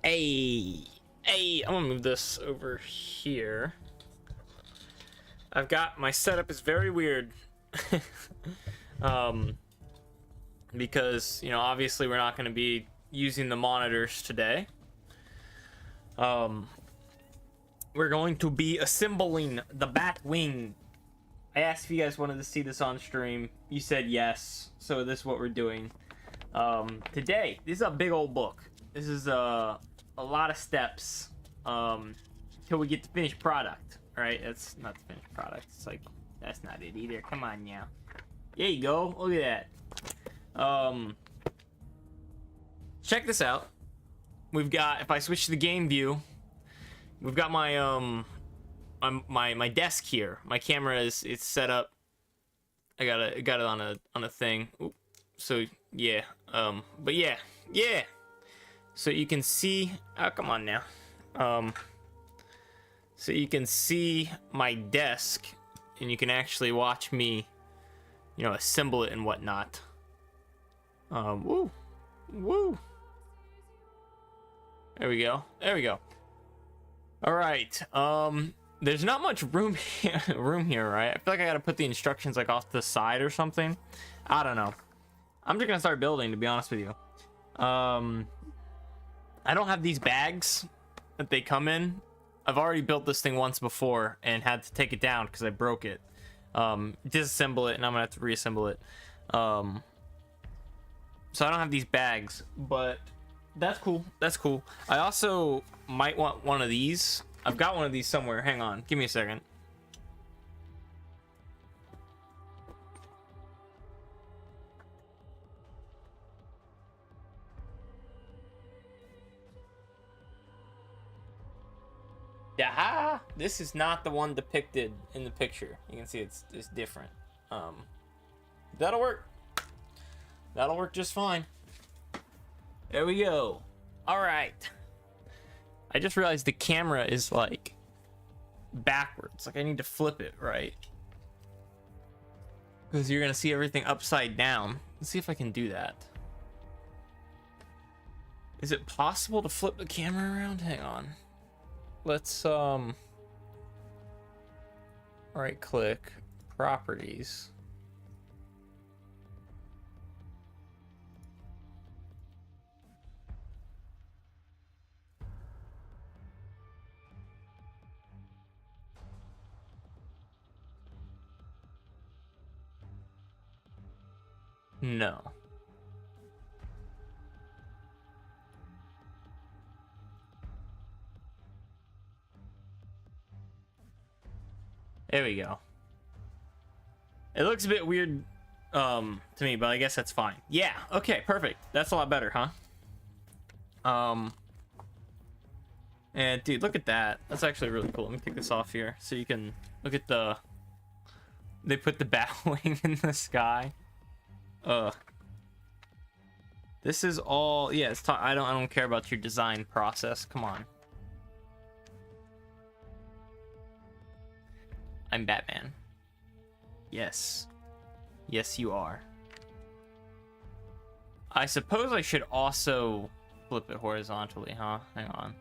Hey, hey, I'm gonna move this over here. I've got my setup is very weird. um, because obviously we're not gonna be using the monitors today. We're going to be assembling the Batwing. I asked if you guys wanted to see this on stream. You said yes, so this is what we're doing. Today, this is a big old book. This is a lot of steps till we get the finished product. All right, that's not the finished product. It's like that's not it either. Come on now. There you go. Look at that. Check this out. We've got, if I switch to the game view, we've got my my desk here. My camera is it's set up. I got it on a thing. Oop. So yeah. But yeah. So you can see. Oh, come on now. So you can see my desk, and you can actually watch me, assemble it and whatnot. Woo. There we go. All right. There's not much room here, right? I feel like I gotta put the instructions like off to the side or something. I don't know. I'm just gonna start building, to be honest with you. I don't have these bags that they come in. I've already built this thing once before and had to take it down because I broke it. Disassemble it, and I'm gonna have to reassemble it. So I don't have these bags, but that's cool. I also might want one of these. I've got one of these somewhere. Hang on, give me a second. Yeah, this is not the one depicted in the picture. You can see it's different. That'll work just fine. There we go. All right. I just realized the camera is like backwards. Like I need to flip it, right? Because you're gonna see everything upside down. Let's see if I can do that. Is it possible to flip the camera around? Hang on. Let's right click, properties. No. There we go. It looks a bit weird to me, but I guess that's fine. Yeah, okay, perfect. That's a lot better, huh? And dude, look at that. That's actually really cool. Let me take this off here so you can look at they put the Batwing in the sky. This is all, yeah, it's I don't care about your design process. Come on. I'm Batman. Yes, you are. I suppose I should also flip it horizontally, huh? Hang on.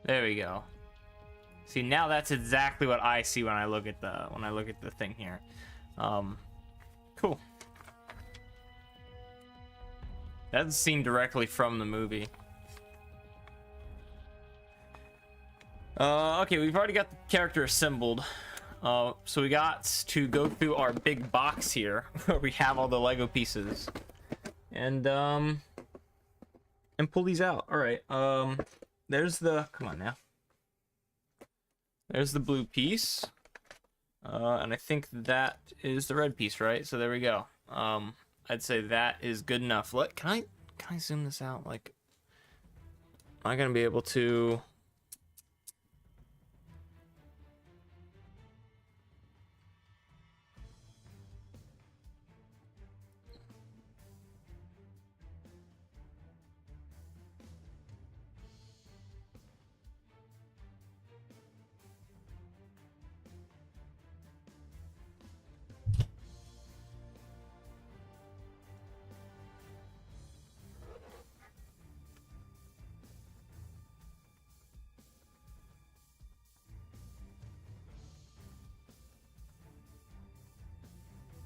There we go. See, now that's exactly what I see when I look at the thing here. Cool. That's seen directly from the movie. Okay, we've already got the character assembled. So we got to go through our big box here where we have all the Lego pieces. And pull these out. All right. There's the, come on now. There's the blue piece. And I think that is the red piece, right? So there we go. I'd say that is good enough. Can I zoom this out? Like, am I gonna be able to?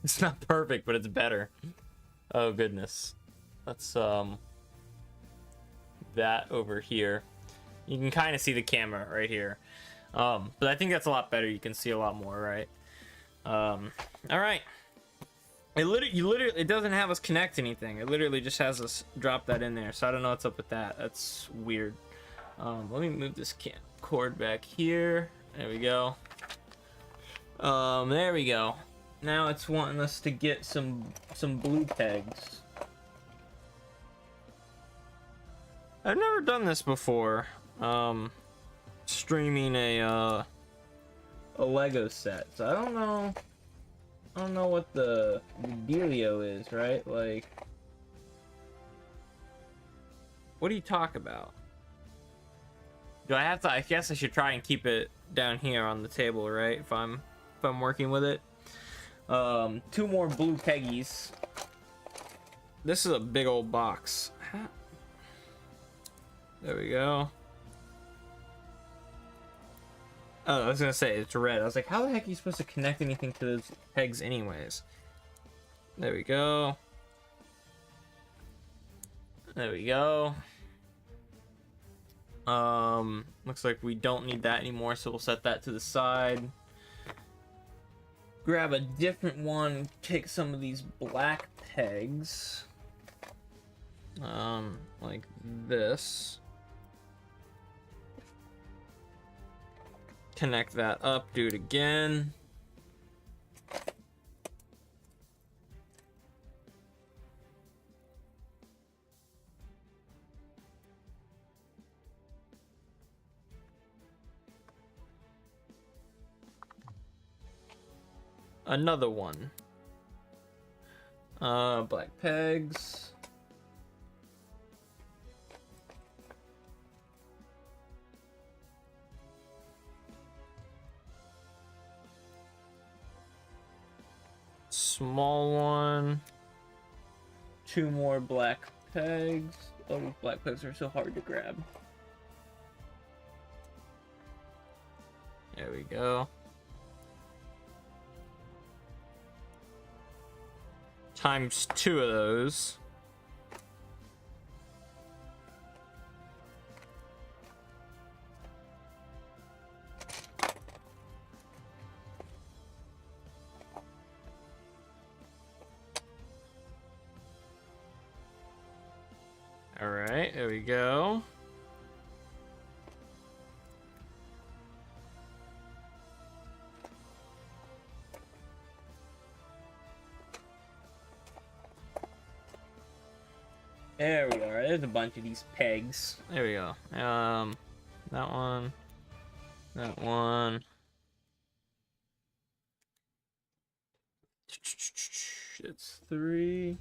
It's not perfect, but it's better. Oh goodness. Let's that over here. You can kind of see the camera right here. But I think that's a lot better. You can see a lot more, right? All right. It doesn't have us connect anything. It literally just has us drop that in there. So I don't know what's up with that. That's weird. Let me move this cord back here. There we go. There we go. Now it's wanting us to get some blue pegs. I've never done this before. Streaming a Lego set. So I don't know what the dealio is, right? Like, what do you talk about? Do I have to? I guess I should try and keep it down here on the table, right? If I'm working with it. 2 more blue peggies. This is a big old box. There we go. Oh, I was gonna say it's red. I was like, how the heck are you supposed to connect anything to those pegs anyways? There we go. There we go. Looks like we don't need that anymore, so we'll set that to the side. Grab a different one, take some of these black pegs. Like this. Connect that up, do it again. Another one. Black pegs. Small one. 2 more black pegs. Oh, black pegs are so hard to grab. There we go. Times 2 of those. All right, there we go. There we are. There's a bunch of these pegs. There we go. That one. That one. It's 3.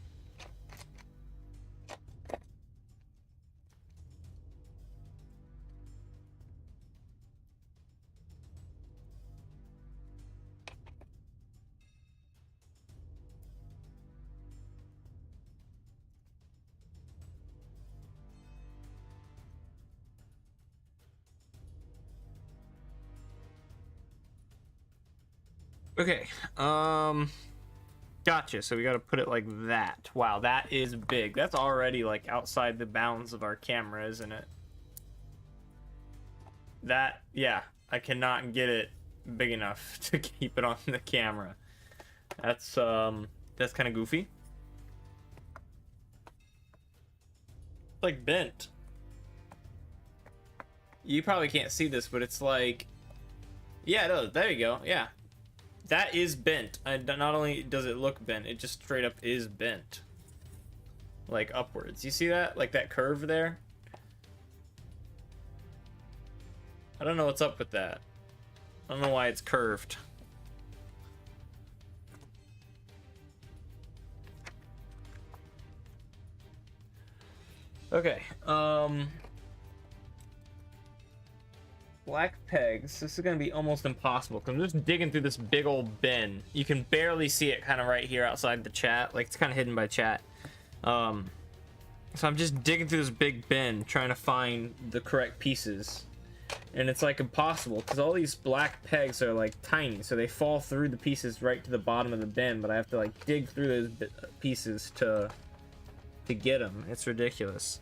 Okay, gotcha. So we got to put it like that. Wow, that is big. That's already like outside the bounds of our camera, isn't it? That, yeah, I cannot get it big enough to keep it on the camera. That's kind of goofy. It's like bent. You probably can't see this, but it's like, yeah, no, there you go. Yeah. That is bent. Not only does it look bent, it just straight up is bent. Like upwards. You see that? Like that curve there? I don't know what's up with that. I don't know why it's curved. Okay. Black pegs. This is gonna be almost impossible because I'm just digging through this big old bin. You can barely see it kind of right here outside the chat. Like it's kind of hidden by chat. So I'm just digging through this big bin trying to find the correct pieces. And it's like impossible because all these black pegs are like tiny, so they fall through the pieces right to the bottom of the bin, but I have to like dig through those pieces to get them. It's ridiculous.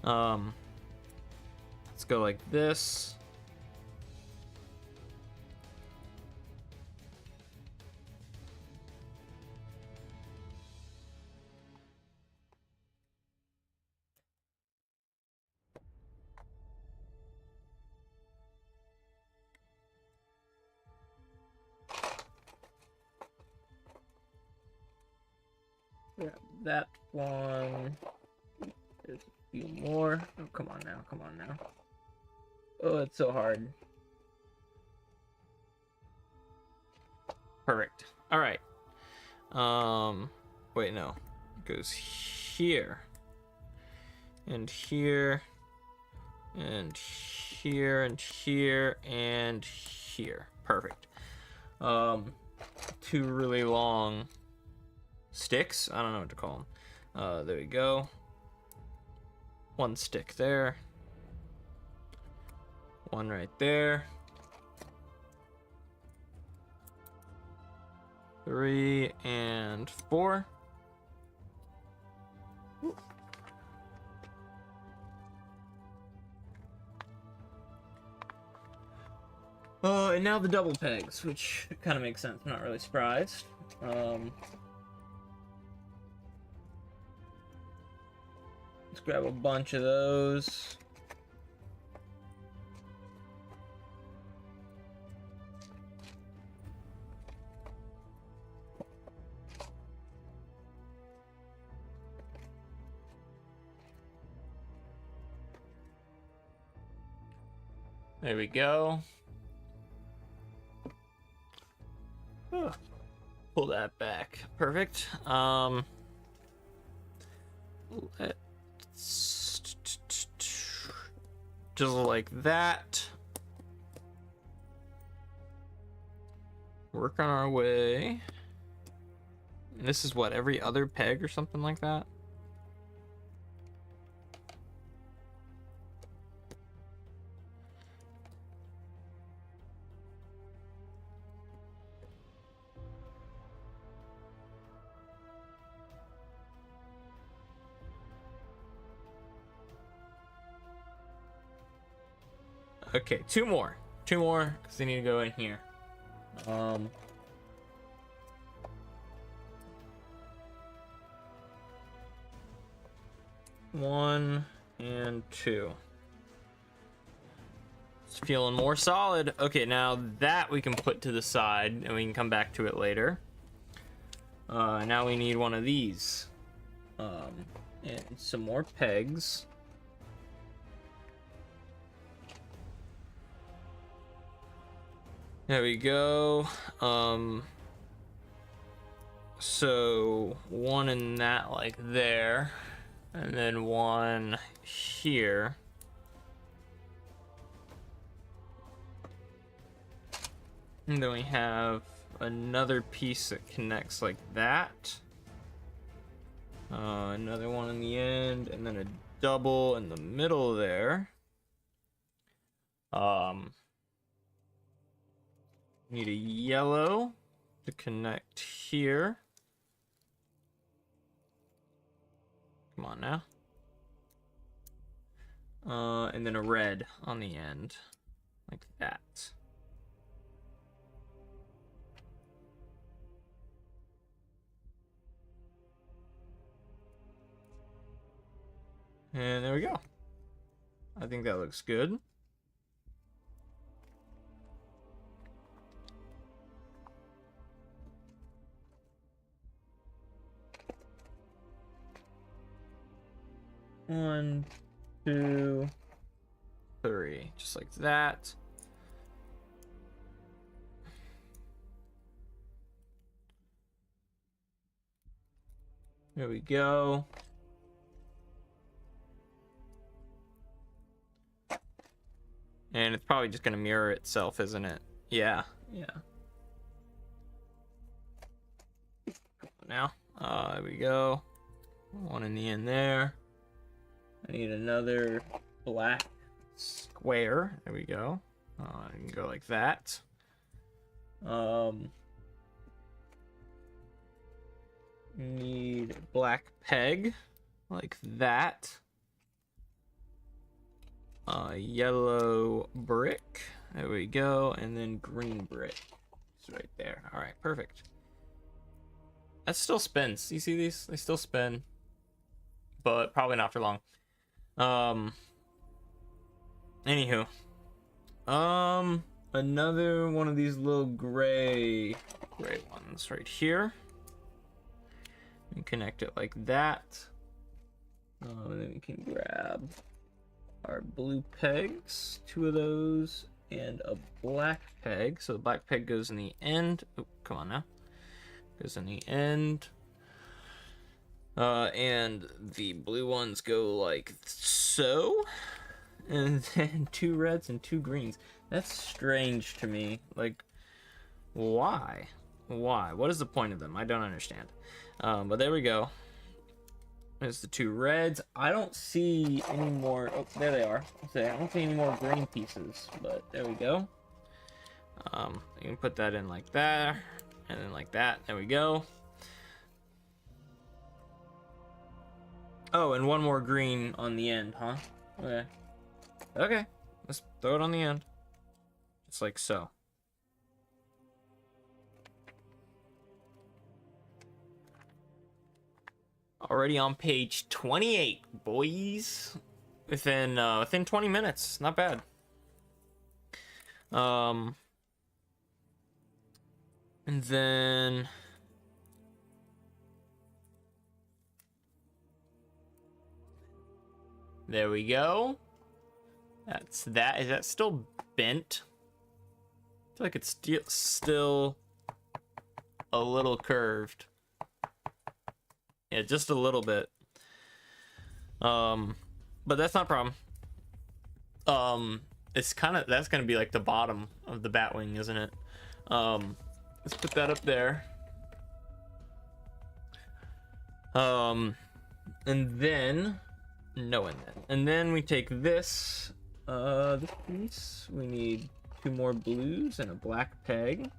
Let's go like this. Yeah, that one. There's a few more. Oh, come on now, come on now. Oh, it's so hard. Perfect. All right. Wait, no. It goes here. And here. And here, and here, and here. Perfect. Two really long sticks. I don't know what to call them. There we go. One stick there. One right there. 3 and 4. And now the double pegs, which kind of makes sense. I'm not really surprised. Let's grab a bunch of those. There we go. Pull that back. Perfect. Let's just like that. Work on our way. And this is what, every other peg or something like that? Okay, two more because they need to go in here. One and two. It's feeling more solid. Okay, now that we can put to the side and we can come back to it later. Now we need one of these. And some more pegs. There we go. So one in that, like there, and then one here. And then we have another piece that connects like that. Another one in the end, and then a double in the middle there. Need a yellow to connect here. Come on now. And then a red on the end, like that. And there we go. I think that looks good. One, 2, 3, just like that. There we go. And it's probably just gonna mirror itself, isn't it? Yeah, yeah. Now, there we go. One in the end there. I need another black square. There we go. I can go like that. Need black peg like that. Yellow brick. There we go. And then green brick. It's right there. All right, perfect. That still spins. You see these? They still spin, but probably not for long. Anywho, another one of these little gray ones right here. And connect it like that. And then we can grab our blue pegs, 2 of those, and a black peg. So the black peg goes in the end. Oh, come on now. Goes in the end. And the blue ones go like so. And then 2 reds and 2 greens. That's strange to me. Like, why? Why? What is the point of them? I don't understand. But there we go. There's the 2 reds. I don't see any more. Oh, there they are. I don't see any more green pieces, but there we go. You can put that in like that, and then like that. There we go. Oh, and 1 more green on the end, huh? Okay. Okay. Let's throw it on the end. Just like so. Already on page 28, boys. Within 20 minutes. Not bad. And then there we go. That's that. Is that still bent? I feel like it's still a little curved. Yeah, just a little bit. But that's not a problem. It's kind of, that's gonna be like the bottom of the Batwing, isn't it? Let's put that up there. And then and then we take this piece. We need 2 more blues and a black peg.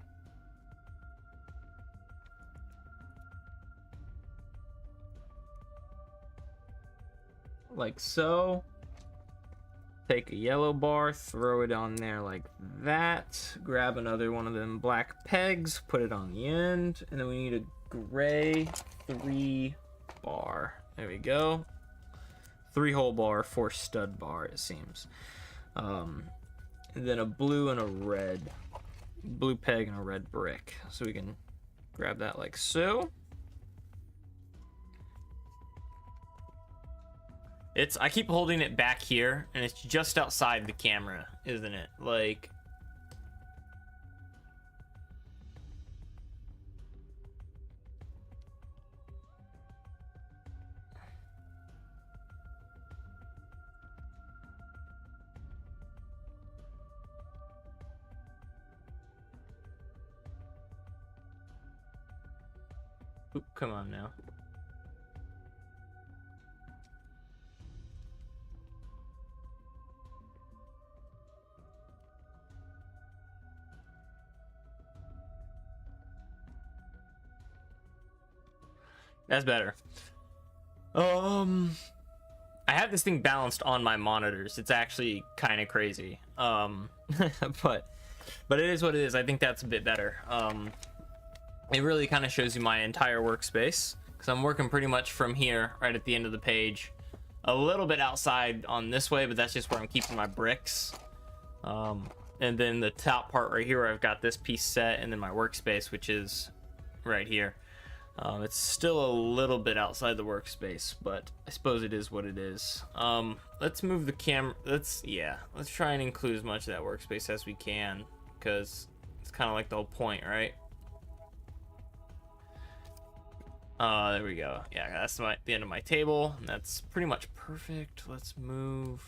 Like so. Take a yellow bar, throw it on there like that. Grab another one of them black pegs, put it on the end, and then we need a gray 3 bar. There we go. 3 hole bar, 4 stud bar, it seems. And then a blue and a red. Blue peg and a red brick. So we can grab that like so. I keep holding it back here, and it's just outside the camera, isn't it? Like, oop, come on now. That's better. I have this thing balanced on my monitors. It's actually kind of crazy. But it is what it is. I think that's a bit better. It really kind of shows you my entire workspace, because I'm working pretty much from here, right at the end of the page. A little bit outside on this way, but that's just where I'm keeping my bricks. And then the top part right here, where I've got this piece set, and then my workspace, which is right here. It's still a little bit outside the workspace, but I suppose it is what it is. Let's move the camera. Let's try and include as much of that workspace as we can, because it's kind of like the whole point, right? There we go. Yeah, that's the end of my table, and that's pretty much perfect. Let's move.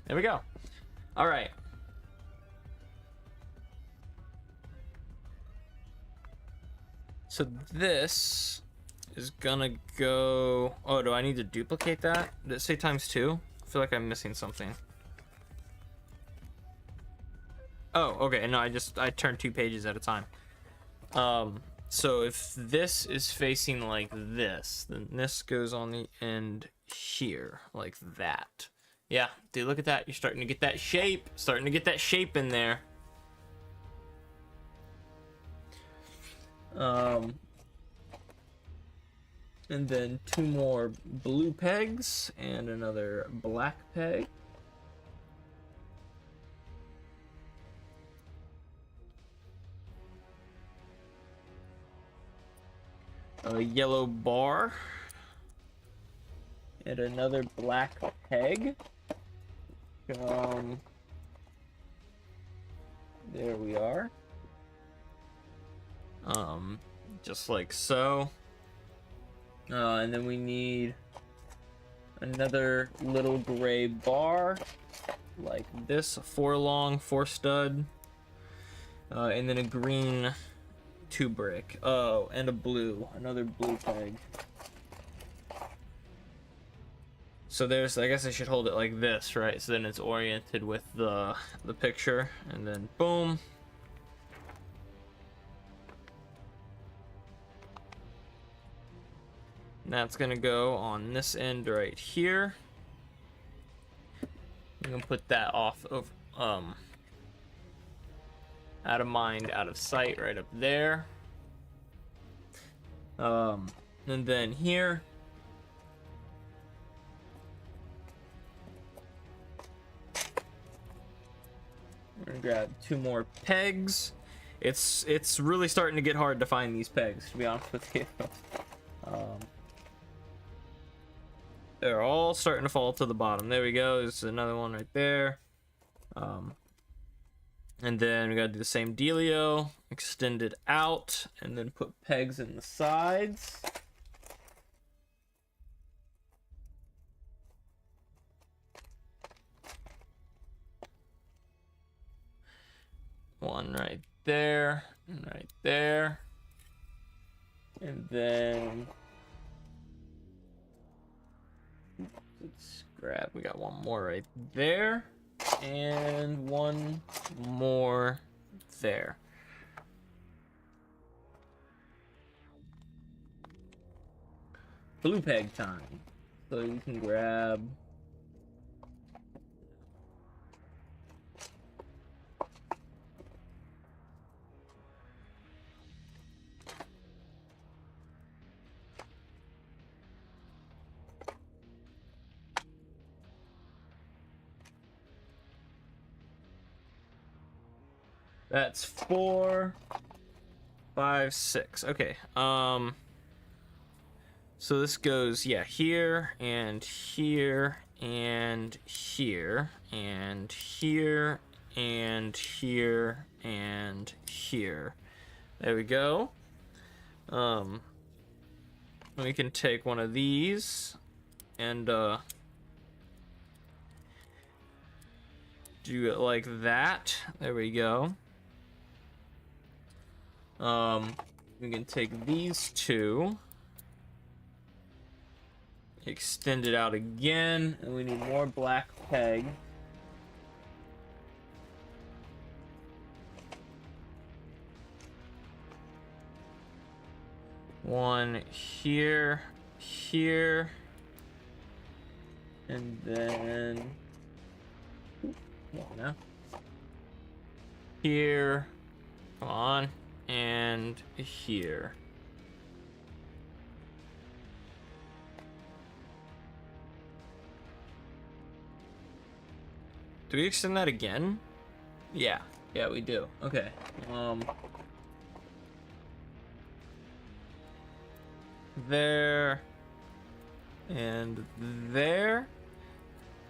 There we go. All right. So this is gonna go... Oh, do I need to duplicate that? Did it say ×2? I feel like I'm missing something. Oh, okay. No, I turned 2 pages at a time. So if this is facing like this, then this goes on the end here, like that. Yeah, dude, look at that. You're starting to get that shape. Starting to get that shape in there. And then 2 more blue pegs and another black peg. A yellow bar and another black peg. There we are. Just like so. And then we need another little gray bar like this, a 4 long, 4 stud, and then a green 2 brick. Oh, and a blue, another blue peg. So there's, I guess I should hold it like this, right? So then it's oriented with the picture, and then boom. And that's gonna go on this end right here. I'm gonna put that off of out of mind, out of sight, right up there. And then here, we're gonna grab 2 more pegs. It's really starting to get hard to find these pegs, to be honest with you. They're all starting to fall to the bottom. There we go. There's another one right there. And then we gotta do the same dealio. Extend it out, and then put pegs in the sides. One right there, and right there. And then let's grab, we got 1 more right there, and 1 more there. Blue peg time. So you can grab that's 4, 5, 6. Okay. So this goes, yeah, here and here and here and here and here and here. There we go. We can take one of these and do it like that. There we go. We can take these 2, extend it out again, and we need more black peg. One here, here, and then come on now. Here, come on, and here. Do we extend that again? Yeah, we do. Okay. There and there,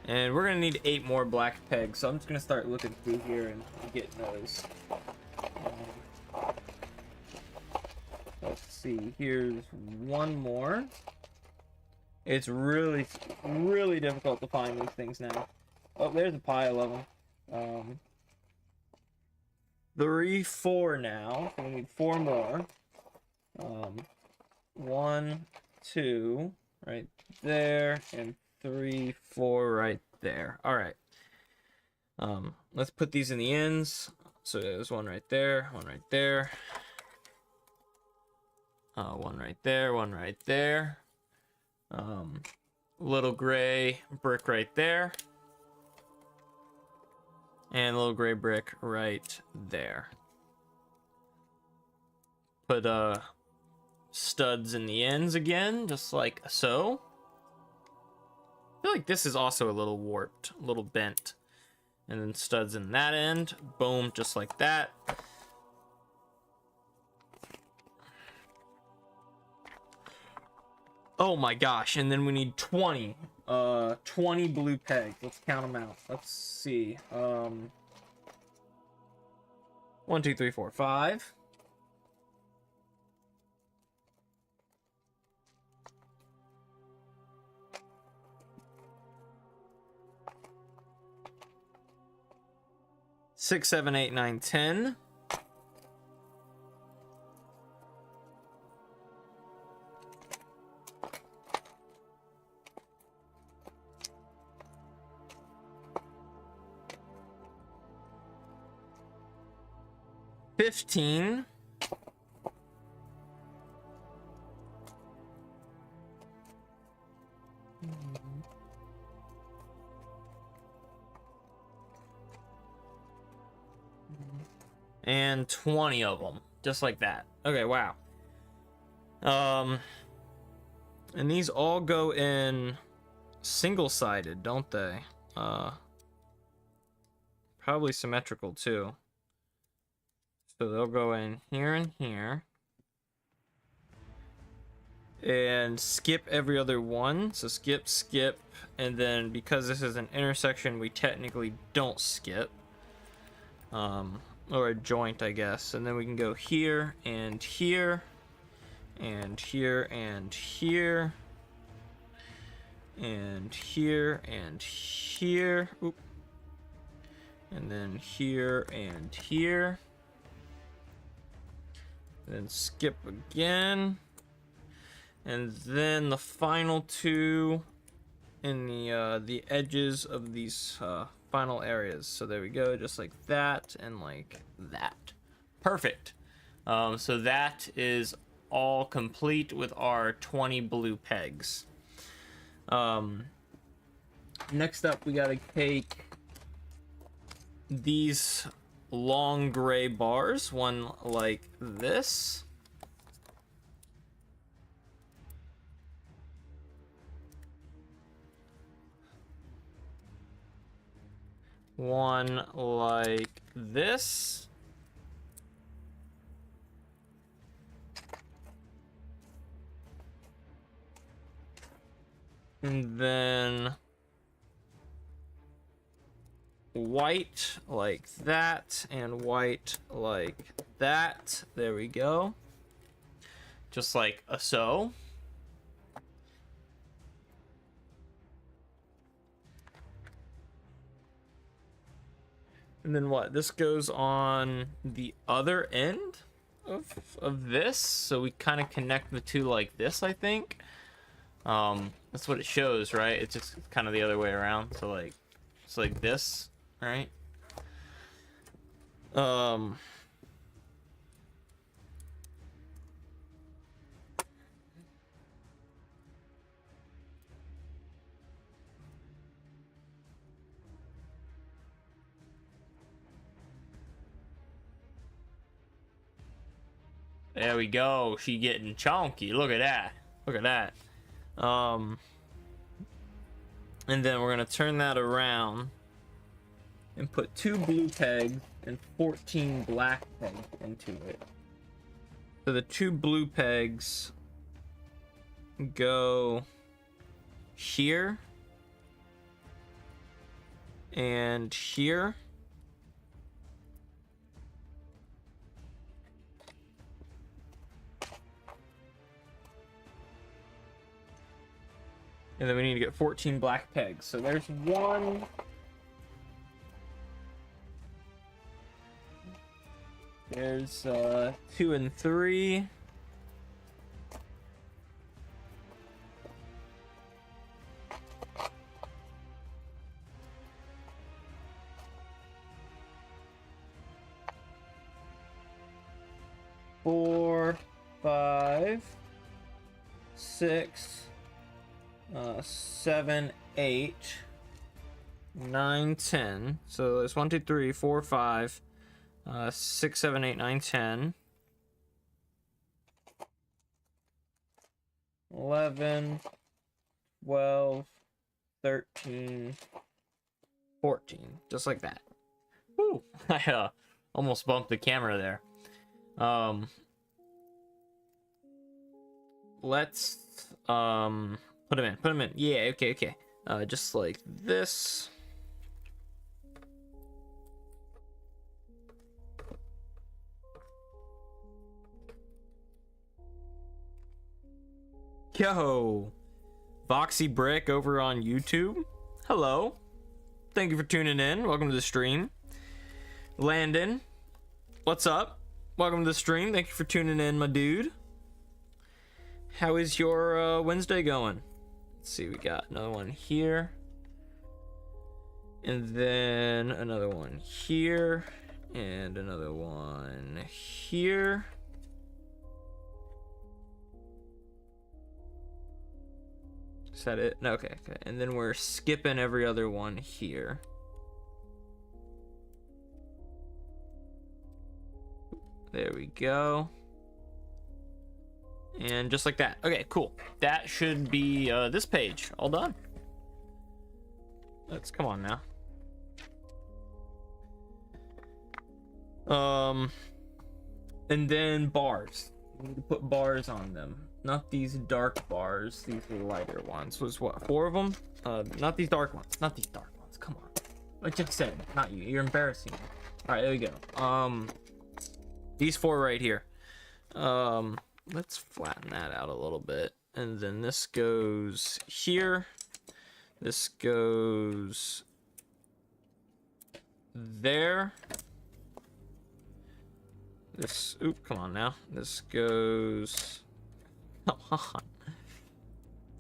and we're gonna need 8 more black pegs, so I'm just gonna start looking through here and getting those. Let's see, here's 1 more. It's really difficult to find these things now. Oh, there's a pile of them. 3, 4 now, so we need 4 more. 1, 2 right there, and 3, 4 right there. All right. Let's put these in the ends. So there's one right there, one right there. One right there, one right there. Little gray brick right there. And a little gray brick right there. Put studs in the ends again, just like so. I feel like this is also a little warped, a little bent. And then studs in that end. Boom, just like that. Oh my gosh, and then we need 20 blue pegs. Let's count them out. Let's see. 1, 2, 3, 4, 5. 6, 7, 8, 9, 10. 15. 20 of them, just like that. Okay, wow. And these all go in single-sided, don't they? Probably symmetrical too. So they'll go in here and here. And skip every other one. So skip, skip, and then because this is an intersection, we technically don't skip. Or a joint, I guess. And then we can go here and here and here and here and here and here. Oop. And then here and here. Then skip again. And then the final two in the edges of these final areas. So there we go, just like that and like that. Perfect. So that is all complete with our 20 blue pegs. Next up, we gotta take these long gray bars, one like this. One like this. And then white like that, and white like that. There we go. Just like so. And then what? This goes on the other end of this. So we kind of connect the two like this, I think. That's what it shows, right? It's just kind of the other way around. So like, it's like this, right? There we go. She getting chonky. Look at that. Look at that. And then we're gonna turn that around and put 2 blue pegs and 14 black pegs into it. So the 2 blue pegs go here and here. And then we need to get 14 black pegs. So there's 1. There's 2 and 3. 4, 5, 6, 7, 8, 9, 10. So it's 1, 2, 3, 4, 5, 6, 7, 8, 9, 10. 11, 12, 13, 14. Just like that. Woo! I almost bumped the camera there. Let's put them in. Yeah, okay. Just like this. Yo, Voxy Brick over on YouTube. Hello. Thank you for tuning in. Welcome to the stream. Landon, what's up? Welcome to the stream. Thank you for tuning in, my dude. How is your Wednesday going? Let's see, we got another one here. And then another one here. And another one here. Is that it? No, okay. And then we're skipping every other one here. There we go. And just like that. Okay, cool. That should be this page. All done. Let's come on now. And then bars. We need to put bars on them. Not these dark bars. These lighter ones. Was what? 4 of them? Not these dark ones. Not these dark ones. Come on. I just said, not you. You're embarrassing me. All right, there we go. These 4 right here. Let's flatten that out a little bit. And then this goes here. This goes there. This, oop, come on now. This goes, come on.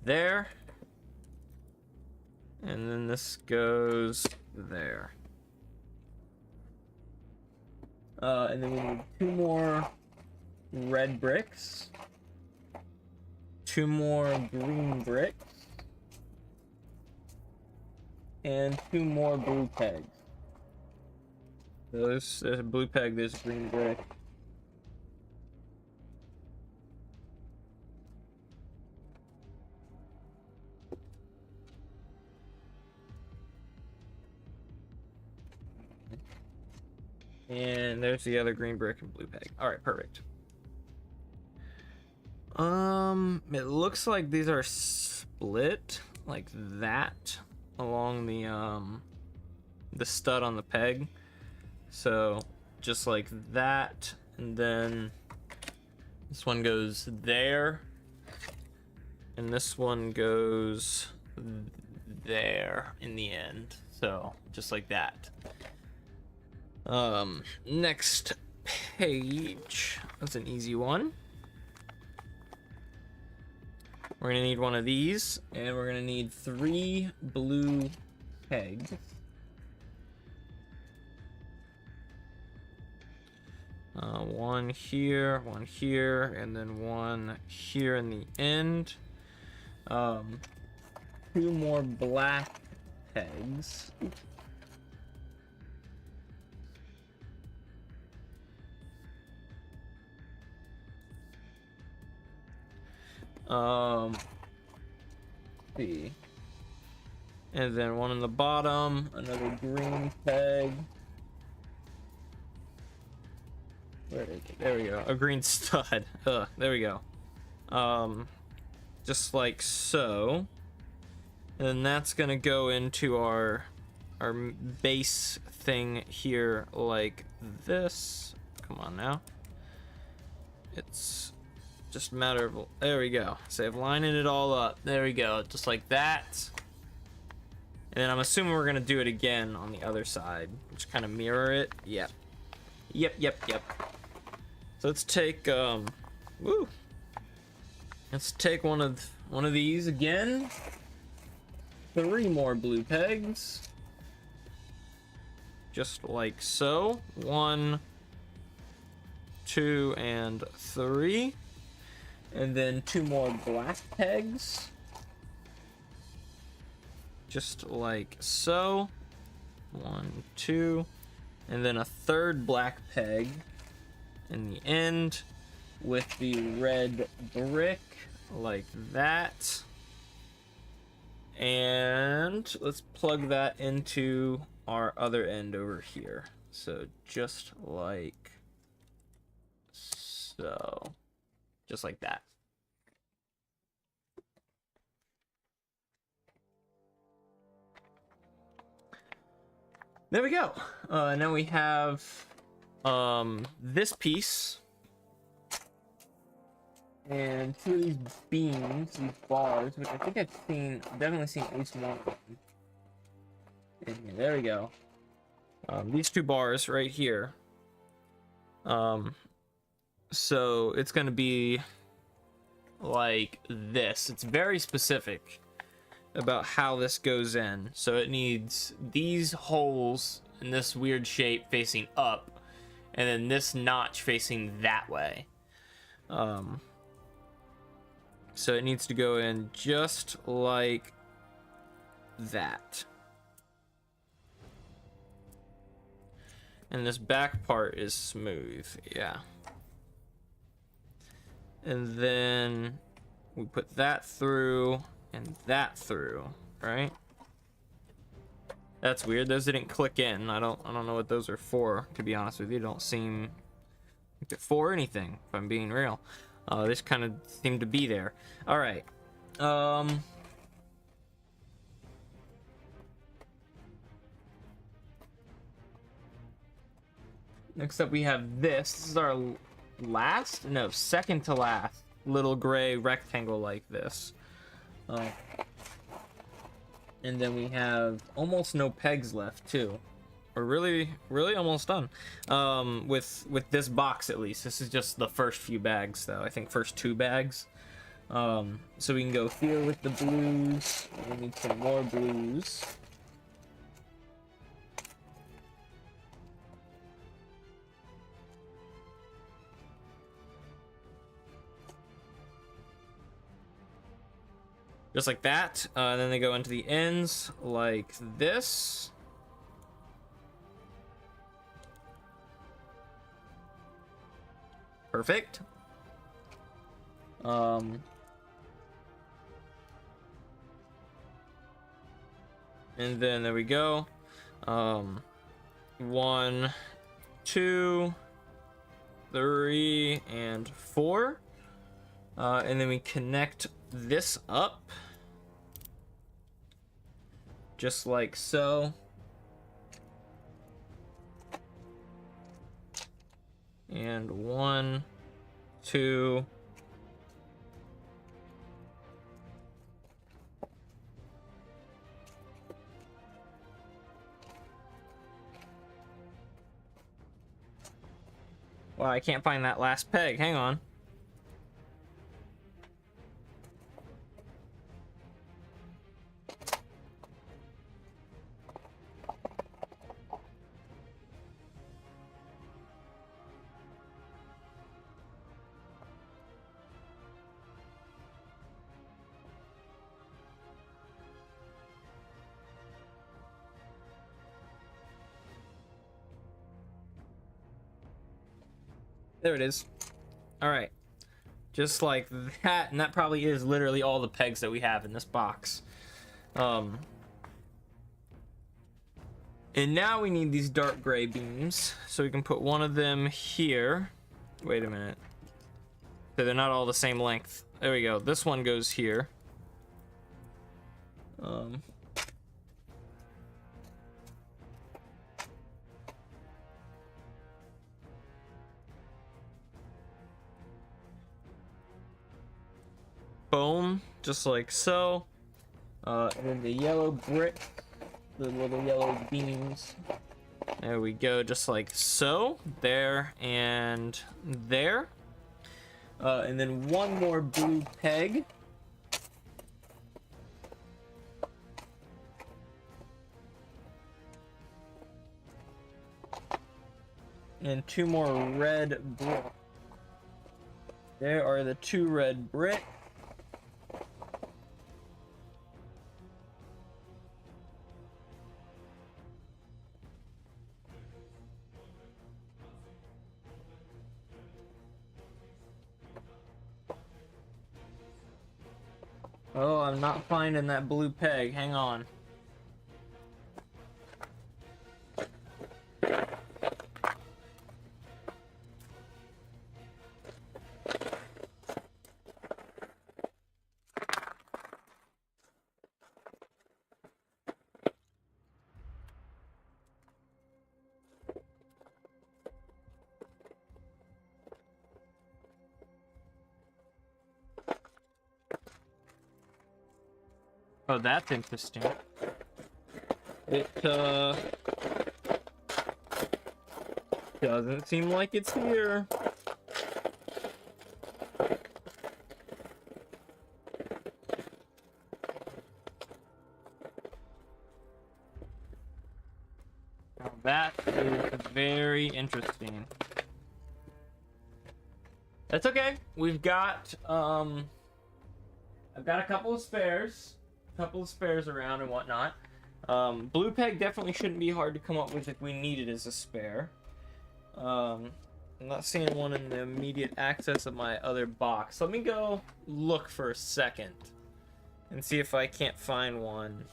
There. And then this goes there. And then we need 2 more red bricks, 2 more green bricks, and 2 more blue pegs. So there's a blue peg, there's a green brick. And there's the other green brick and blue peg. All right, perfect. It looks like these are split like that along the stud on the peg. So just like that, and then this one goes there, and this one goes there in the end. So just like that. Next page. That's an easy one. We're gonna need one of these, and we're gonna need 3 blue pegs. One here, and then one here in the end. 2 more black pegs. See. And then one on the bottom, another green peg. Where is it? There we go. A green stud. There we go. Just like so. And then that's gonna go into our base thing here like this. Come on now. It's just a matter of, there we go. So I'm lining it all up. There we go, just like that. And then I'm assuming we're gonna do it again on the other side, just kind of mirror it. Yep. So let's take let's take one of these again. 3 more blue pegs, just like so. 1, 2, and 3. And then 2 more black pegs. Just like so. 1, 2. And then a 3rd black peg in the end with the red brick like that. And let's plug that into our other end over here. So just like so. Just like that. There we go. And then we have this piece and 2 of these beams, these bars, which I think I've definitely seen at least one of them. And there we go. These 2 bars right here. So it's gonna be like this. It's very specific about how this goes in. So it needs these holes in this weird shape facing up, and then this notch facing that way. So it needs to go in just like that. And this back part is smooth, yeah. And then we put that through and that through, right? That's weird. Those didn't click in. I don't know what those are for, to be honest with you. Don't seem like they're for anything, if I'm being real. This kind of seemed to be there. All right. Next up we have this. This is our second to last little gray rectangle like this. And then we have almost no pegs left too. We're really almost done. With this box at least. This is just the first few bags though. I think first 2 bags. So we can go here with the blues. We need some more blues. Just like that. And then they go into the ends like this. Perfect. And then there we go. 1, 2, 3, and 4. And then we connect this up. Just like so. And 1, 2. Well, I can't find that last peg. Hang on. There it is. All right. Just like that, and that probably is literally all the pegs that we have in this box. And now we need these dark gray beams, so we can put one of them here. Wait a minute. So they're not all the same length. There we go. This one goes here. Boom, just like so. And then the yellow brick, the little yellow beams. There we go, just like so. There and there. And then one more blue peg. And 2 more red brick. There are the 2 red brick. Oh, I'm not finding that blue peg. Hang on. Oh, that's interesting. It, doesn't seem like it's here. Now that is very interesting. That's okay. We've got, I've got a couple of spares. Around and whatnot. Blue peg definitely shouldn't be hard to come up with if we need it as a spare. I'm not seeing one in the immediate access of my other box. Let me go look for a second and see if I can't find one.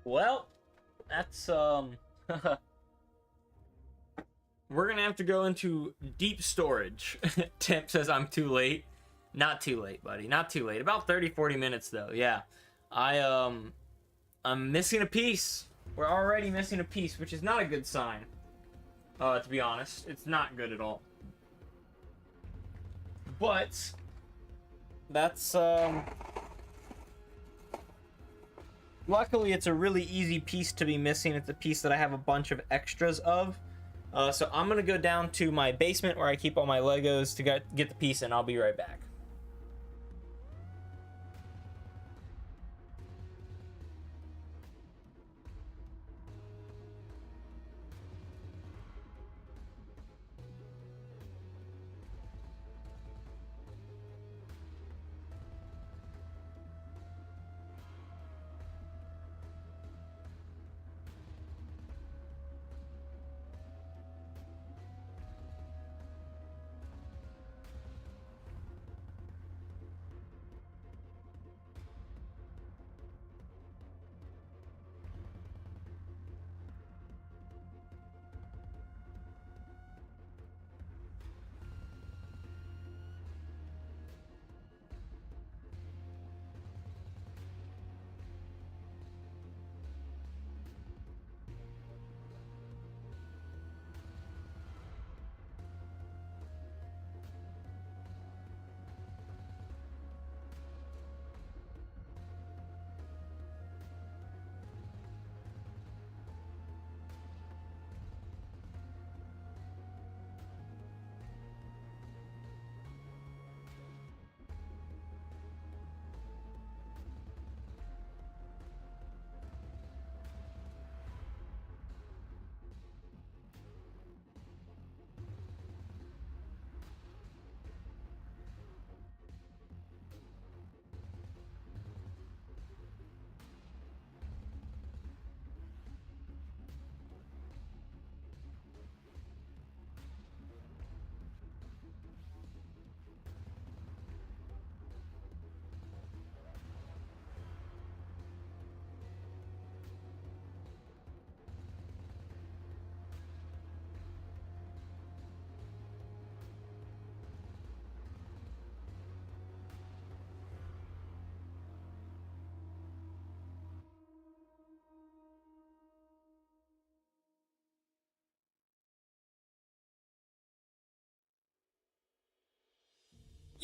Well, that's we're gonna have to go into deep storage. Temp says I'm too late. Not too late, buddy. Not too late. About 30-40 minutes though. Yeah. I'm missing a piece. We're already missing a piece, which is not a good sign. To be honest, it's not good at all. But that's luckily it's a really easy piece to be missing. It's a piece that I have a bunch of extras of. So I'm gonna go down to my basement where I keep all my Legos to get the piece, and I'll be right back.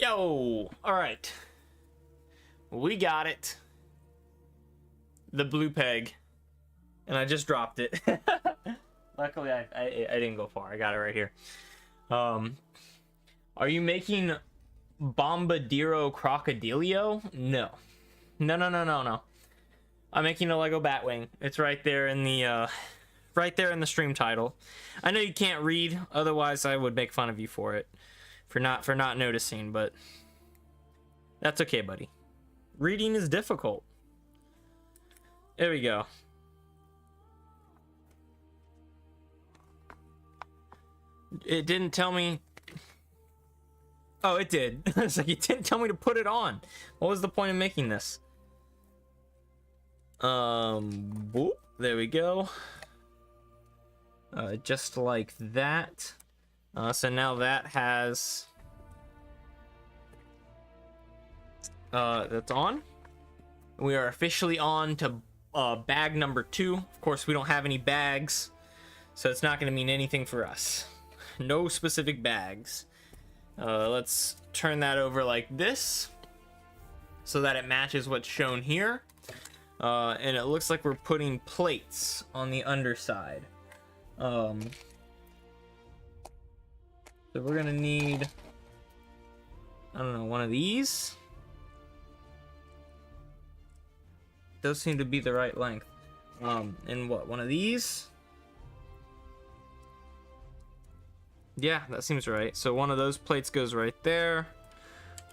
Yo, all right, we got it. The blue peg, and I just dropped it. Luckily, I didn't go far. I got it right here. Are you making Bombadiro Crocodilio? No. No. I'm making a Lego Batwing. It's right there in the stream title. I know you can't read, otherwise I would make fun of you for it, for not noticing, but that's okay, buddy. Reading is difficult. There we go. It didn't tell me. Oh, it did. It's like, it didn't tell me to put it on. What was the point of making this? Whoop, there we go. Just like that. So now that has that's on. We are officially on to bag number 2. Of course, we don't have any bags, so it's not going to mean anything for us. No specific bags. Let's turn that over like this so that it matches what's shown here. And it looks like we're putting plates on the underside. So we're gonna need, I don't know, one of these. Those seem to be the right length. And what, one of these? Yeah, that seems right. So one of those plates goes right there.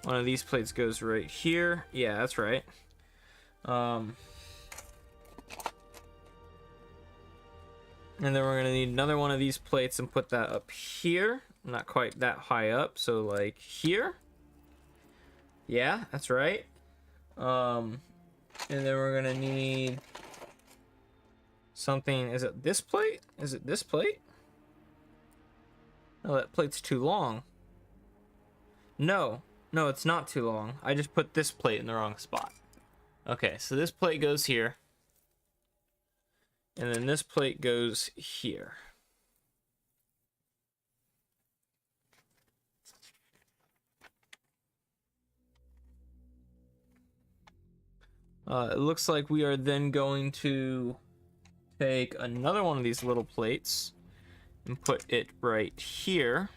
One of these plates goes right here. Yeah, that's right. And then we're gonna need another one of these plates and put that up here. Not quite that high up, so like here. Yeah, that's right. And then we're gonna need something. Is it this plate? Is it this plate? Oh, that plate's too long. No, it's not too long. I just put this plate in the wrong spot. Okay, so this plate goes here. And then this plate goes here. It looks like we are then going to take another one of these little plates and put it right here.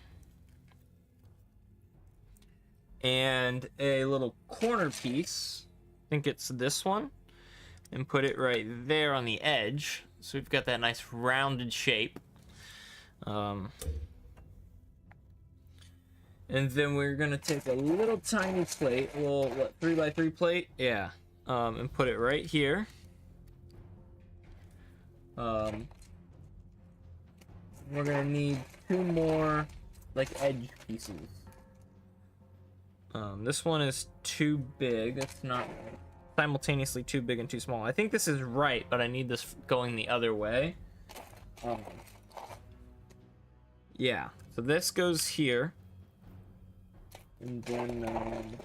And a little corner piece, I think it's this one, and put it right there on the edge. So we've got that nice rounded shape. And then we're gonna take a little tiny plate, a little, what, 3x3 plate? Yeah. And put it right here. We're gonna need 2 more, like, edge pieces. This one is too big. It's not simultaneously too big and too small. I think this is right, but I need this going the other way. Yeah, so this goes here. And then,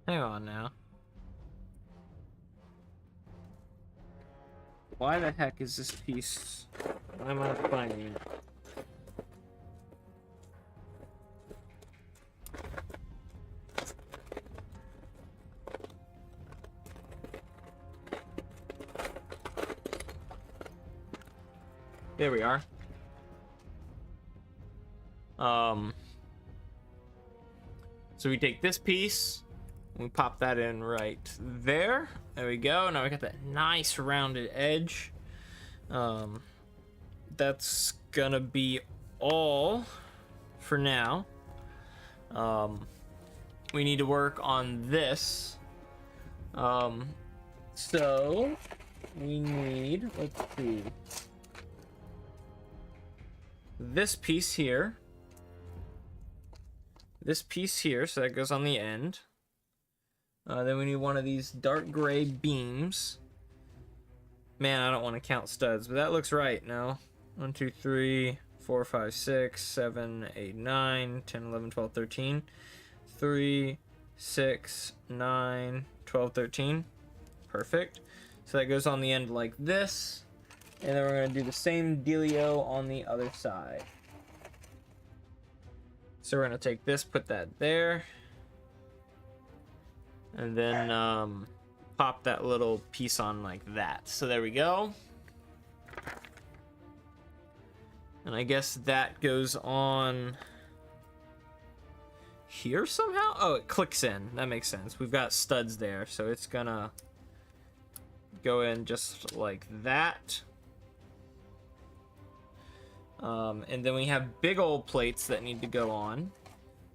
hang on now. Why the heck is this piece? Why am I not finding it? There we are. So we take this piece, we pop that in right there. There we go. Now we got that nice rounded edge. That's gonna be all for now. We need to work on this. So we need, let's see, this piece here. This piece here, so that goes on the end. Then we need one of these dark gray beams. Man, I don't want to count studs, but that looks right. No. 1, 2, 3, 4, 5, 6, 7, 8, 9, 10, 11, 12, 13. 3, 6, 9, 12, 13. Perfect. So that goes on the end like this. And then we're going to do the same dealio on the other side. So we're going to take this, put that there. And then pop that little piece on like that. So there we go. And I guess that goes on here somehow. Oh, it clicks in. That makes sense. We've got studs there, so it's gonna go in just like that. And then we have big old plates that need to go on.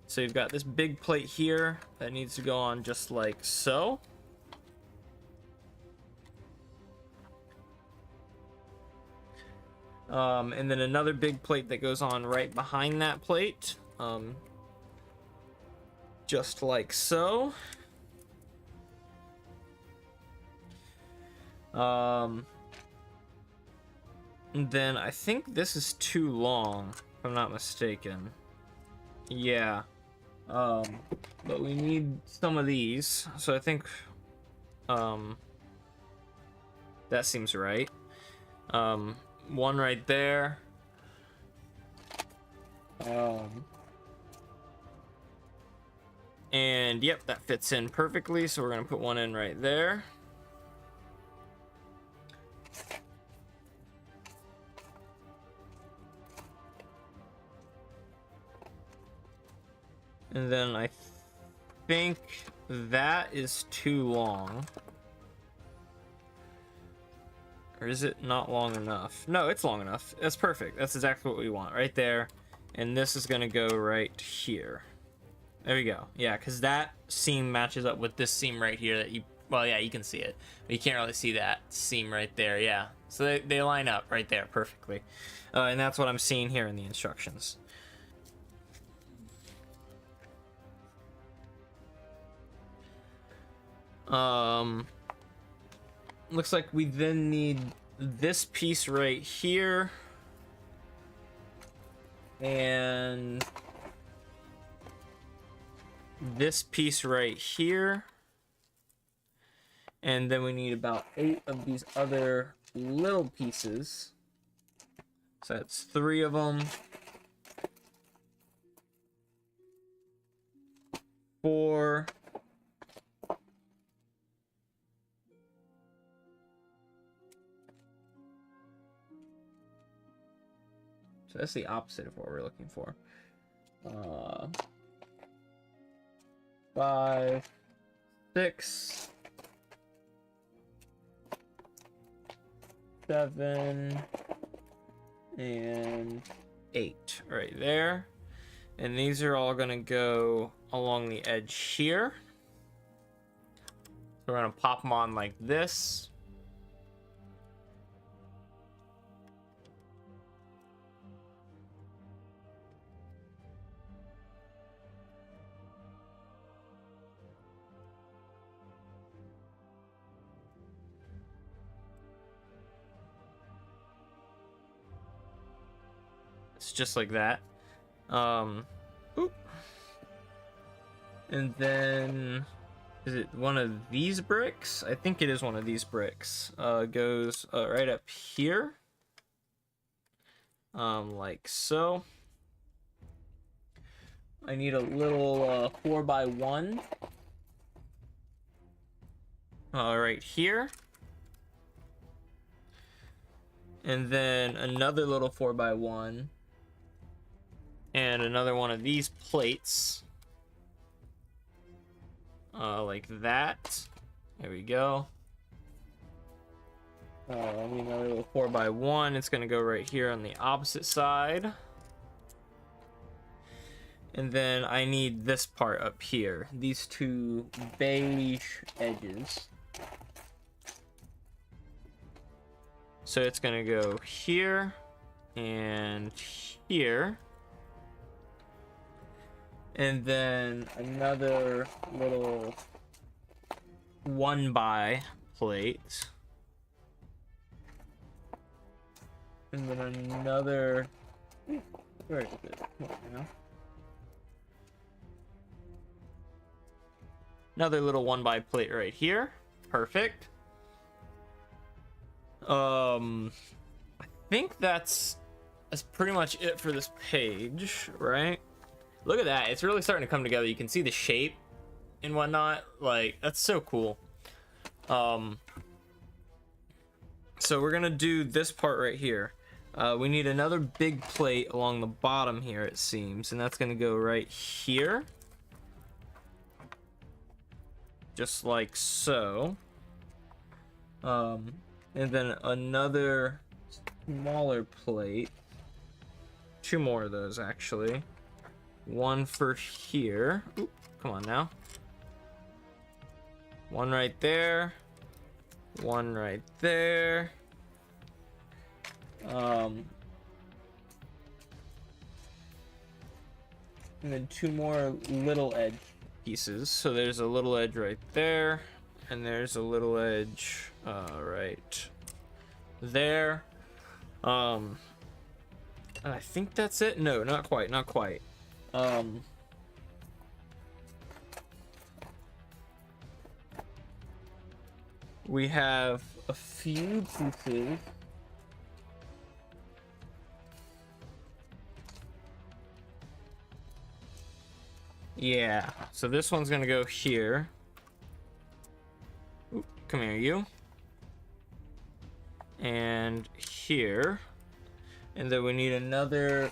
So you've got this big plate here that needs to go on just like so. And then another big plate that goes on right behind that plate. Just like so. And then I think this is too long, if I'm not mistaken. Yeah. But we need some of these, so I think that seems right. One right there. And yep, that fits in perfectly, so we're gonna put one in right there. And then I think that is too long. Or is it not long enough? No, it's long enough. That's perfect. That's exactly what we want right there. And this is gonna go right here. There we go. Yeah, because that seam matches up with this seam right here that you, well, yeah, you can see it. But you can't really see that seam right there, yeah. So they line up right there perfectly. And that's what I'm seeing here in the instructions. Looks like we then need this piece right here. And this piece right here. And then we need about 8 of these other little pieces. So that's 3 of them. 4. So that's the opposite of what we're looking for. 5, 6, 7, and 8 right there. And these are all gonna go along the edge here. So we're gonna pop them on like this. It's just like that. Oop. And then, is it one of these bricks? I think it is one of these bricks. Goes right up here. Like so. I need a little 4x1. Right here. And then another little 4x1. And another one of these plates. Like that. There we go. I need another little 4x1. It's gonna go right here on the opposite side. And then I need this part up here. These 2 beige edges. So it's gonna go here and here. And then another little 1 by plate. And then another... Where is it? Come on now. Another little 1 by plate right here. Perfect. I think that's pretty much it for this page, right? Look at that. It's really starting to come together. You can see the shape and whatnot. Like, that's so cool. So we're gonna do this part right here. We need another big plate along the bottom here, it seems, and that's gonna go right here, just like so. And then another smaller plate, 2 more of those actually, 1 for here. Oop, come on now. 1 right there, 1 right there. And then 2 more little edge pieces. So there's a little edge right there, and there's a little edge right there. And I think that's it. No, not quite, not quite. We have a few pieces. Yeah, so this one's gonna go here. Oop, come here, you. And here. And then we need another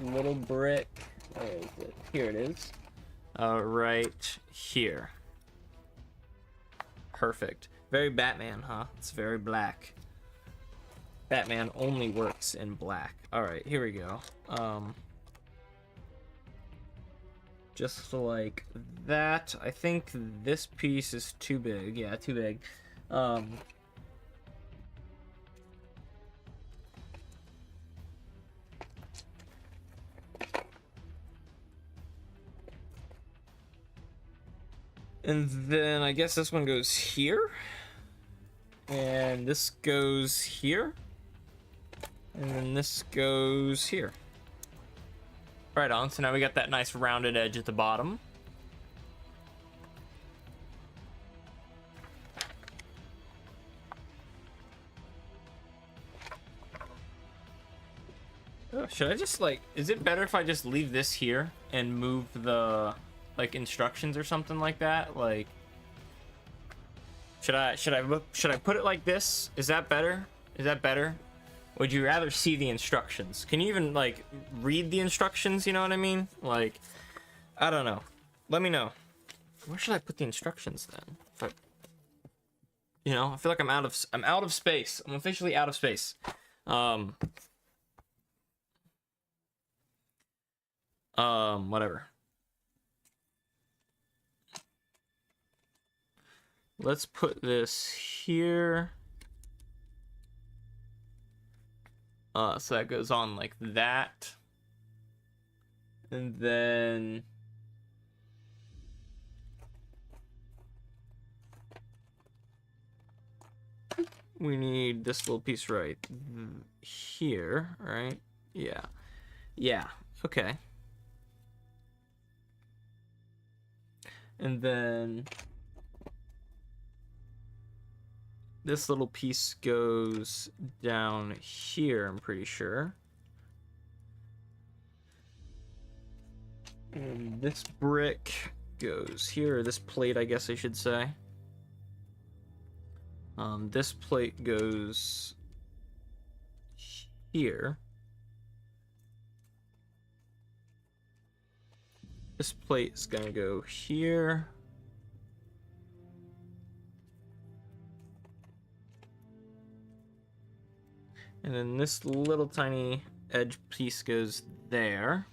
little brick. Where is it? Here it is. Right here. Perfect. Very Batman, huh? It's very black. Batman only works in black. All right, here we go. Just like that. I think this piece is too big. Yeah, too big. And then I guess this one goes here. And this goes here. And then this goes here. Right on, so now we got that nice rounded edge at the bottom. Oh, should I just like, is it better if I just leave this here and move the like instructions or something like that? Like, should I put it like this? Is that better? Is that better? Would you rather see the instructions? Can you even like read the instructions? You know what I mean? Like, I don't know. Let me know. Where should I put the instructions then? If I, you know, I feel like I'm out of space. I'm officially out of space. Whatever. Let's put this here. So that goes on like that. And then we need this little piece right here, right? Yeah. Yeah, okay. And then this little piece goes down here, I'm pretty sure. And this brick goes here, or this plate, I guess I should say. This plate goes here. This plate is gonna go here. And then this little tiny edge piece goes there.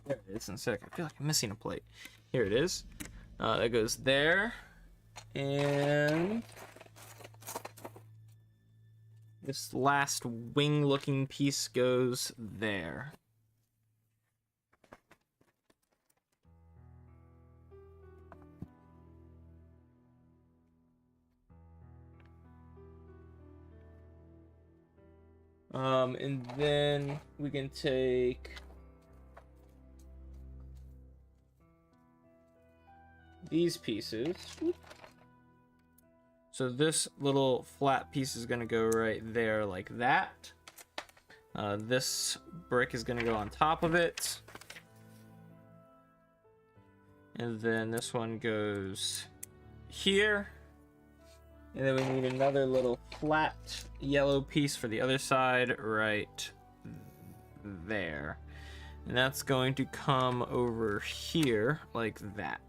There it is in a sec. I feel like I'm missing a plate. Here it is. That goes there. And This last wing looking piece goes there. And then we can take these pieces. So this little flat piece is going to go right there like that. This brick is going to go on top of it. And then this one goes here. And then we need another little flat yellow piece for the other side right there. And that's going to come over here like that.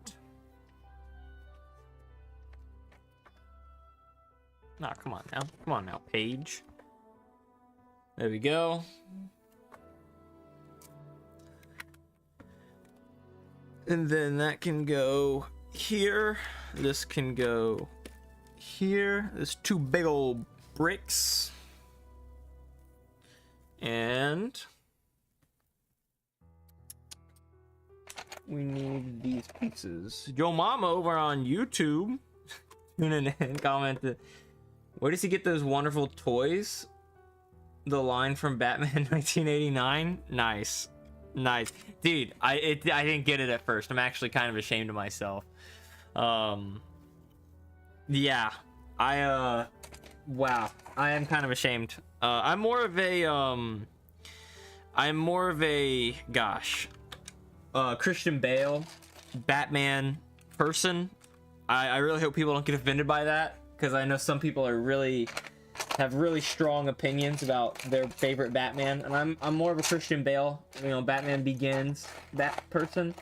Nah, come on now. Come on now, Paige. There we go. And then that can go here. This can go here. There's two big old bricks. And we need these pieces. Yo mama over on YouTube tuning in commented, where does he get those wonderful toys? The line from Batman 1989. Nice, nice, dude. I didn't get it at first. I'm actually kind of ashamed of myself. Yeah, wow, I am kind of ashamed. I'm more of a gosh, Christian Bale Batman person. I really hope people don't get offended by that, because I know some people have really strong opinions about their favorite Batman, and I'm more of a Christian Bale, Batman Begins that person.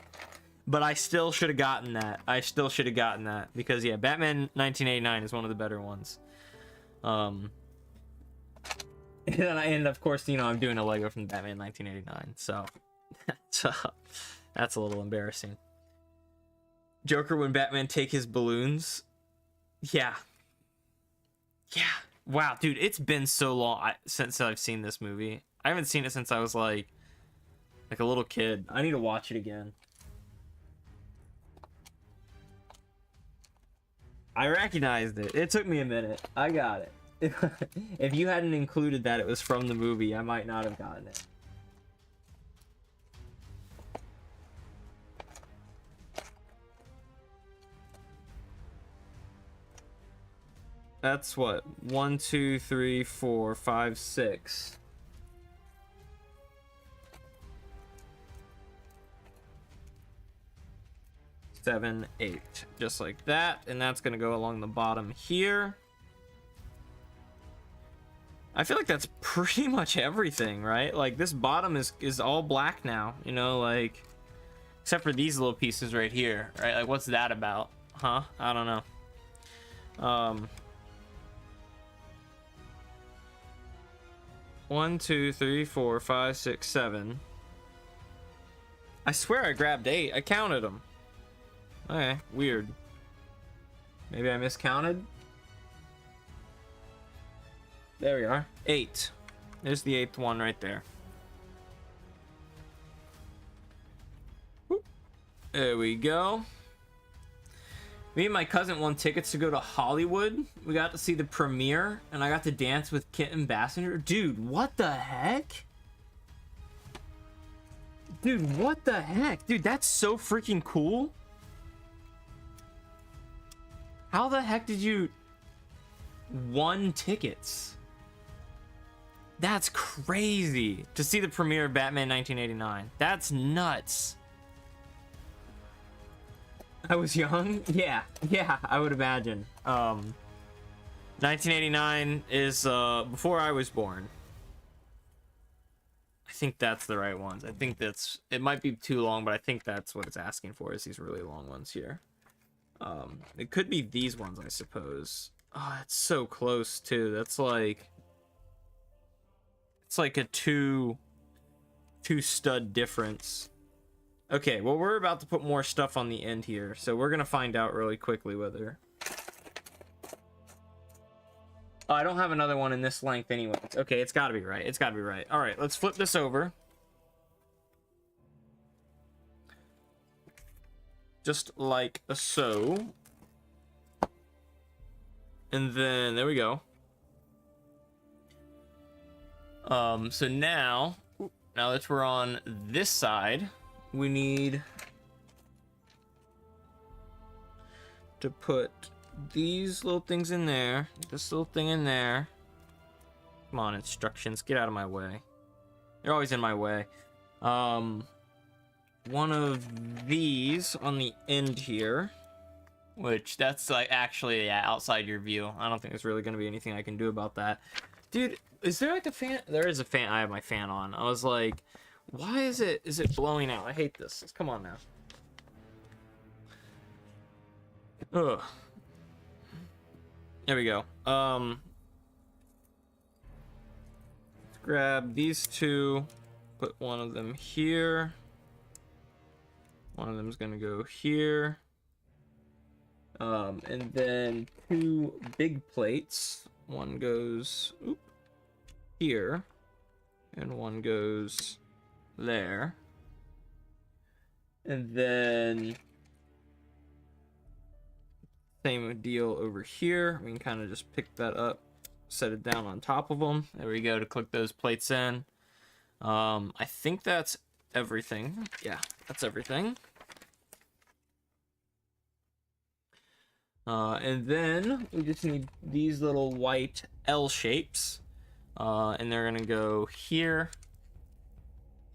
But I still should have gotten that. Because yeah, Batman 1989 is one of the better ones. And of course, I'm doing a Lego from Batman 1989, so that's a little embarrassing. Joker when Batman take his balloons. Yeah. Wow, dude, it's been so long since I've seen this movie. I haven't seen it since I was like a little kid. I need to watch it again. I recognized it. It took me a minute. I got it. If you hadn't included that it was from the movie, I might not have gotten it. That's what? 1, 2, 3, 4, 5, 6. Seven, 8, just like that, and that's gonna go along the bottom here. I feel like that's pretty much everything, right? Like this bottom is all black now, like except for these little pieces right here, right? Like what's that about? Huh? I don't know. 1, 2, 3, 4, 5, 6, 7. I swear I grabbed 8. I counted them. Okay, weird. Maybe I miscounted. There we are. 8. There's the 8th one right there. Whoop. There we go. Me and my cousin won tickets to go to Hollywood. We got to see the premiere, and I got to dance with Kitten Bassinger. Dude, what the heck? Dude, what the heck? Dude, that's so freaking cool. How the heck did you won tickets? That's crazy. To see the premiere of Batman 1989. That's nuts. I was young? Yeah, I would imagine. 1989 is before I was born. I think that's the right ones. I think it might be too long, but I think that's what it's asking for, is these really long ones here. It could be these ones, I suppose. Oh, it's so close too. That's like, it's like a two stud difference. Okay, well, we're about to put more stuff on the end here, so we're gonna find out really quickly whether Oh, I don't have another one in this length anyways. Okay, it's gotta be right. It's gotta be right. All right, let's flip this over. Just like so. And then, there we go. So now that we're on this side, we need to put these little things in there, this little thing in there. Come on, instructions, get out of my way. You're always in my way. One of these on the end here, which that's like actually, yeah, outside your view. I don't think there's really gonna be anything I can do about that. Dude, is there like a fan? There is a fan. I have my fan on. I was like, why is it blowing out? I hate this. Come on now. Ugh. There we go. Let's grab these two, put one of them here. One of them is gonna go here. And then two big plates. One goes here, and one goes there. And then same deal over here. We can kind of just pick that up, set it down on top of them. There we go, to click those plates in. I think that's everything. Yeah, that's everything. And then we just need these little white L shapes, and they're gonna go here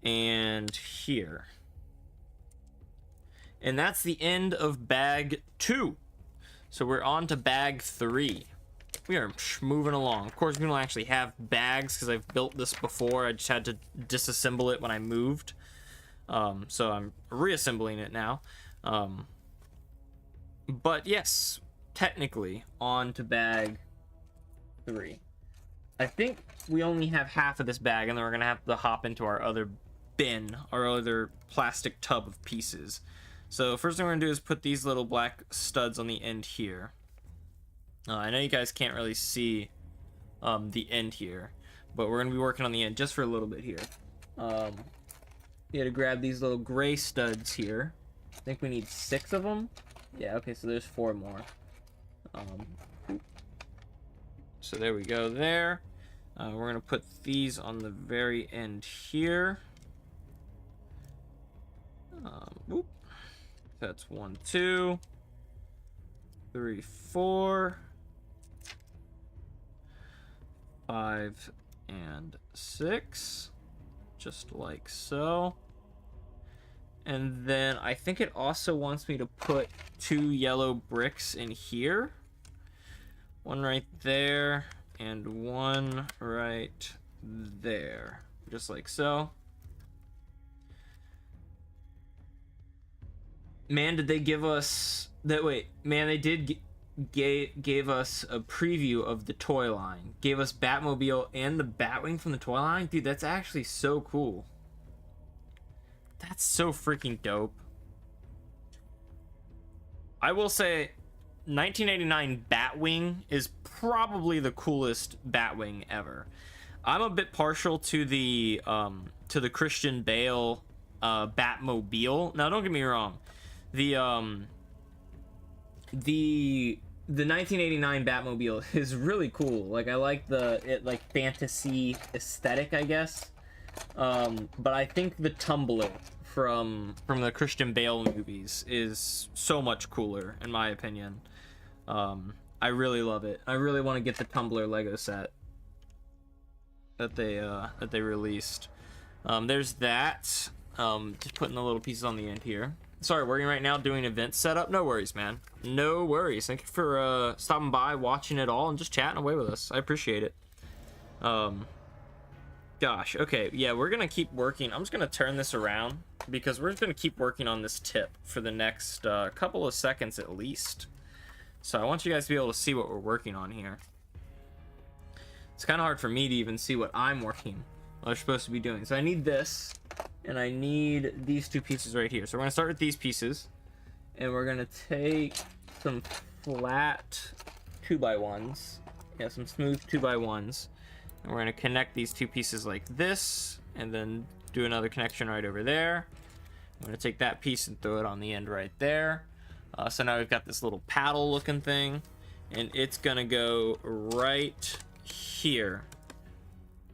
and here. And that's the end of bag 2. So we're on to bag 3. We are moving along. Of course, we don't actually have bags because I've built this before. I just had to disassemble it when I moved. So I'm reassembling it now. But yes, technically on to bag 3. I think we only have half of this bag, and then we're gonna have to hop into our other bin, our other plastic tub of pieces. So first thing we're gonna do is put these little black studs on the end here. I know you guys can't really see the end here, but we're gonna be working on the end just for a little bit here. You gotta grab these little gray studs here. I think we need 6 of them. Yeah, okay, so there's 4 more. So there we go there. We're gonna put these on the very end here. Whoop. That's 1, 2, 3, 4, 5, and 6, just like so. And then I think it also wants me to put 2 yellow bricks in here. One right there, and one right there, just like so. Man, did they give us that? Wait, man, they did gave us a preview of the toy line. Gave us Batmobile and the Batwing from the toy line. Dude, that's actually so cool. That's so freaking dope. I will say 1989 Batwing is probably the coolest Batwing ever. I'm a bit partial to the Christian Bale Batmobile. Now don't get me wrong. The 1989 Batmobile is really cool. Like, I like the fantasy aesthetic, I guess. But I think the Tumbler from the Christian Bale movies is so much cooler, in my opinion. I really love it. I really want to get the Tumbler Lego set that they released. There's that. Just putting the little pieces on the end here. Sorry, working right now doing event setup. No worries, man. No worries. Thank you for stopping by, watching it all, and just chatting away with us. I appreciate it. Gosh, okay, yeah, we're gonna keep working. I'm just gonna turn this around because we're just gonna keep working on this tip for the next couple of seconds at least. So I want you guys to be able to see what we're working on here. It's kind of hard for me to even see what I'm supposed to be doing. So I need this, and I need these 2 pieces right here. So we're gonna start with these pieces, and we're gonna take some flat 2x1s, Yeah, some smooth 2x1s. And we're gonna connect these two pieces like this, and then do another connection right over there. I'm gonna take that piece and throw it on the end right there. So now we've got this little paddle looking thing, and it's gonna go right here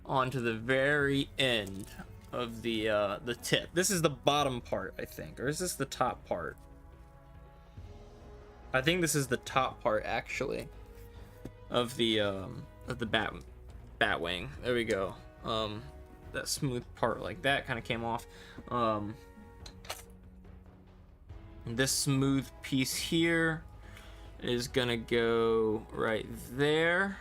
onto the very end of the tip. This is the bottom part, I think, or is this the top part? I think this is the top part actually of the Batwing. There we go. That smooth part like that kind of came off. This smooth piece here is gonna go right there.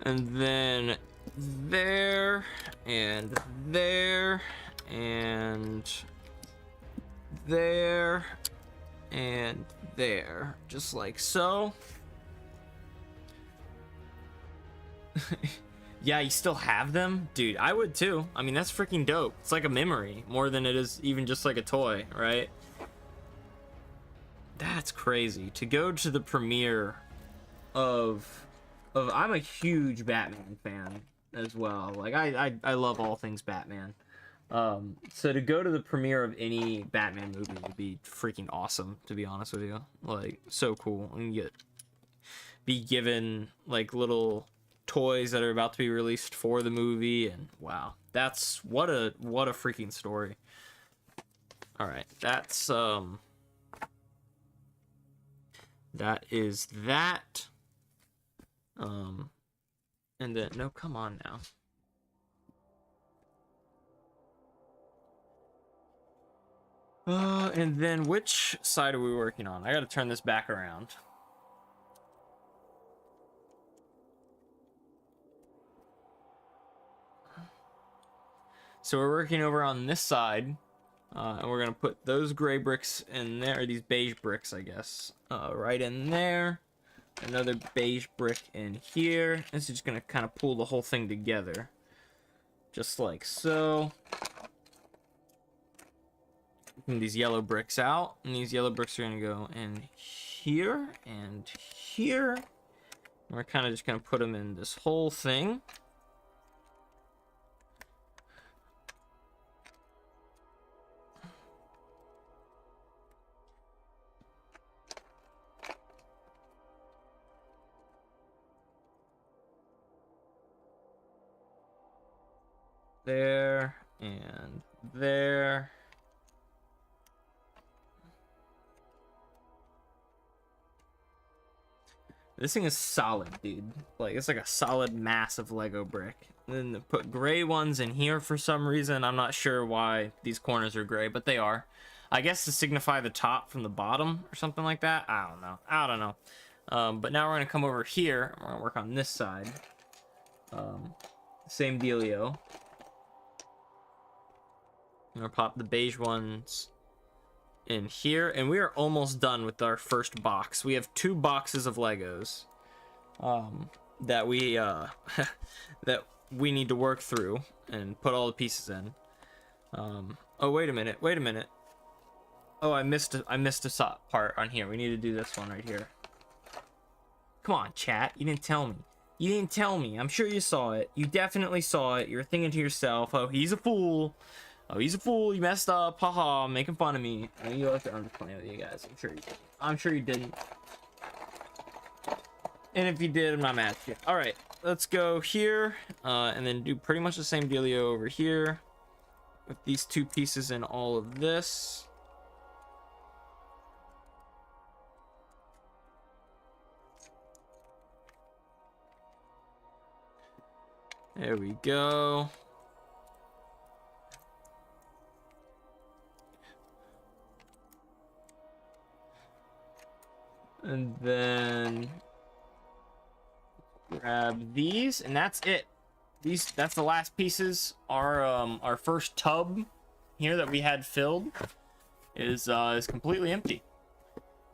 And then there, and there, and there, and there, just like so. Yeah, you still have them? Dude, I would too. I mean, that's freaking dope. It's like a memory more than it is even just like a toy, right? That's crazy. To go to the premiere of I'm a huge Batman fan as well. Like I love all things Batman. So to go to the premiere of any Batman movie would be freaking awesome, to be honest with you. Like, so cool. And be given like little toys that are about to be released for the movie, and wow, that's what a freaking story. All right, that's that is that. And then no, come on now. And then which side are we working on? I gotta turn this back around. So we're working over on this side, and we're gonna put those gray bricks in there, or these beige bricks, I guess, right in there. Another beige brick in here. This is just gonna kind of pull the whole thing together, just like so. Taking these yellow bricks out, and these yellow bricks are gonna go in here and here. And we're kind of just gonna put them in this whole thing. There and there. This thing is solid, dude. Like, it's like a solid mass of Lego brick. And then put gray ones in here for some reason. I'm not sure why these corners are gray, but they are. I guess to signify the top from the bottom or something like that. I don't know. But now we're gonna come over here. We're gonna work on this side. Same dealio. I'm gonna pop the beige ones in here, and we are almost done with our first box. We have 2 boxes of Legos that we that we need to work through and put all the pieces in. Oh, wait a minute. Oh, I missed a part on here. We need to do this one right here. Come on, chat. You didn't tell me. I'm sure you saw it. You definitely saw it. You're thinking to yourself, oh, he's a fool. Oh, he's a fool. You messed up. Haha, making fun of me. I mean, I'm just playing with you guys. I'm sure you didn't. And if you did, I'm not mad at you. All right, let's go here, and then do pretty much the same dealio over here with these 2 pieces in all of this. There we go. And then grab these, and that's it. That's the last pieces. Our first tub here that we had filled is completely empty.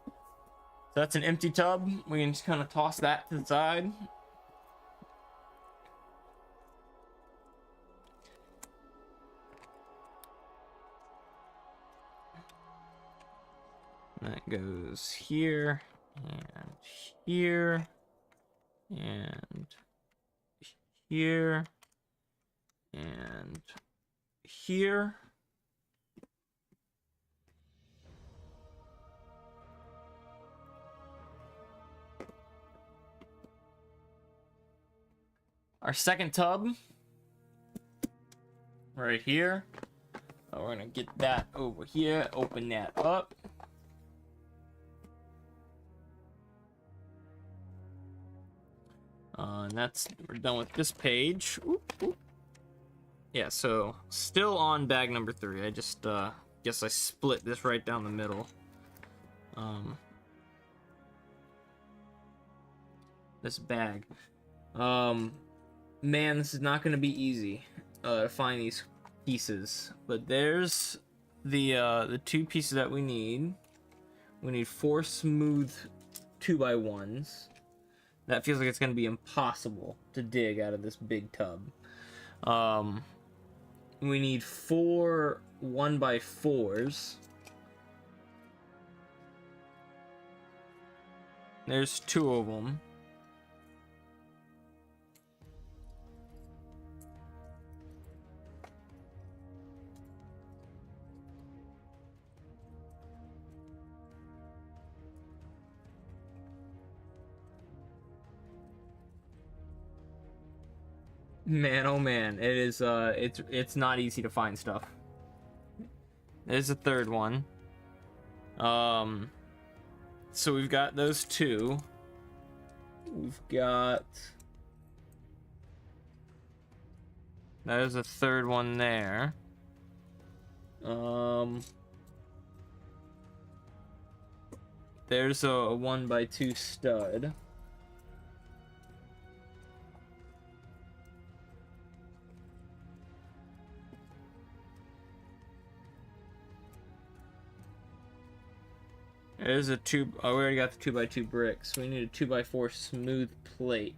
So that's an empty tub. We can just kind of toss that to the side. That goes here and here and here and here. Our second tub right here. We're gonna get that over here, open that up. And we're done with this page. Oop, oop. Yeah, so still on bag number 3. I just guess I split this right down the middle. This bag. Man, this is not gonna be easy to find these pieces, but there's the 2 pieces that we need. We need 4 smooth 2x1s. That feels like it's gonna be impossible to dig out of this big tub. We need 4 1x4s. There's 2 of them. Man, oh man, it is it's not easy to find stuff. There's a third one. So we've got those 2. We've got there's a third one there. There's a 1x2 stud. There's a 2. Oh, we already got the 2x2 bricks. We need a 2x4 smooth plate.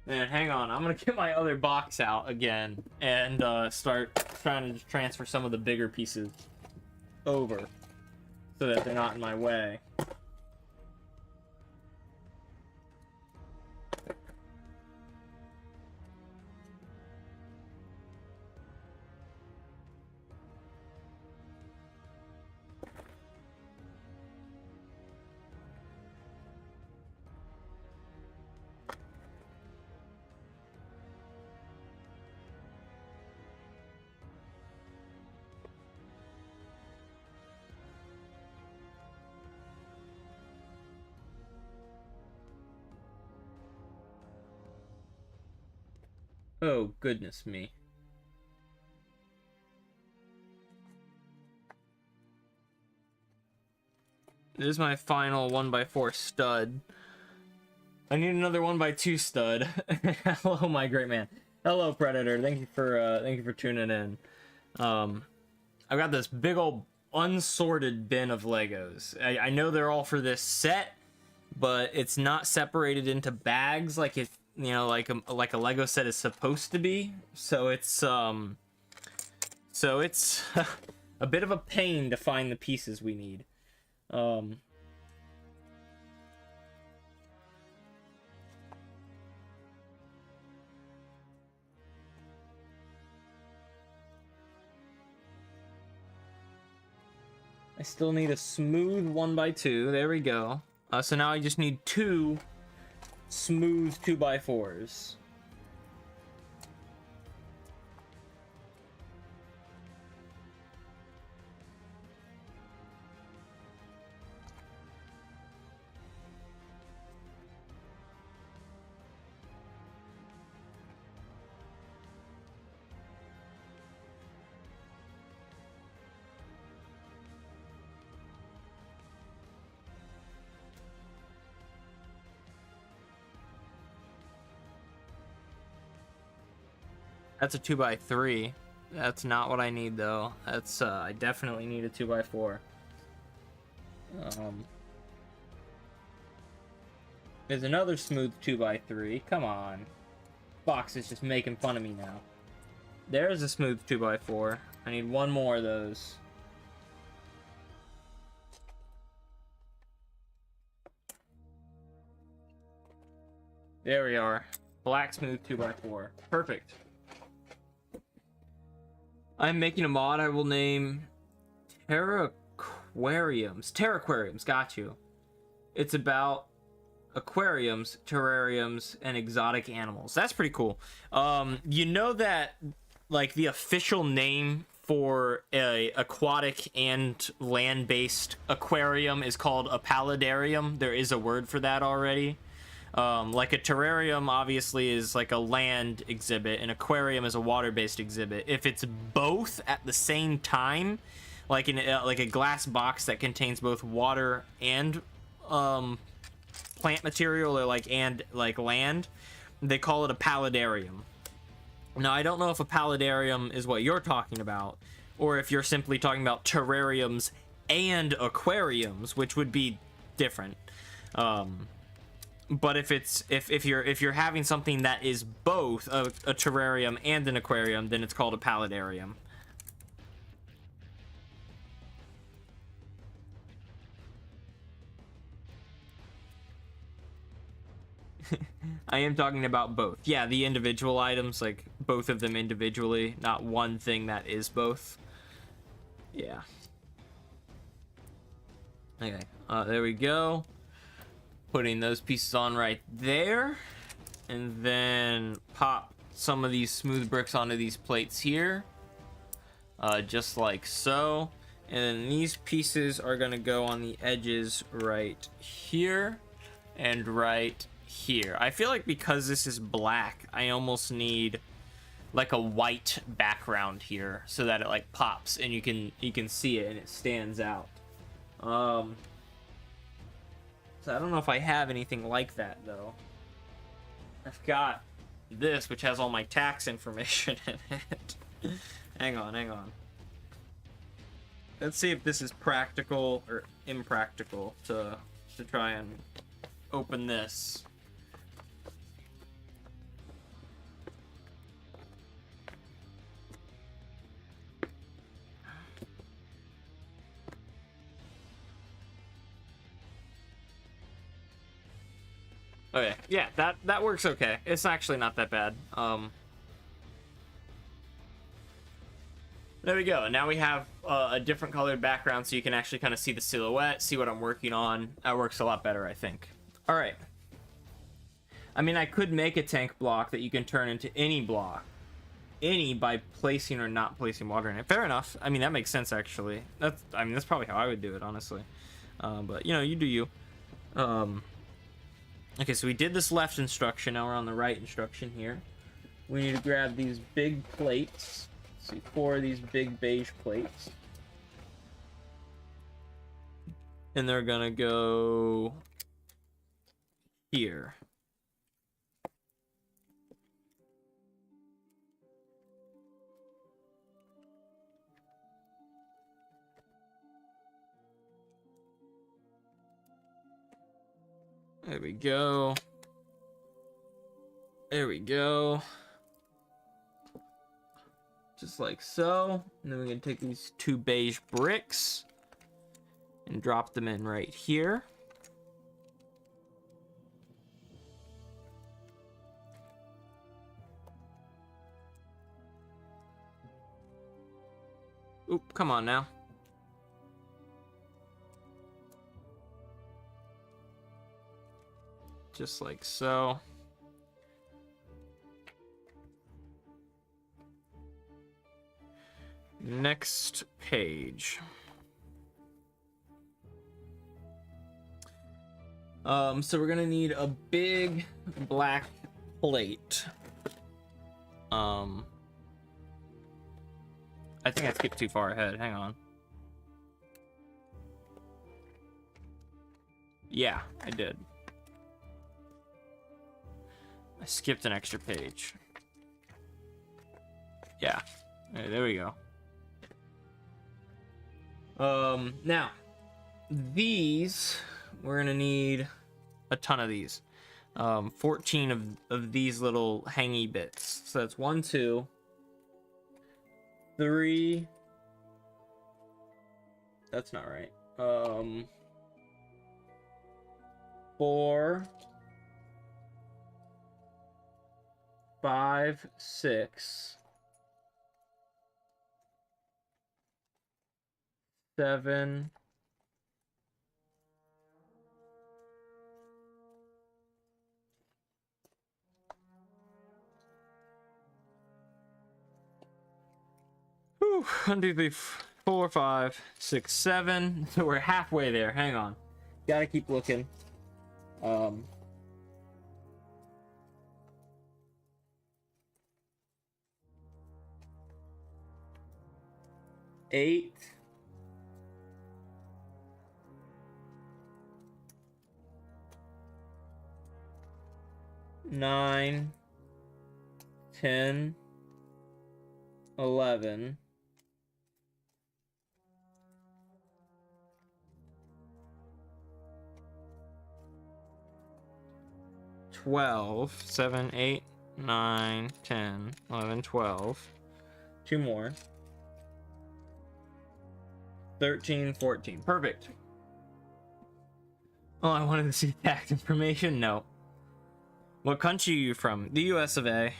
Man, hang on. I'm gonna get my other box out again and start trying to just transfer some of the bigger pieces over so that they're not in my way. Oh, goodness me. This is my final 1x4 stud. I need another 1x2 stud. Hello, my great man. Hello, Predator. Thank you for tuning in. I've got this big old unsorted bin of Legos. I know they're all for this set, but it's not separated into bags like it, you know, like a Lego set is supposed to be. So it's a bit of a pain to find the pieces we need. I still need a smooth 1x2. There we go. So now I just need 2 smooth 2x4s. That's a 2x3. That's not what I need though. That's I definitely need a 2x4. There's another smooth 2x3. Come on. Box is just making fun of me now. There's a smooth 2x4. I need one more of those. There we are. Black smooth 2x4. Perfect. I'm making a mod I will name Terraquariums. Terraquariums, got you. It's about aquariums, terrariums, and exotic animals. That's pretty cool. You know that, like, the official name for a aquatic and land-based aquarium is called a paludarium. There is a word for that already. Like a terrarium obviously is like a land exhibit, an aquarium is a water-based exhibit. If it's both at the same time, like in like a glass box that contains both water and plant material, or like land, they call it a paludarium. Now I don't know if a paludarium is what you're talking about, or if you're simply talking about terrariums and aquariums, which would be different. But if you're having something that is both a terrarium and an aquarium, then it's called a paludarium. I am talking about both. Yeah, the individual items, like both of them individually, not one thing that is both. Yeah. Okay, there we go. Putting those pieces on right there, and then pop some of these smooth bricks onto these plates here, just like so. And then these pieces are gonna go on the edges right here and right here. I feel like because this is black, I almost need like a white background here so that it like pops and you can see it and it stands out. So I don't know if I have anything like that, though. I've got this, which has all my tax information in it. Hang on. Let's see if this is practical or impractical to try and open this. Okay, yeah, that works okay. It's actually not that bad. There we go. Now we have a different colored background so you can actually kind of see the silhouette, see what I'm working on. That works a lot better, I think. All right. I mean, I could make a tank block that you can turn into any block. Any by placing or not placing water in it. Fair enough. I mean, that makes sense, actually. That's probably how I would do it, honestly. But, you know, you do you. Okay, so we did this left instruction. Now we're on the right instruction here. We need to grab these big plates. Let's see, 4 of these big beige plates. And they're gonna go here. There we go. There we go. Just like so. And then we're going to take these 2 beige bricks and drop them in right here. Oop, come on now. Just like so. Next page. So we're gonna need a big black plate. I think I skipped too far ahead. Hang on. Yeah, I did. I skipped an extra page. Yeah. Right, there we go. Now, these, we're gonna need a ton of these. 14 of these little hangy bits. So that's 1, 2, 3. That's not right. 4, 5, 6, 7. Whew, 1, 2, 3, 4, 5, 6, 7. So we're halfway there. Hang on. Gotta keep looking. 8. 9, 10, 11, 12, 7, 8, 9, 10, 11, 12. 2 more. 13, 14. Perfect. Oh, I wanted to see tax information. No. What country are you from? The US of A.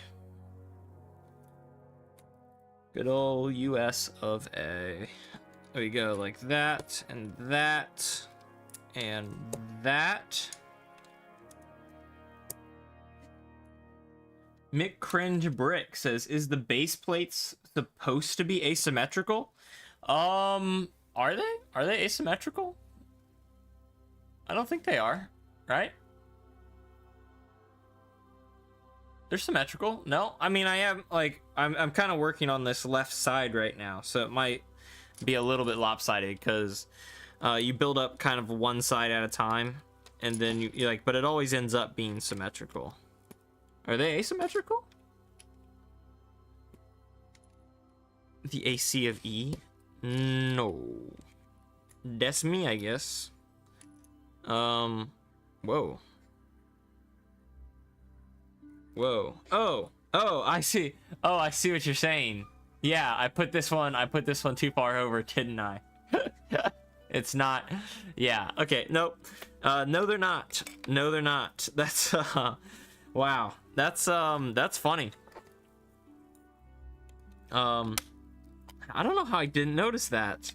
Good old US of A. There we go, like that, and that, and that. Mick Cringe Brick says, is the base plates supposed to be asymmetrical? Are they? Are they asymmetrical? I don't think they are, right? They're symmetrical. No, I mean, I am like, I'm kind of working on this left side right now, so it might be a little bit lopsided because you build up kind of one side at a time, and then you like, but it always ends up being symmetrical. Are they asymmetrical? The A.C.E of E? No. That's me, I guess. Whoa. Whoa. Oh, I see. Oh, I see what you're saying. Yeah, I put this one too far over, didn't I? It's not. Yeah, okay, nope. No, they're not. No, they're not. That's, wow. That's funny. I don't know how I didn't notice that.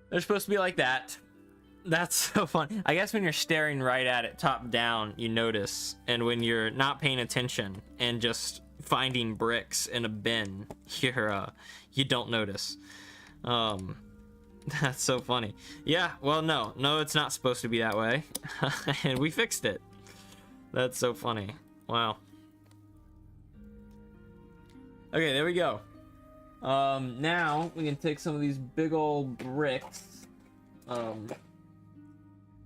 They're supposed to be like that. That's so fun. I guess when you're staring right at it top down, you notice, and when you're not paying attention and just finding bricks in a bin, you don't notice. That's so funny. Yeah, well, no, it's not supposed to be that way. And we fixed it. That's so funny. Wow. Okay, there we go. Now we can take some of these big old bricks.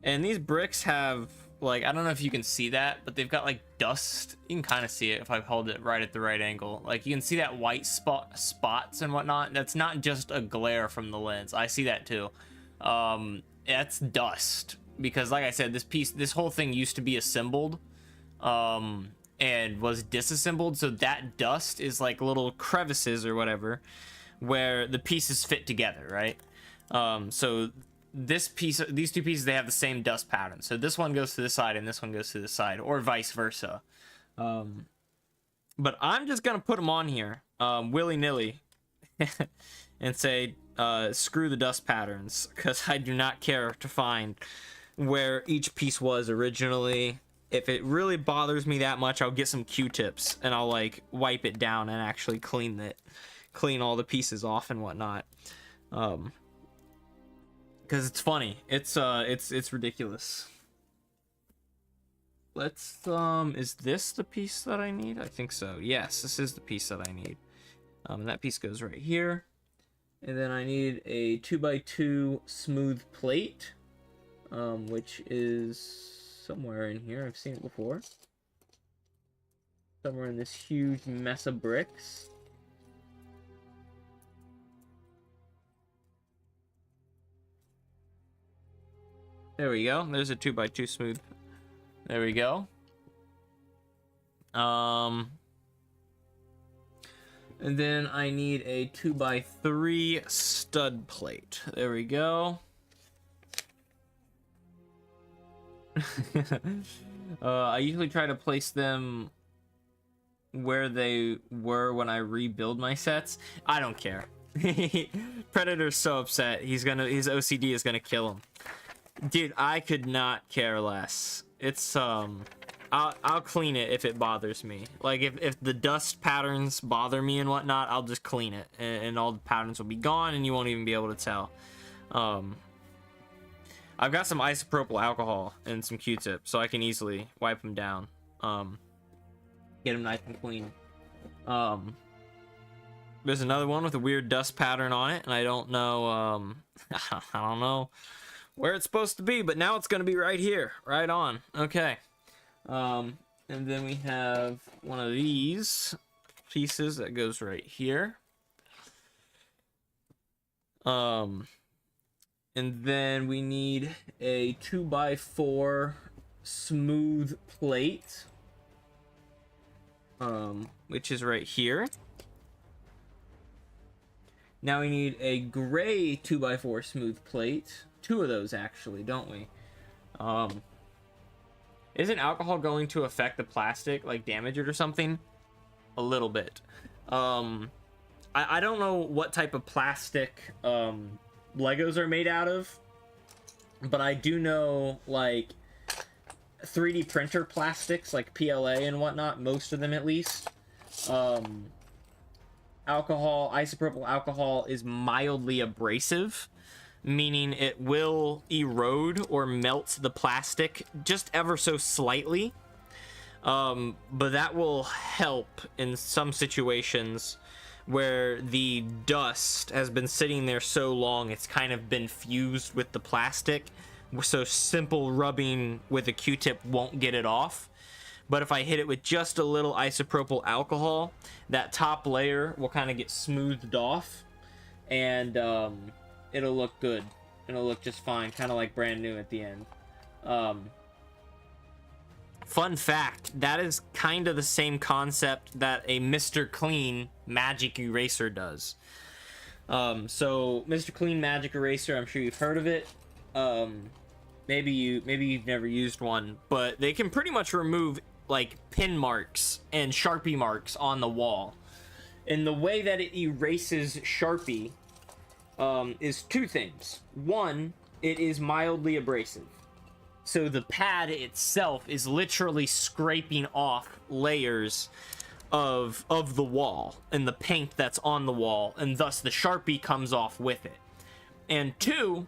And these bricks have, like, I don't know if you can see that, but they've got like dust. You can kind of see it if I hold it right at the right angle. Like, you can see that white spots and whatnot. That's not just a glare from the lens. I see that too. That's dust, because like I said, this whole thing used to be assembled and was disassembled, so that dust is like little crevices or whatever where the pieces fit together, right? So these two pieces, they have the same dust pattern, so this one goes to this side and this one goes to this side, or vice versa. But I'm just gonna put them on here willy-nilly and say screw the dust patterns, because I do not care to find where each piece was originally. If it really bothers me that much, I'll get some Q-tips and I'll like wipe it down and actually clean all the pieces off and whatnot. Because it's funny. It's ridiculous. Let's is this the piece that I need? I think so. Yes, this is the piece that I need. And that piece goes right here. And then I need a 2x2 smooth plate, which is somewhere in here. I've seen it before. Somewhere in this huge mess of bricks. There we go. There's a 2x2 smooth. There we go. And then I need a 2x3 stud plate. There we go. I usually try to place them where they were when I rebuild my sets. I don't care. Predator's so upset. His OCD is gonna kill him. Dude, I could not care less. It's I'll clean it if it bothers me. Like if the dust patterns bother me and whatnot, I'll just clean it and all the patterns will be gone and you won't even be able to tell. I've got some isopropyl alcohol and some Q-tip, so I can easily wipe them down. Get them nice and clean. There's another one with a weird dust pattern on it, and I don't know, I don't know where it's supposed to be, but now it's gonna be right here, right on. Okay. And then we have one of these pieces that goes right here. And then we need a 2x4 smooth plate, which is right here. Now we need a gray 2x4 smooth plate. Two of those actually, don't we? Isn't alcohol going to affect the plastic, like damage it or something? A little bit. I don't know what type of plastic Legos are made out of, but I do know like 3D printer plastics like PLA and whatnot, most of them at least. Isopropyl alcohol is mildly abrasive, meaning it will erode or melt the plastic just ever so slightly. But that will help in some situations where the dust has been sitting there so long it's kind of been fused with the plastic, so simple rubbing with a Q-tip won't get it off. But if I hit it with just a little isopropyl alcohol, that top layer will kind of get smoothed off, and it'll look good. It'll look just fine, kind of like brand new at the end. Fun fact, that is kind of the same concept that a Mr. Clean magic eraser does. So Mr. Clean magic eraser, I'm sure you've heard of it. Maybe you've never used one, but they can pretty much remove like pin marks and Sharpie marks on the wall. And the way that it erases Sharpie is two things. One, it is mildly abrasive. So the pad itself is literally scraping off layers of the wall and the paint that's on the wall, and thus the Sharpie comes off with it. And two,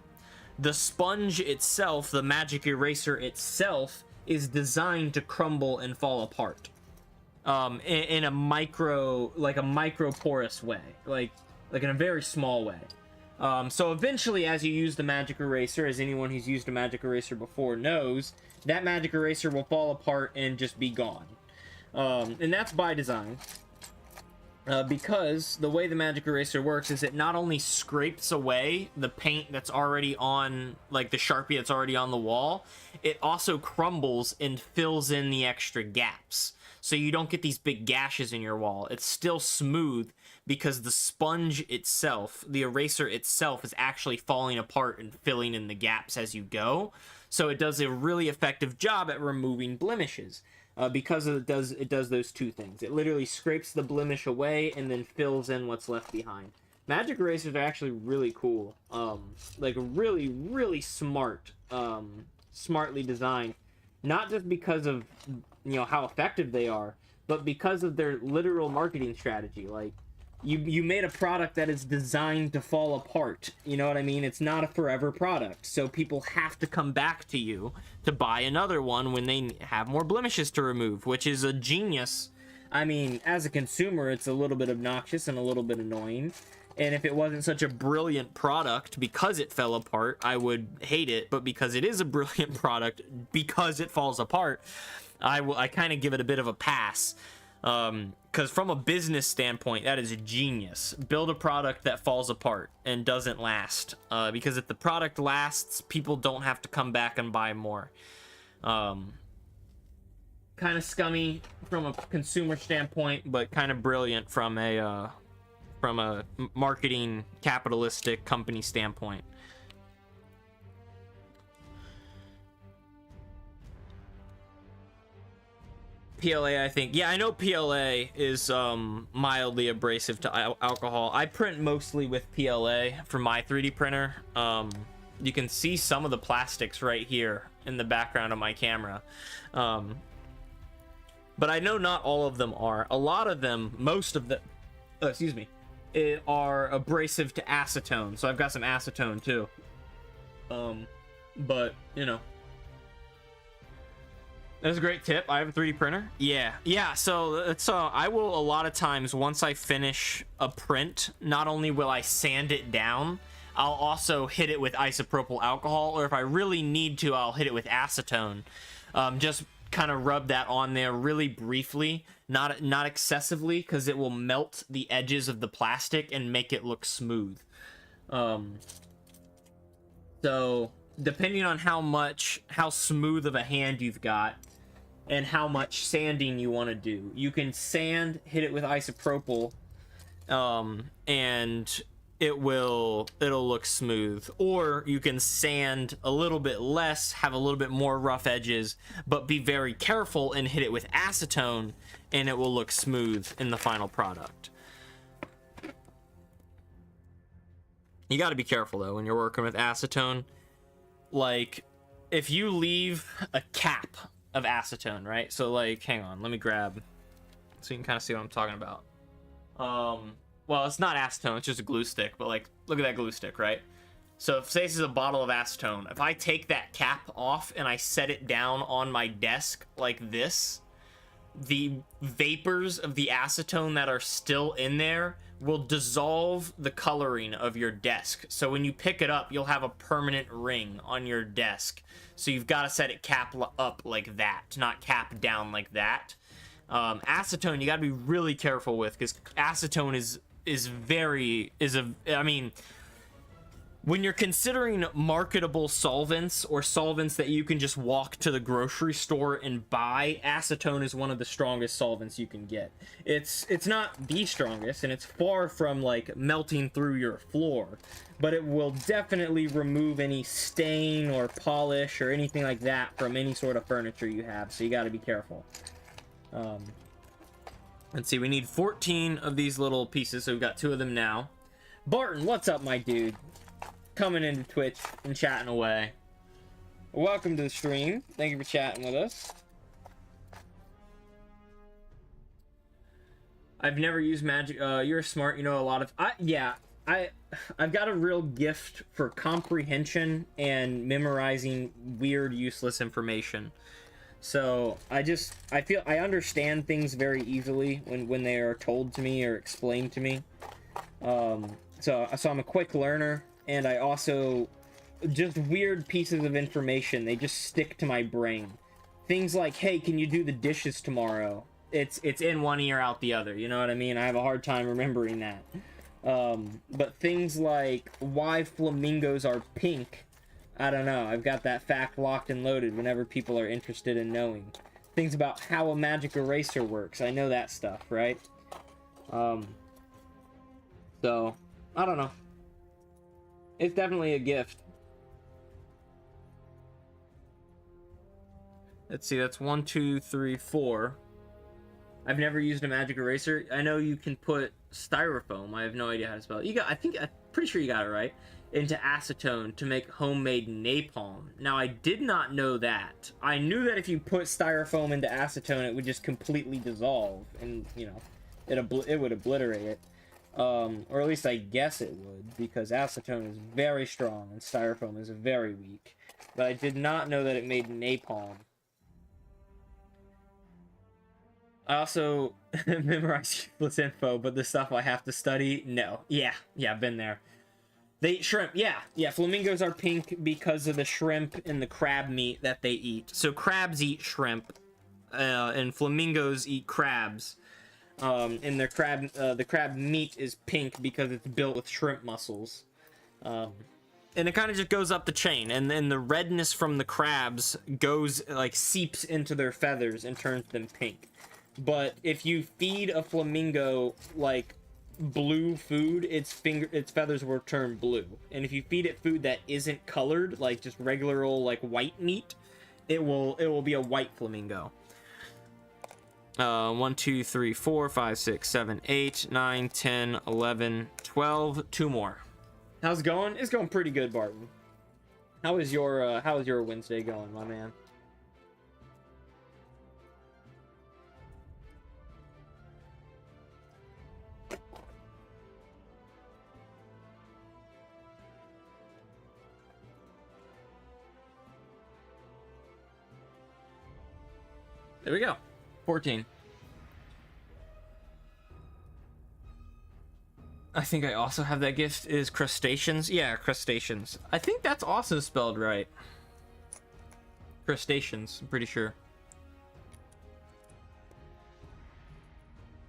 the sponge itself, the magic eraser itself, is designed to crumble and fall apart in a micro porous way, like in a very small way. So eventually, as you use the magic eraser, as anyone who's used a magic eraser before knows, that magic eraser will fall apart and just be gone. And that's by design. Because the way the magic eraser works is it not only scrapes away the paint that's already on, like the Sharpie that's already on the wall, it also crumbles and fills in the extra gaps. So you don't get these big gashes in your wall. It's still smooth because the sponge itself, the eraser itself, is actually falling apart and filling in the gaps as you go. So it does a really effective job at removing blemishes. Because it does those two things. It literally scrapes the blemish away and then fills in what's left behind. Magic erasers are actually really cool. Like really, really smart. Smartly designed. Not just because of, you know, how effective they are, but because of their literal marketing strategy. Like, you made a product that is designed to fall apart. You know what I mean? It's not a forever product. So people have to come back to you to buy another one when they have more blemishes to remove, which is a genius. I mean, as a consumer, it's a little bit obnoxious and a little bit annoying. And if it wasn't such a brilliant product because it fell apart, I would hate it. But because it is a brilliant product because it falls apart, I kind of give it a bit of a pass. because from a business standpoint, that is a genius. Build a product that falls apart and doesn't last, because if the product lasts, people don't have to come back and buy more. Kind of scummy from a consumer standpoint, but kind of brilliant from a marketing capitalistic company standpoint. PLA, I think. Yeah, I know PLA is mildly abrasive to alcohol. I print mostly with PLA for my 3D printer. You can see some of the plastics right here in the background of my camera. But I know not all of them are. A lot of them, most of them, excuse me, are abrasive to acetone. So I've got some acetone too. But, you know. That's a great tip. I have a 3D printer. Yeah. So it's I will a lot of times, once I finish a print, not only will I sand it down, I'll also hit it with isopropyl alcohol, or if I really need to, I'll hit it with acetone. Just kind of rub that on there really briefly, not excessively, because it will melt the edges of the plastic and make it look smooth. So depending on how smooth of a hand you've got and how much sanding you want to do, you can sand, hit it with isopropyl, and it'll look smooth. Or you can sand a little bit less, have a little bit more rough edges, but be very careful and hit it with acetone, and it will look smooth in the final product. You got to be careful though when you're working with acetone. Like, if you leave a cap of acetone, right? So, like, hang on, let me grab so you can kind of see what I'm talking about. Well, it's not acetone, it's just a glue stick, but, like, look at that glue stick, right? So, if, say this is a bottle of acetone, if I take that cap off and I set it down on my desk like this, the vapors of the acetone that are still in there will dissolve the coloring of your desk. So when you pick it up, you'll have a permanent ring on your desk. So you've got to set it cap up like that, not cap down like that. Acetone, you got to be really careful with, because acetone I mean, when you're considering marketable solvents or solvents that you can just walk to the grocery store and buy, acetone is one of the strongest solvents you can get. It's not the strongest, and it's far from like melting through your floor, but it will definitely remove any stain or polish or anything like that from any sort of furniture you have, so you got to be careful. Let's see, we need 14 of these little pieces, so we've got 2 of them now. Barton, what's up, my dude? Coming into Twitch and chatting away. Welcome to the stream. Thank you for chatting with us. I've never used magic. You're smart. You know a lot of. I've got a real gift for comprehension and memorizing weird, useless information. So I feel I understand things very easily when they are told to me or explained to me. So I'm a quick learner. And I also, just weird pieces of information, they just stick to my brain. Things like, hey, can you do the dishes tomorrow? It's in one ear, out the other, you know what I mean? I have a hard time remembering that. But things like why flamingos are pink, I don't know. I've got that fact locked and loaded whenever people are interested in knowing. Things about how a magic eraser works, I know that stuff, right? So, I don't know. It's definitely a gift. Let's see, that's 1, 2, 3, 4. I've never used a magic eraser. I know you can put styrofoam. I have no idea how to spell it. I'm pretty sure you got it right. Into acetone to make homemade napalm. Now, I did not know that. I knew that if you put styrofoam into acetone, it would just completely dissolve, and you know, it would obliterate it. Or at least I guess it would, because acetone is very strong and styrofoam is very weak. But I did not know that it made napalm. I also memorize useless info, but the stuff I have to study, no. Yeah, I've been there. They shrimp, yeah, flamingos are pink because of the shrimp and the crab meat that they eat. So crabs eat shrimp, and flamingos eat crabs. And the crab meat is pink because it's built with shrimp muscles. And it kind of just goes up the chain, and then the redness from the crabs goes, like, seeps into their feathers and turns them pink. But if you feed a flamingo, like, blue food, its feathers will turn blue. And if you feed it food that isn't colored, like just regular old, like, white meat, it will be a white flamingo. 1 2 3 4 5 6 7 8 9 10 11 12. Two more. How's it going? It's going pretty good, Barton. How is your Wednesday going, my man? There we go. 14. I think I also have that gift. Is crustaceans? Yeah, crustaceans. I think that's also spelled right. Crustaceans, I'm pretty sure.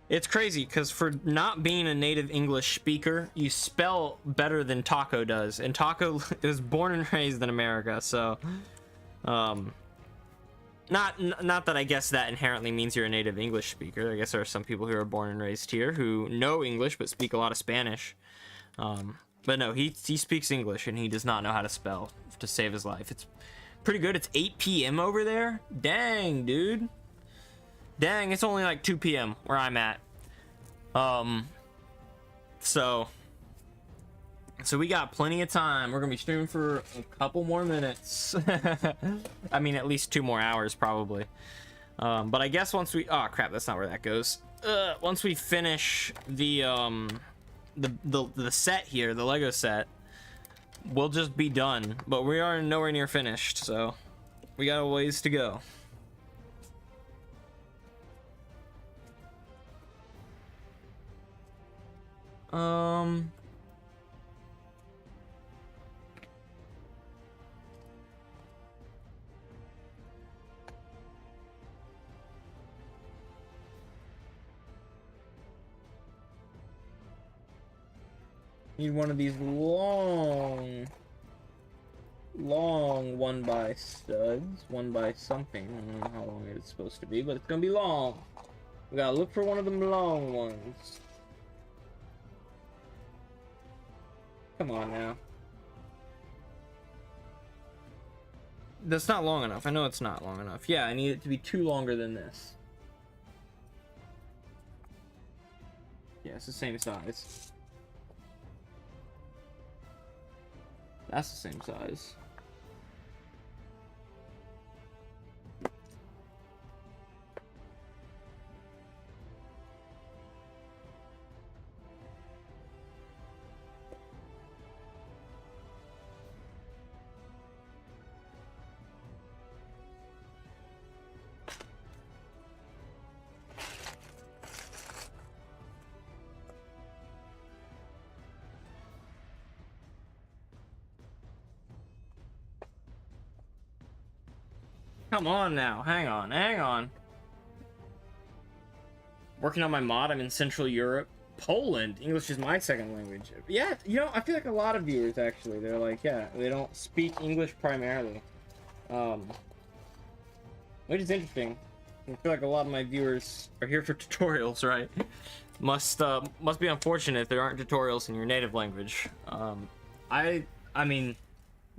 It's crazy because for not being a native English speaker, you spell better than Taco does, and Taco is born and raised in America, so not that I guess that inherently means you're a native English speaker. I guess there are some people who are born and raised here who know English but speak a lot of Spanish. But no, he speaks English and he does not know how to spell to save his life. It's pretty good. It's 8 p.m. over there. Dang, dude. Dang, it's only like 2 p.m. where I'm at. So we got plenty of time. We're gonna be streaming for a couple more minutes. I mean, at least 2 more hours probably. But I guess once we, oh crap, that's not where that goes. Once we finish the set here, the Lego set, we'll just be done. But we are nowhere near finished, so we got a ways to go. Need one of these long 1 by studs, 1 by something. I don't know how long it's supposed to be, but it's gonna be long. We gotta look for one of them long ones. Come on now. That's not long enough. I know it's not long enough. Yeah, I need it to be 2 longer than this. Yeah, it's the same size. That's the same size. Come on now, hang on. Working on my mod, I'm in Central Europe. Poland, English is my second language. Yeah, you know, I feel like a lot of viewers actually, they're like, yeah, they don't speak English primarily. Which is interesting. I feel like a lot of my viewers are here for tutorials, right? Must be unfortunate if there aren't tutorials in your native language. I mean,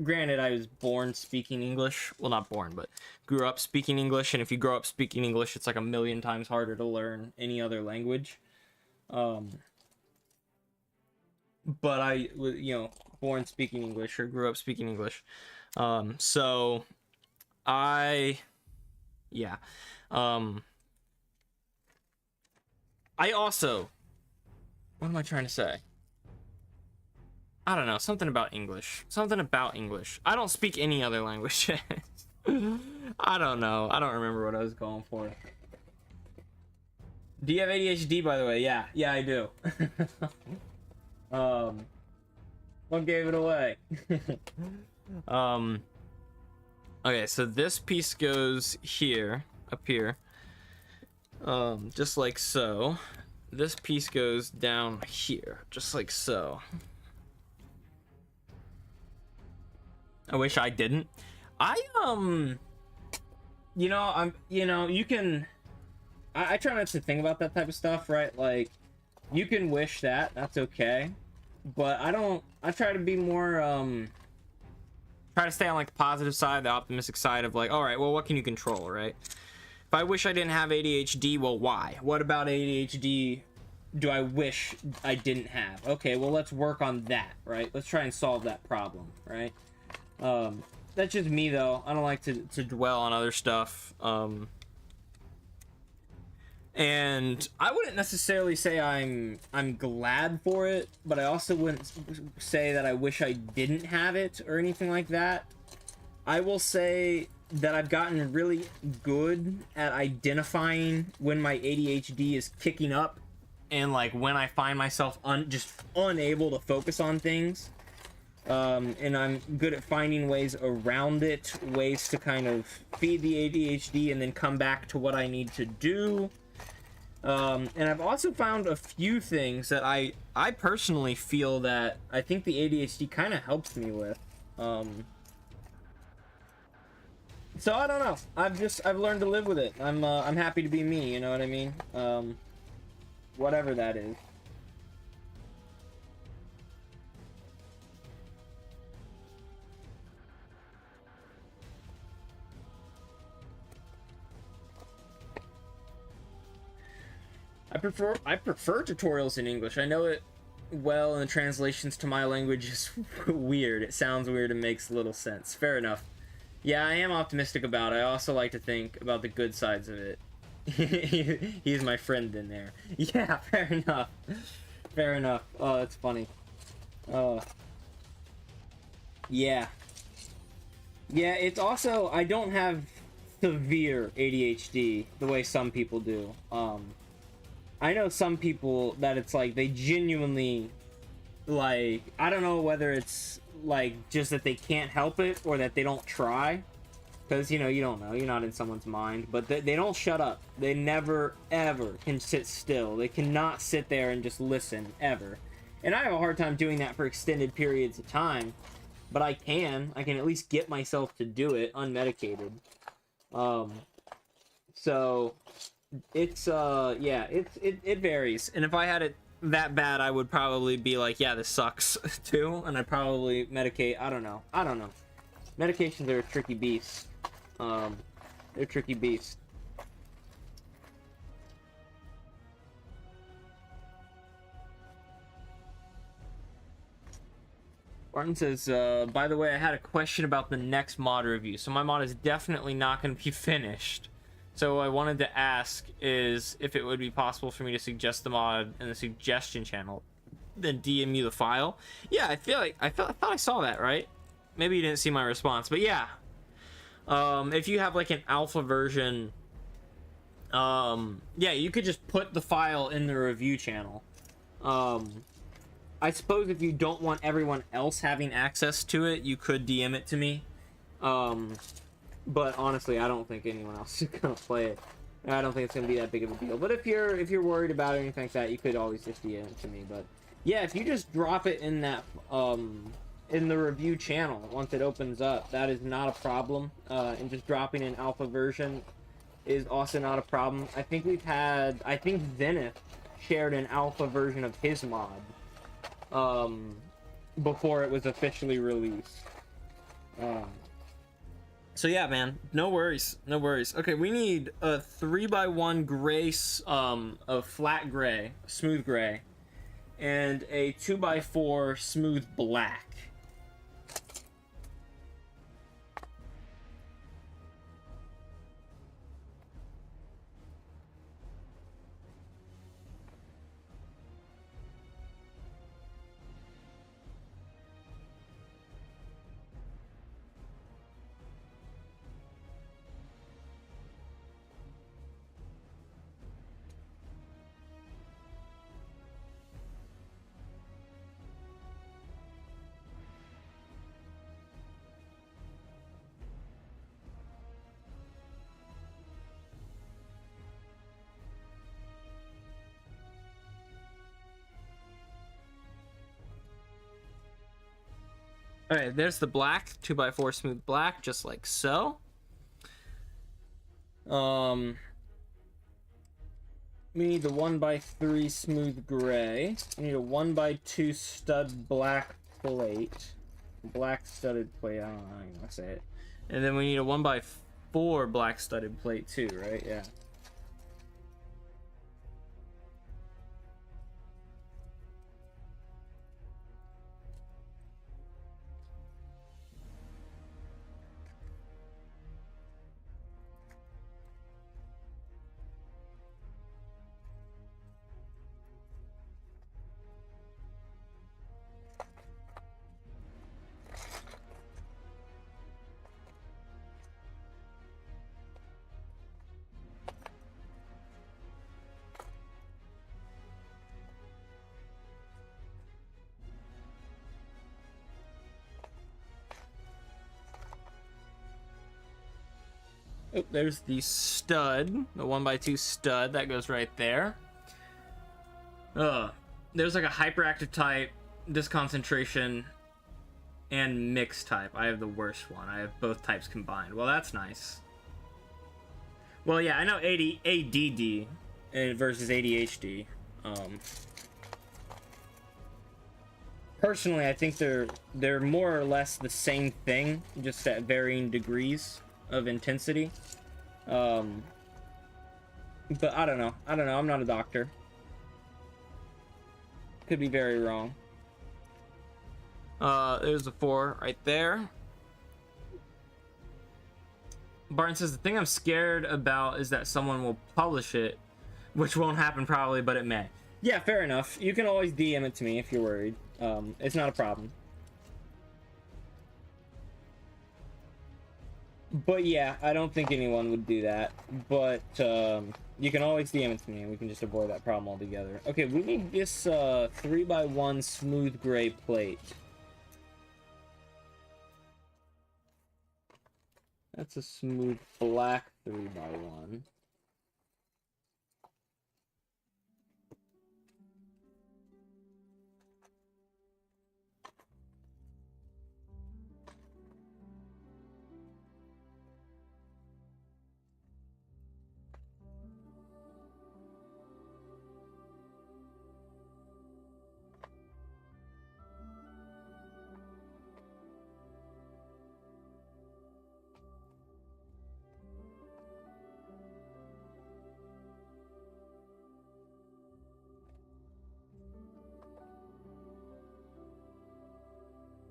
granted, I was born speaking English. Well, not born, but grew up speaking English. And if you grow up speaking English, it's like a million times harder to learn any other language. But I was, you know, born speaking English or grew up speaking English. So yeah. I also, what am I trying to say? I don't know, something about English. I don't speak any other languages. I don't know. I don't remember what I was going for. Do you have ADHD, by the way? Yeah, I do. What gave it away? Okay, so this piece goes here, up here. Just like so. This piece goes down here, just like so. I wish I didn't. You know, you can, I try not to think about that type of stuff, right? Like, you can wish that, that's okay. But I try to be more, try to stay on like the positive side, the optimistic side of like, all right, well, what can you control, right? If I wish I didn't have ADHD, well, why? What about ADHD do I wish I didn't have? Okay, well, let's work on that, right? Let's try and solve that problem, right? That's just me, though. I don't like to dwell on other stuff. And I wouldn't necessarily say I'm glad for it, but I also wouldn't say that I wish I didn't have it or anything like that. I will say that I've gotten really good at identifying when my ADHD is kicking up and like when I find myself just unable to focus on things. And I'm good at finding ways around it, ways to kind of feed the ADHD and then come back to what I need to do. And I've also found a few things that I personally feel that I think the ADHD kind of helps me with. So I don't know. I've learned to live with it. I'm happy to be me. You know what I mean? Whatever that is. I prefer tutorials in English. I know it well, and the translations to my language is weird. It sounds weird and makes little sense. Fair enough. Yeah, I am optimistic about it. I also like to think about the good sides of it. He's my friend in there. Yeah, fair enough. Fair enough. Oh, that's funny. Yeah. Yeah, it's also, I don't have severe ADHD the way some people do. I know some people that it's like they genuinely, like, I don't know whether it's like just that they can't help it or that they don't try, because you know, you don't know, you're not in someone's mind, but they don't shut up. They never ever can sit still. They cannot sit there and just listen ever, and I have a hard time doing that for extended periods of time, but I can at least get myself to do it unmedicated. So it's yeah, it varies, and if I had it that bad, I would probably be like, yeah, this sucks too, and I'd probably medicate. I don't know. Medications are a tricky beast. They're tricky beast. Martin says, by the way, I had a question about the next mod review. So my mod is definitely not going to be finished. So I wanted to ask is if it would be possible for me to suggest the mod in the suggestion channel, then DM you the file. Yeah, I thought I saw that, right? Maybe you didn't see my response, but yeah. If you have like an alpha version, yeah, you could just put the file in the review channel. I suppose if you don't want everyone else having access to it, you could DM it to me. But honestly, I don't think anyone else is gonna play it. I don't think it's gonna be that big of a deal. But if you're worried about it or anything like that, you could always just DM it to me. But yeah, if you just drop it in that in the review channel once it opens up, that is not a problem. And just dropping an alpha version is also not a problem. I think Zenith shared an alpha version of his mod before it was officially released. So yeah, man, no worries. Okay, we need a 3x1 gray, a flat gray, smooth gray, and a 2x4 smooth black. All right, there's the black 2x4 smooth black, just like so. We need the 1x3 smooth gray. We need a 1x2 stud black plate. Black studded plate. I don't know how you want to say it. And then we need a 1x4 black studded plate too, right? Yeah. Oh, there's the stud, the 1x2 stud that goes right there. There's like a hyperactive type, disconcentration, and mixed type. I have the worst one. I have both types combined. Well, that's nice. Well, yeah, I know ADD versus ADHD. Personally, I think they're more or less the same thing, just at varying degrees of intensity. But I don't know. I'm not a doctor. Could be very wrong. There's the 4 right there. Barton says the thing I'm scared about is that someone will publish it, which won't happen probably, but it may. Yeah, fair enough. You can always DM it to me if you're worried. It's not a problem. But yeah, I don't think anyone would do that. But you can always DM it to me and we can just avoid that problem altogether. Okay, we need this 3x1 smooth gray plate. That's a smooth black 3x1.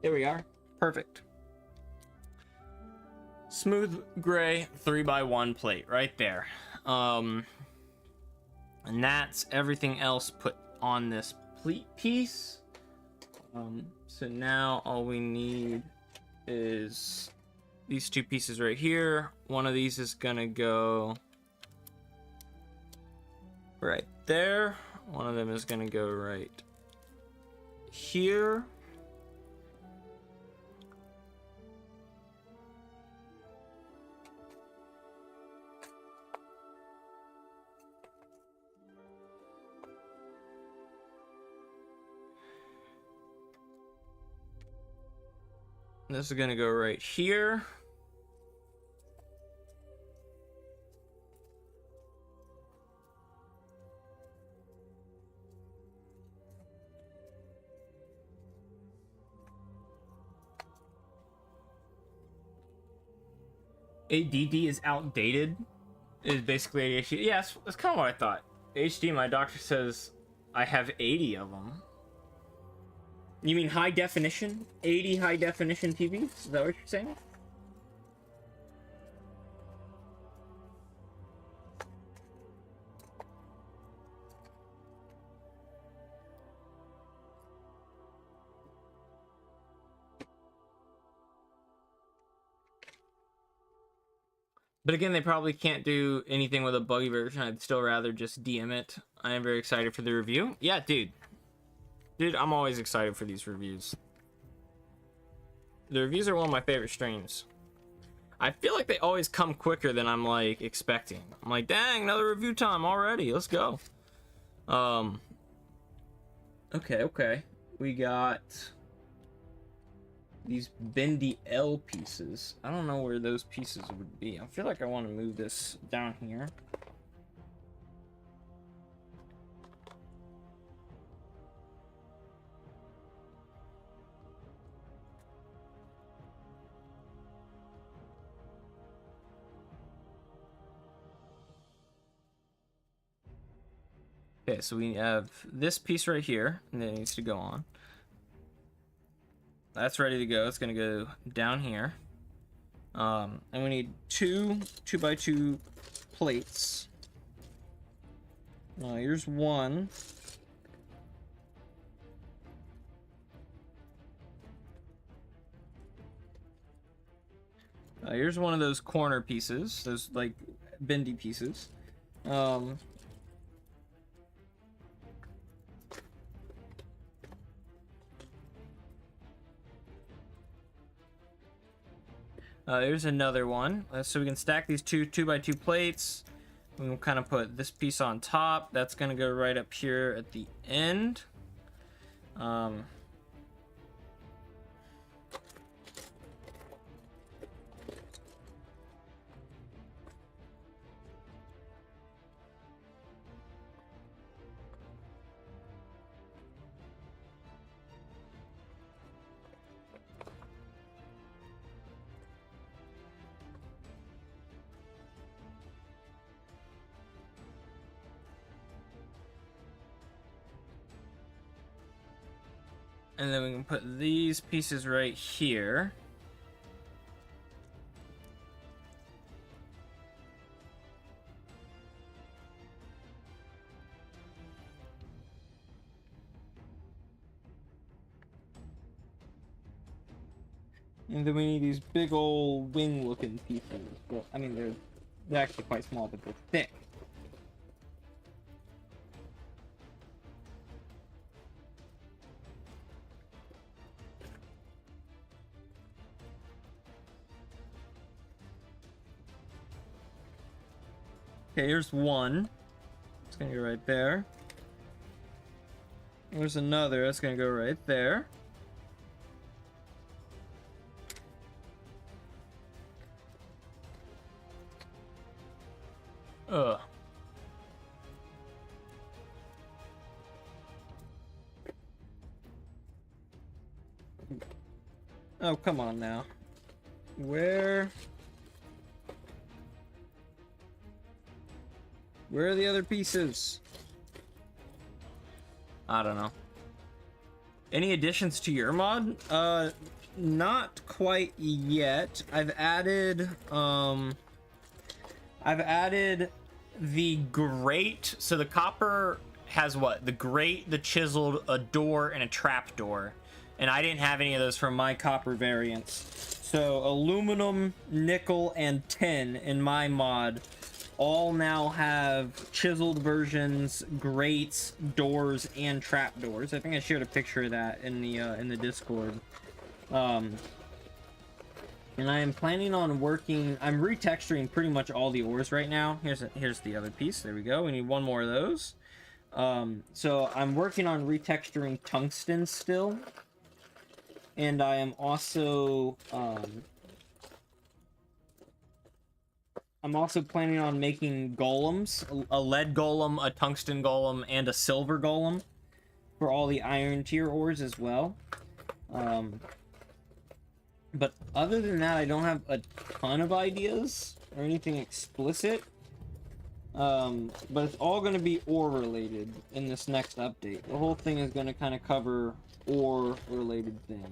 There we are. Perfect. Smooth gray 3x1 plate right there. And that's everything else put on this plate piece. So now all we need is these 2 pieces right here. One of these is gonna go right there. One of them is gonna go right here. This is gonna go right here. ADD is outdated. Is basically ADHD. Yeah, that's kind of what I thought. HD, my doctor says I have 80 of them. You mean high definition? 80 high definition TVs? Is that what you're saying? But again, they probably can't do anything with a buggy version. I'd still rather just DM it. I am very excited for the review. Yeah, dude. Dude, I'm always excited for these reviews. The reviews are one of my favorite streams. I feel like they always come quicker than I'm like expecting. I'm like, dang, another review time already. Let's go. Okay. We got these bendy L pieces. I don't know where those pieces would be. I feel like I want to move this down here. Okay, so we have this piece right here, and it needs to go on. That's ready to go. It's gonna go down here. And we need two 2x2 plates. Here's one. Here's one of those corner pieces, those like bendy pieces. There's another one. So we can stack these two 2x2 plates. We'll kind of put this piece on top. That's gonna go right up here at the end. And then we can put these pieces right here. And then we need these big old wing looking pieces. Well, I mean, they're actually quite small, but they're thick. Okay, here's one. It's gonna go right there. There's another. That's gonna go right there. Ugh. Oh, come on now. Where are the other pieces? I don't know. Any additions to your mod? Not quite yet. I've added the grate. So the copper has what? The grate, the chiseled, a door, and a trap door. And I didn't have any of those from my copper variants. So aluminum, nickel, and tin in my mod all now have chiseled versions, grates, doors, and trap doors. I think I shared a picture of that in the Discord. And I am planning on working. I'm retexturing pretty much all the ores right now. Here's the other piece. There we go. We need one more of those. So I'm working on retexturing tungsten still, and I am also planning on making golems, a lead golem, a tungsten golem, and a silver golem for all the iron tier ores as well. But other than that, I don't have a ton of ideas or anything explicit. But it's all going to be ore related in this next update. The whole thing is going to kind of cover ore related things.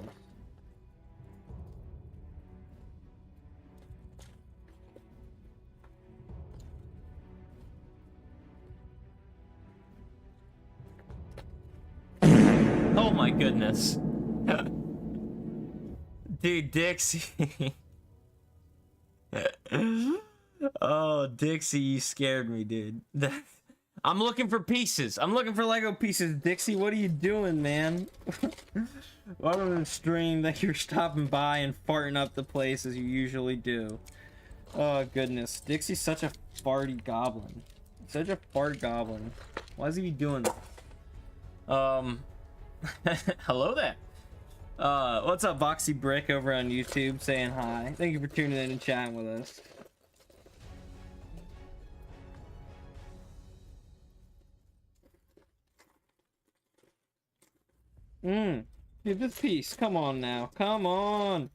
Oh my goodness. Dude, Dixie. Oh, Dixie, you scared me, dude. I'm looking for pieces. I'm looking for Lego pieces. Dixie, what are you doing, man? Welcome to the stream. Thank you for stopping by and farting up the place as you usually do. Oh, goodness. Dixie's such a farty goblin. Such a fart goblin. Why does he be doing that? Hello there. What's up, Boxy Brick over on YouTube saying hi. Thank you for tuning in and chatting with us. Dude, this piece. Come on now. Come on.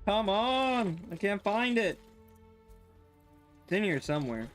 Come on! I can't find it. It's in here somewhere.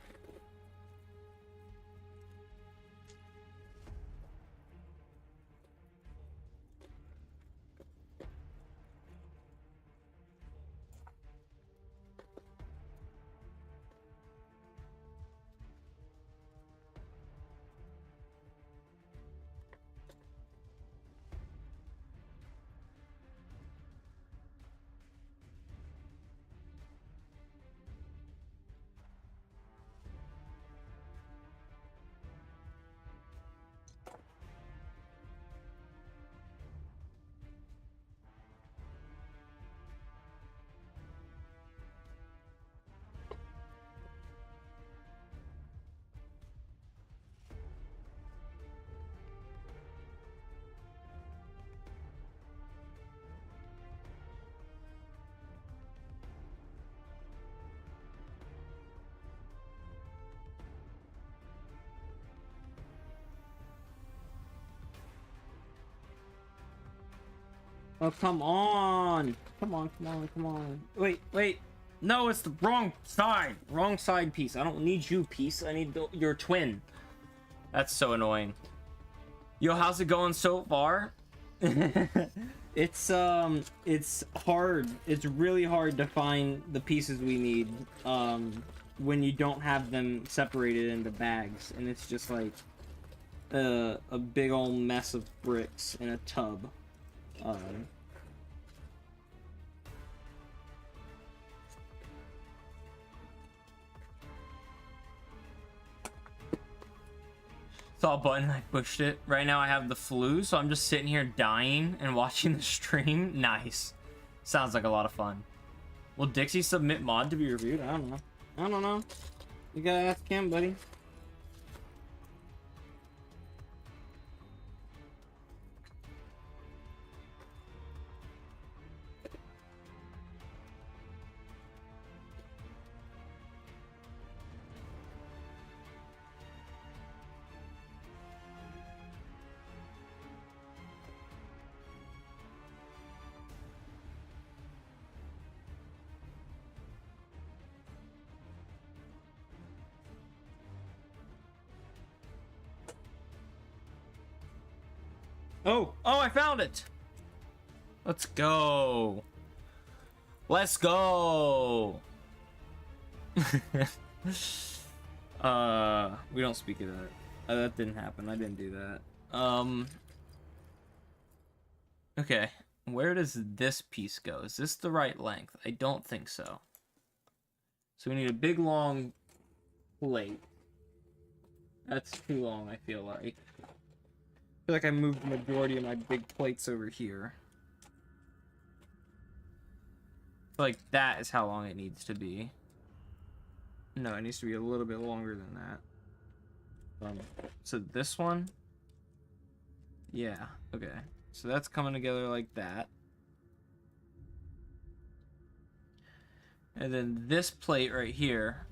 Oh, come on! Come on, come on, come on. Wait, wait. No, it's the wrong side. Wrong side piece. I don't need you, piece. I need your twin. That's so annoying. Yo, how's it going so far? It's hard. It's really hard to find the pieces we need when you don't have them separated into bags, and it's just like a big old mess of bricks in a tub. Saw a button, I pushed it. Right now I have the flu, so I'm just sitting here dying and watching the stream. Nice. Sounds like a lot of fun. Will Dixie submit mod to be reviewed? I don't know. I don't know. You gotta ask him, buddy. Oh, I found it. Let's go. Let's go. We don't speak of that. That didn't happen. I didn't do that. Okay. Where does this piece go? Is this the right length? I don't think so. So we need a big long plate. That's too long, I feel like. I feel like I moved the majority of my big plates over here. I feel like that is how long it needs to be. No, it needs to be a little bit longer than that. So this one? Yeah, okay. So that's coming together like that. And then this plate right here.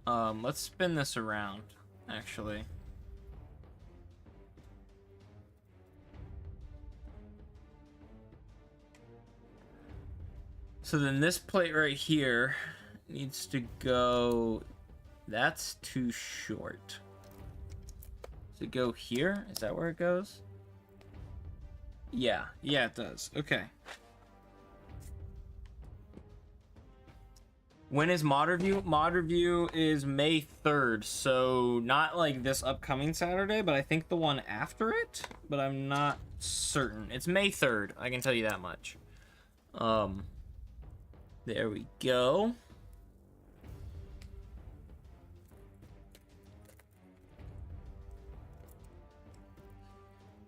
Let's spin this around, actually. So then this plate right here needs to go... That's too short. Does it go here? Is that where it goes? Yeah, it does. Okay. When is mod review? Mod review is May 3rd, so not like this upcoming Saturday, but I think the one after it, but I'm not certain. It's May 3rd, I can tell you that much. There we go.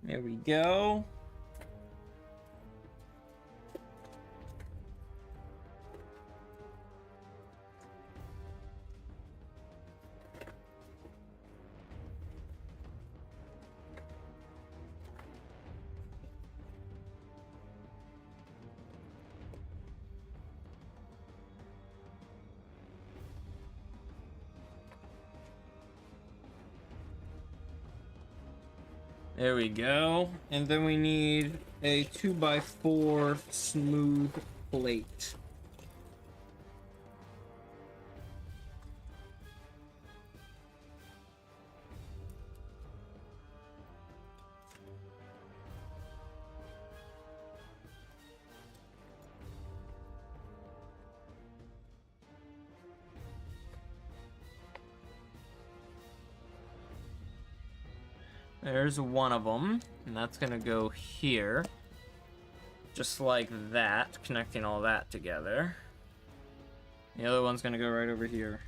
There we go. There we go. And then we need a 2x4 smooth plate. There's one of them, and that's gonna go here. Just like that, connecting all that together. The other one's gonna go right over here.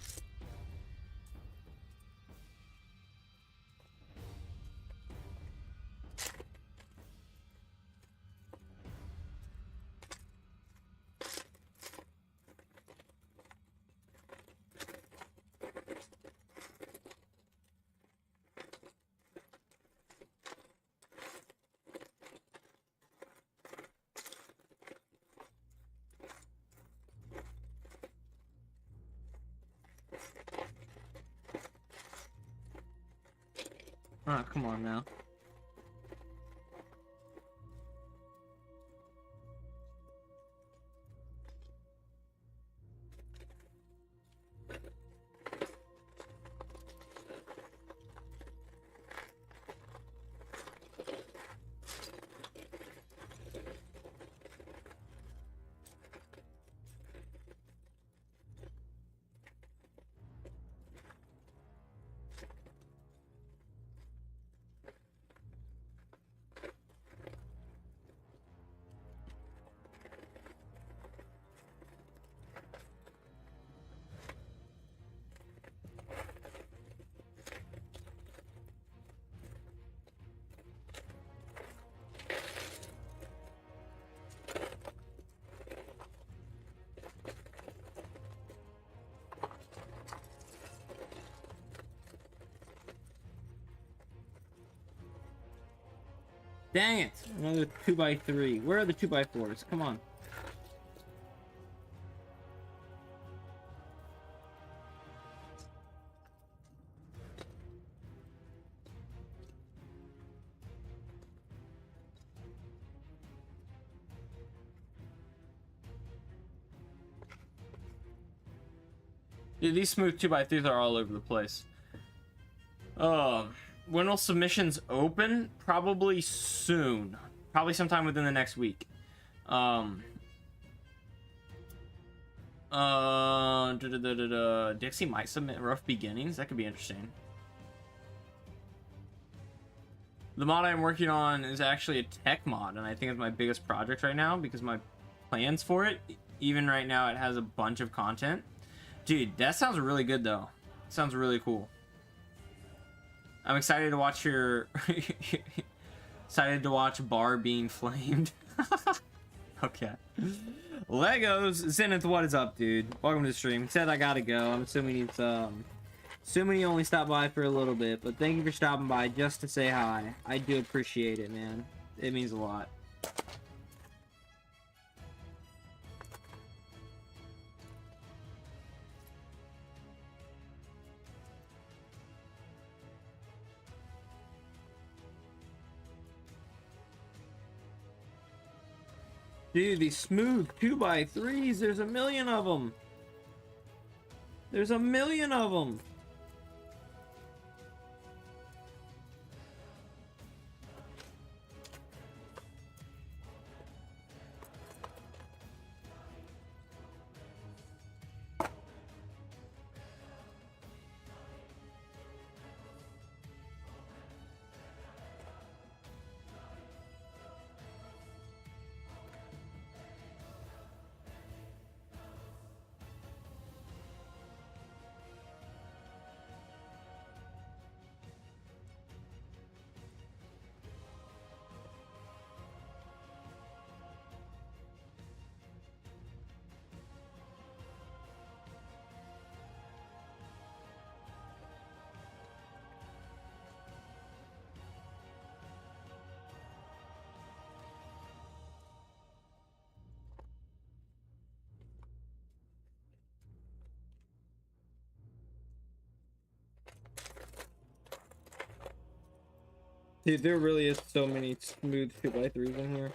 Oh, come on now. Dang it! Another 2x3. Where are the 2x4s? Come on. Dude, these smooth 2x3s are all over the place. When will submissions open? Probably soon. Probably sometime within the next week. Dixie might submit Rough Beginnings. That could be interesting. The mod I'm working on is actually a tech mod, and I think it's my biggest project right now because my plans for it, even right now, it has a bunch of content. Dude, that sounds really good, though. Sounds really cool. I'm excited to watch your... excited to watch Bar being flamed. Okay. Legos, Zenith, what is up, dude? Welcome to the stream. He said I gotta go. I'm assuming he's, assuming you only stopped by for a little bit, but thank you for stopping by just to say hi. I do appreciate it, man. It means a lot. Dude, these smooth 2x3s, there's a million of them. There's a million of them. Dude, there really is so many smooth 2x3s in here.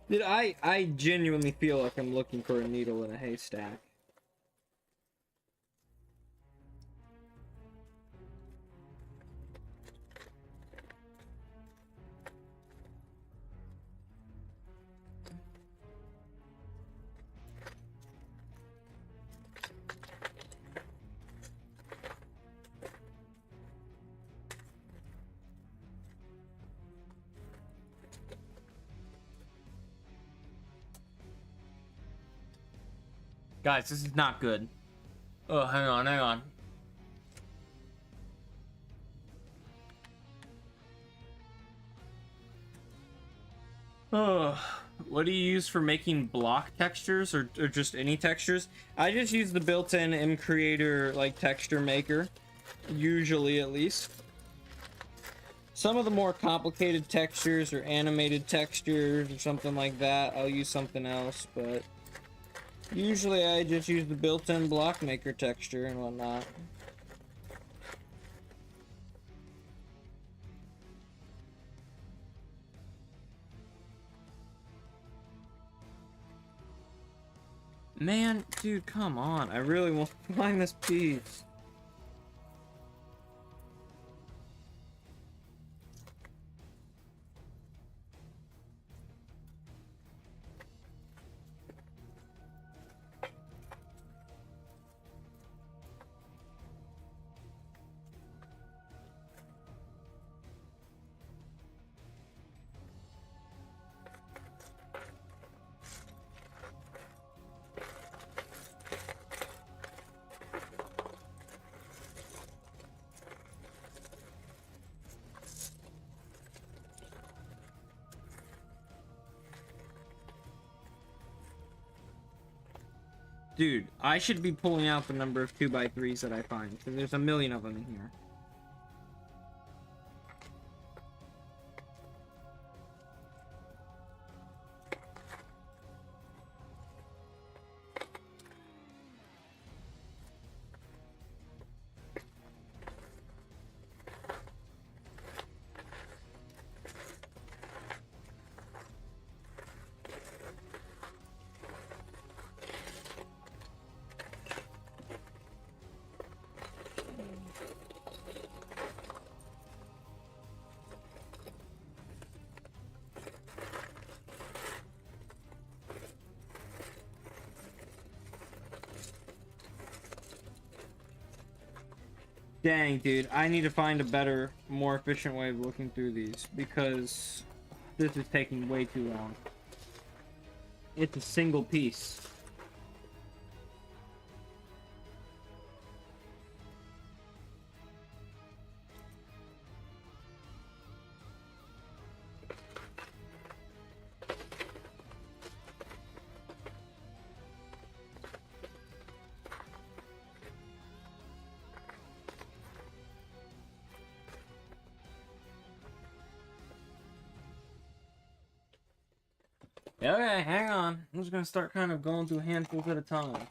Dude, I genuinely feel like I'm looking for a needle in a haystack. Guys, this is not good. Oh, hang on, hang on. Oh, what do you use for making block textures or just any textures? I just use the built-in M Creator like texture maker, usually at least. Some of the more complicated textures or animated textures or something like that, I'll use something else, but usually I just use the built-in block maker texture and whatnot. Man, dude, come on. I really want to find this piece. Dude, I should be pulling out the number of 2x3s that I find, because there's a million of them in here. Dang, dude, I need to find a better, more efficient way of looking through these, because this is taking way too long. It's a single piece. Okay, hang on. I'm just gonna start kind of going through handfuls at a time.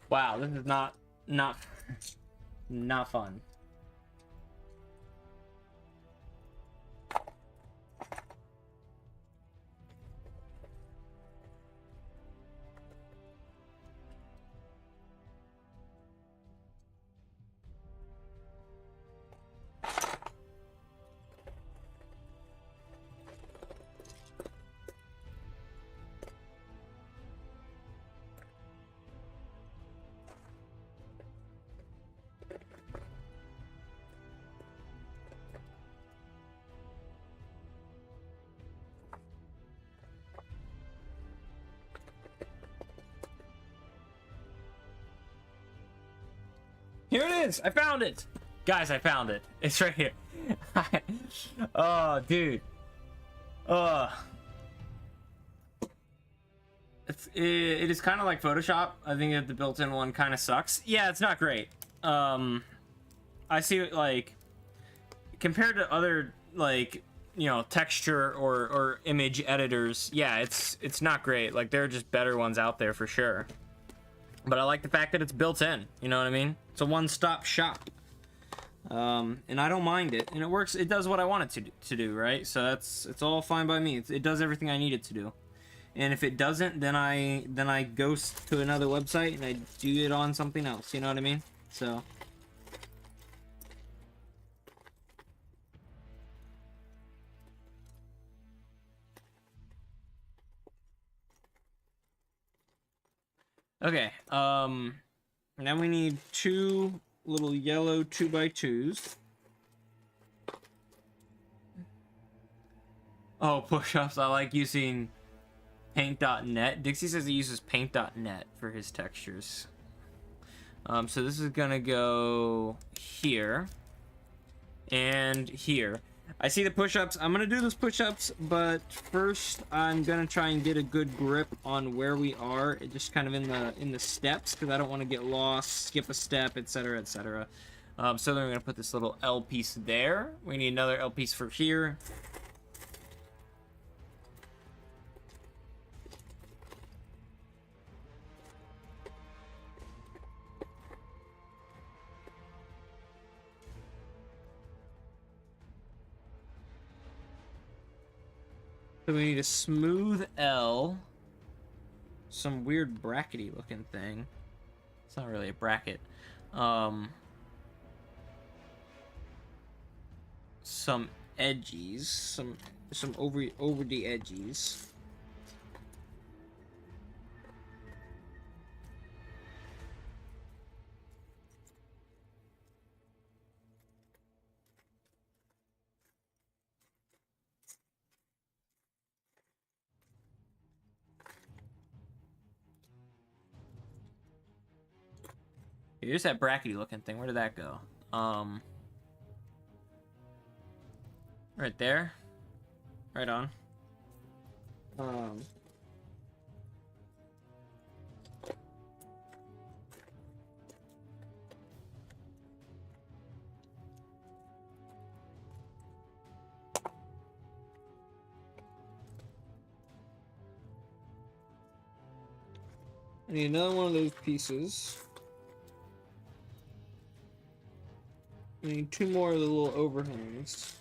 Wow, this is not fun. is! I found it! Guys, I found it. It's right here. Oh, dude. It is kind of like Photoshop. I think that the built-in one kind of sucks. Yeah, it's not great. I see it, like, compared to other, like, you know, texture or image editors, yeah, it's not great. Like, there are just better ones out there for sure. But I like the fact that it's built in, you know what I mean? It's a one-stop shop. And I don't mind it, and it works. It does what I want it to do, right? So it's all fine by me. It does everything I need it to do. And if it doesn't, then I go to another website and I do it on something else. You know what I mean? So. Okay. Now we need 2 little yellow 2x2s. Oh, push-ups. I like using paint.net. Dixie says he uses paint.net for his textures. So this is gonna go here and here. I see the push-ups. I'm gonna do those push-ups, but first I'm gonna try and get a good grip on where we are, just kind of in the steps, because I don't want to get lost, skip a step, etc., etc. So then we're gonna put this little L piece there. We need another L piece for here. So we need a smooth L. Some weird brackety looking thing. It's not really a bracket. Some edges. Some over the edges. Here's that brackety looking thing. Where did that go? Right there. Right on. I need another one of those pieces. I need 2 more of the little overhangs.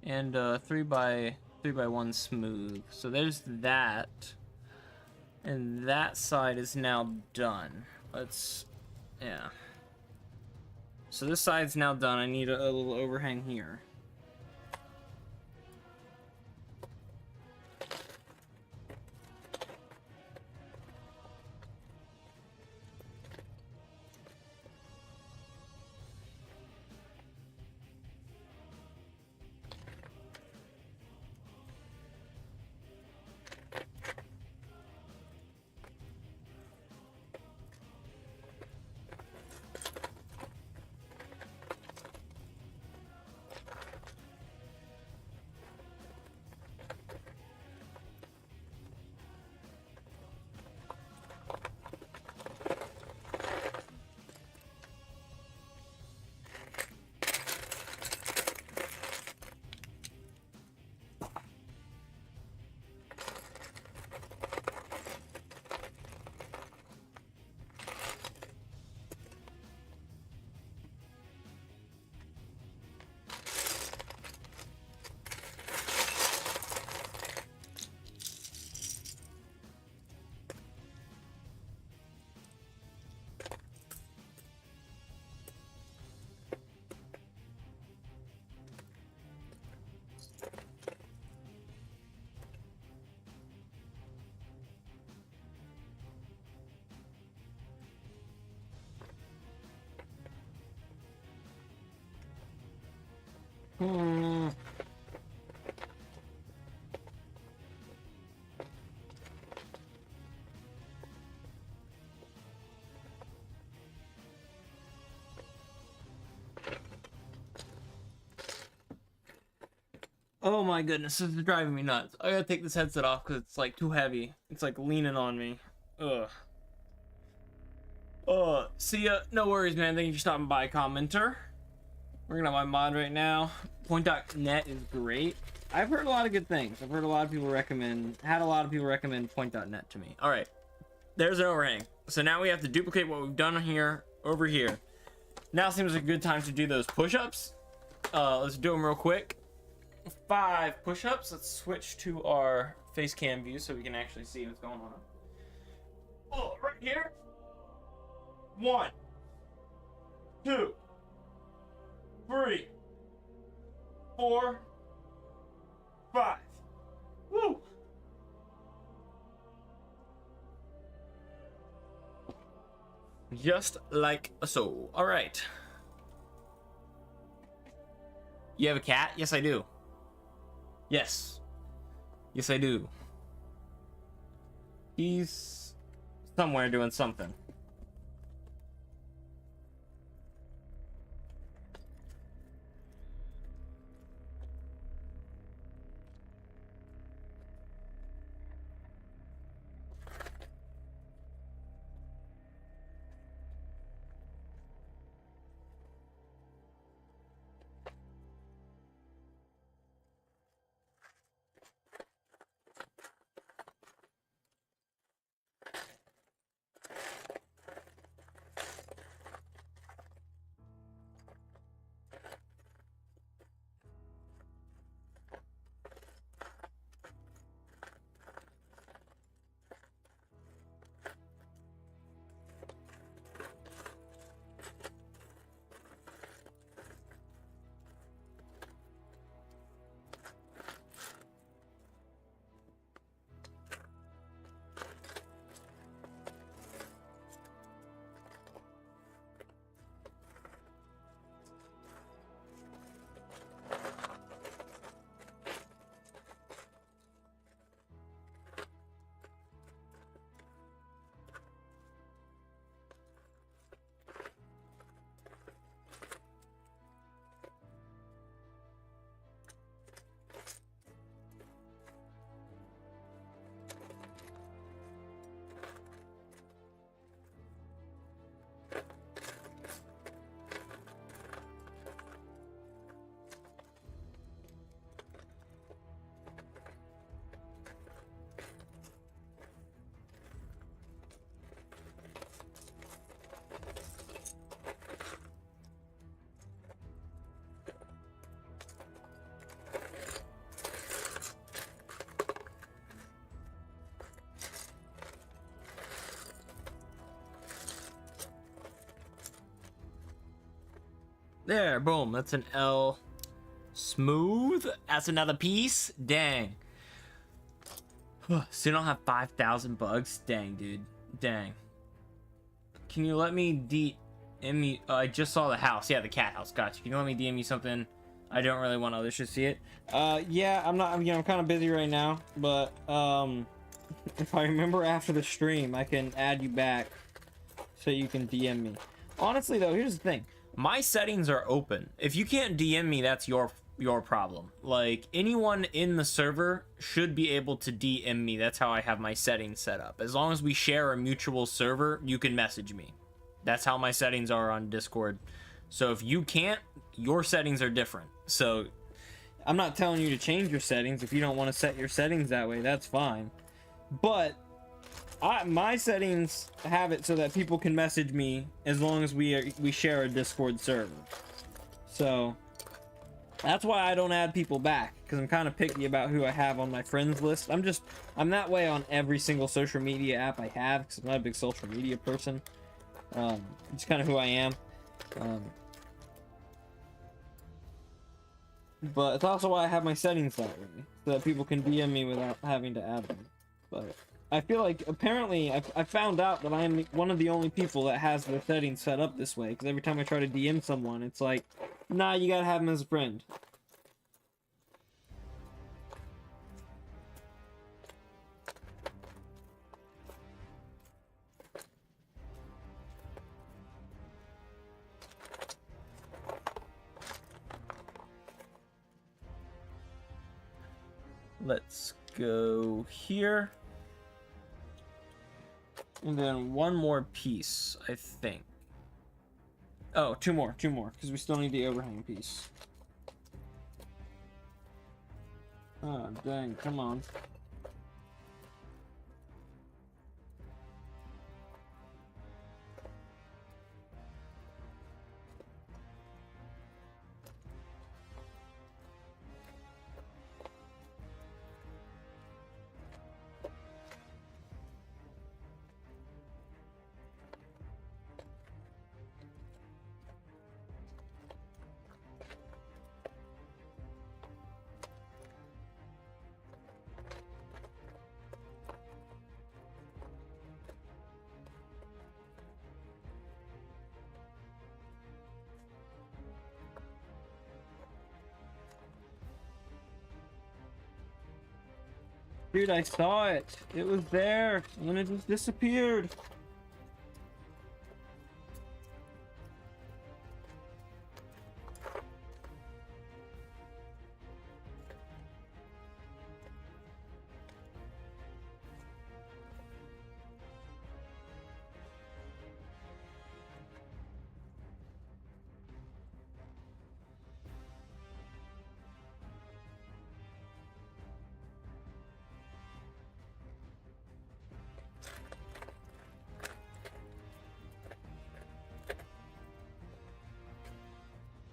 And 3x1 smooth. So there's that. And that side is now done. Yeah. So this side's now done. I need a little overhang here. Hmm. Oh my goodness, this is driving me nuts. I gotta take this headset off because it's like too heavy. It's like leaning on me. Ugh. See ya. No worries, man. Thank you for stopping by, commenter. We're gonna have my mod right now. Point.net is great. I've heard a lot of good things. I've heard a lot of people recommend Point.net to me. Alright. There's an overhang. So now we have to duplicate what we've done here over here. Now seems like a good time to do those push-ups. Let's do them real quick. 5 push-ups. Let's switch to our face cam view so we can actually see what's going on. Oh, right here. 1, 2, 3, 4, 5. Woo! Just like so. All right. You have a cat? Yes, I do. Yes. Yes, I do. He's somewhere doing something. There, boom. That's an L. Smooth. That's another piece. Dang. So you don't have 5,000 bugs? Dang, dude. Dang. Can you let me DM me? I just saw the house. Yeah, the cat house. Gotcha. Can you let me DM you something? I don't really want others to see it. Yeah, I'm not. I'm kind of busy right now, but if I remember after the stream, I can add you back so you can DM me. Honestly, though, here's the thing. My settings are open. If you can't DM me, that's your problem. Like, anyone in the server should be able to DM me. That's how I have my settings set up. As long as we share a mutual server, you can message me. That's how my settings are on Discord. So if you can't, your settings are different. So I'm not telling you to change your settings. If you don't want to set your settings that way, that's fine. But my settings have it so that people can message me as long as we share a Discord server. So that's why I don't add people back, because I'm kind of picky about who I have on my friends list. I'm that way on every single social media app I have, because I'm not a big social media person. It's kind of who I am. But it's also why I have my settings that way, so that people can DM me without having to add them. But I feel like, apparently, I found out that I am one of the only people that has their settings set up this way, because every time I try to DM someone, it's like, nah, you gotta have them as a friend. Let's go here. And then one more piece, I think. Oh, two more, because we still need the overhang piece. Oh, dang, come on. Dude, I saw it. It was there, and it just disappeared.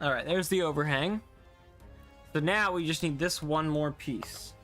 All right, there's the overhang. So now we just need this one more piece.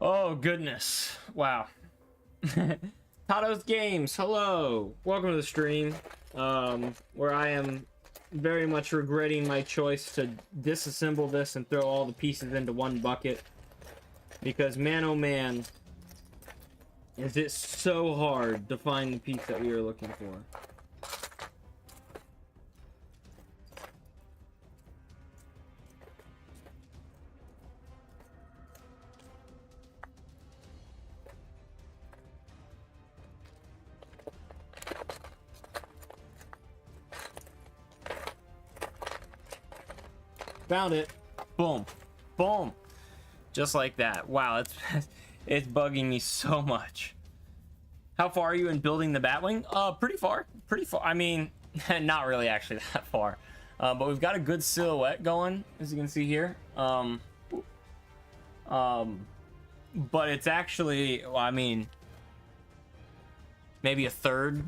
Oh, goodness. Wow. Tato's Games, hello. Welcome to the stream, where I am very much regretting my choice to disassemble this and throw all the pieces into one bucket. Because, man, oh man, is it so hard to find the piece that we were looking for. Found it. Boom. Boom. Just like that. Wow, it's bugging me so much. How far are you in building the Batwing? Pretty far. Pretty far. I mean, not really actually that far. But we've got a good silhouette going, as you can see here. But it's actually, well, I mean, maybe a third,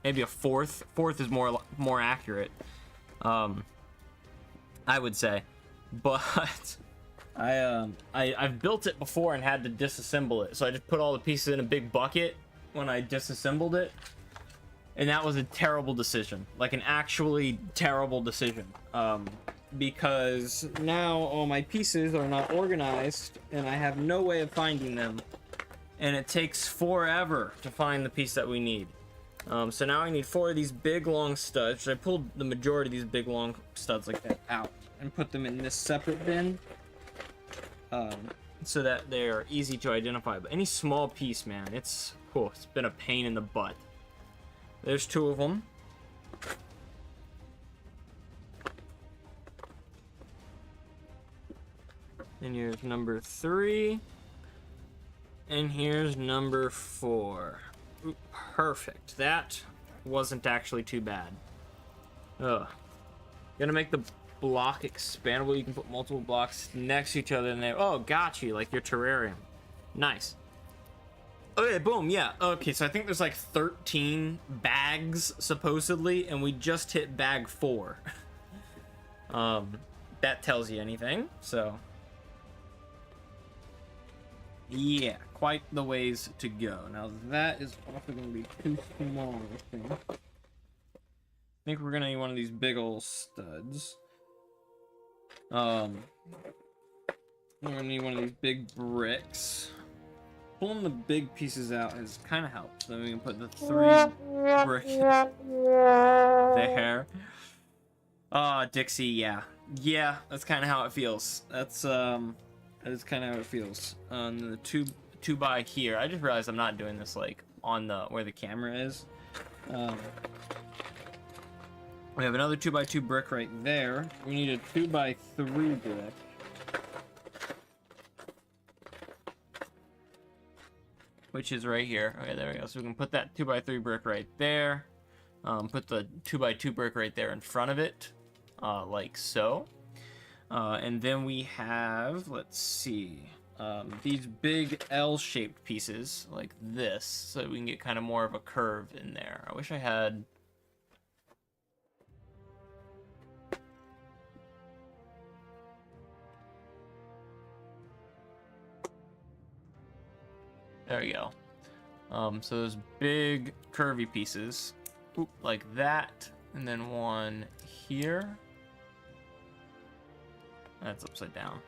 maybe a fourth. Fourth is more accurate. I would say, but I've built it before and had to disassemble it, so I just put all the pieces in a big bucket when I disassembled it, and that was a terrible decision, like an actually terrible decision, because now all my pieces are not organized and I have no way of finding them, and it takes forever to find the piece that we need. So now I need 4 of these big long studs. I pulled the majority of these big long studs like that out and put them in this separate bin, so that they are easy to identify. But any small piece, man, it's been a pain in the butt. There's 2 of them. And here's number 3. And here's number 4. Ooh, perfect. That wasn't actually too bad. Ugh. Gonna make the block expandable. You can put multiple blocks next to each other and they... Oh, got you. Like your terrarium. Nice. Okay, boom, yeah. Okay, so I think there's like 13 bags, supposedly, and we just hit bag 4. That tells you anything, so... Yeah, quite the ways to go. Now, that is also going to be too small, I think. I think we're going to need one of these big old studs. We're going to need one of these big bricks. Pulling the big pieces out has kind of helped. Then we can put the 3 brick there. Dixie, yeah. Yeah, that's kind of how it feels. That's kind of how it feels. The 2 by here. I just realized I'm not doing this like on the where the camera is. We have another 2 by 2 brick right there. We need a 2 by 3 brick. Which is right here. Okay, there we go. So we can put that 2 by 3 brick right there. Put the 2 by 2 brick right there in front of it, like so. And then we have, let's see, these big L-shaped pieces like this, so we can get kind of more of a curve in there. I wish I had... There we go. So those big curvy pieces, like that, and then one here. That's upside down.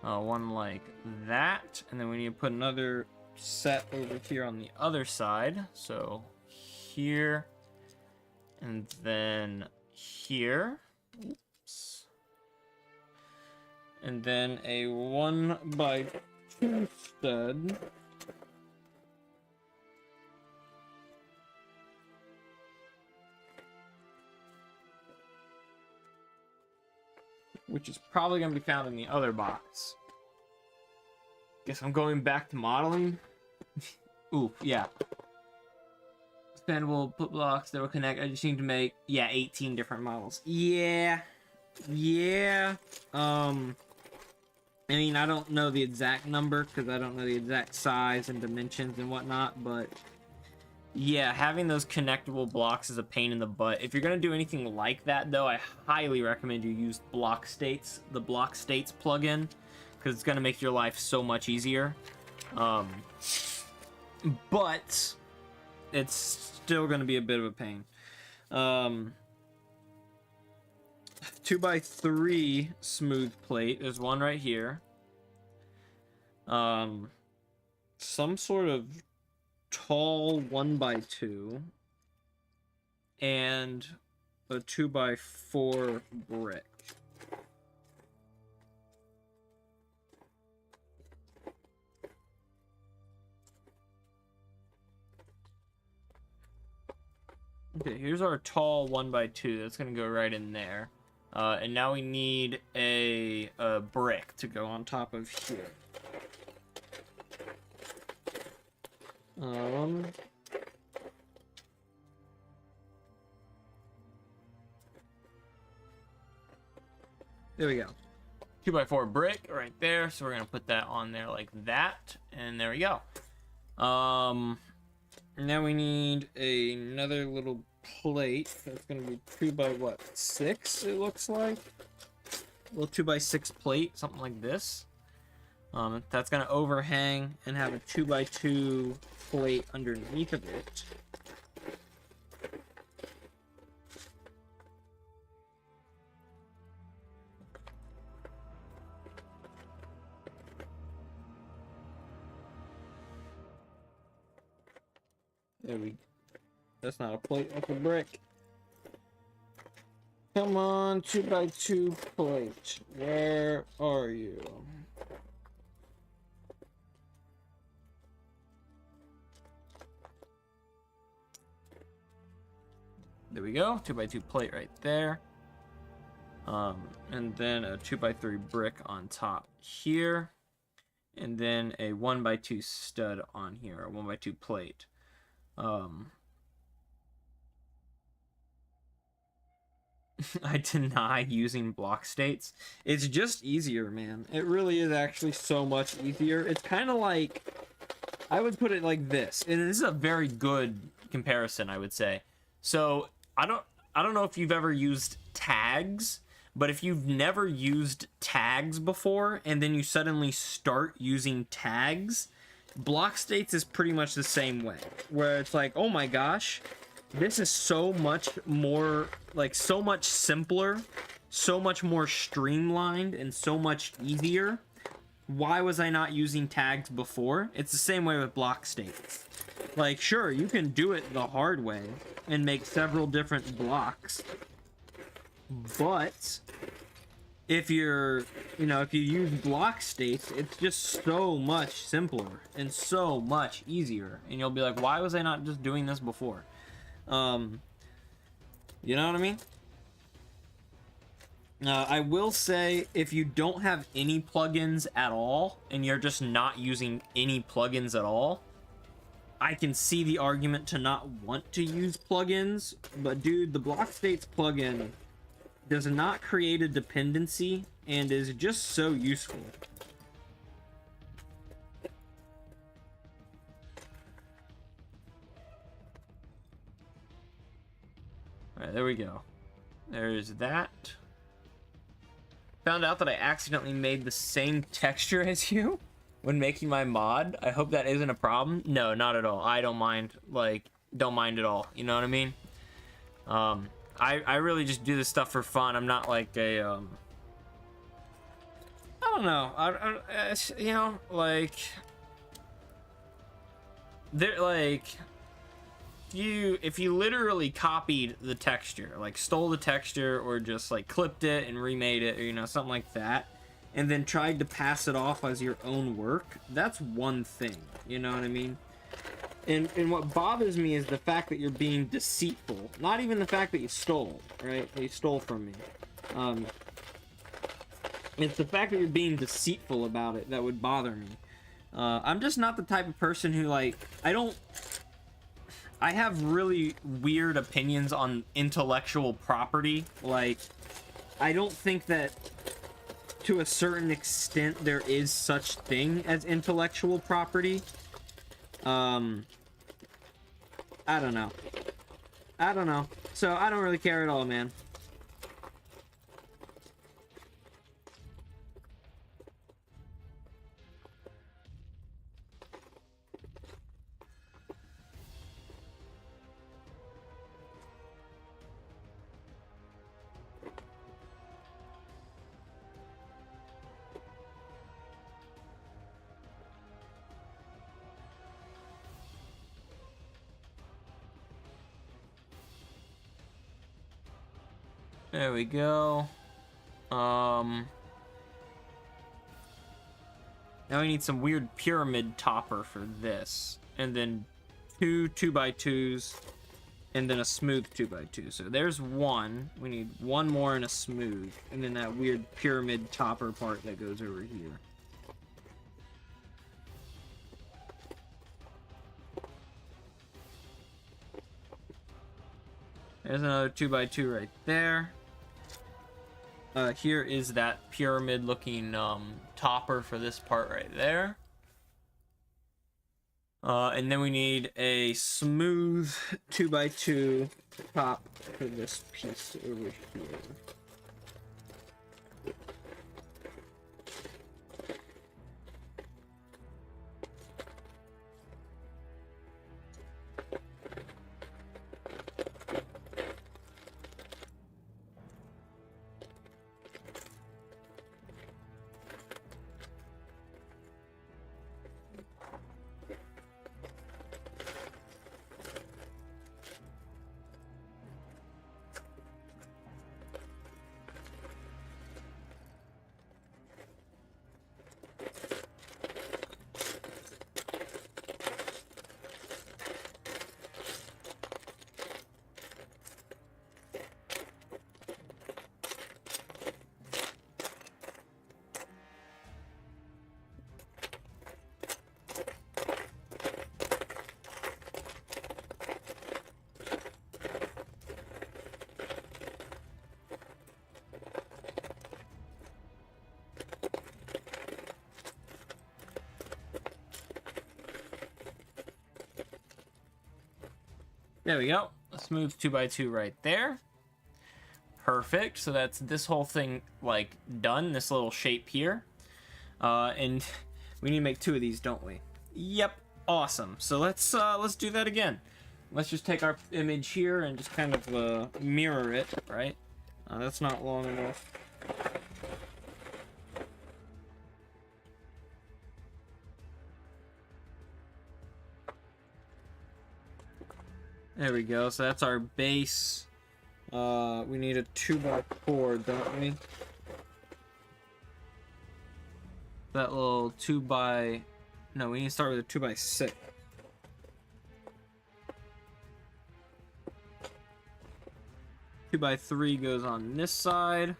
One like that, and then we need to put another set over here on the other side. So here, and then here. Oops. And then a 1 by 2 stud. Which is probably going to be found in the other box. Guess I'm going back to modeling. Ooh, yeah. Expandable put blocks that will connect. I just need to make, 18 different models. Yeah. I mean, I don't know the exact number because I don't know the exact size and dimensions and whatnot, but yeah, having those connectable blocks is a pain in the butt. If you're going to do anything like that, though, I highly recommend you use Block States, the Block States plugin, because it's going to make your life so much easier. But it's still going to be a bit of a pain. 2 by 3 smooth plate. There's one right here. Some sort of tall 1 by 2 and a 2 by 4 brick. Okay, here's our tall 1 by 2. That's gonna go right in there. And now we need a brick to go on top of here. There we go. 2 by 4 brick right there. So we're gonna put that on there like that, and there we go. Now we need another little plate. That's gonna be 2 by what? 6. It looks like a little 2 by 6 plate, something like this. That's gonna overhang and have a 2 by 2 plate underneath of it. There we go. That's not a plate, that's a brick. Come on, 2 by 2 plate. Where are you? There we go. 2x2 plate right there. And then a 2x3 brick on top here. And then a 1x2 stud on here, a 1x2 plate. I deny using block states. It's just easier, man. It really is actually so much easier. It's kind of like, I would put it like this, and this is a very good comparison, I would say. So I don't know if you've ever used tags, but if you've never used tags before and then you suddenly start using tags, block states is pretty much the same way, where it's like, oh my gosh, this is so much more, like, so much simpler, so much more streamlined, and so much easier. Why was I not using tags before? It's the same way with block states. Like, sure, you can do it the hard way and make several different blocks, but if you're, if you use block states, it's just so much simpler and so much easier. And you'll be like, why was I not just doing this before? You know what I mean? I will say, if you don't have any plugins at all, and you're just not using any plugins at all, I can see the argument to not want to use plugins, but dude, the block states plugin does not create a dependency and is just so useful. Alright, there we go. There's that. Found out that I accidentally made the same texture as you when making my mod. I hope that isn't a problem. No, not at all. I don't mind, don't mind at all. You know what I mean? I really just do this stuff for fun. I'm not like a, I don't know. If you literally copied the texture, like stole the texture or just like clipped it and remade it, or something like that, and then tried to pass it off as your own work, that's one thing. You know what I mean? And what bothers me is the fact that you're being deceitful. Not even the fact that you stole, right? You stole from me. It's the fact that you're being deceitful about it that would bother me. I'm just not the type of person who, I have really weird opinions on intellectual property. Like, I don't think that, to a certain extent, there is such thing as intellectual property. I don't know. So, I don't really care at all, man. There we go. Now we need some weird pyramid topper for this. And then 2 2x2s. And then a smooth 2x2. So there's one. We need one more and a smooth. And then that weird pyramid topper part that goes over here. There's another 2x2 right there. Here is that pyramid looking topper for this part right there. And then we need a smooth 2x2 top for this piece over here. There we go. A smooth 2x2 right there. Perfect. So that's this whole thing like done. This little shape here. And we need to make 2 of these, don't we? Yep. Awesome. So let's do that again. Let's just take our image here and just kind of mirror it, right? That's not long enough. There we go. So that's our base. We need a 2x4, don't we? That little 2x... No, we need to start with a 2x6. Two by 3 goes on this side.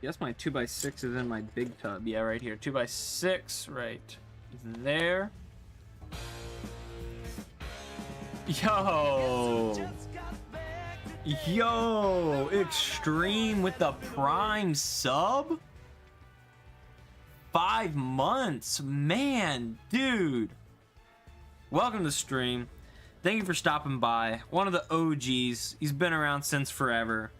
Guess my 2x6 is in my big tub. Yeah, right here. 2x6, right there. Yo, Extreme with the Prime sub? 5 months, man, dude. Welcome to the stream. Thank you for stopping by. One of the OGs. He's been around since forever.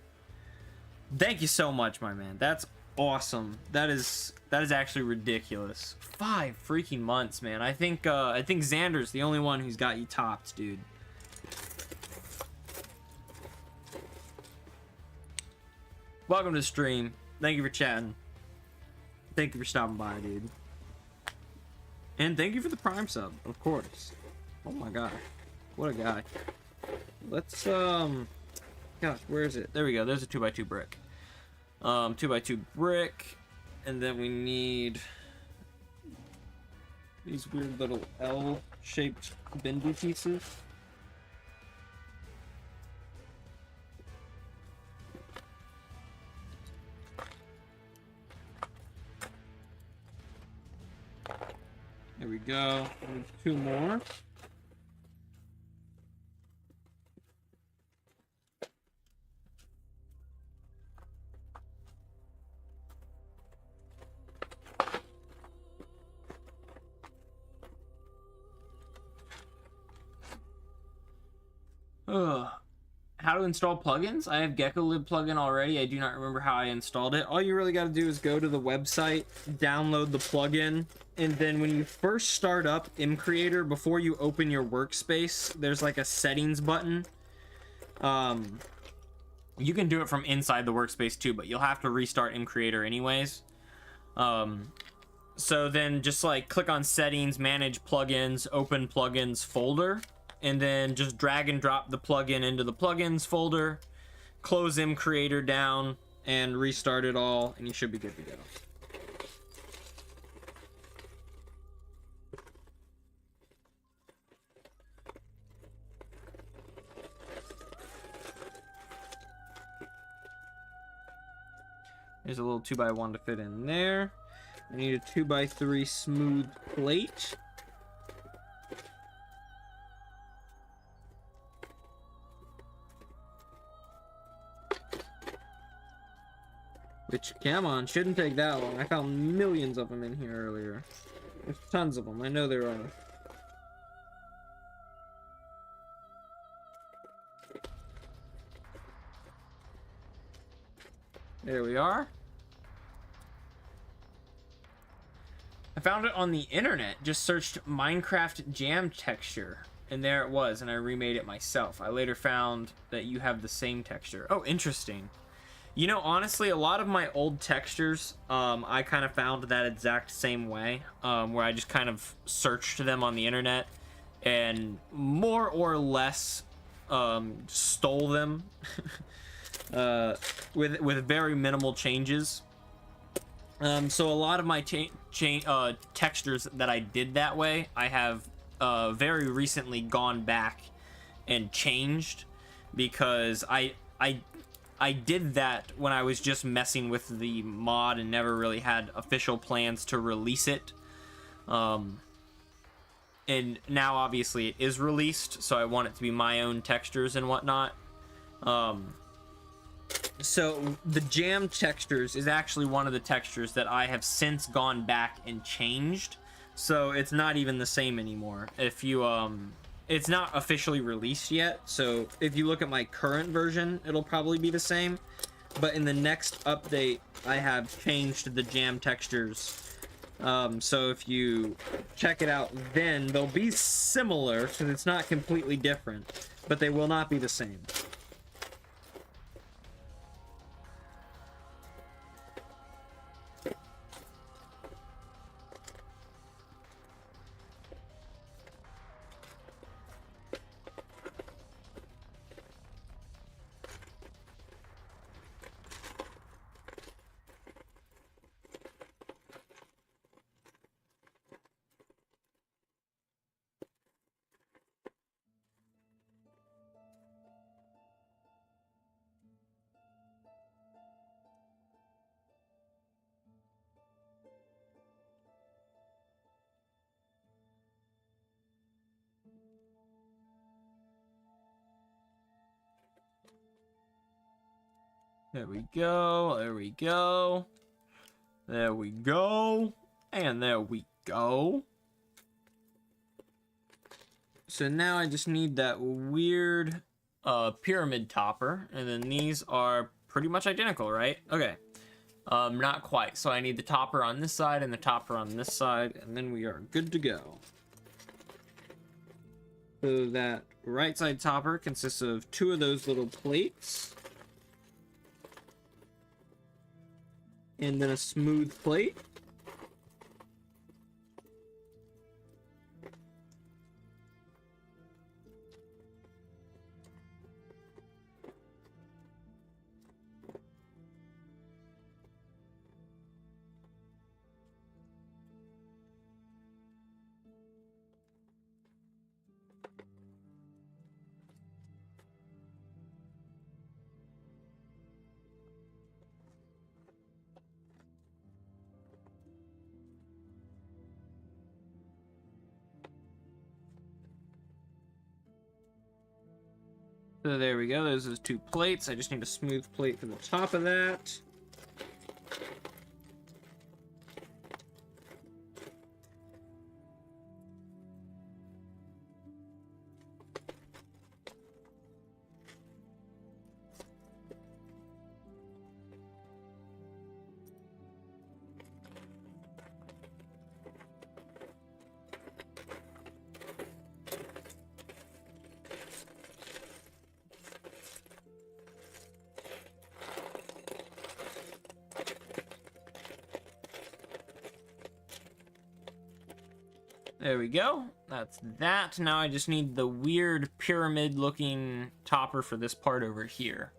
Thank you so much, my man. That's awesome. That is actually ridiculous. 5 freaking months, man. I think Xander's the only one who's got you topped, dude. Welcome to the stream. Thank you for chatting. Thank you for stopping by, dude. And thank you for the Prime sub, of course. Oh my god. What a guy. Let's gosh, where is it? There we go. There's a 2x2 brick. 2x2 brick, and then we need these weird little L-shaped bendy pieces. There we go. There's 2 more. How to install plugins? I have GeckoLib plugin already. I do not remember how I installed it. All you really got to do is go to the website, download the plugin, and then when you first start up mCreator, before you open your workspace, there's like a settings button. You can do it from inside the workspace too, but you'll have to restart mCreator anyways. So then just like click on settings, manage plugins, open plugins folder, and then just drag and drop the plugin into the plugins folder, close mCreator down, and restart it all, and you should be good to go. There's a little 2x1 to fit in there. I need a 2x3 smooth plate. Which, come on, shouldn't take that long. I found millions of them in here earlier. There's tons of them. I know there are. There we are. I found it on the internet. Just searched Minecraft jam texture, and there it was, and I remade it myself. I later found that you have the same texture. Oh, interesting. You know, honestly, a lot of my old textures, I kind of found that exact same way, where I just kind of searched them on the internet and more or less stole them with very minimal changes. So a lot of my textures that I did that way, I have very recently gone back and changed, because I did that when I was just messing with the mod and never really had official plans to release it. and now obviously it is released, so I want it to be my own textures and whatnot. So the jam textures is actually one of the textures that I have since gone back and changed, so it's not even the same anymore. If you it's not officially released yet, so if you look at my current version, it'll probably be the same, but in the next update I have changed the jam textures. So if you check it out, then they'll be similar, because it's not completely different, but they will not be the same. There we go, there we go. There we go. And there we go. So now I just need that weird pyramid topper. And then these are pretty much identical, right? Okay. Not quite. So I need the topper on this side and the topper on this side. And then we are good to go. So that right side topper consists of 2 of those little plates. And then a smooth plate. So there we go, those are the 2 plates. I just need a smooth plate for the top of that. There we go. That's that. Now I just need the weird pyramid looking topper for this part over here.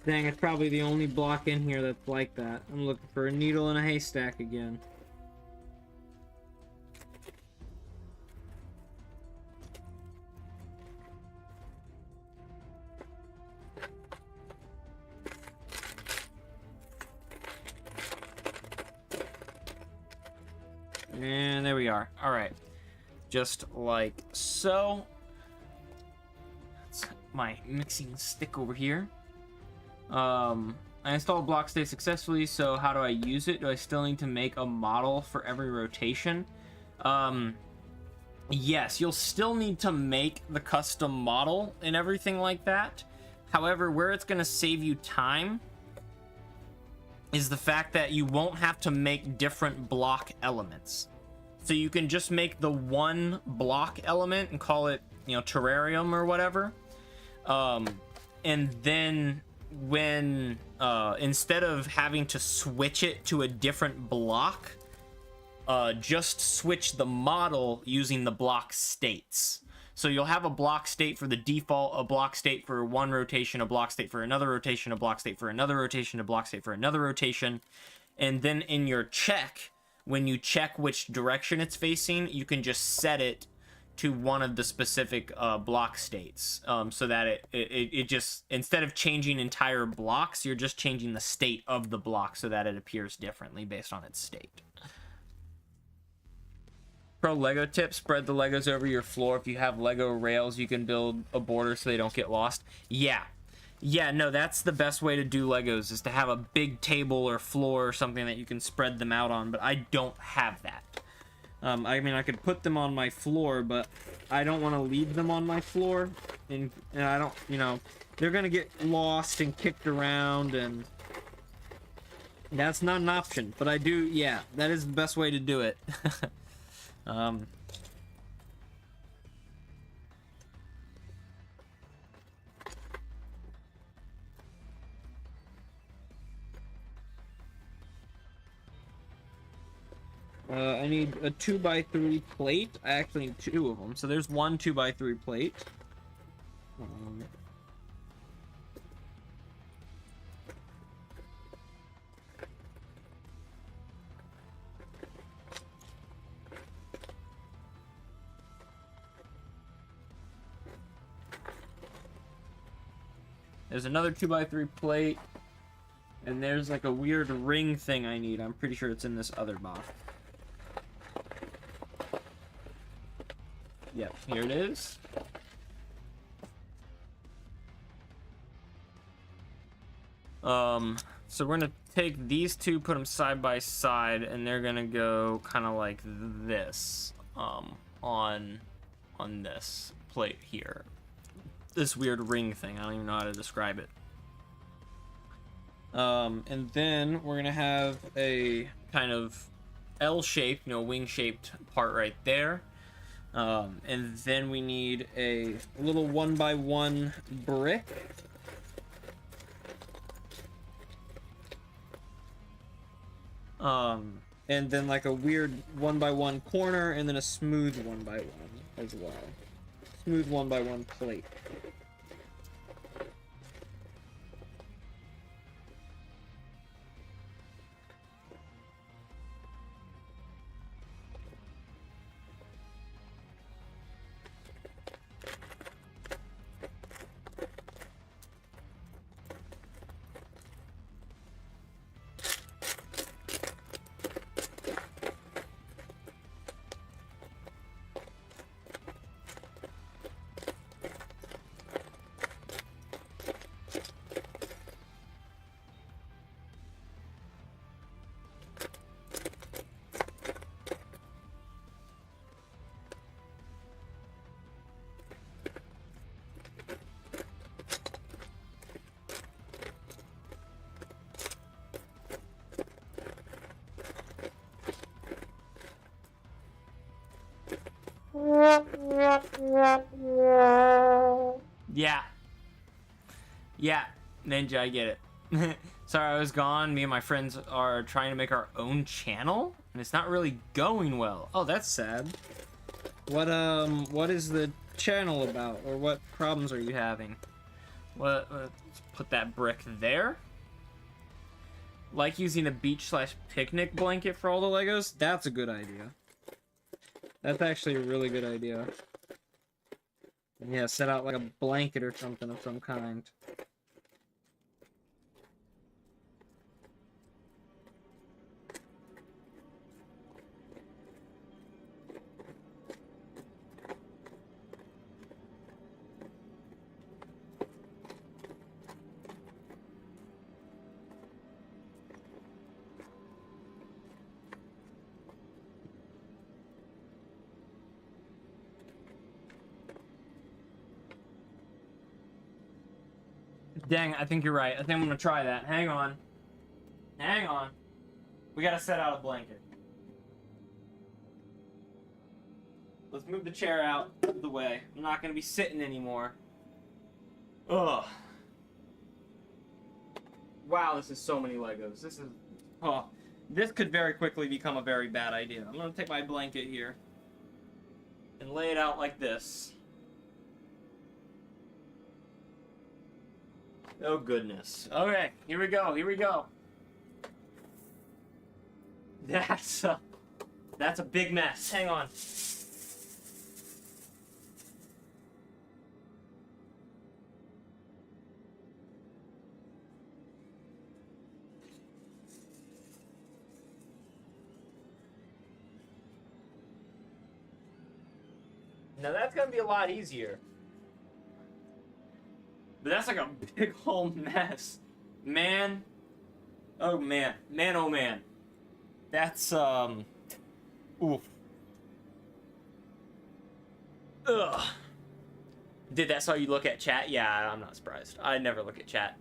Dang, it's probably the only block in here that's like that. I'm looking for a needle in a haystack again. And there we are. All right. Just like so. That's my mixing stick over here. I installed block state successfully, so how do I use it? Do I still need to make a model for every rotation? Yes, you'll still need to make the custom model and everything like that. However, where it's going to save you time is the fact that you won't have to make different block elements. So you can just make the one block element and call it, you know, terrarium or whatever. And then when instead of having to switch it to a different block, just switch the model using the block states. So you'll have a block state for the default, a block state for one rotation, a block state for another rotation, a block state for another rotation, a block state for another rotation. And then in your check, when you check which direction it's facing, you can just set it to one of the specific block states, so that it just, instead of changing entire blocks, you're just changing the state of the block so that it appears differently based on its state. Pro Lego tip: spread the Legos over your floor. If you have Lego rails, you can build a border so they don't get lost. Yeah, no, that's the best way to do Legos, is to have a big table or floor or something that you can spread them out on, but I don't have that. I mean, I could put them on my floor, but I don't want to leave them on my floor, and I don't, you know, they're gonna get lost and kicked around, and that's not an option. But I do, yeah, that is the best way to do it. I need a 2x3 plate. I actually need 2 of them. So there's one 2x3 plate. There's another 2x3 plate. And there's like a weird ring thing I need. I'm pretty sure it's in this other box. Yep, here it is. So we're gonna take these two, put them side by side, and they're gonna go kind of like this, on this plate here. This weird ring thing, I don't even know how to describe it. And then we're gonna have a kind of L-shaped, you know, wing-shaped part right there. And then we need a little 1x1 brick. And then like a weird 1x1 corner, and then a smooth 1x1 as well. Smooth 1x1 plate. Yeah, Ninja, I get it. Sorry I was gone. Me and my friends are trying to make our own channel, and it's not really going well. Oh, that's sad. What is the channel about, or what problems are you having? What put that brick there. Like using a beach/picnic blanket for all the Legos. That's a good idea. That's actually a really good idea. Yeah, set out like a blanket or something of some kind. Dang, I think you're right. I think I'm gonna try that. Hang on. Hang on. We gotta set out a blanket. Let's move the chair out of the way. I'm not gonna be sitting anymore. Ugh. Wow, this is so many Legos. This is... Oh. This could very quickly become a very bad idea. I'm gonna take my blanket here and lay it out like this. Oh goodness. Okay, here we go. Here we go. That's a big mess. Hang on. Now that's gonna be a lot easier. But that's like a big whole mess. Man. Oh man. Man, oh man. That's, oof. Ugh. Did that's how you look at chat? Yeah, I'm not surprised. I never look at chat.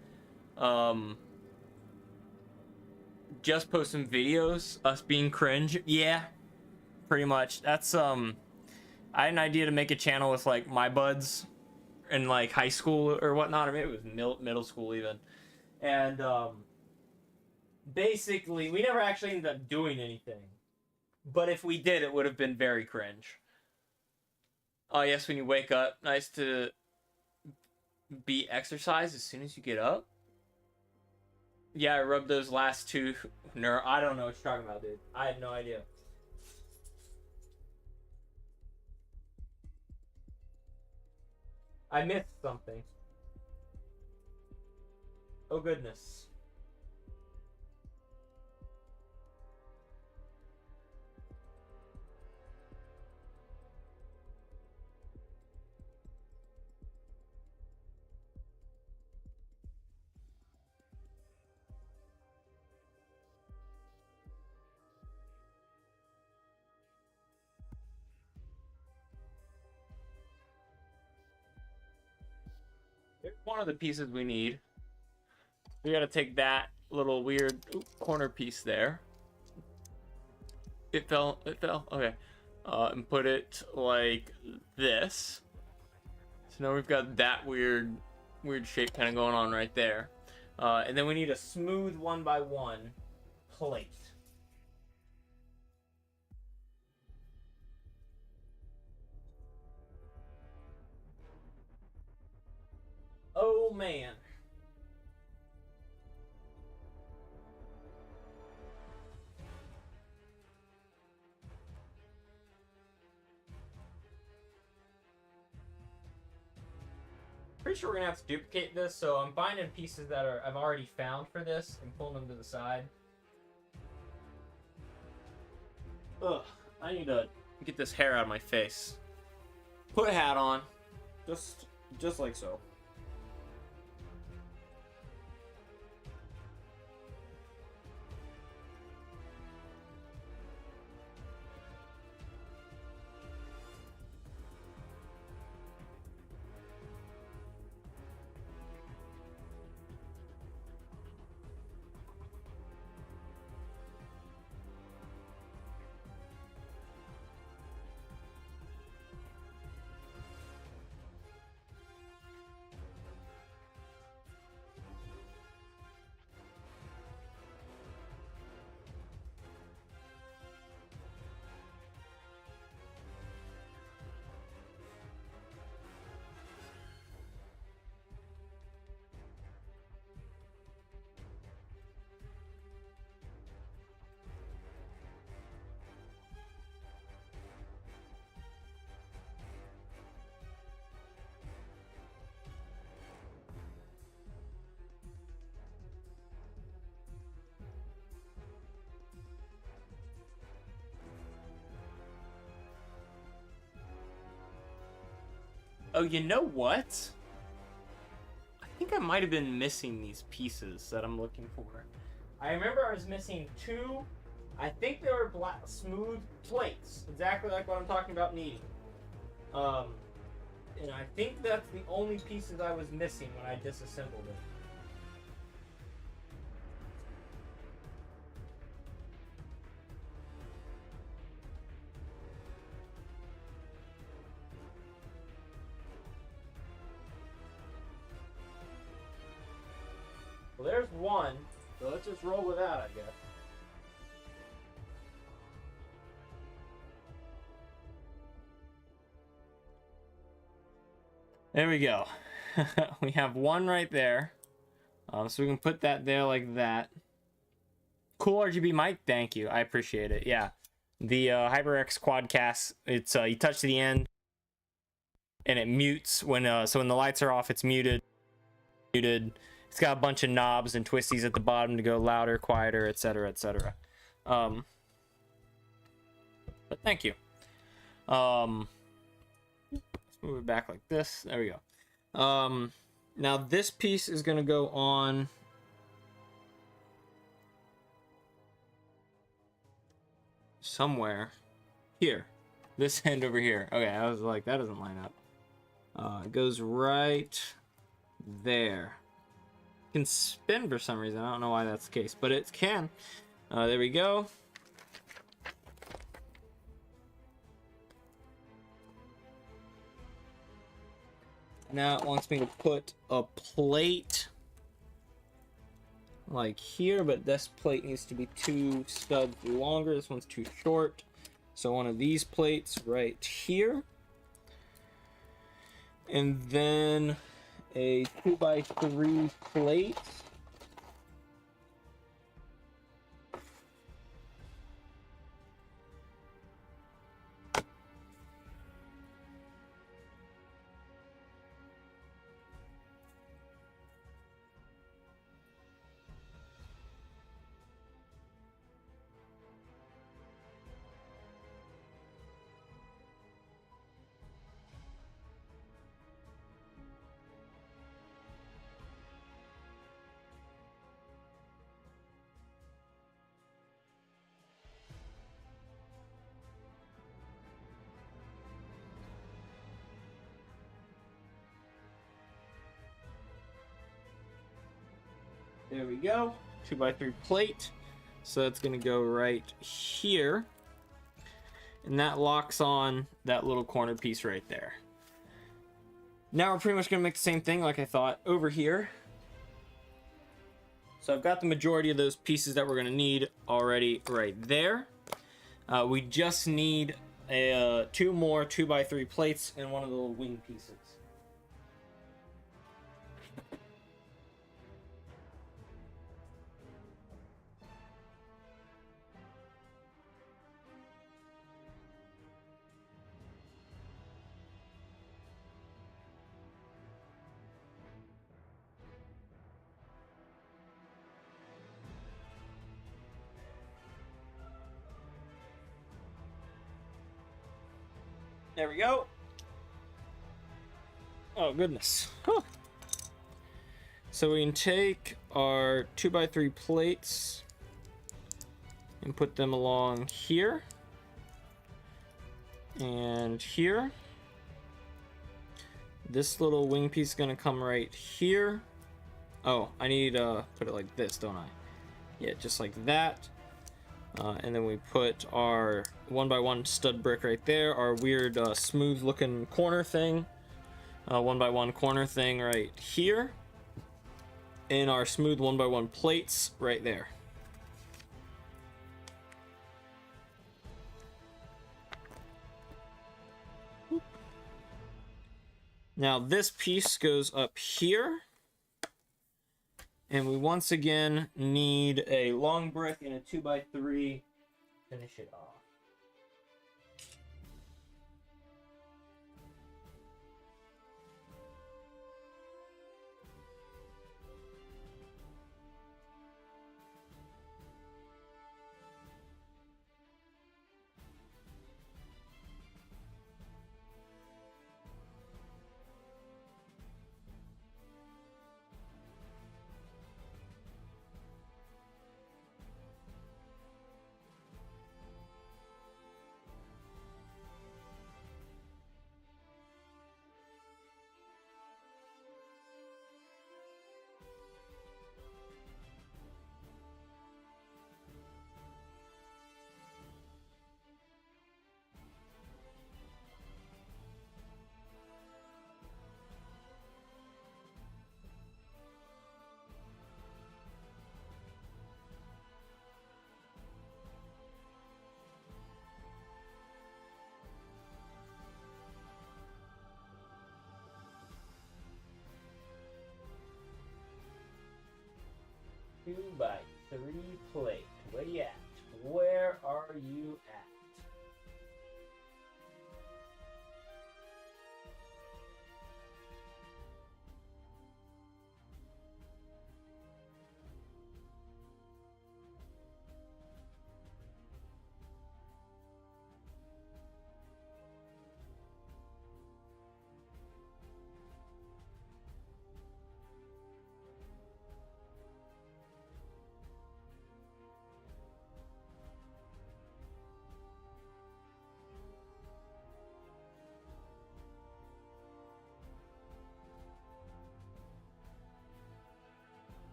Just post some videos, us being cringe. Yeah, pretty much. That's, I had an idea to make a channel with, like, my buds in, like, high school or whatnot. I mean, it was middle school even. And, basically, we never actually ended up doing anything. But if we did, it would have been very cringe. Oh, yes, when you wake up, nice to be exercised as soon as you get up. Yeah, I rubbed those last two. I don't know what you're talking about, dude. I had no idea. I missed something. Oh, goodness. Here's one of the pieces we need. We gotta take that little weird corner piece there. It fell, okay. And put it like this. So now we've got that weird shape kind of going on right there. And then we need a smooth 1x1 plate. Oh man. Pretty sure we're gonna have to duplicate this, so I'm finding pieces that I've already found for this and pulling them to the side. Ugh, I need to get this hair out of my face. Put a hat on. Just like so. Oh, you know what? I think I might have been missing these pieces that I'm looking for. I remember I was missing two. I think they were black, smooth plates, exactly like what I'm talking about needing. And I think that's the only pieces I was missing when I disassembled it. Well, there's one, so let's just roll with that, I guess. There we go. We have one right there. So we can put that there like that. Cool RGB mic, thank you. I appreciate it. Yeah. The HyperX Quadcast, it's you touch the end and it mutes when so when the lights are off, it's muted. It's got a bunch of knobs and twisties at the bottom to go louder, quieter, etc., etc. But thank you. Let's move it back like this. There we go. Now this piece is gonna go on somewhere here. This end over here. Okay, I was like, that doesn't line up. It goes right there. It can spin for some reason. I don't know why that's the case, but it can. There we go. Now it wants me to put a plate like here, but this plate needs to be 2 studs longer. This one's too short. So one of these plates right here. And then a 2x3 plate. There we go. 2x3 plate. So that's going to go right here. And that locks on that little corner piece right there. Now we're pretty much going to make the same thing like I thought over here. So I've got the majority of those pieces that we're going to need already right there. We just need 2 more 2x3 plates and one of the little wing pieces. There we go. Oh, goodness. Huh. So we can take our 2x3 plates and put them along here and here. This little wing piece is going to come right here. Oh, I need to put it like this, don't I? Yeah, just like that. And then we put our 1x1 stud brick right there, our weird smooth looking corner thing, 1x1 corner thing right here, and our smooth 1x1 plates right there. Now this piece goes up here, and we once again need a long brick and a 2x3 to finish it off. 2x3 plate. Where you at? Where are you at?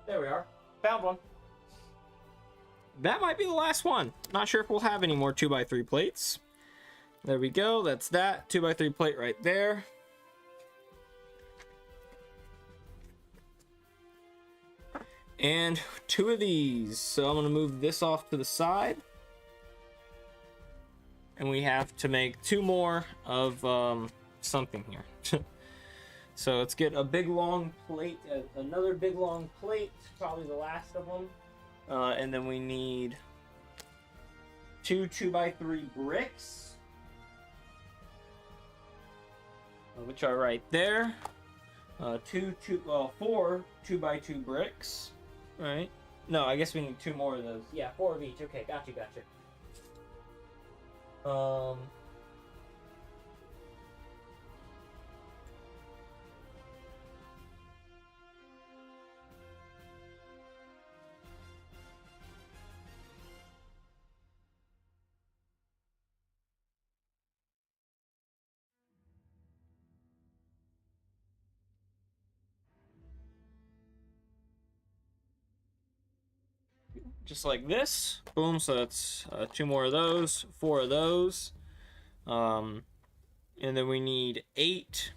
There we are. Found one. That might be the last one. Not sure if we'll have any more 2x3 plates. There we go. That's that 2x3 plate right there. And 2 of these. So I'm going to move this off to the side. And we have to make 2 more of something here. So let's get a big long plate, another big long plate, probably the last of them. And then we need 2 2x3 bricks, which are right there. 4 2x2 bricks, right? No, I guess we need 2 more of those. Yeah, 4 of each. Okay, gotcha. Just like this. Boom. So that's 2 more of those, 4 of those. And then we need 8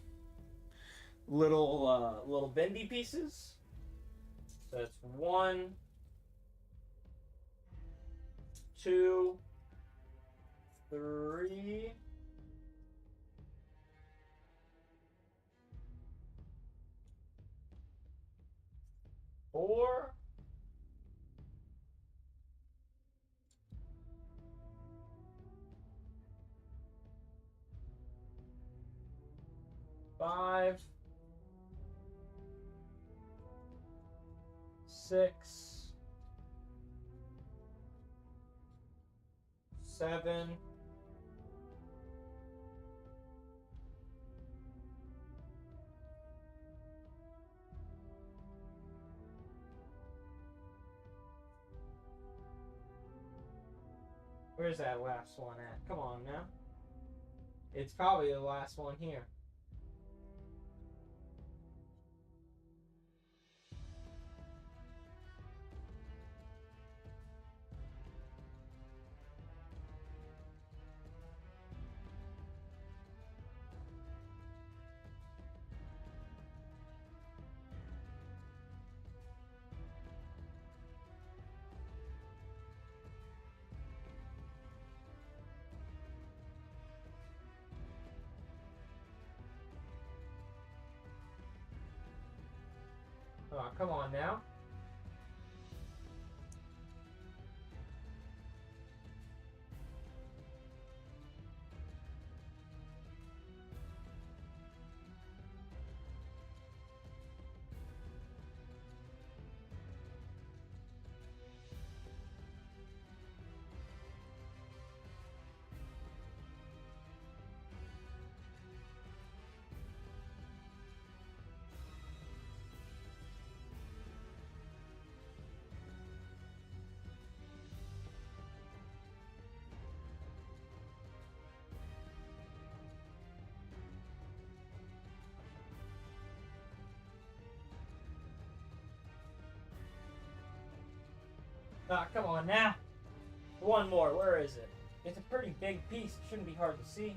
little bendy pieces. So that's 1, 2, 3. 4. 5, 6, 7, 'Where's that last one at? Come on now. It's probably the last one here. Oh, come on now. Ah, come on now. One more. Where is it? It's a pretty big piece. It shouldn't be hard to see.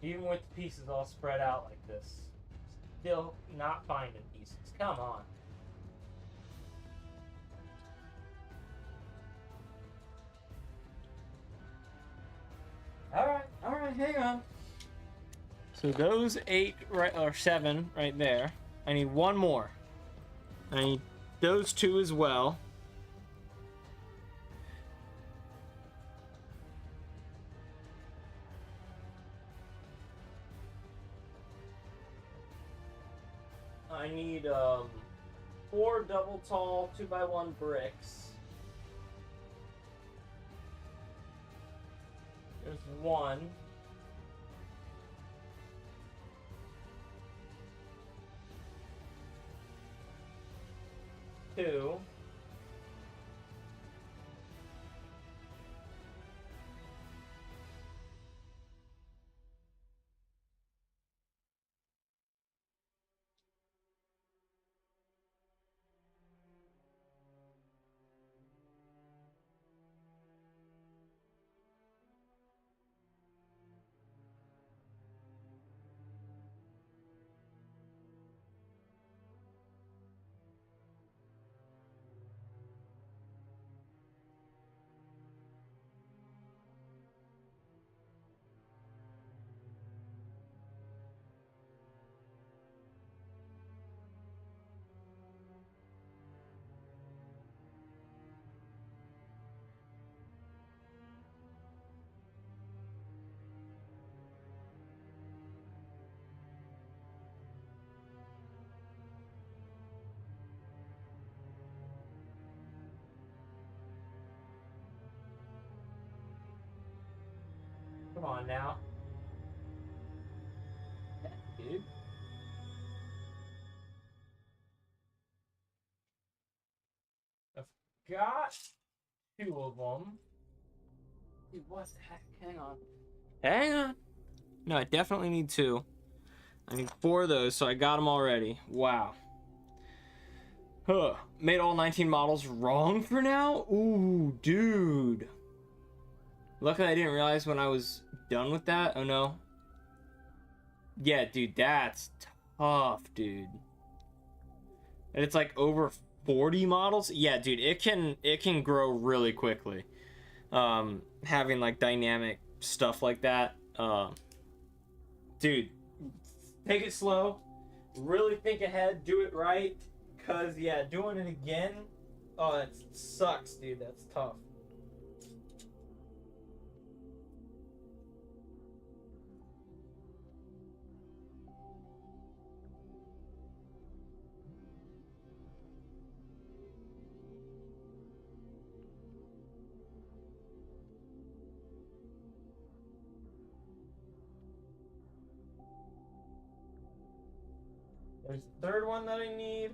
Even with the pieces all spread out like this, still not finding pieces. Come on. All right, hang on. So those 8 right or 7 right there. I need one more. I need those 2 as well. I need 4 double tall 2x1 bricks. There's 1. 2. Come on now. Dude. I've got 2 of them. Dude, what the heck? Hang on. Hang on. No, I definitely need 2. I need 4 of those, so I got them already. Wow. Huh. Made all 19 models wrong for now? Ooh, dude. Luckily, I didn't realize when I was done with that. Oh, no. Yeah, dude, that's tough, dude. And it's like over 40 models. Yeah, dude, it can grow really quickly. Having like dynamic stuff like that. Dude, take it slow. Really think ahead. Do it right. Cause yeah, doing it again. Oh, it sucks, dude. That's tough. There's the 3rd one that I need.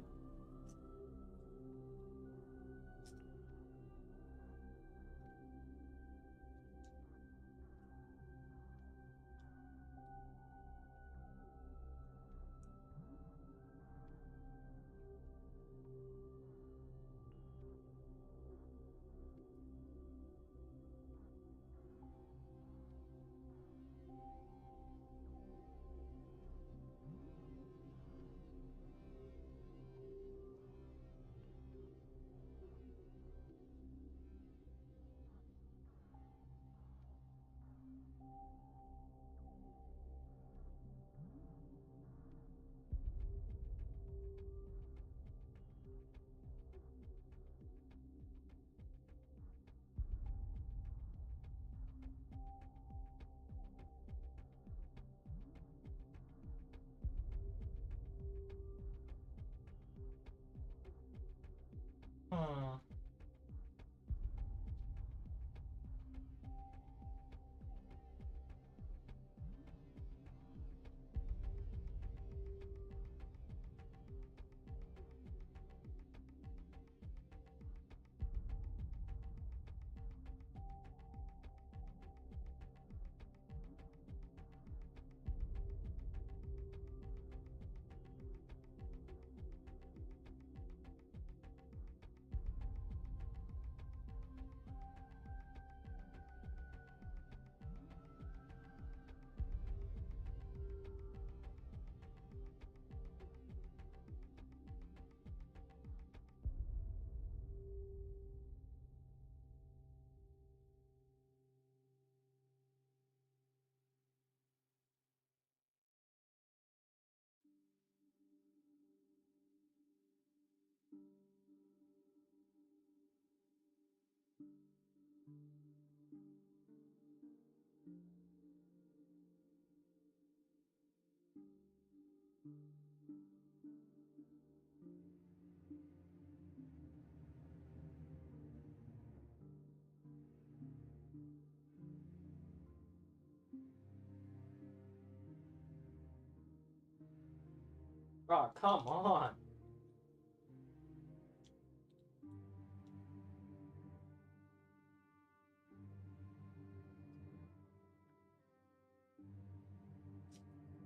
Oh, come on.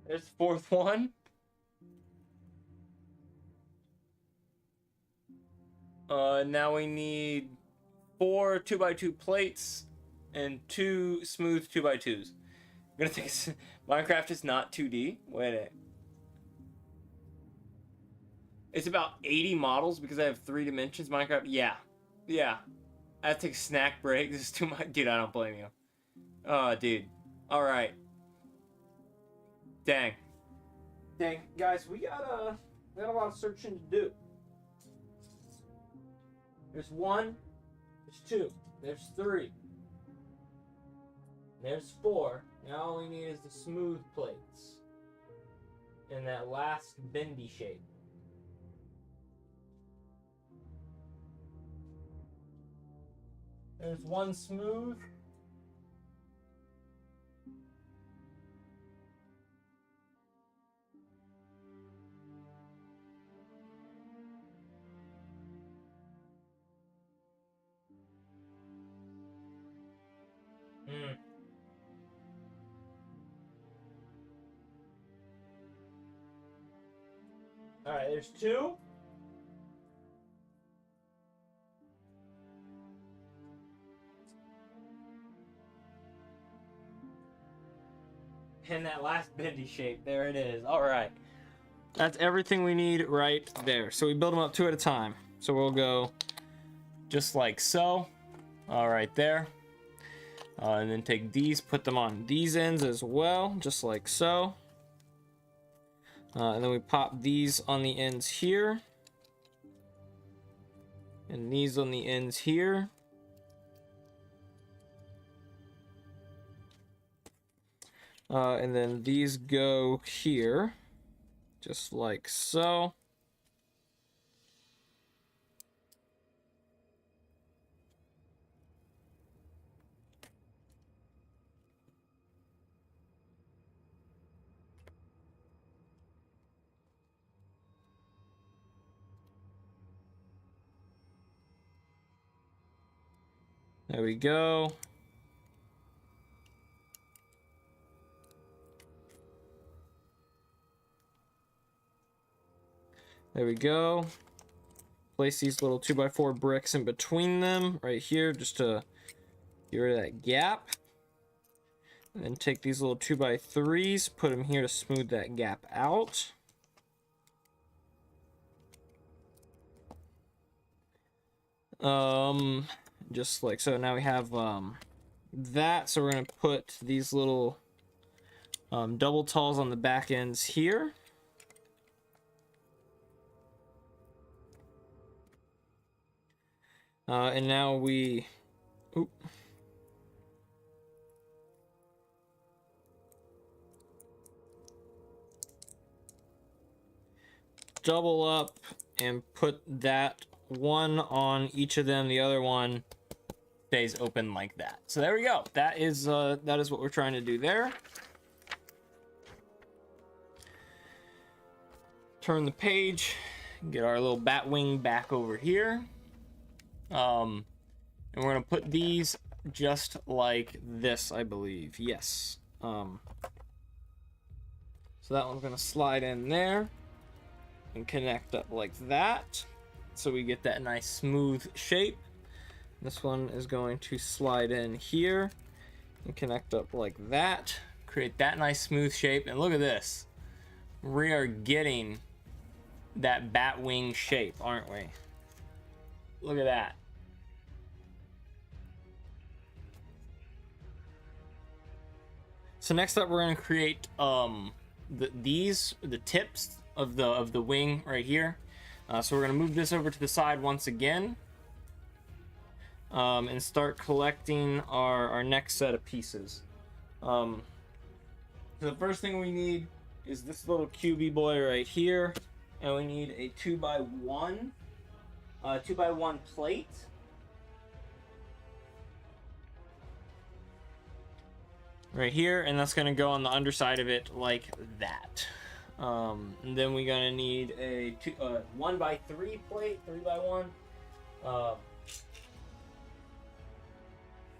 There's the fourth one. Now we need 4 2x2 plates and 2 smooth 2x2s. I'm gonna take Minecraft is not 2D. Wait a minute. It's about 80 models because I have 3 dimensions. Minecraft, yeah. Yeah. I have to take a snack break. This is too much. Dude, I don't blame you. Oh, dude. Alright. Dang. Dang. Guys, we got a lot of searching to do. There's 1. There's 2. There's 3. There's 4. Now all we need is the smooth plates. And that last bendy shape. There's 1 smooth. Alright, there's 2. And that last bendy shape, there it is. Alright. That's everything we need right there. So we build them up 2 at a time. So we'll go just like so. Alright, there. And then take these, put them on these ends as well, just like so. And then we pop these on the ends here. And these on the ends here. And then these go here, just like so. There we go. There we go. Place these little 2x4 bricks in between them right here just to get rid of that gap. And then take these little 2x3s, put them here to smooth that gap out. Just like so. Now we have that. So we're gonna put these little double talls on the back ends here. And now we double up and put that one on each of them. The other one stays open like that. So there we go. That is what we're trying to do there. Turn the page, get our little Batwing back over here. And we're gonna put these just like this, I believe. Yes. So that one's gonna slide in there and connect up like that, so we get that nice smooth shape. This one is going to slide in here and connect up like that, create that nice smooth shape. And look at this, we are getting that Batwing shape, aren't we? Look at that. So next up, we're going to create the tips of the wing right here. So we're going to move this over to the side once again, and start collecting our next set of pieces. So the first thing we need is this little QB boy right here, and we need a 2x1, 2x1 plate. Right here, and that's gonna go on the underside of it like that. And then we're gonna need a 1x3 plate, 3x1,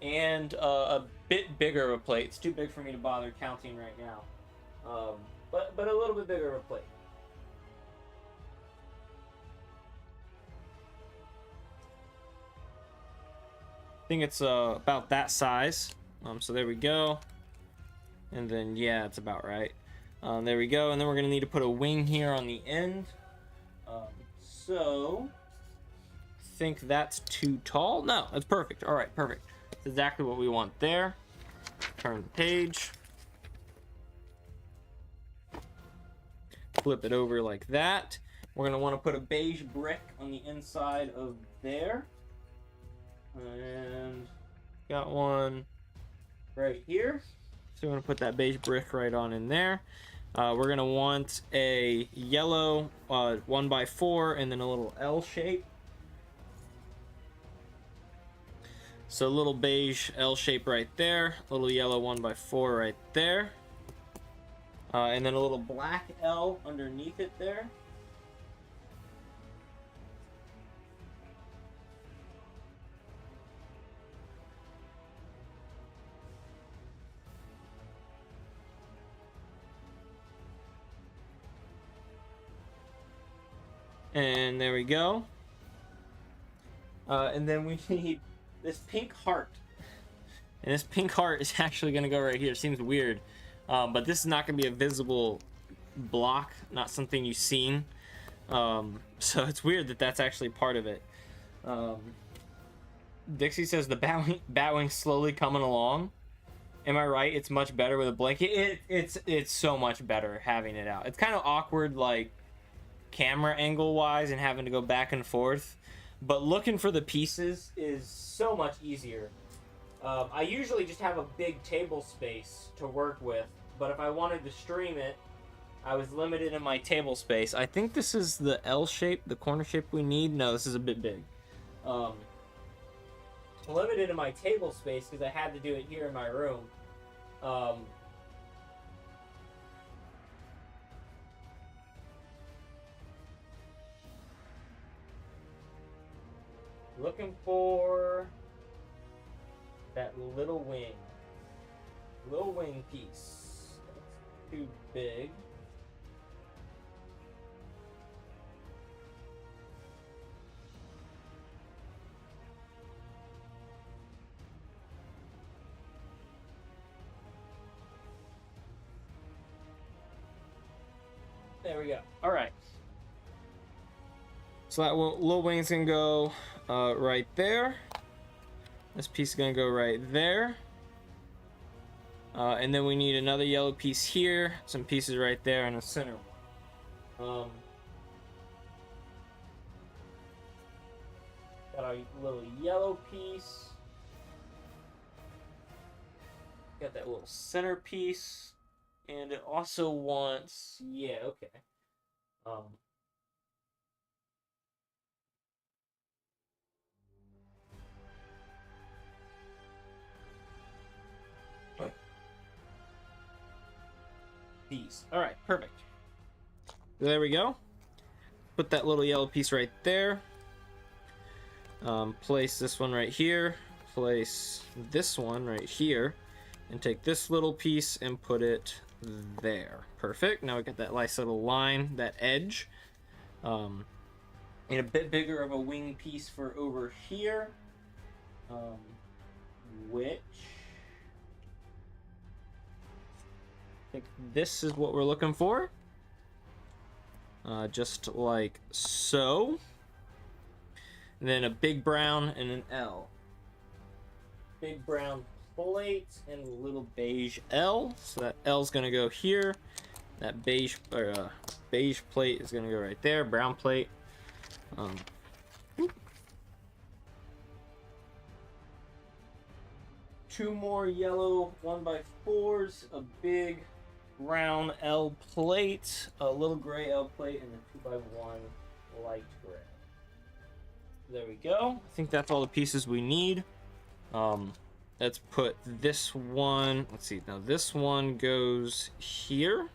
and a bit bigger of a plate. It's too big for me to bother counting right now, but a little bit bigger of a plate. I think it's about that size. So there we go. And then, yeah, it's about right. There we go. And then we're going to need to put a wing here on the end. So, I think that's too tall. No, that's perfect. All right, perfect. That's exactly what we want there. Turn the page. Flip it over like that. We're going to want to put a beige brick on the inside of there. And got one right here. So we're going to put that beige brick right on in there. We're going to want a yellow 1x4 and then a little L shape. So a little beige L shape right there. A little yellow 1x4 right there. And then a little black L underneath it there. And there we go. And then we need this pink heart. And this pink heart is actually going to go right here. It seems weird. But this is not going to be a visible block. Not something you've seen. So it's weird that that's actually part of it. Dixie says the Batwing slowly coming along. Am I right? It's much better with a blanket. It's so much better having it out. It's kind of awkward, like, camera angle wise and having to go back and forth, but looking for the pieces is so much easier. I usually just have a big table space to work with, but if I wanted to stream it, I was limited in my table space. I think this is the L shape, the corner shape we need. No, this is a bit big. Limited in my table space because I had to do it here in my room. Looking for that little wing piece. That's too big. There we go. All right. So that little wing's gonna go right there. This piece is gonna go right there. And then we need another yellow piece here, some pieces right there, and a center one. Got our little yellow piece. Got that little center piece. And it also wants, yeah, okay. Piece. All right, perfect. There we go. Put that little yellow piece right there. Place this one right here. Place this one right here. And take this little piece and put it there. Perfect. Now we got that nice little line, that edge. And a bit bigger of a wing piece for over here. Which I think this is what we're looking for. Just like so. And then a big brown and an L. Big brown plate and a little beige L. So that L's gonna go here. That beige plate is gonna go right there. Brown plate. 2 more yellow 1x4s, a big round L plate, a little gray L plate, and a 2x1 light gray. There we go. I think that's all the pieces we need. Let's put this one. Let's see. Now this one goes here,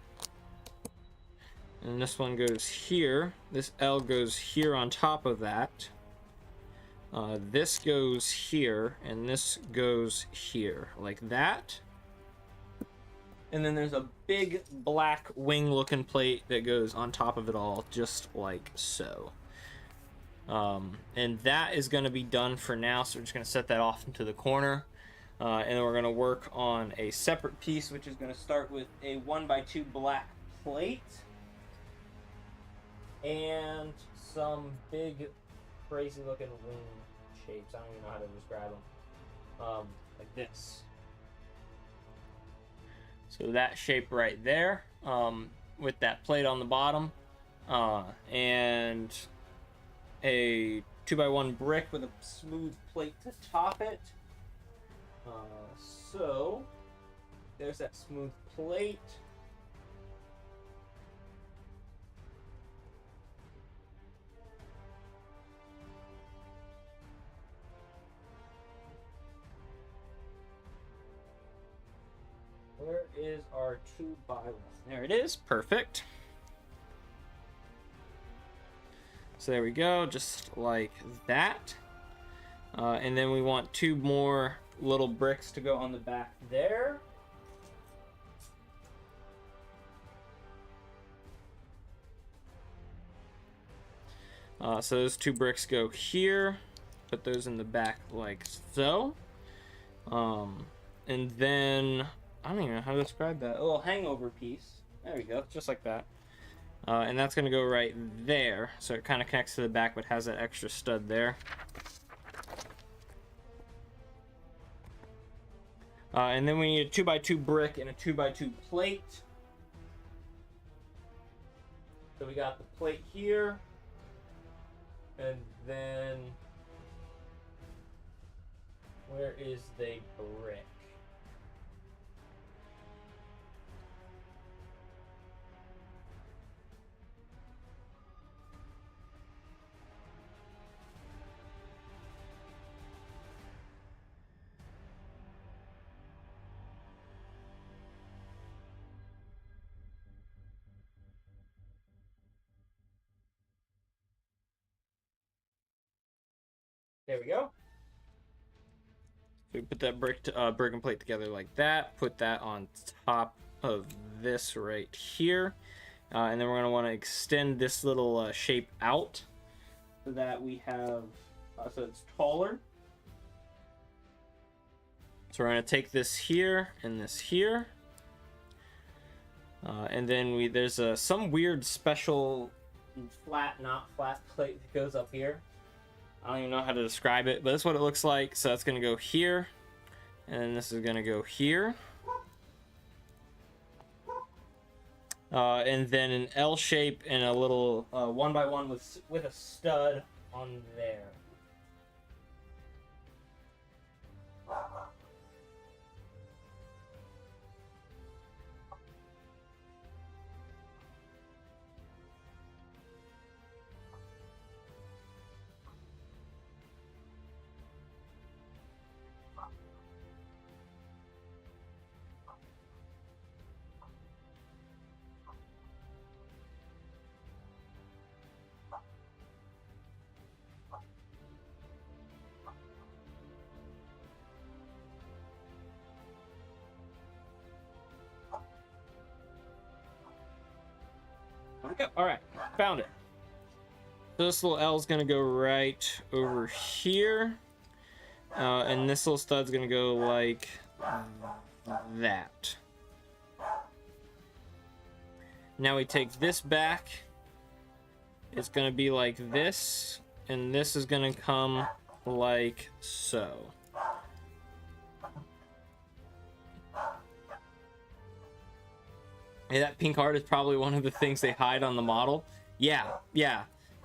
and this one goes here. This L goes here on top of that. This goes here, and this goes here, like that. And then there's a big black wing looking plate that goes on top of it all, just like so. And that is going to be done for now, so we're just going to set that off into the corner. And then we're going to work on a separate piece, which is going to start with a 1x2 black plate. And some big, crazy looking wing shapes. I don't even know how to describe them. Like this. So that shape right there, with that plate on the bottom, and a 2x1 brick with a smooth plate to top it. So there's that smooth plate. Where is our 2x1? There it is. Perfect. So there we go, just like that. And then we want 2 more little bricks to go on the back there. So those 2 bricks go here. Put those in the back like so. And then, I don't even know how to describe that. A little hangover piece. There we go, just like that. And that's going to go right there. So it kind of connects to the back, but has that extra stud there. And then we need a 2x2 brick and a 2x2 plate. So we got the plate here. And then, where is the brick? There we go. So we put that brick and plate together like that. Put that on top of this right here. And then we're going to want to extend this little shape out so that we have, so it's taller. So we're going to take this here and this here. And then there's some weird special flat, not flat plate that goes up here. I don't even know how to describe it, but that's what it looks like. So that's going to go here, and this is going to go here. And then an L shape and a little 1x1 with a stud on there. Okay, all right, found it. So this little L is gonna go right over here, and this little stud's gonna go like that. Now we take this back. It's gonna be like this, and this is gonna come like so. Hey, that pink heart is probably one of the things they hide on the model. Yeah.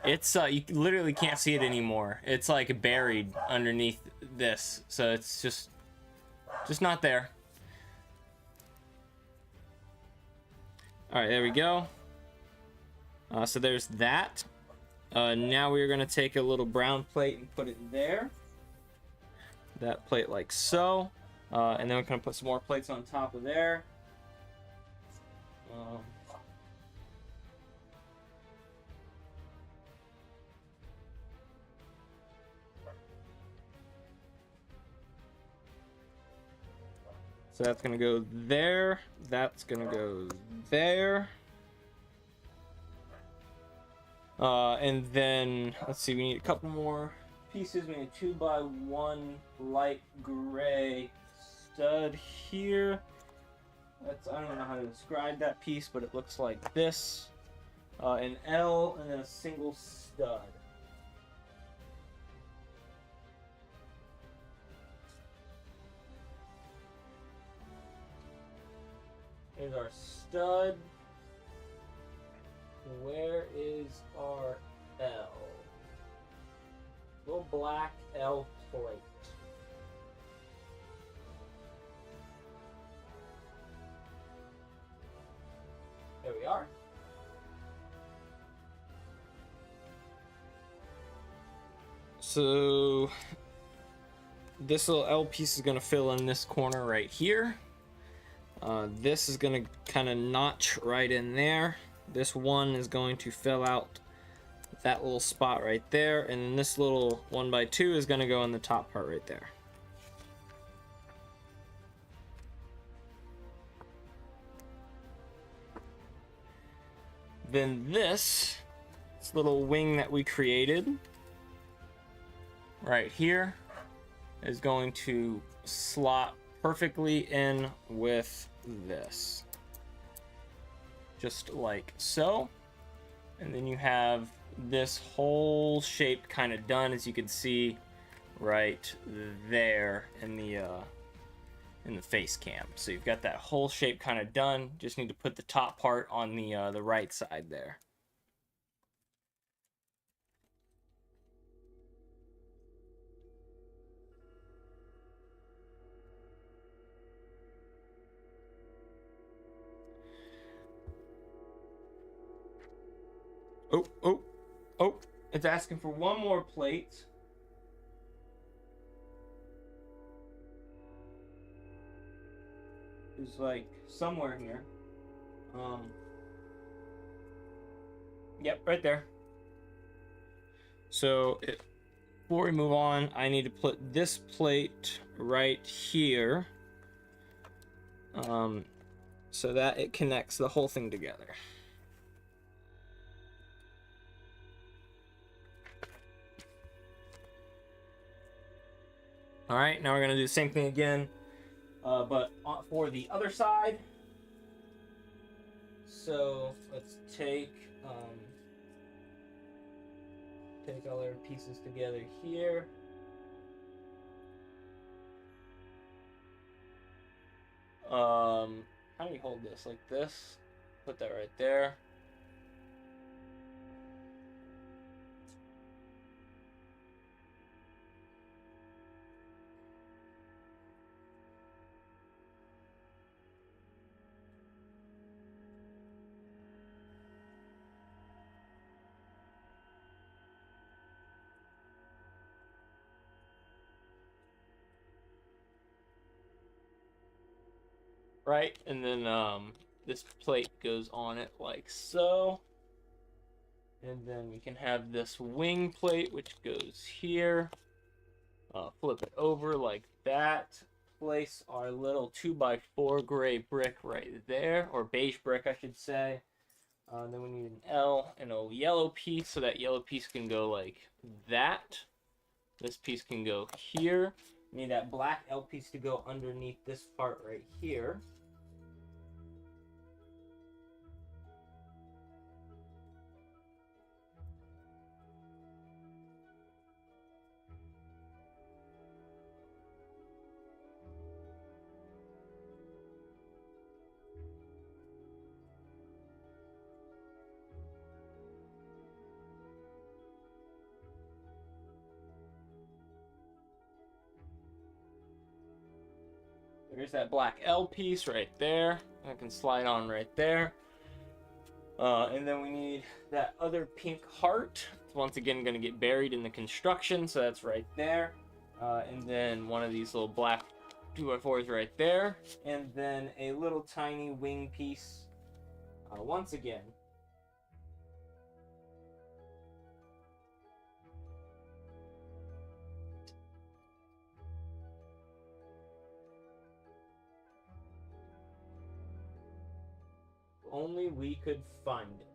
It's you literally can't see it anymore. It's like buried underneath this, so it's just Just not there. All right, there we go. So there's that. Now we're gonna take a little brown plate and put it there. That plate like so. And then we're gonna put some more plates on top of there. So that's gonna go there. That's gonna go there. And then let's see, we need a couple more pieces. We need a 2x1 light gray stud here. That's, I don't know how to describe that piece, but it looks like this. An L and then a single stud. Here's our stud. Where is our L? Little black L plate. There we are. So this little L piece is going to fill in this corner right here. This is going to kind of notch right in there. This one is going to fill out that little spot right there, and then this little 1x2 is going to go in the top part right there. Then this little wing that we created right here is going to slot perfectly in with this, just like so. And then you have this whole shape kind of done, as you can see right there in the face cam. So you've got that whole shape kind of done. Just need to put the top part on the right side there. Oh, it's asking for one more plate. It's like somewhere here. Yep, right there. So before we move on, I need to put this plate right here, so that it connects the whole thing together. All right, now we're gonna do the same thing again, but for the other side. So let's take all our pieces together here. How do you hold this? Like this? Put that right there. Right, and then this plate goes on it like so. And then we can have this wing plate, which goes here. Flip it over like that. Place our little 2x4 gray brick right there, or beige brick, I should say. Then we need an L and a yellow piece, so that yellow piece can go like that. This piece can go here. We need that black L piece to go underneath this part right here. There's that black L piece right there. I can slide on right there. And then we need that other pink heart. It's once again going to get buried in the construction, so that's right there. And then one of these little black 2x4s right there. And then a little tiny wing piece once again. If only we could find it.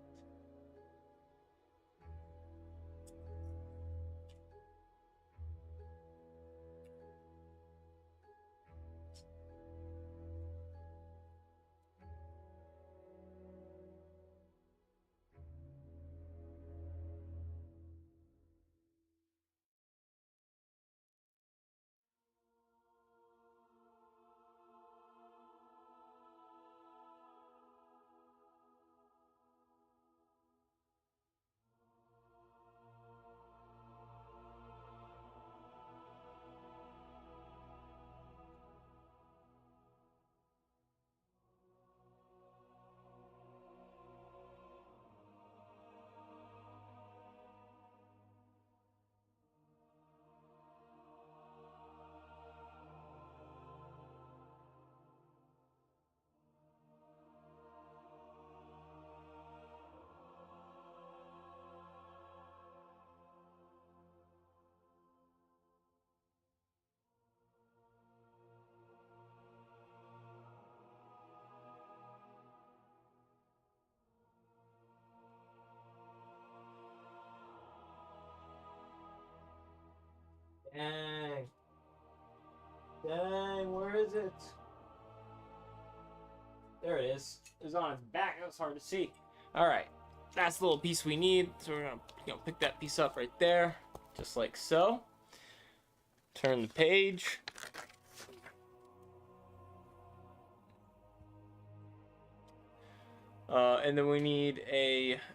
Dang. Dang, where is it? There it is. It's on its back. That was hard to see. All right, that's the little piece we need. So we're gonna pick that piece up right there, just like so. Turn the page. And then we need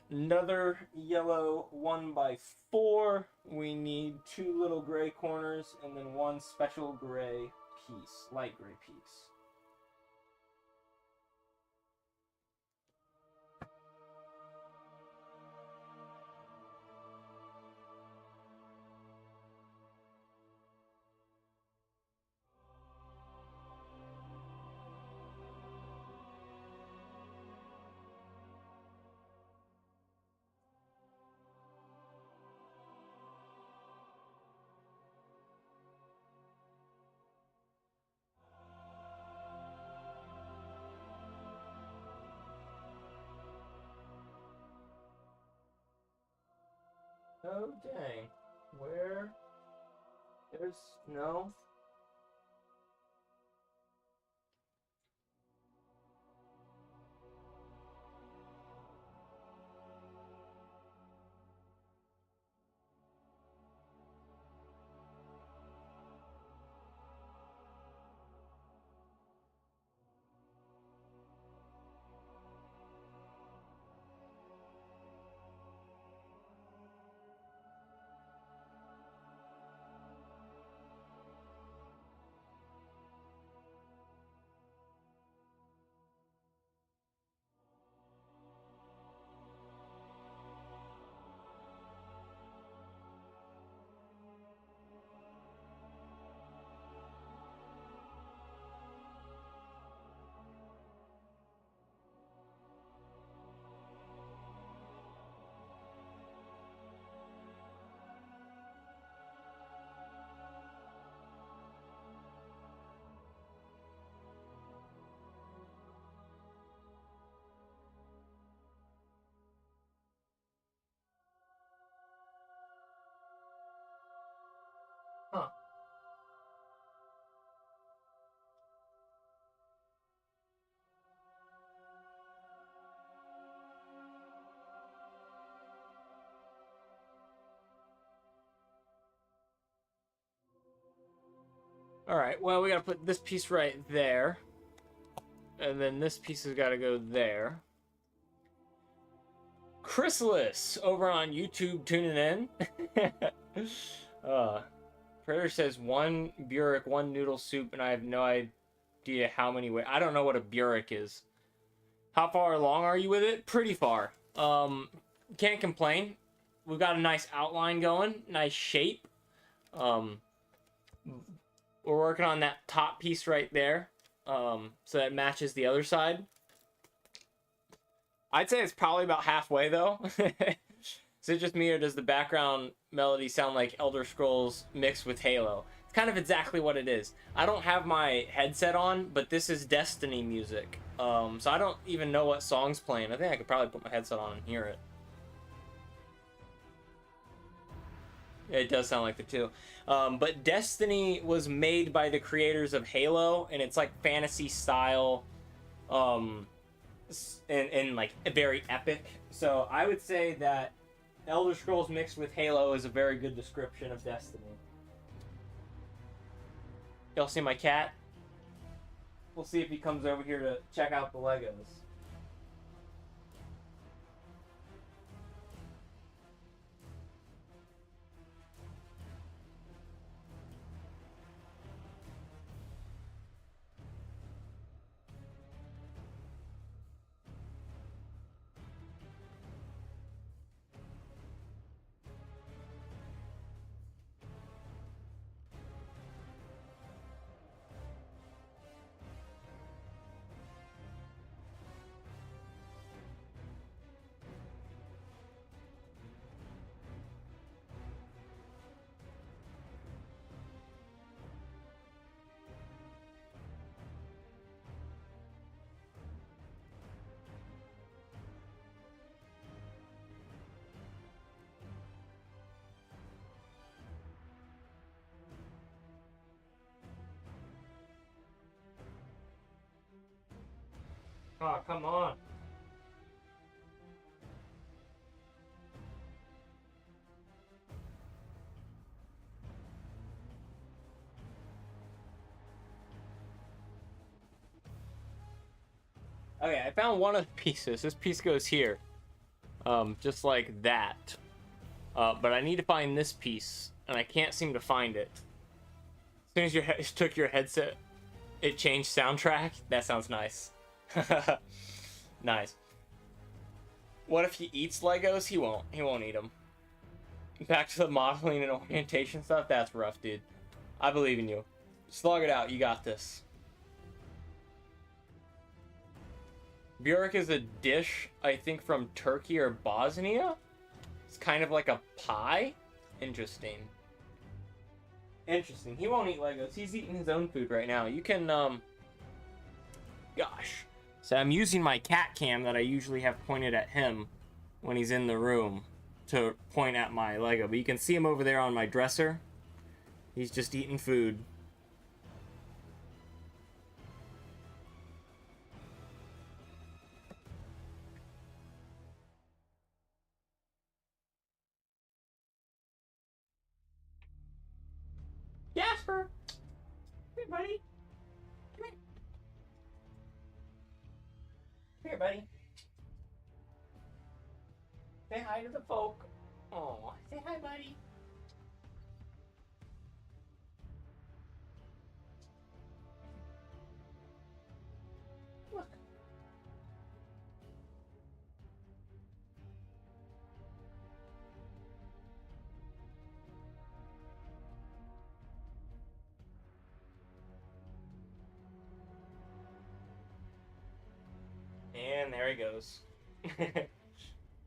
another yellow 1x4. We need 2 little gray corners and then 1 special gray piece, light gray piece. Oh, dang. Where? There's no. Huh. All right, well, we gotta put this piece right there. And then this piece has gotta go there. Chrysalis over on YouTube tuning in. Prayer says 1 Burek, 1 noodle soup, and I have no idea. do you how many way? I don't know what a burek is. How far along are you with it? Pretty far. Can't complain. We've got a nice outline going, nice shape. We're working on that top piece right there, so that matches the other side. I'd say it's probably about halfway though. Is it just me, or does the background melody sound like Elder Scrolls mixed with Halo? It's kind of exactly what it is. I don't have my headset on, but this is Destiny music. So I don't even know what song's playing. I think I could probably put my headset on and hear it. Yeah, it does sound like the two. But Destiny was made by the creators of Halo, and it's like fantasy style, and like very epic. So I would say that Elder Scrolls mixed with Halo is a very good description of Destiny. Y'all see my cat? We'll see if he comes over here to check out the Legos. Oh, come on. Okay, I found one of the pieces. This piece goes here. Just like that. But I need to find this piece, and I can't seem to find it. As soon as you took your headset, it changed soundtrack. That sounds nice. Nice. What if he eats Legos? He won't. He won't eat them. Back to the modeling and orientation stuff. That's rough, dude. I believe in you. Slug it out. You got this. Burek is a dish, I think, from Turkey or Bosnia. It's kind of like a pie. Interesting. Interesting. He won't eat Legos. He's eating his own food right now. You can, gosh. So I'm using my cat cam that I usually have pointed at him when he's in the room to point at my Lego. But you can see him over there on my dresser. He's just eating food. Jasper! Hey, buddy. Come here. Come here, buddy. Say hi to the folk. Oh, say hi, buddy. Look. And there he goes.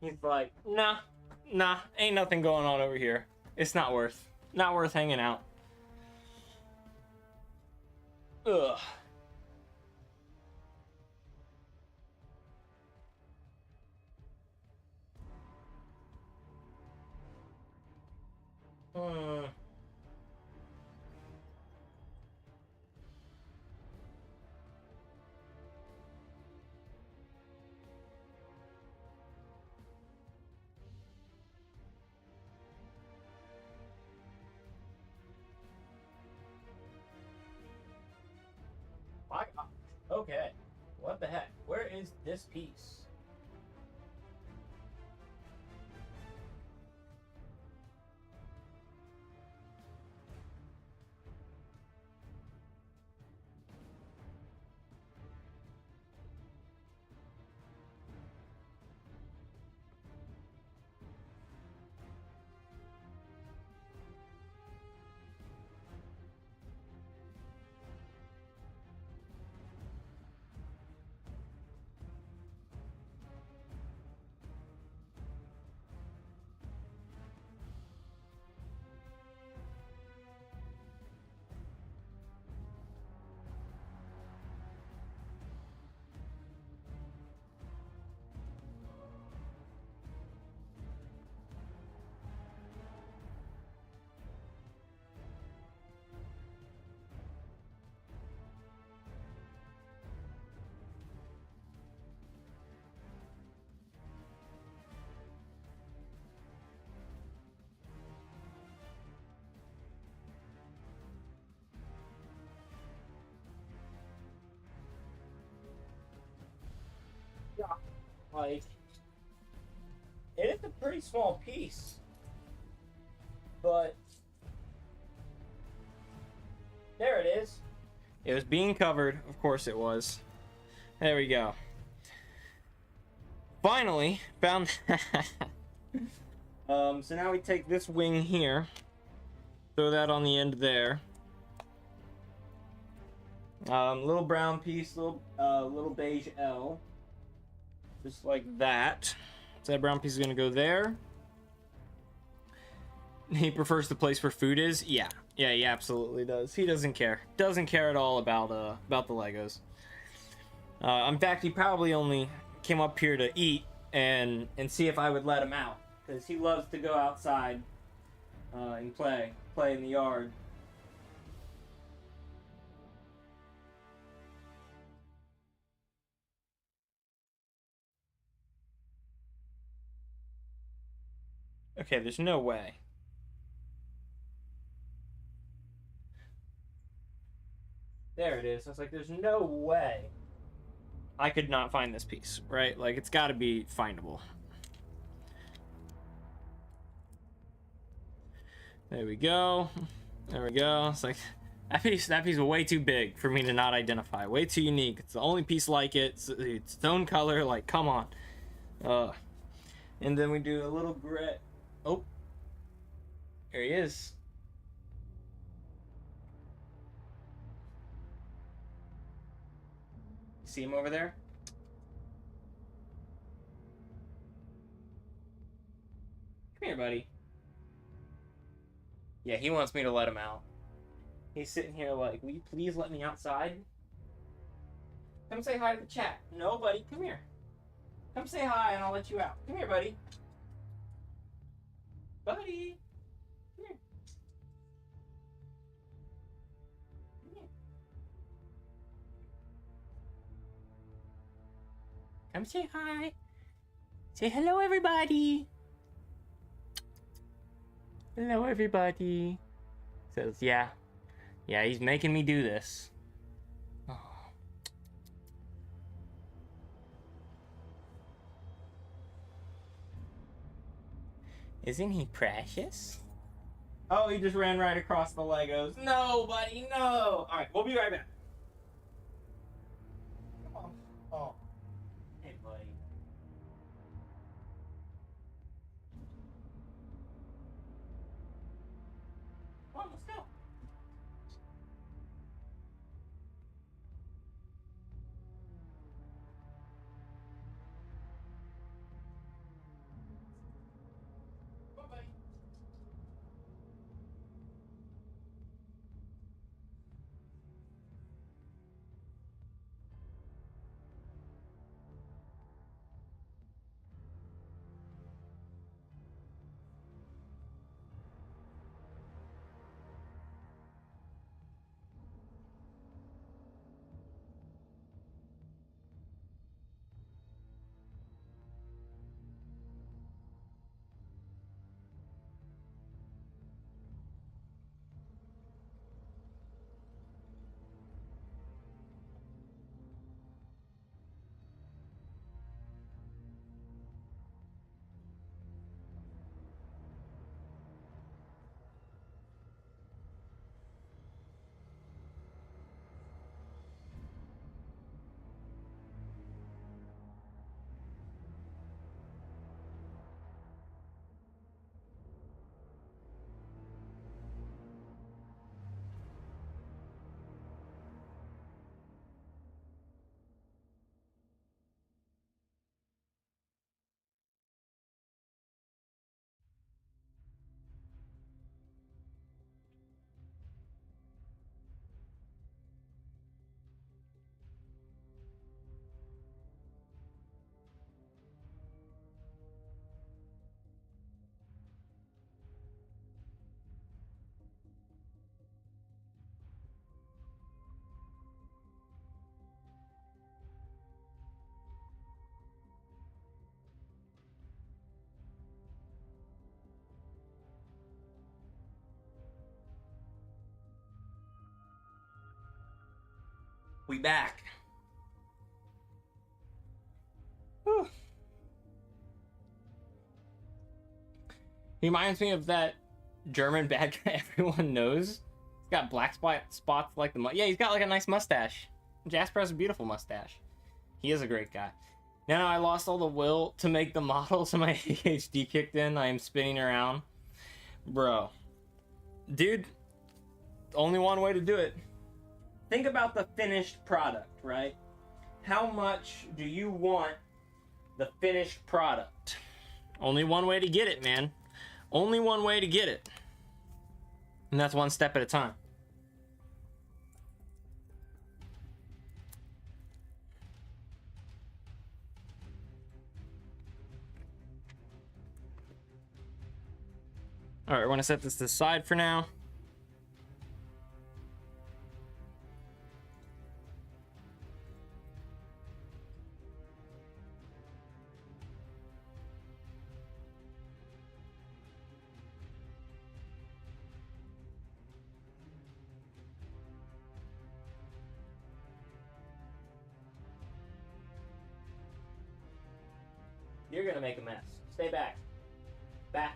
He's like, nah, ain't nothing going on over here. It's not worth hanging out. Ugh. Hmm. My God. Okay. What the heck? Where is this piece? Like, it is a pretty small piece, but there it is. It was being covered, of course it was. There we go. Finally found. So now we take this wing here, throw that on the end there. Little brown piece, little beige L, just like that. So that brown piece is gonna go there. He prefers the place where food is. Yeah, he absolutely does. He doesn't care. Doesn't care at all about the Legos. In fact, he probably only came up here to eat and see if I would let him out, because he loves to go outside and play in the yard. Okay, there's no way. There it is. I was like, there's no way I could not find this piece, right? Like, it's got to be findable. There we go. There we go. It's like, that piece was way too big for me to not identify. Way too unique. It's the only piece like it. It's its own color. Like, come on. And then we do a little gray. Oh, there he is. See him over there? Come here, buddy. Yeah, he wants me to let him out. He's sitting here like, will you please let me outside? Come say hi to the chat. No, buddy, come here. Come say hi and I'll let you out. Come here, buddy. Buddy. Come here. Come here. Come say hi. Say hello, everybody. Hello, everybody. Says, yeah. Yeah, he's making me do this. Oh. Isn't he precious? Oh, he just ran right across the Legos. No, buddy, no. All right, we'll be right back. Come on. Oh. Hey, buddy. Come on, let's go. Come on, buddy. We back. He reminds me of that German bad guy everyone knows. He's got black spots like the yeah. He's got like a nice mustache. Jasper has a beautiful mustache. He is a great guy. Now I lost all the will to make the model, so my ADHD kicked in. I am spinning around, bro. Dude, only one way to do it. Think about the finished product, right? How much do you want the finished product? Only one way to get it, man. Only one way to get it. And that's one step at a time. All right, I want to set this to the side for now. You're gonna make a mess. Stay back. Back.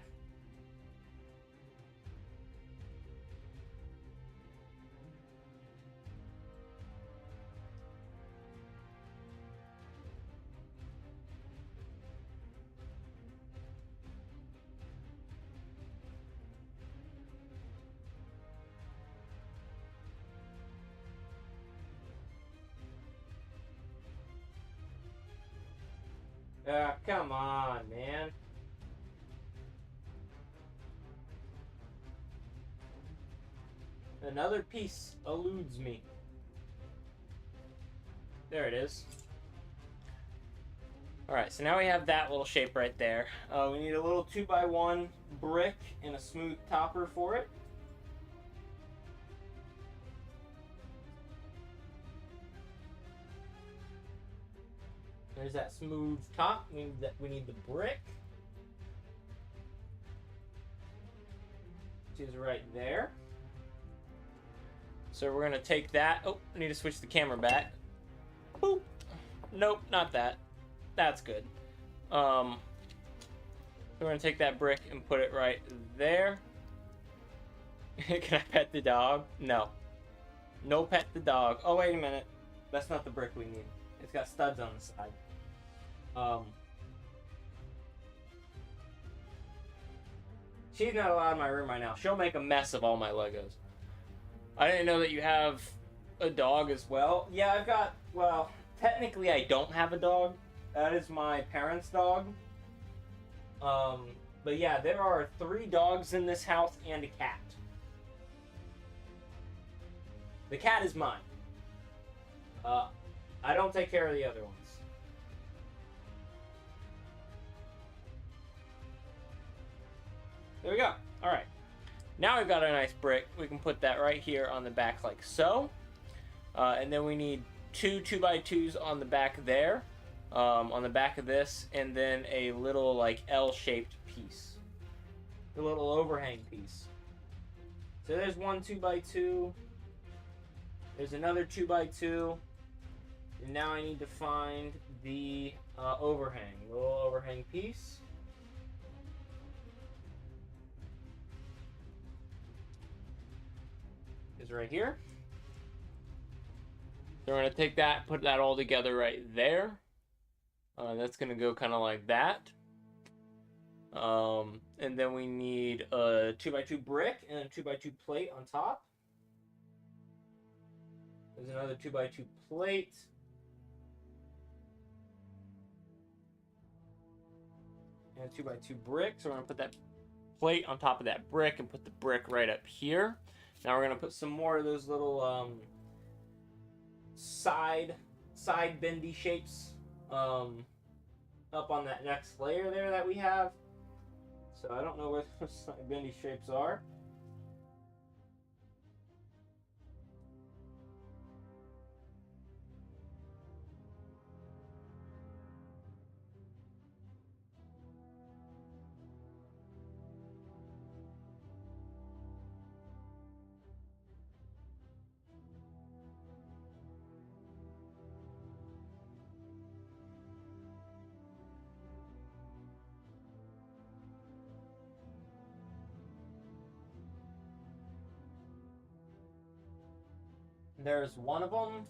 Come on, man. Another piece eludes me. There it is. Alright, so now we have that little shape right there. We need a little 2x1 brick and a smooth topper for it. There's that smooth top. We need the brick, which is right there. So we're gonna take that. Oh, I need to switch the camera back. Boop. Nope, not that. That's good. So we're gonna take that brick and put it right there. Can I pet the dog? No. No pet the dog. Oh, wait a minute. That's not the brick we need. It's got studs on the side. She's not allowed in my room right now. She'll make a mess of all my Legos. I didn't know that you have a dog as well. Yeah, I've got, well, technically I don't have a dog. That is my parents' dog. But yeah, there are 3 dogs in this house and a cat. The cat is mine. I don't take care of the other ones. There we go. All right. Now we've got a nice brick. We can put that right here on the back like so. And then we need 2 2x2s on the back there. On the back of this. And then a little like L-shaped piece. A little overhang piece. So there's one 2x2. There's another 2x2. And now I need to find the overhang. Little overhang piece. Is right here. So we're going to take that, put that all together right there. That's going to go kind of like that. And then we need a 2x2 brick and a 2x2 plate on top. There's another 2x2 plate. And a 2x2 brick. So we're going to put that plate on top of that brick and put the brick right up here. Now we're going to put some more of those little side bendy shapes up on that next layer there that we have. So I don't know where those side bendy shapes are. There's one of them.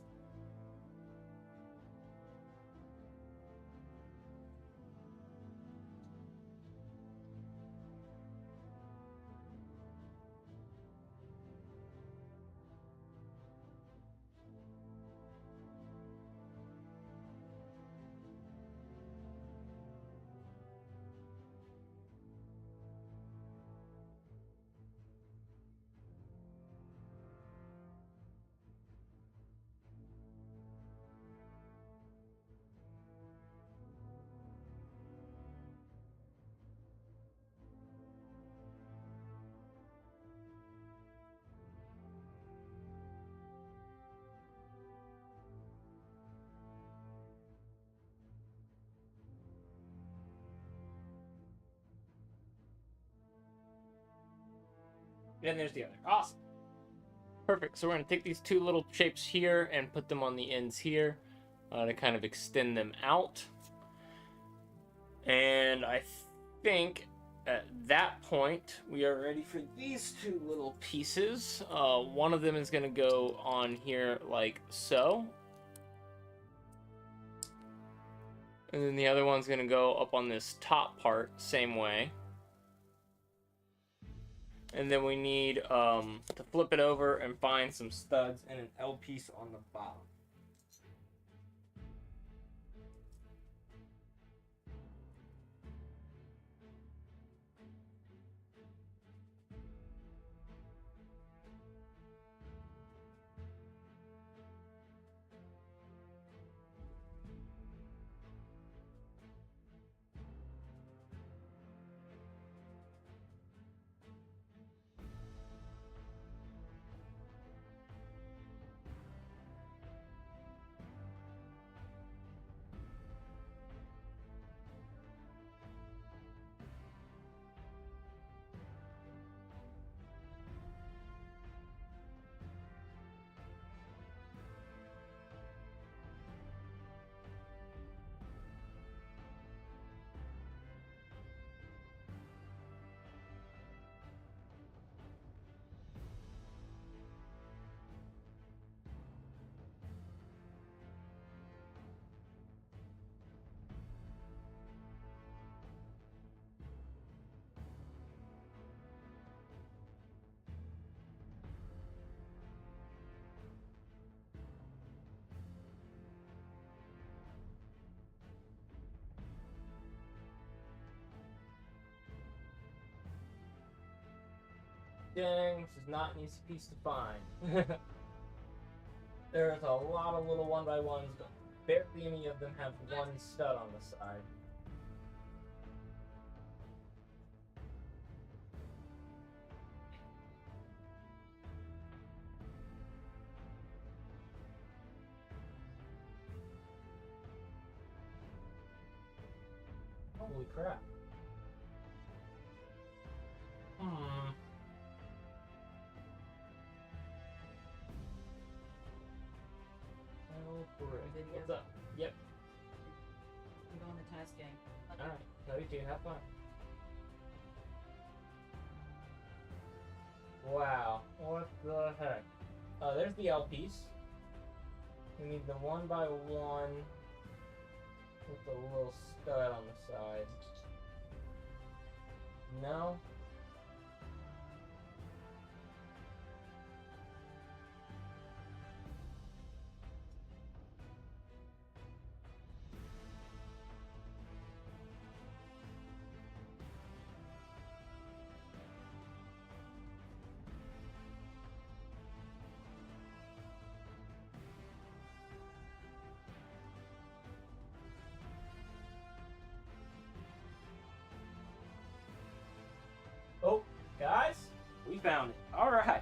And there's the other. Awesome. Perfect. So we're going to take these two little shapes here and put them on the ends here to kind of extend them out. And I think at that point we are ready for these two little pieces. One of them is going to go on here like so. And then the other one's going to go up on this top part, same way. And then we need to flip it over and find some studs and an L piece on the bottom. Dang, this is not an easy piece to find. There's a lot of little 1x1s, but barely any of them have one stud on the side. Holy crap. What's up? Yep. I'm going to tasking. Alright. No, you too. Have fun. Wow. What the heck? There's the L piece. We need the 1x1 with a little stud on the side. No? Oh, guys, we found it. All right.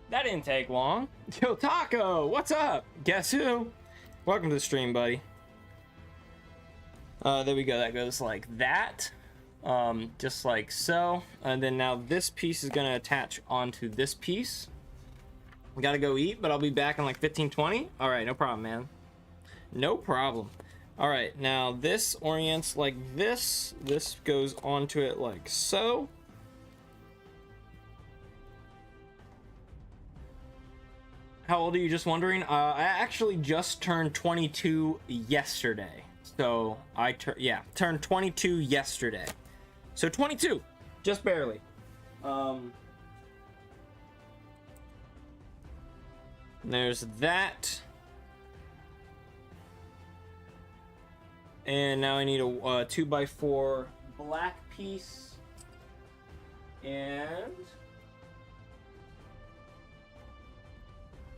That didn't take long. Yo, Taco, what's up? Guess who? Welcome to the stream, buddy. There we go. That goes like that. Just like so. And then now this piece is going to attach onto this piece. We got to go eat, but I'll be back in like 15-20. All right, no problem, man. No problem. All right, now this orients like this. This goes onto it like so. How old are you? Just wondering. I actually just turned 22 yesterday. So turned 22 yesterday. So 22, just barely. There's that. And now I need a 2x4 black piece. And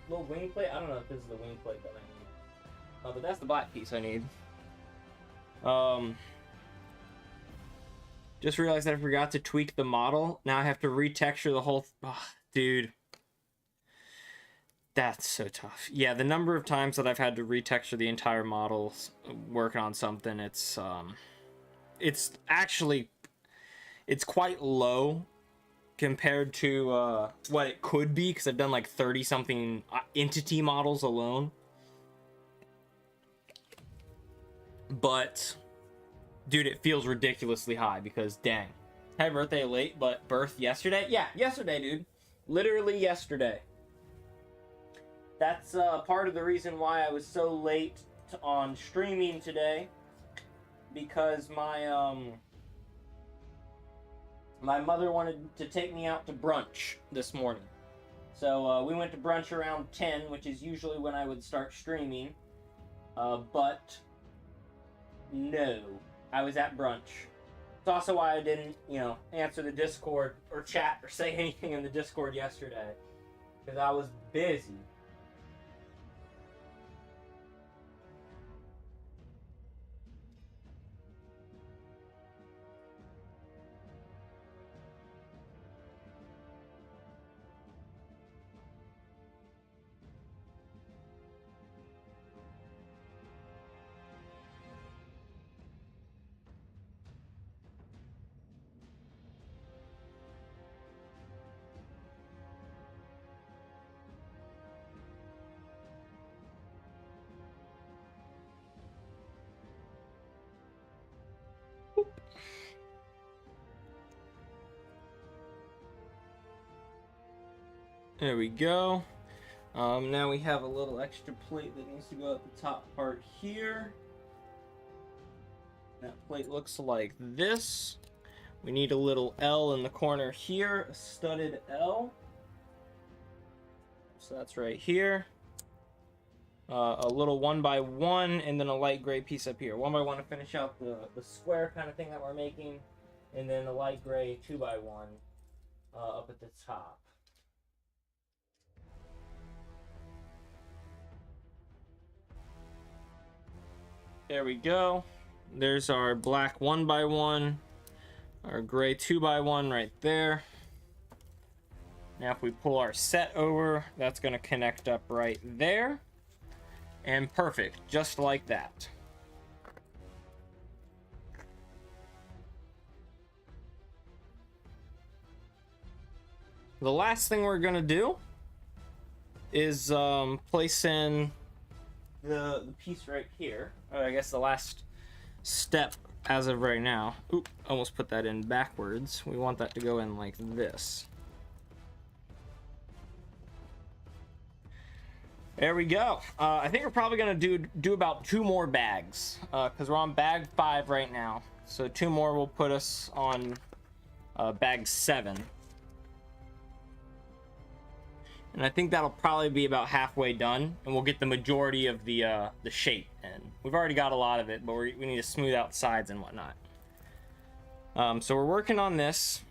little wing plate. I don't know if this is the wing plate that I need. But that's the black piece I need. Just realized that I forgot to tweak the model. Now I have to retexture the whole... dude. That's so tough. Yeah, the number of times that I've had to retexture the entire model working on something, it's actually... It's quite low compared to what it could be, because I've done like 30-something entity models alone. But... dude, it feels ridiculously high because, dang. Happy birthday late, but birth yesterday? Yeah, yesterday, dude. Literally yesterday. That's part of the reason why I was so late on streaming today. Because my mother wanted to take me out to brunch this morning. So we went to brunch around 10, which is usually when I would start streaming. But no. I was at brunch. It's also why I didn't, answer the Discord or chat or say anything in the Discord yesterday. Because I was busy. There we go. Now we have a little extra plate that needs to go at the top part here. That plate looks like this. We need a little L in the corner here, a studded L. So that's right here. A little 1x1 and then a light gray piece up here. 1x1 to finish out the square kind of thing that we're making. And then a light gray 2x1 up at the top. There we go. There's our black 1x1, our gray 2x1 right there. Now if we pull our set over, that's going to connect up right there. And perfect, just like that. The last thing we're going to do is place in the piece right here. Or I guess the last step as of right now. Oop, almost put that in backwards. We want that to go in like this. There we go. I think we're probably gonna do about 2 more bags because we're on bag 5 right now. So 2 more will put us on bag 7. And I think that'll probably be about halfway done, and we'll get the majority of the shape in. We've already got a lot of it, but we need to smooth out sides and whatnot. So we're working on this,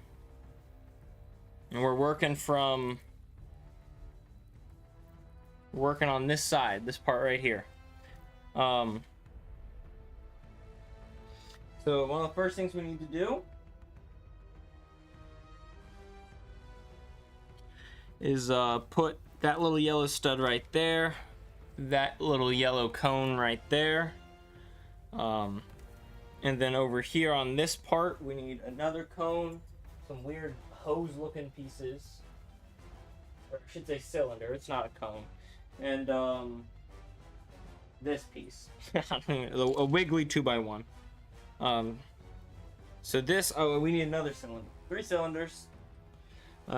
and we're working on this side, this part right here. So one of the first things we need to do is put that little yellow stud right there, that little yellow cone right there, and then over here on this part we need another cone, some weird hose looking pieces, or I should say cylinder, it's not a cone, and this piece, a wiggly 2x1. So this, we need another cylinder, 3 cylinders.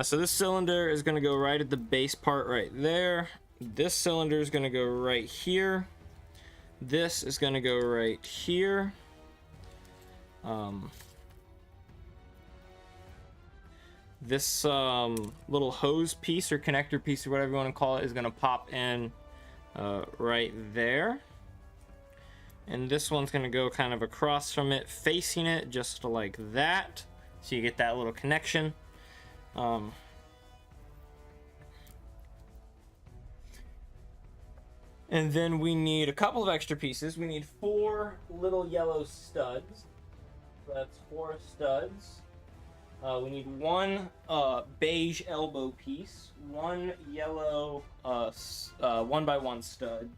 So this cylinder is going to go right at the base part right there. this cylinder is going to go right here. This is going to go right here. This little hose piece or connector piece or whatever you want to call it is going to pop in right there. And this one's going to go kind of across from it, facing it, just like that. So you get that little connection. And then we need a couple of extra pieces. We need 4 little yellow studs. So that's 4 studs. We need 1 beige elbow piece, 1 yellow 1x1 stud,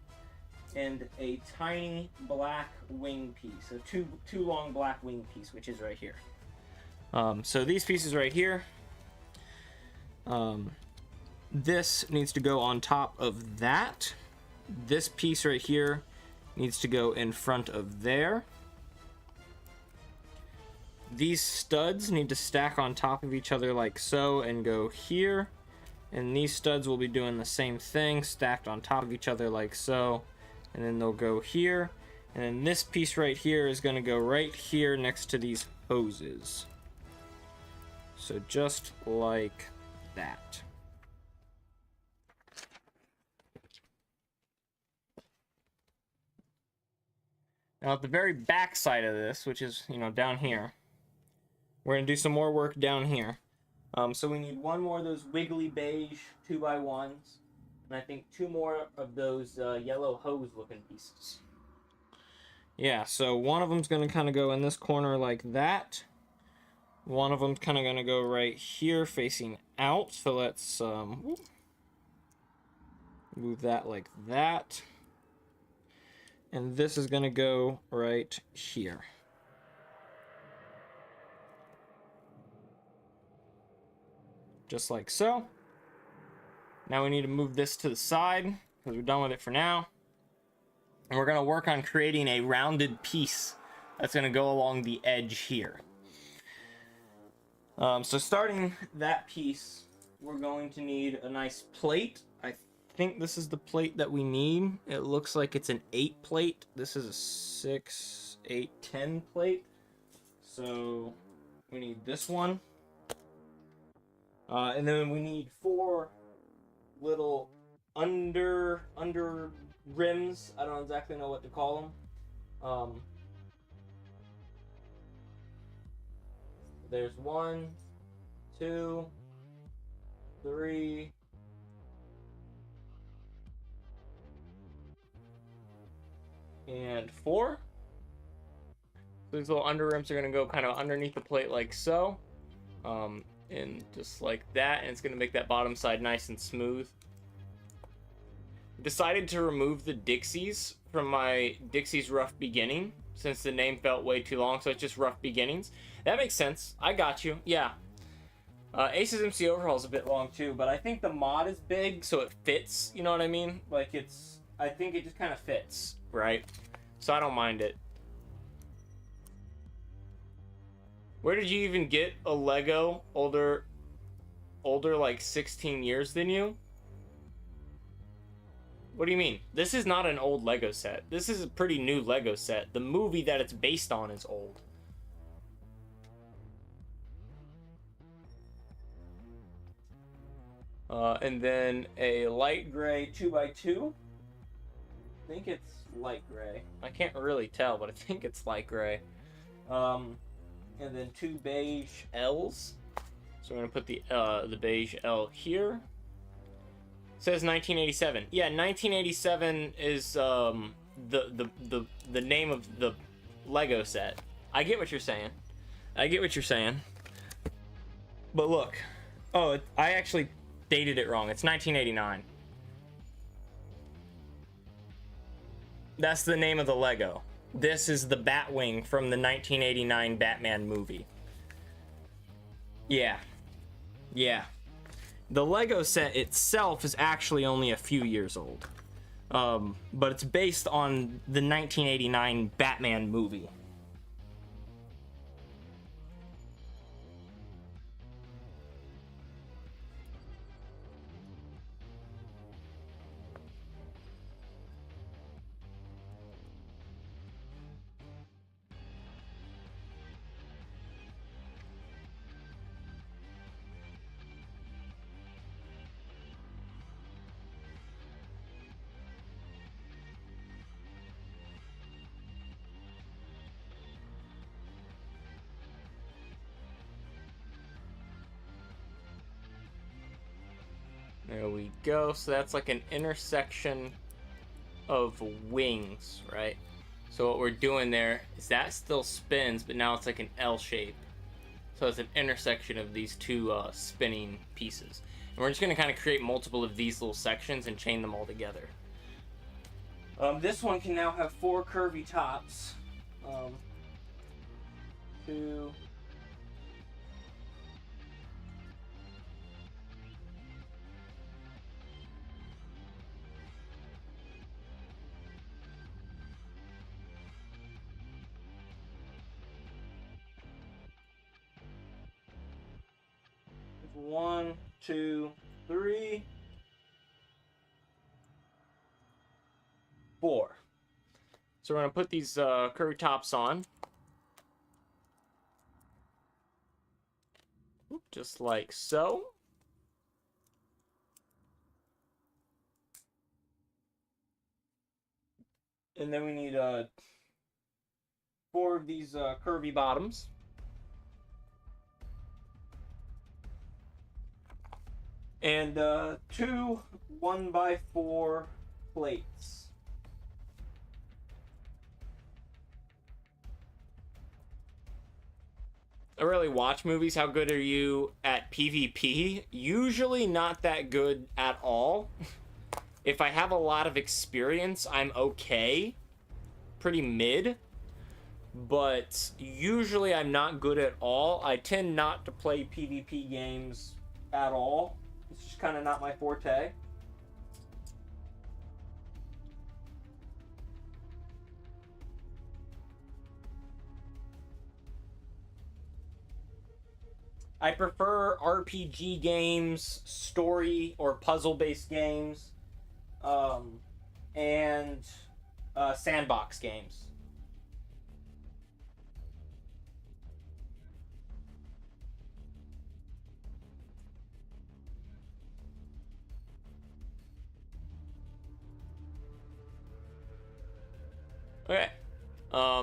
and a tiny black wing piece. So two long black wing piece, which is right here. So these pieces right here. This needs to go on top of that. This piece right here needs to go in front of there. These studs need to stack on top of each other like so and go here. And these studs will be doing the same thing, stacked on top of each other like so. And then they'll go here. And then this piece right here is going to go right here next to these hoses. So just like that. Now at the very back side of this, which is, down here, we're going to do some more work down here. So we need 1 more of those wiggly beige 2x1s, and I think 2 more of those yellow hose looking pieces. Yeah, so one of them's going to kind of go in this corner like that. One of them's kind of going to go right here facing out. So let's move that like that. And this is going to go right here. Just like so. Now we need to move this to the side because we're done with it for now. And we're going to work on creating a rounded piece that's going to go along the edge here. So starting that piece, we're going to need a nice plate. I think this is the plate that we need. It looks like it's an 8 plate. This is a 6, 8, 10 plate. So we need this one. And then we need 4 little under rims. I don't exactly know what to call them. There's 1, 2, 3, and 4. So these little under rims are going to go kind of underneath the plate like so. And just like that, and it's going to make that bottom side nice and smooth. Decided to remove the Dixies from my Dixie's Rough Beginning since the name felt way too long, so it's just Rough Beginnings. That makes sense. I got you. Yeah. Ace's MC Overhaul is a bit long too, but I think the mod is big, so it fits. You know what I mean? Like I think it just kind of fits, right? So I don't mind it. Where did you even get a Lego older like 16 years than you? What do you mean? This is not an old Lego set. This is a pretty new Lego set. The movie that it's based on is old. And then a light gray 2x2. I think it's light gray. I can't really tell, but I think it's light gray. And then 2 beige L's. So we're gonna put the beige L here. It says 1987. Yeah, 1987 is the name of the Lego set. I get what you're saying. I get what you're saying. But look. Oh, I actually dated it wrong. It's 1989. That's the name of the Lego. This is the Batwing from the 1989 Batman movie. Yeah. Yeah. The Lego set itself is actually only a few years old. But it's based on the 1989 Batman movie. There we go. So that's like an intersection of wings, right? So what we're doing there is that still spins, but now it's like an L shape. So it's an intersection of these two spinning pieces. And we're just going to kind of create multiple of these little sections and chain them all together. This one can now have 4 curvy tops. 2... One, two, three, 4. So we're going to put these curvy tops on. Just like so. And then we need 4 of these curvy bottoms. And 2 1x4 plates. I really watch movies. How good are you at PvP? Usually not that good at all. If I have a lot of experience, I'm okay. Pretty mid. But usually I'm not good at all. I tend not to play PvP games at all. It's just kind of not my forte. I prefer RPG games, story or puzzle-based games, and sandbox games. Okay.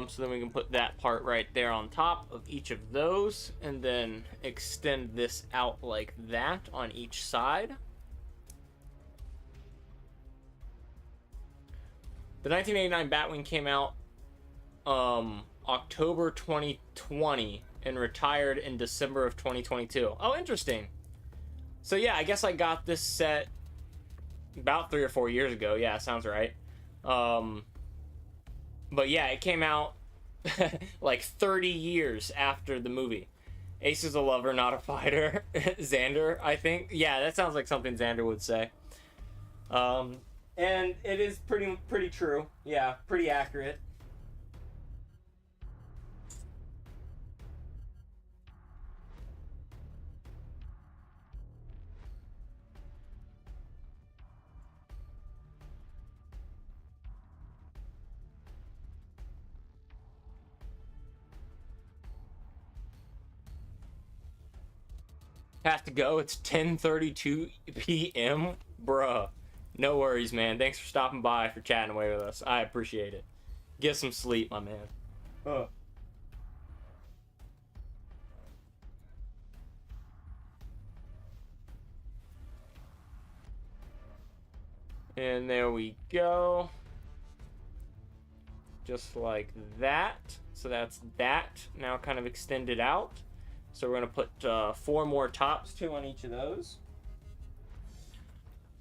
So then we can put that part right there on top of each of those, and then extend this out like that on each side. The 1989 Batwing came out October 2020 and retired in December of 2022. Oh, interesting. So yeah, I guess I got this set about 3 or 4 years ago. Yeah, sounds right. But yeah, it came out like 30 years after the movie. Ace is a lover, not a fighter. Xander, I think. Yeah, that sounds like something Xander would say. And it is pretty true. Yeah, pretty accurate. Has to go. It's 10:32 p.m. Bruh. No worries, man. Thanks for stopping by, for chatting away with us. I appreciate it. Get some sleep, my man. And there we go. Just like that. So that's that. Now kind of extended out. So we're going to put 4 more tops, 2 on each of those.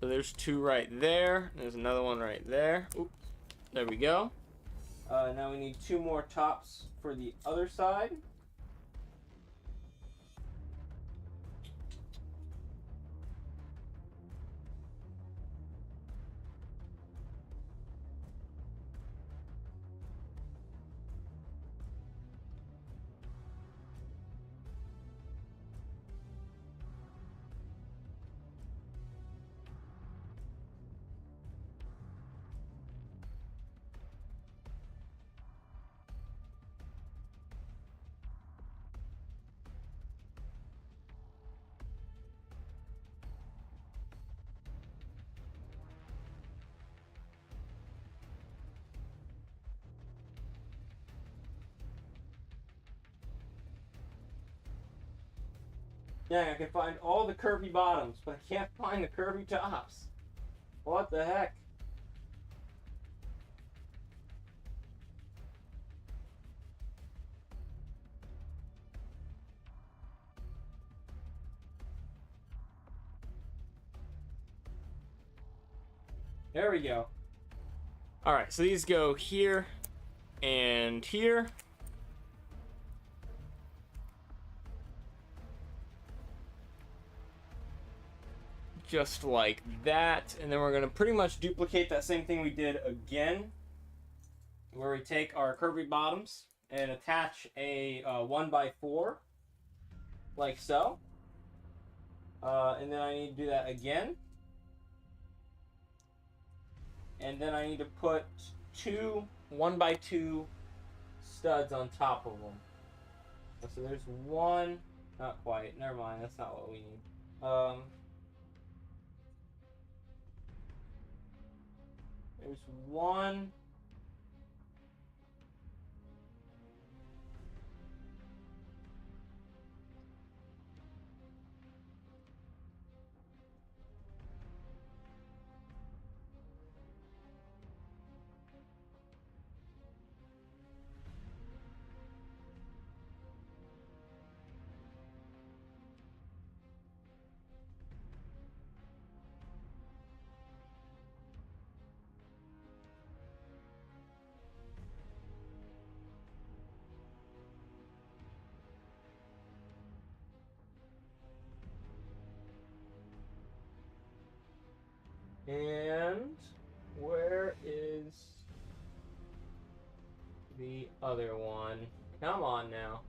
So there's 2 right there. There's another one right there. Oops. There we go. Now we need 2 more tops for the other side. Dang, I can find all the curvy bottoms, but I can't find the curvy tops. What the heck? There we go. Alright, so these go here and here. Just like that. And then we're going to pretty much duplicate that same thing we did again, where we take our curvy bottoms and attach a 1x4 like so. And then I need to do that again. And then I need to put two 1x2 studs on top of them. So there's one, not quite, never mind, that's not what we need. There's one. And where is the other one? Come on now.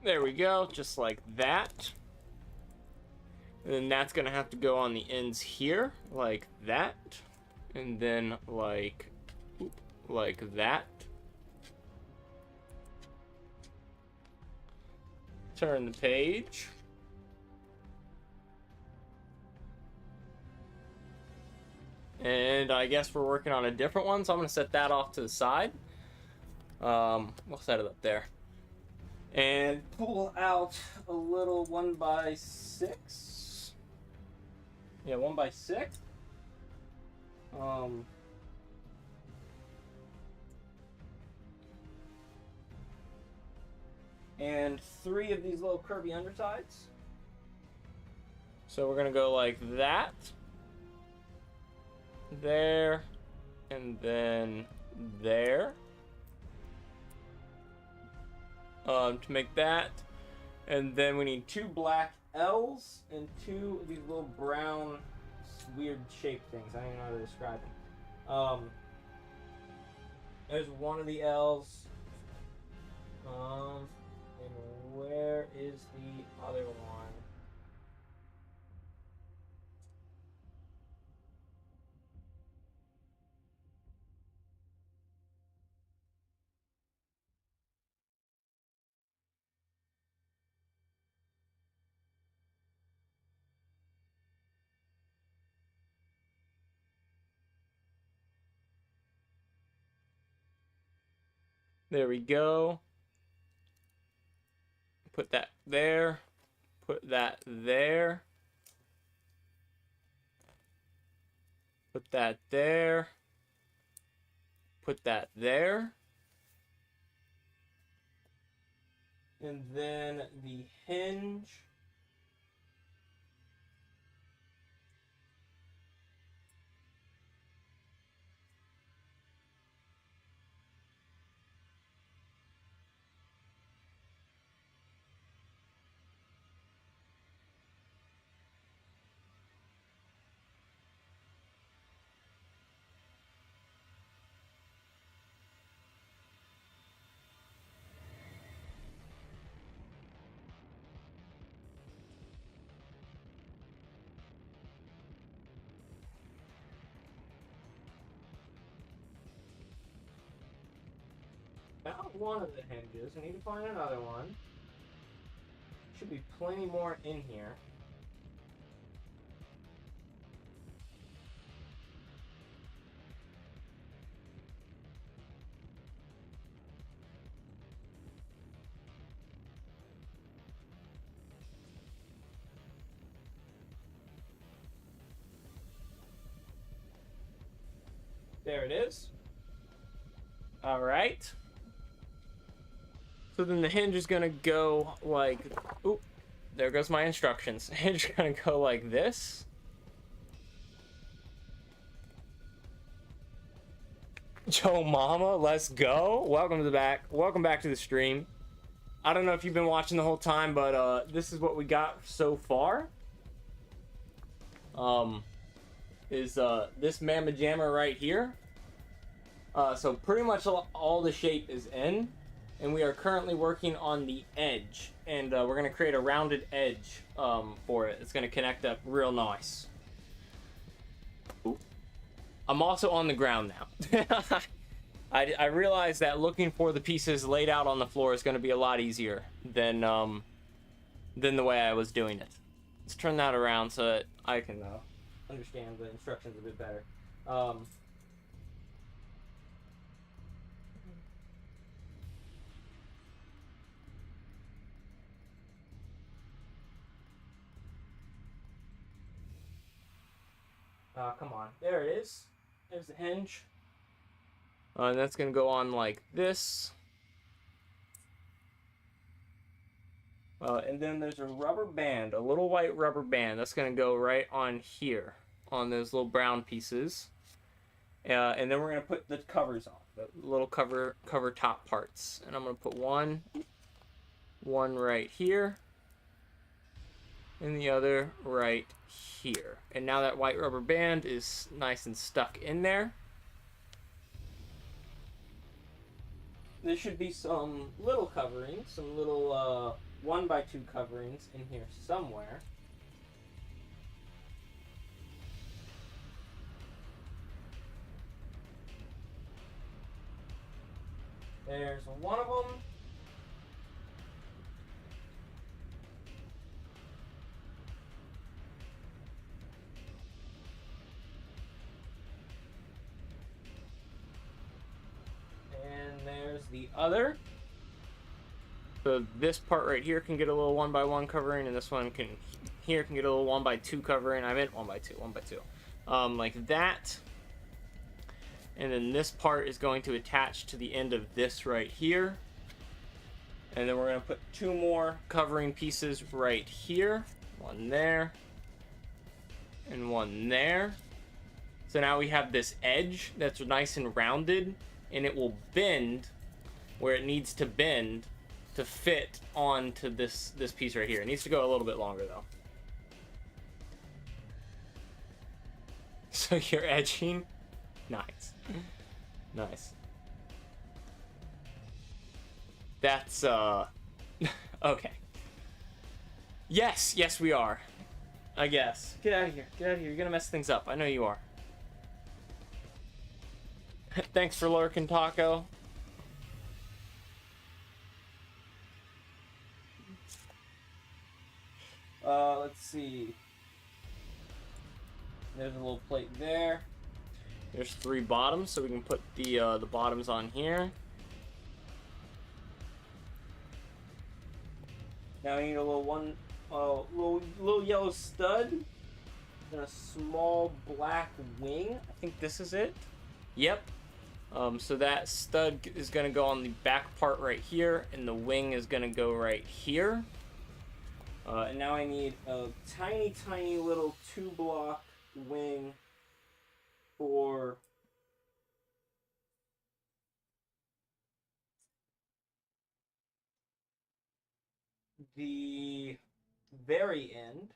There we go, just like that. And then that's gonna have to go on the ends here, like that. And then like that. Turn the page. And I guess we're working on a different one, so I'm gonna set that off to the side. We'll set it up there. And pull out a little 1x6. Yeah, 1x6. And 3 of these little curvy undersides. So we're gonna go like that, there, and then there. To make that, and then we need 2 black L's and 2 of these little brown weird shaped things. I don't even know how to describe them. There's one of the L's. And where is the other one? There we go. Put that there. Put that there. Put that there. Put that there. And then the hinge. Found one of the hinges. I need to find another one. Should be plenty more in here. There it is. All right. So then the hinge is gonna go like, oop, there goes my instructions. Hinge is gonna go like this. Joe Mama, let's go. Welcome to the back. Welcome back to the stream. I don't know if you've been watching the whole time, but this is what we got so far. This Mamma Jamma right here. So pretty much all the shape is in. And we are currently working on the edge, and we're gonna create a rounded edge for it. It's gonna connect up real nice. Ooh. I'm also on the ground now. I realized that looking for the pieces laid out on the floor is gonna be a lot easier than the way I was doing it. Let's turn that around so that I can understand the instructions a bit better. Come on. There it is. There's the hinge. And that's going to go on like this. And then there's a rubber band, a little white rubber band. That's going to go right on here, on those little brown pieces. And then we're going to put the covers on, the little cover top parts. And I'm going to put one right here, and the other right here. And now that white rubber band is nice and stuck in there. There should be some little coverings, some little 1x2 coverings in here somewhere. There's one of them. And there's the other. So this part right here can get a little 1x1 covering, and this one can get a little 1x2 covering. I meant 1x2. Like that. And then this part is going to attach to the end of this right here. And then we're going to put two more covering pieces right here. One there. And one there. So now we have this edge that's nice and rounded. And it will bend where it needs to bend to fit onto this piece right here. It needs to go a little bit longer though. So you're edging? Nice. Nice. That's okay. Yes we are. I guess. Get out of here. You're gonna mess things up. I know you are. Thanks for lurking, Taco. Let's see. There's a little plate there. There's 3 bottoms, so we can put the bottoms on here. Now we need a little yellow stud and a small black wing. I think this is it. Yep. So that stud is gonna go on the back part right here, and the wing is gonna go right here. And now I need a tiny little 2-block wing for the very end.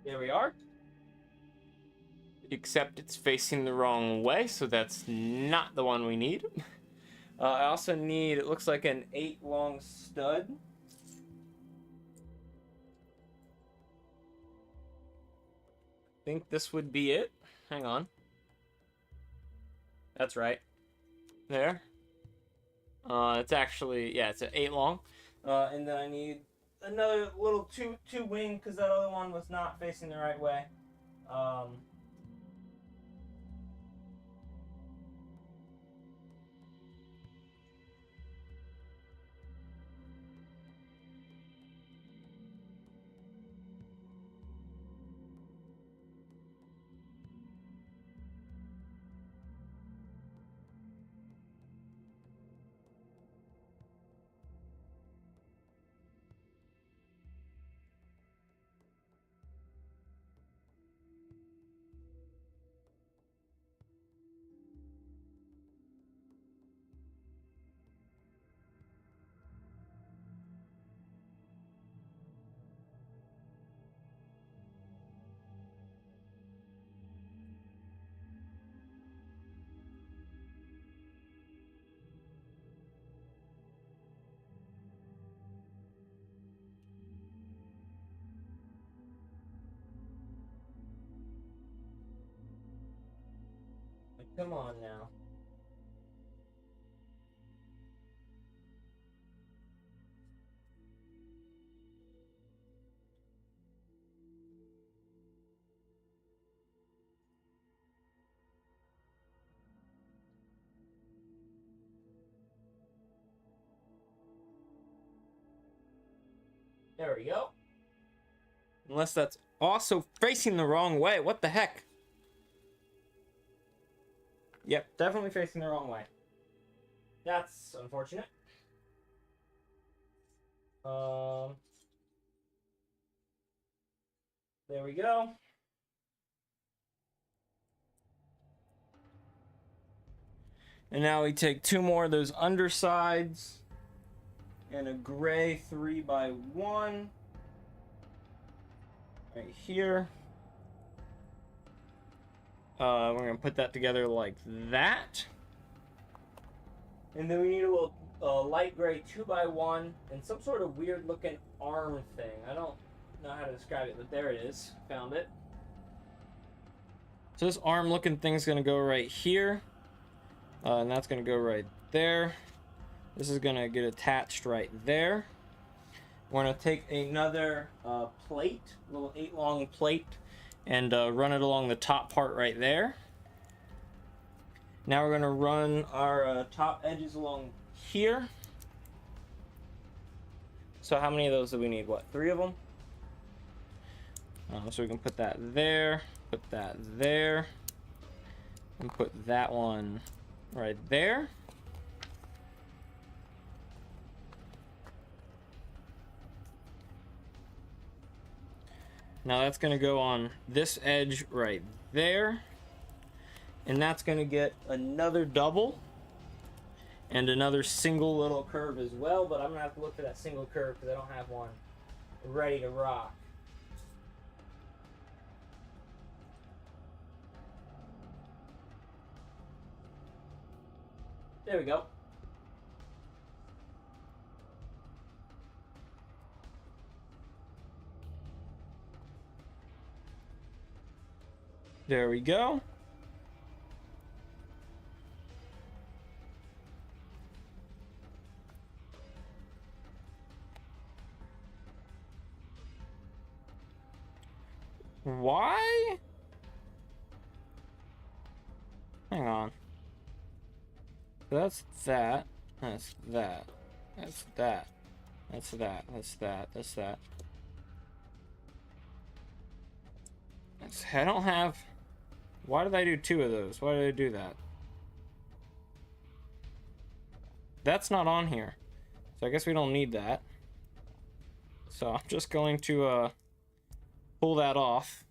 There we are. Except it's facing the wrong way, so that's not the one we need. I also need, it looks like an 8-long stud. I think this would be it. Hang on. That's right. There. It's actually, yeah, it's an 8 long. And then I need another little two wing because that other one was not facing the right way. Come on now. There we go. Unless that's also facing the wrong way. What the heck? Yep, definitely facing the wrong way. That's unfortunate. There we go. And now we take 2 more of those undersides and a gray 3x1 right here. We're gonna put that together like that. And then we need a little light gray 2x1 and some sort of weird looking arm thing. I don't know how to describe it, but there it is. Found it. So this arm looking thing's gonna go right here. And that's gonna go right there. This is gonna get attached right there. We're gonna take another plate, a little 8 long plate, and run it along the top part right there. Now we're gonna run our top edges along here. So how many of those do we need? What, 3 of them? So we can put that there, put that there, and put that one right there. Now that's going to go on this edge right there. And that's going to get another double and another single little curve as well. But I'm going to have to look for that single curve because I don't have one ready to rock. There we go. There we go. Why? Hang on. That's that. That's that. That's that. That's that. That's that. That's that. I don't have... Why did I do 2 of those? Why did I do that? That's not on here. So I guess we don't need that. So I'm just going to pull that off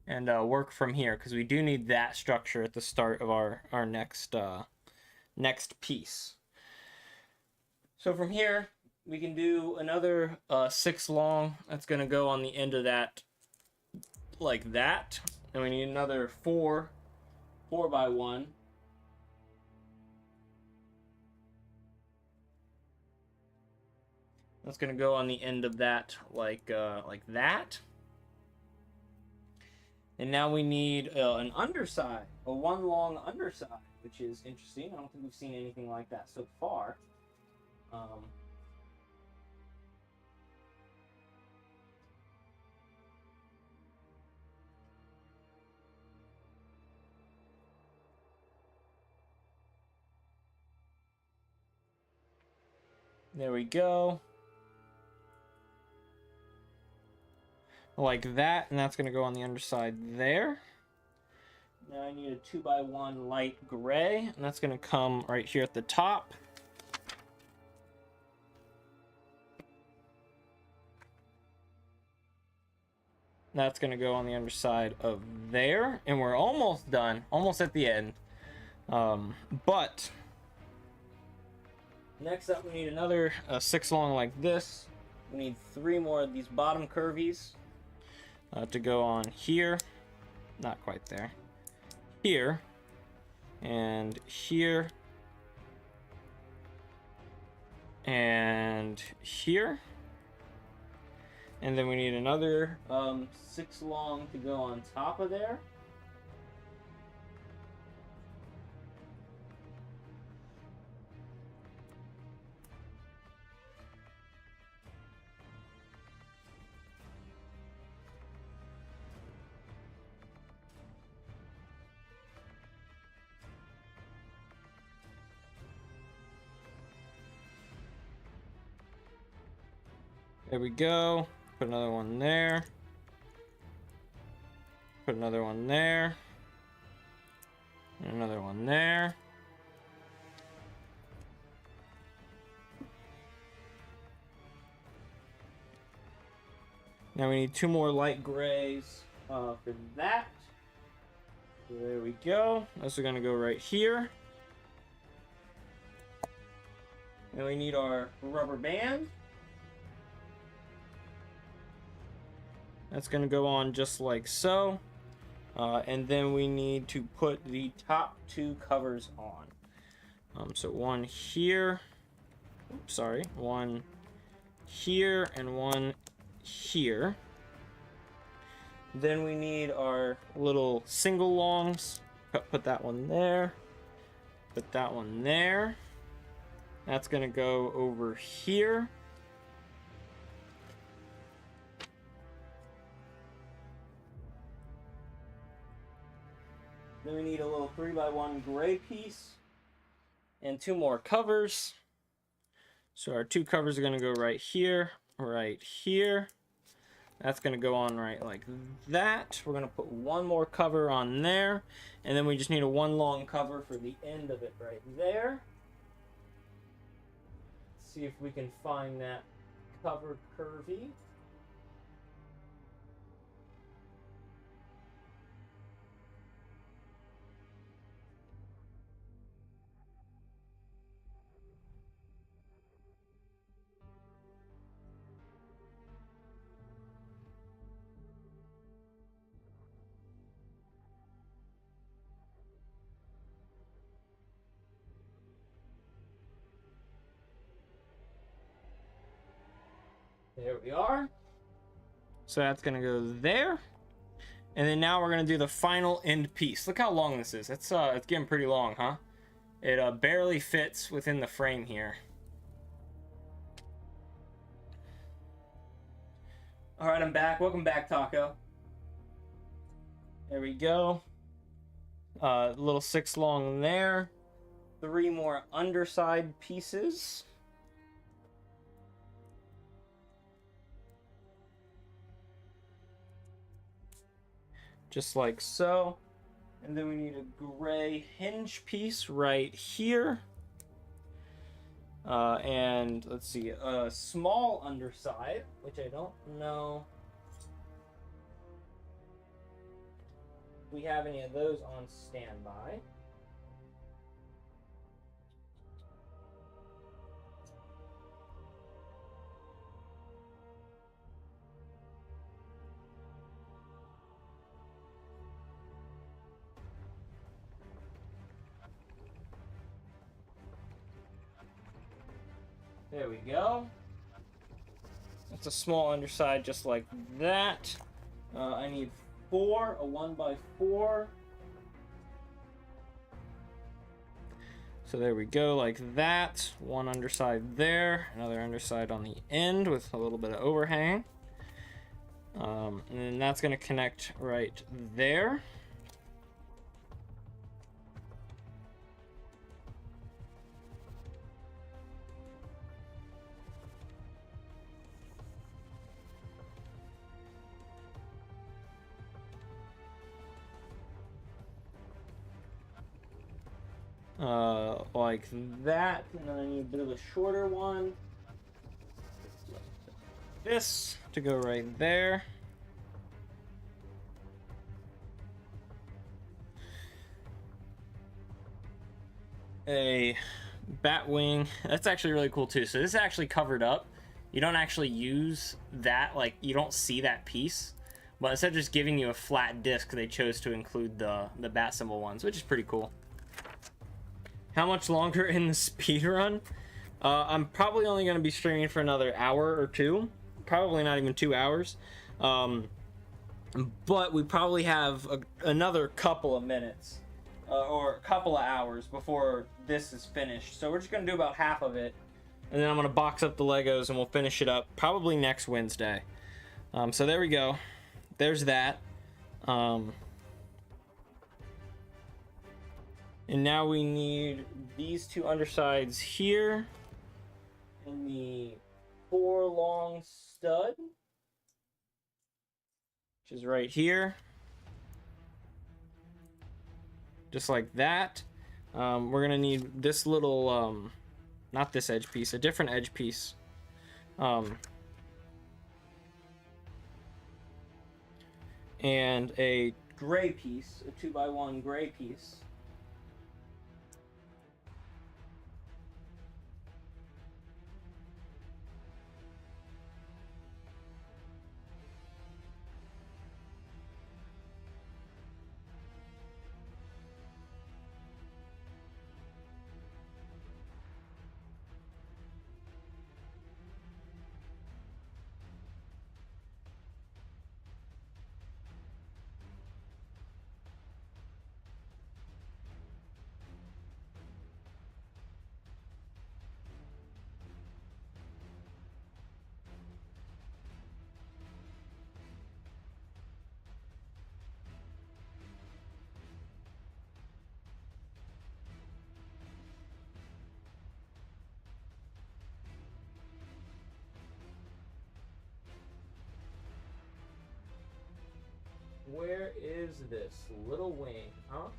and work from here because we do need that structure at the start of our next piece. So from here we can do another 6 long. That's going to go on the end of that like that. And we need another 4x1. That's gonna go on the end of that like that. And now we need an underside, a 1 long underside, which is interesting. I don't think we've seen anything like that so far. There we go. Like that, and that's going to go on the underside there. Now I need a 2x1 light gray, and that's going to come right here at the top. That's going to go on the underside of there, and we're almost done, almost at the end. But next up, we need another 6 long like this. We need 3 more of these bottom curvies to go on here. Not quite there. Here. And here. And here. And then we need another 6 long to go on top of there. There we go. Put another one there. Put another one there. And another one there. Now we need 2 more light grays for that. So there we go. Those are going to go right here. And we need our rubber band. That's going to go on just like so. And then we need to put the top 2 covers on. So one here. Oops, sorry. One here and one here. Then we need our little single longs. Put that one there. Put that one there. That's going to go over here. Then we need a little 3x1 gray piece and 2 more covers. So our 2 covers are going to go right here, right here. That's going to go on right like that. We're going to put 1 more cover on there. And then we just need a 1 long cover for the end of it right there. Let's see if we can find that cover curvy. There we are. So that's gonna go there. And then now we're gonna do the final end piece. Look how long this is. It's getting pretty long, huh? It barely fits within the frame here. All right, I'm back. Welcome back, Taco. There we go. Little 6 long there. 3 more underside pieces. Just like so. And then we need a gray hinge piece right here. And let's see, a small underside, which I don't know if we have any of those on standby. There we go. That's a small underside just like that. I need 4, a 1x4. So there we go, like that. One underside there, another underside on the end with a little bit of overhang. And then that's going to connect right there. Like that, and then I need a bit of a shorter one. This to go right there. A Batwing. That's actually really cool too. So this is actually covered up. You don't actually use that, like you don't see that piece. But instead of just giving you a flat disc, they chose to include the bat symbol ones, which is pretty cool. How much longer in the speed run? I'm probably only going to be streaming for another hour or two. Probably not even 2 hours. But we probably have another couple of minutes. Or a couple of hours before this is finished. So we're just going to do about half of it. And then I'm going to box up the Legos and we'll finish it up probably next Wednesday. So there we go. There's that. And now we need these two undersides here. And the 4 long stud. Which is right here. Just like that. We're going to need this little, not this edge piece, a different edge piece. And a gray piece, a 2x1 gray piece. Where is this little wing, huh?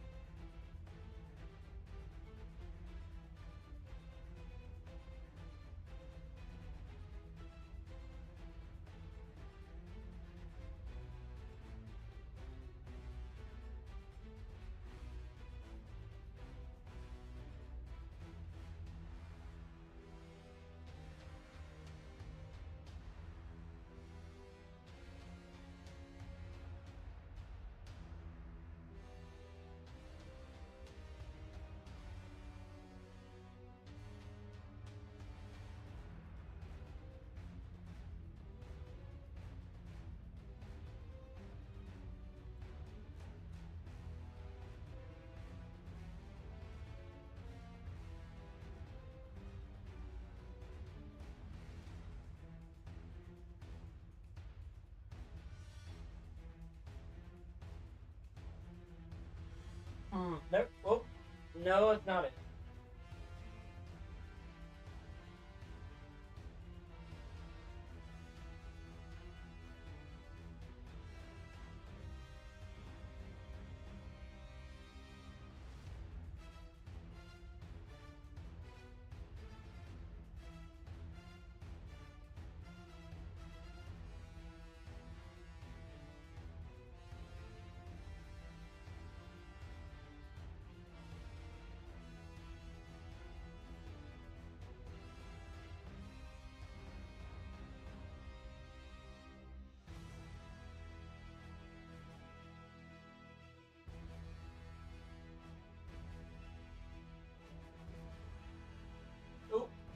No, oh, no, it's not it.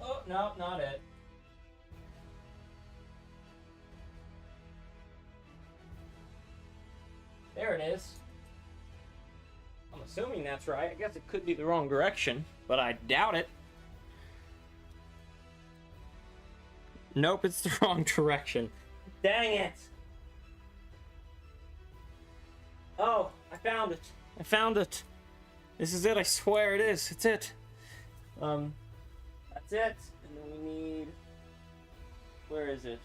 Oh, no, not it. There it is. I'm a assuming that's right. I guess it could be the wrong direction, but I doubt it. Nope, it's the wrong direction. Dang it! Oh, I found it. I found it. This is it. I swear it is. It's it. That's it. And then we need... Where is it?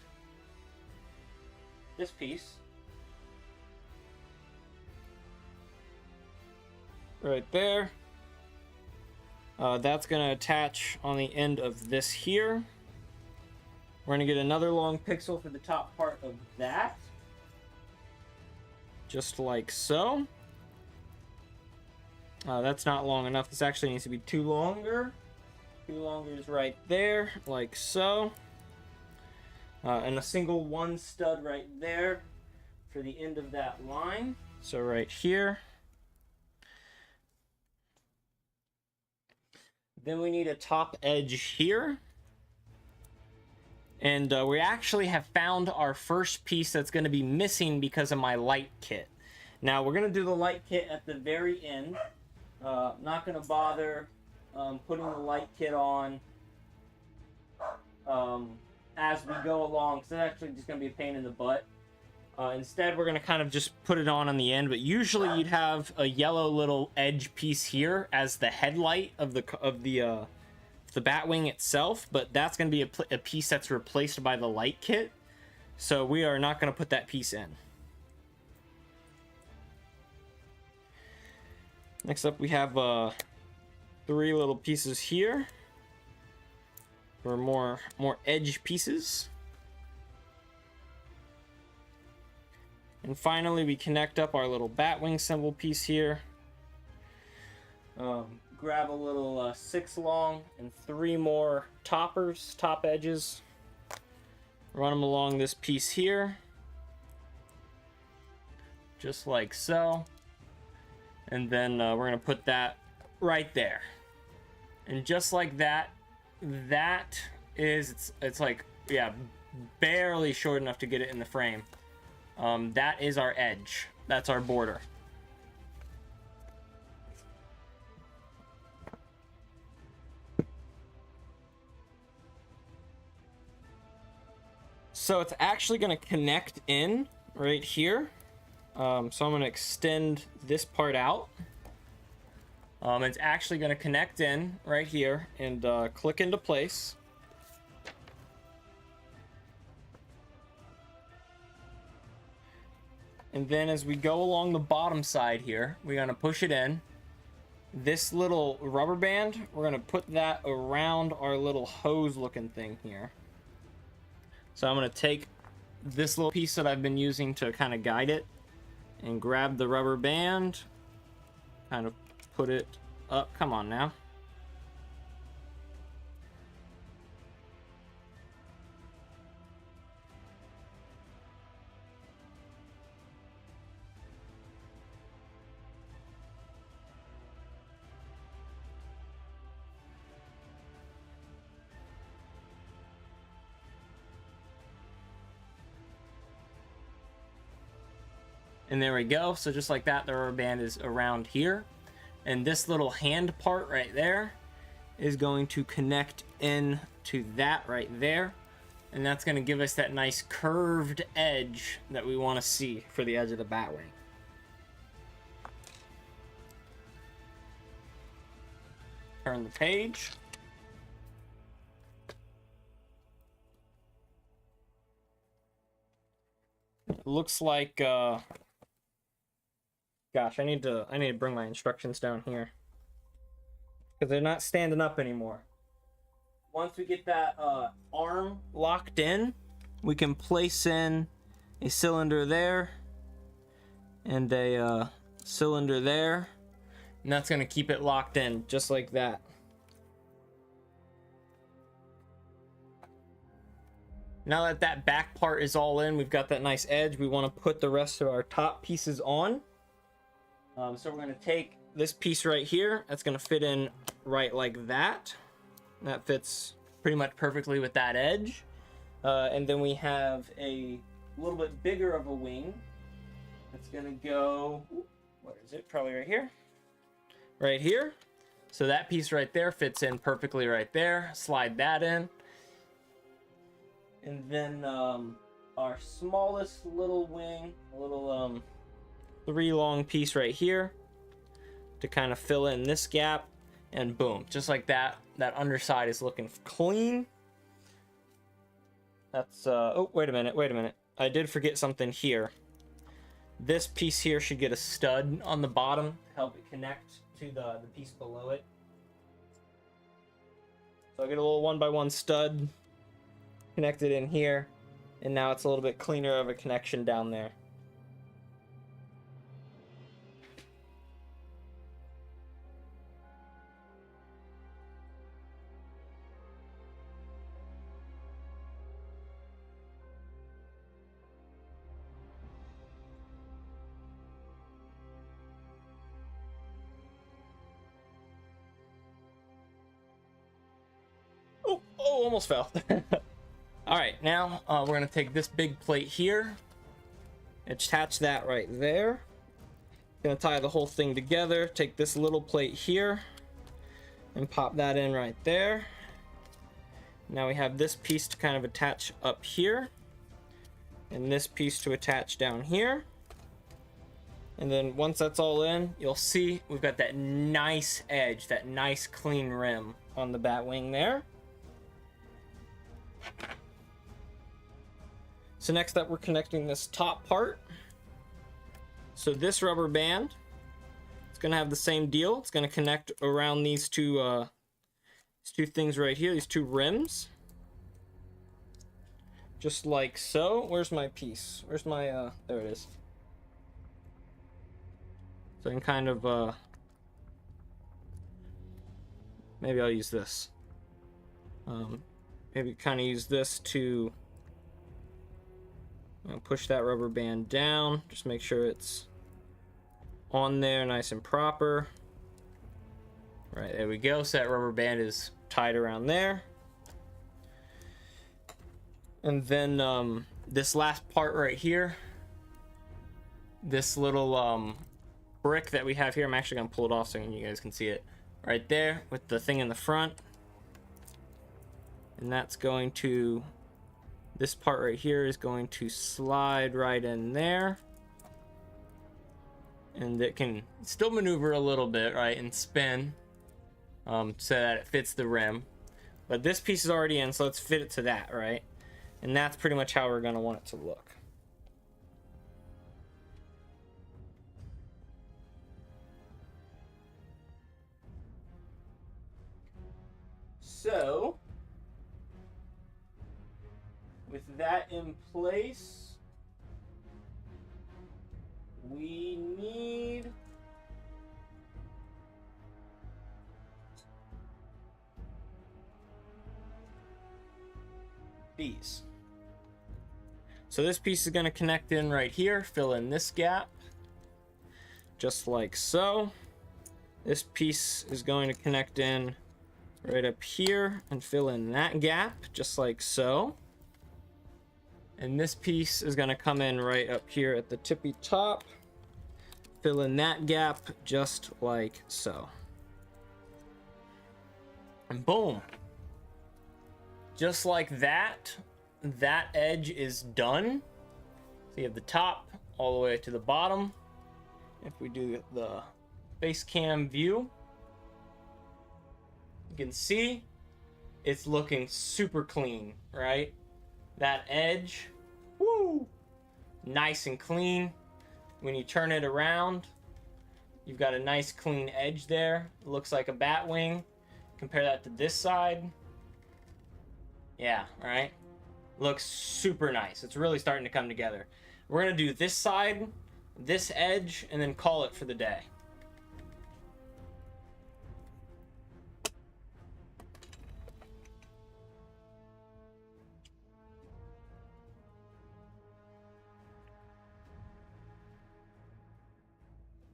This piece. Right there. That's going to attach on the end of this here. We're going to get another long pixel for the top part of that. Just like so. That's not long enough. This actually needs to be two longer. Two longer is right there, like so. And a single one stud right there for the end of that line. So right here. Then we need a top edge here. And we actually have found our first piece that's going to be missing because of my light kit. Now, we're going to do the light kit at the very end. Not going to bother putting the light kit on as we go along, because it's actually just going to be a pain in the butt. Instead, we're going to kind of just put it on the end, but usually you'd have a yellow little edge piece here as the headlight of the Batwing itself, but that's going to be a piece that's replaced by the light kit, so we are not going to put that piece in. Next up, we have 3 little pieces here for more edge pieces. And finally, we connect up our little Batwing symbol piece here. Grab a little 6 long and 3 more toppers, top edges. Run them along this piece here. Just like so. And then we're going to put that right there. And just like that, that is, it's like, yeah, barely short enough to get it in the frame. That is our edge. That's our border. So it's actually going to connect in right here. So I'm going to extend this part out. It's actually going to connect in right here and click into place. And then as we go along the bottom side here, we're going to push it in. This little rubber band, we're going to put that around our little hose looking thing here. So I'm going to take this little piece that I've been using to kind of guide it and grab the rubber band, kind of put it up. Come on now. And there we go. So just like that, the rubber band is around here. And this little hand part right there is going to connect in to that right there. And that's going to give us that nice curved edge that we want to see for the edge of the Batwing. Turn the page. It looks like gosh, I need to bring my instructions down here because they're not standing up anymore. Once we get that arm locked in, we can place in a cylinder there and a cylinder there, and that's going to keep it locked in just like that. Now that that back part is all in, we've got that nice edge, we want to put the rest of our top pieces on. So we're going to take this piece right here. That's going to fit in right like that. That fits pretty much perfectly with that edge. And then we have a little bit bigger of a wing. That's going to go, where is it? Probably right here. right here. So that piece right there fits in perfectly right there. Slide that in. And then our smallest little wing, a little 3 long piece right here to kind of fill in this gap. And boom, just like that, that underside is looking clean. That's, oh, wait a minute. I did forget something here. This piece here should get a stud on the bottom to help it connect to the piece below it. So I get a little 1x1 stud connected in here, and now it's a little bit cleaner of a connection down there. Oh, almost fell. All right, now we're gonna take this big plate here, attach that right there. Gonna tie the whole thing together. Take this little plate here and pop that in right there. Now we have this piece to kind of attach up here, and this piece to attach down here. And then once that's all in, you'll see we've got that nice edge, that nice clean rim on the Batwing there. So next up, we're connecting this top part. So this rubber band, it's gonna have the same deal. It's gonna connect around these two things right here, these two rims. Just like so. Where's my piece? Where's my, there it is. So I can kind of, maybe I'll use this. Maybe kind of use this to push that rubber band down. Just make sure it's on there nice and proper. Right, there we go. So that rubber band is tied around there. And then this last part right here, this little brick that we have here, I'm actually going to pull it off so you guys can see it. Right there with the thing in the front. And that's going to, this part right here is going to slide right in there. And it can still maneuver a little bit, right, and spin so that it fits the rim. But this piece is already in, so let's fit it to that, right? And that's pretty much how we're going to want it to look. So, with that in place, we need these. So this piece is going to connect in right here, fill in this gap, just like so. This piece is going to connect in right up here and fill in that gap, just like so. And this piece is going to come in right up here at the tippy top, fill in that gap, just like so. And boom. Just like that, that edge is done. So you have the top all the way to the bottom. If we do the face cam view, you can see it's looking super clean, right? That edge, woo, nice and clean. When you turn it around, you've got a nice clean edge there. It looks like a Batwing. Compare that to this side. Yeah, right? Looks super nice. It's really starting to come together. We're gonna do this side, this edge, and then call it for the day.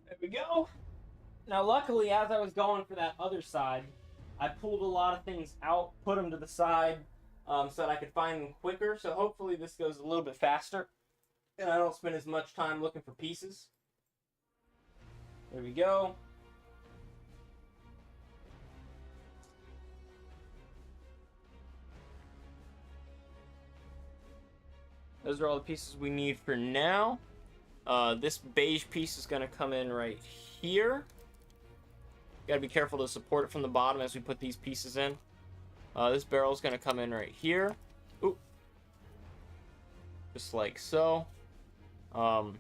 There we go. Now, luckily, as I was going for that other side, I pulled a lot of things out, put them to the side, so that I could find them quicker. So hopefully this goes a little bit faster, and I don't spend as much time looking for pieces. There we go. those are all the pieces we need for now. This beige piece is going to come in right here. Got to be careful to support it from the bottom as we put these pieces in. This barrel is going to come in right here. Ooh. Just like so. And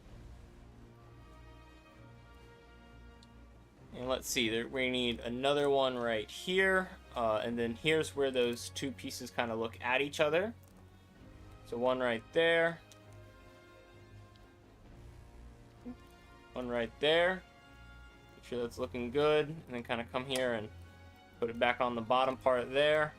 let's see, we need another one right here. And then here's where those two pieces kind of look at each other. So one right there. One right there. Make sure that's looking good. And then kind of come here and put it back on the bottom part there.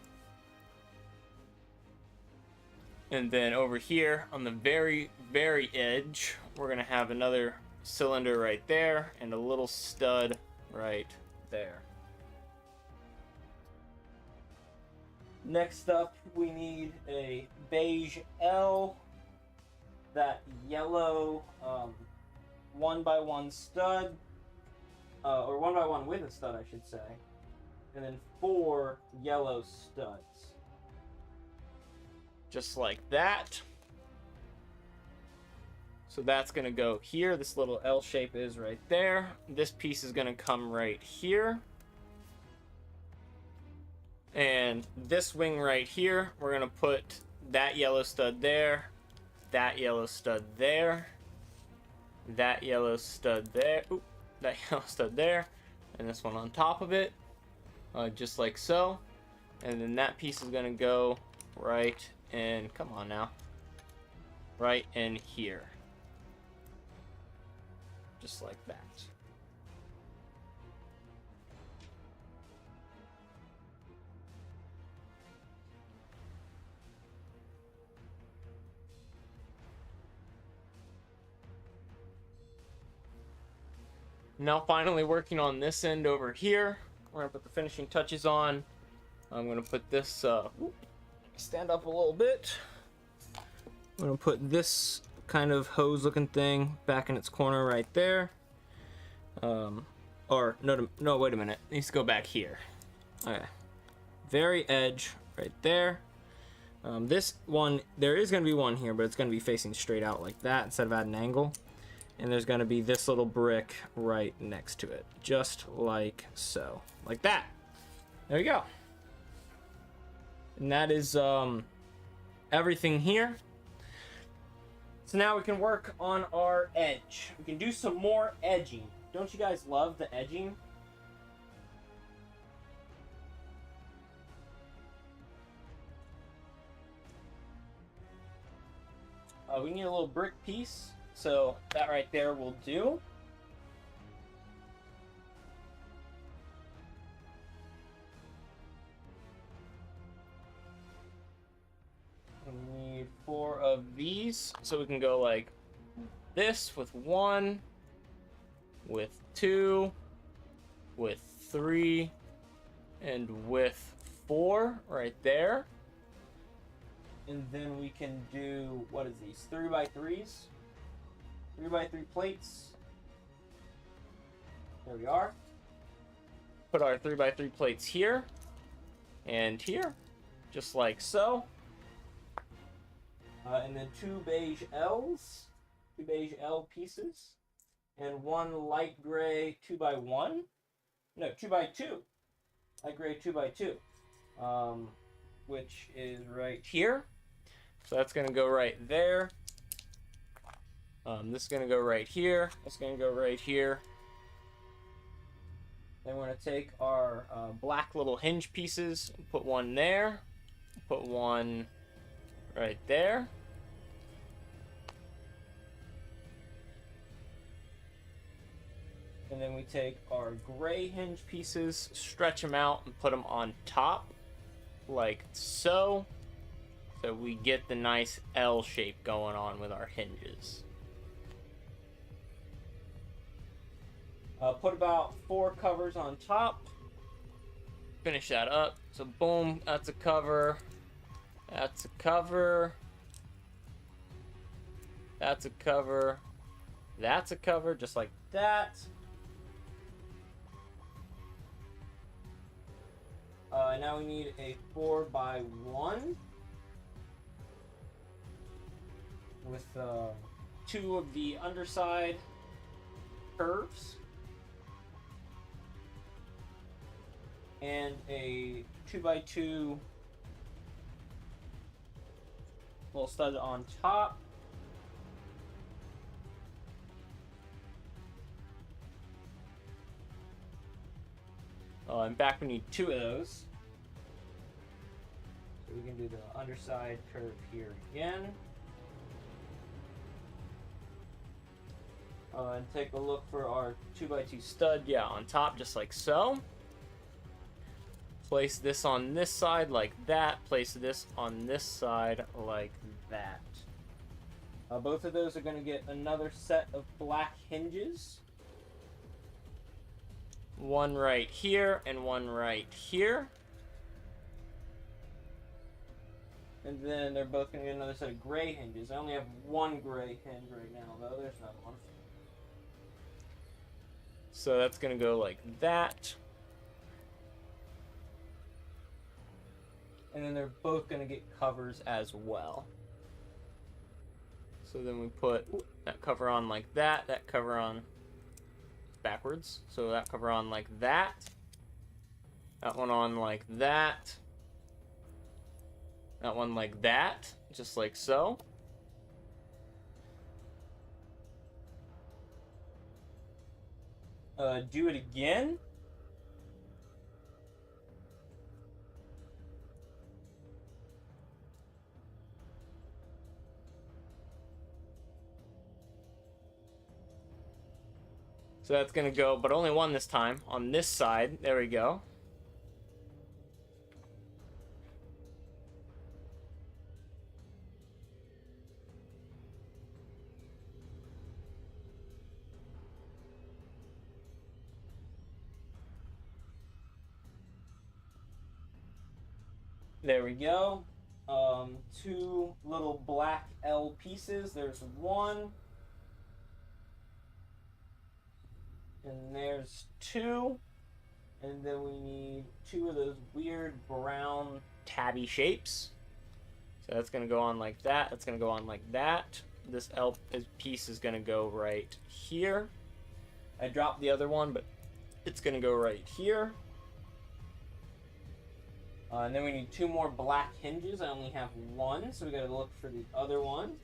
And then over here on the very, very edge, we're going to have another cylinder right there and a little stud right there. Next up, we need a beige L, that yellow 1x1 stud, or 1x1 with a stud, I should say, and then 4 yellow studs. Just like that. So that's going to go here. This little L shape is right there. This piece is going to come right here. And this wing right here, we're going to put that yellow stud there, that yellow stud there, that yellow stud there, oop, that yellow stud there, and this one on top of it, just like so. And then that piece is going to go right in, come on now, right in here. Just like that. Now finally working on this end over here. We're gonna put the finishing touches on. I'm gonna put this, stand up a little bit. I'm gonna put this kind of hose looking thing back in its corner right there. Or no, wait a minute. It needs to go back here. Okay. Very edge right there. This one, there is gonna be one here, but it's gonna be facing straight out like that instead of at an angle. And there's going to be this little brick right next to it. Just like so. Like that. There we go. And that is everything here. So now we can work on our edge. We can do some more edging. Don't you guys love the edging? We need a little brick piece. So that right there will do. We need 4 of these. So we can go like this with 1, with 2, with 3, and with 4 right there. And then we can do, what is these, 3x3s? 3x3 plates. There we are. Put our 3x3 plates here and here, just like so. And then 2 beige L's, 2 beige L pieces, and 1 light gray 2x1. No, 2x2. Light gray 2x2, which is right here. So that's going to go right there. This is going to go right here. It's going to go right here. Then we're going to take our black little hinge pieces, put one there, put one right there. And then we take our gray hinge pieces, stretch them out, and put them on top, like so. So we get the nice L shape going on with our hinges. Put about 4 covers on top. Finish that up. So boom, that's a cover. That's a cover. That's a cover. That's a cover, just like that. Now we need a 4x1. with 2 of the underside curves and a 2x2 little stud on top. And back we need 2 of those. So we can do the underside curve here again. And take a look for our 2x2 stud, yeah, on top, just like so. Place this on this side like that. Place this on this side like that. Both of those are going to get another set of black hinges. One right here and one right here. And then they're both going to get another set of gray hinges. I only have one gray hinge right now, though. There's another one. So that's going to go like that. And then they're both going to get covers as well. So then we put that cover on like that. That cover on backwards. So that cover on like that. That one on like that. That one like that. Just like so. Do it again. So that's going to go, but only one this time, on this side. There we go. There we go. 2 little black L pieces. There's one. And there's 2. And then we need 2 of those weird brown tabby shapes. So that's going to go on like that. That's going to go on like that. This L piece is going to go right here. I dropped the other one, but it's going to go right here. And then we need 2 more black hinges. I only have 1, so we got to look for the other one.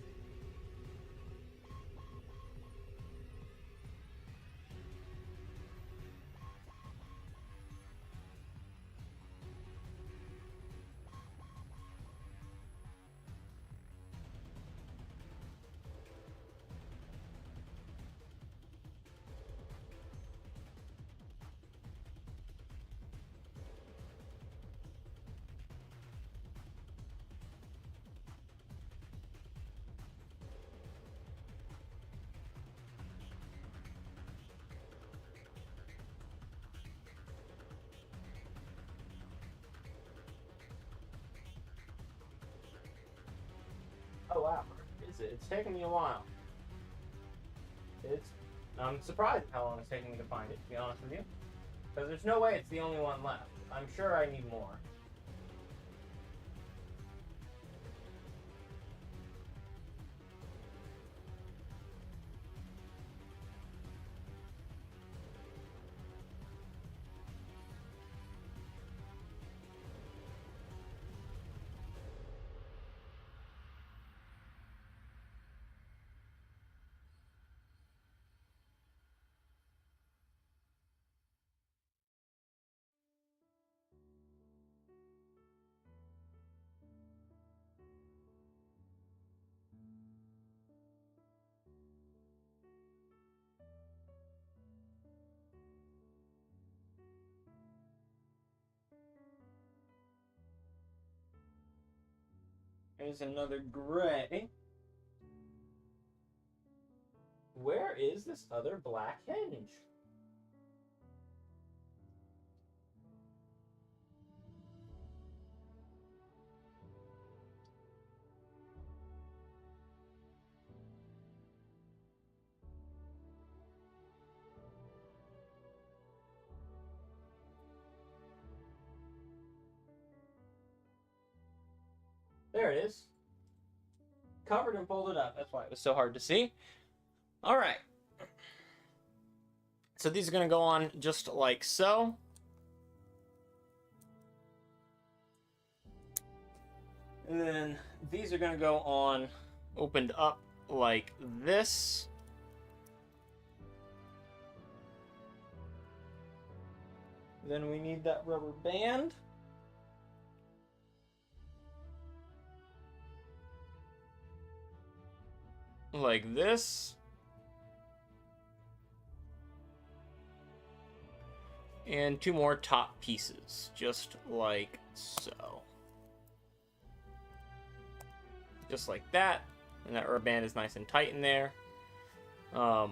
Oh wow, is it? It's taking me a while. I'm surprised how long it's taking me to find it, to be honest with you. Because there's no way it's the only one left. I'm sure I need more. Here's another gray. Where is this other black hinge? There it is. covered and folded up. That's why it was so hard to see. All right. So these are going to go on just like so. And then these are going to go on opened up like this. Then we need that rubber band. Like this. And 2 more top pieces, just like so. Just like that. And that rubber band is nice and tight in there. Now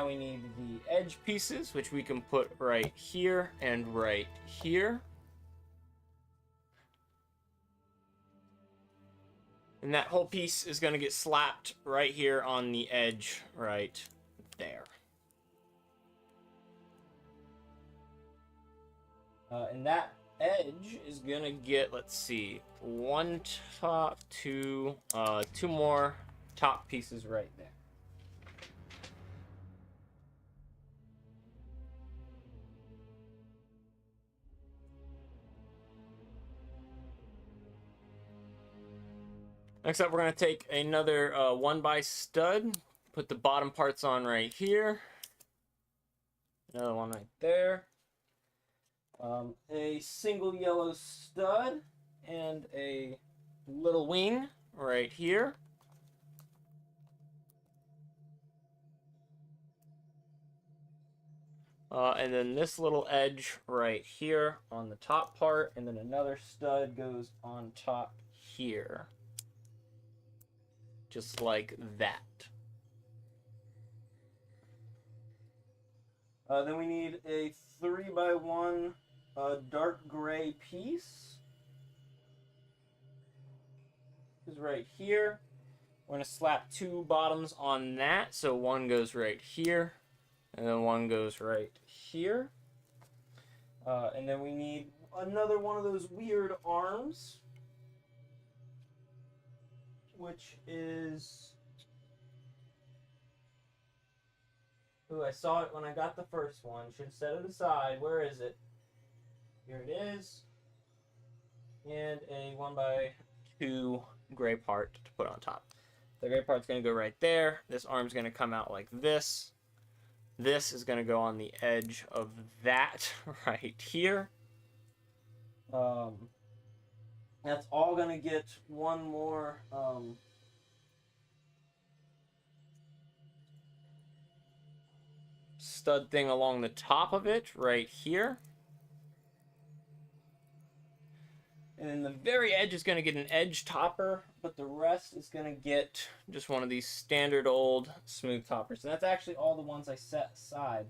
we need the edge pieces, which we can put right here and right here. And that whole piece is going to get slapped right here on the edge right there. And that edge is going to get, let's see, 1 top, 2 more top pieces right there. Next up, we're going to take another 1x stud, put the bottom parts on right here. Another one right there. A single yellow stud and a little wing right here. And then this little edge right here on the top part, and then another stud goes on top here. Just like that. Then we need a 3x1 dark gray piece. Is right here. We're going to slap 2 bottoms on that. So one goes right here, and then one goes right here. And then we need another one of those weird arms, which is... Ooh, I saw it when I got the first one. Should have set it aside. Where is it? Here it is. And a 1x2 gray part to put on top. The gray part's going to go right there. This arm's going to come out like this. This is going to go on the edge of that right here. That's all going to get one more stud thing along the top of it right here. And then the very edge is going to get an edge topper, but the rest is going to get just one of these standard old smooth toppers. And that's actually all the ones I set aside.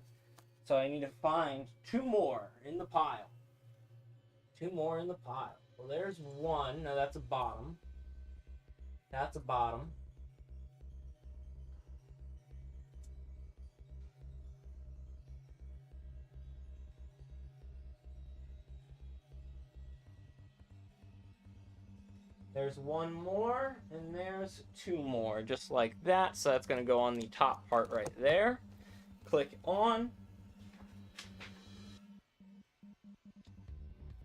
So I need to find 2 more in the pile. 2 more in the pile. Well, there's one. No, that's a bottom. That's a bottom. There's 1 more, and there's 2 more, just like that. So that's going to go on the top part right there. Click on.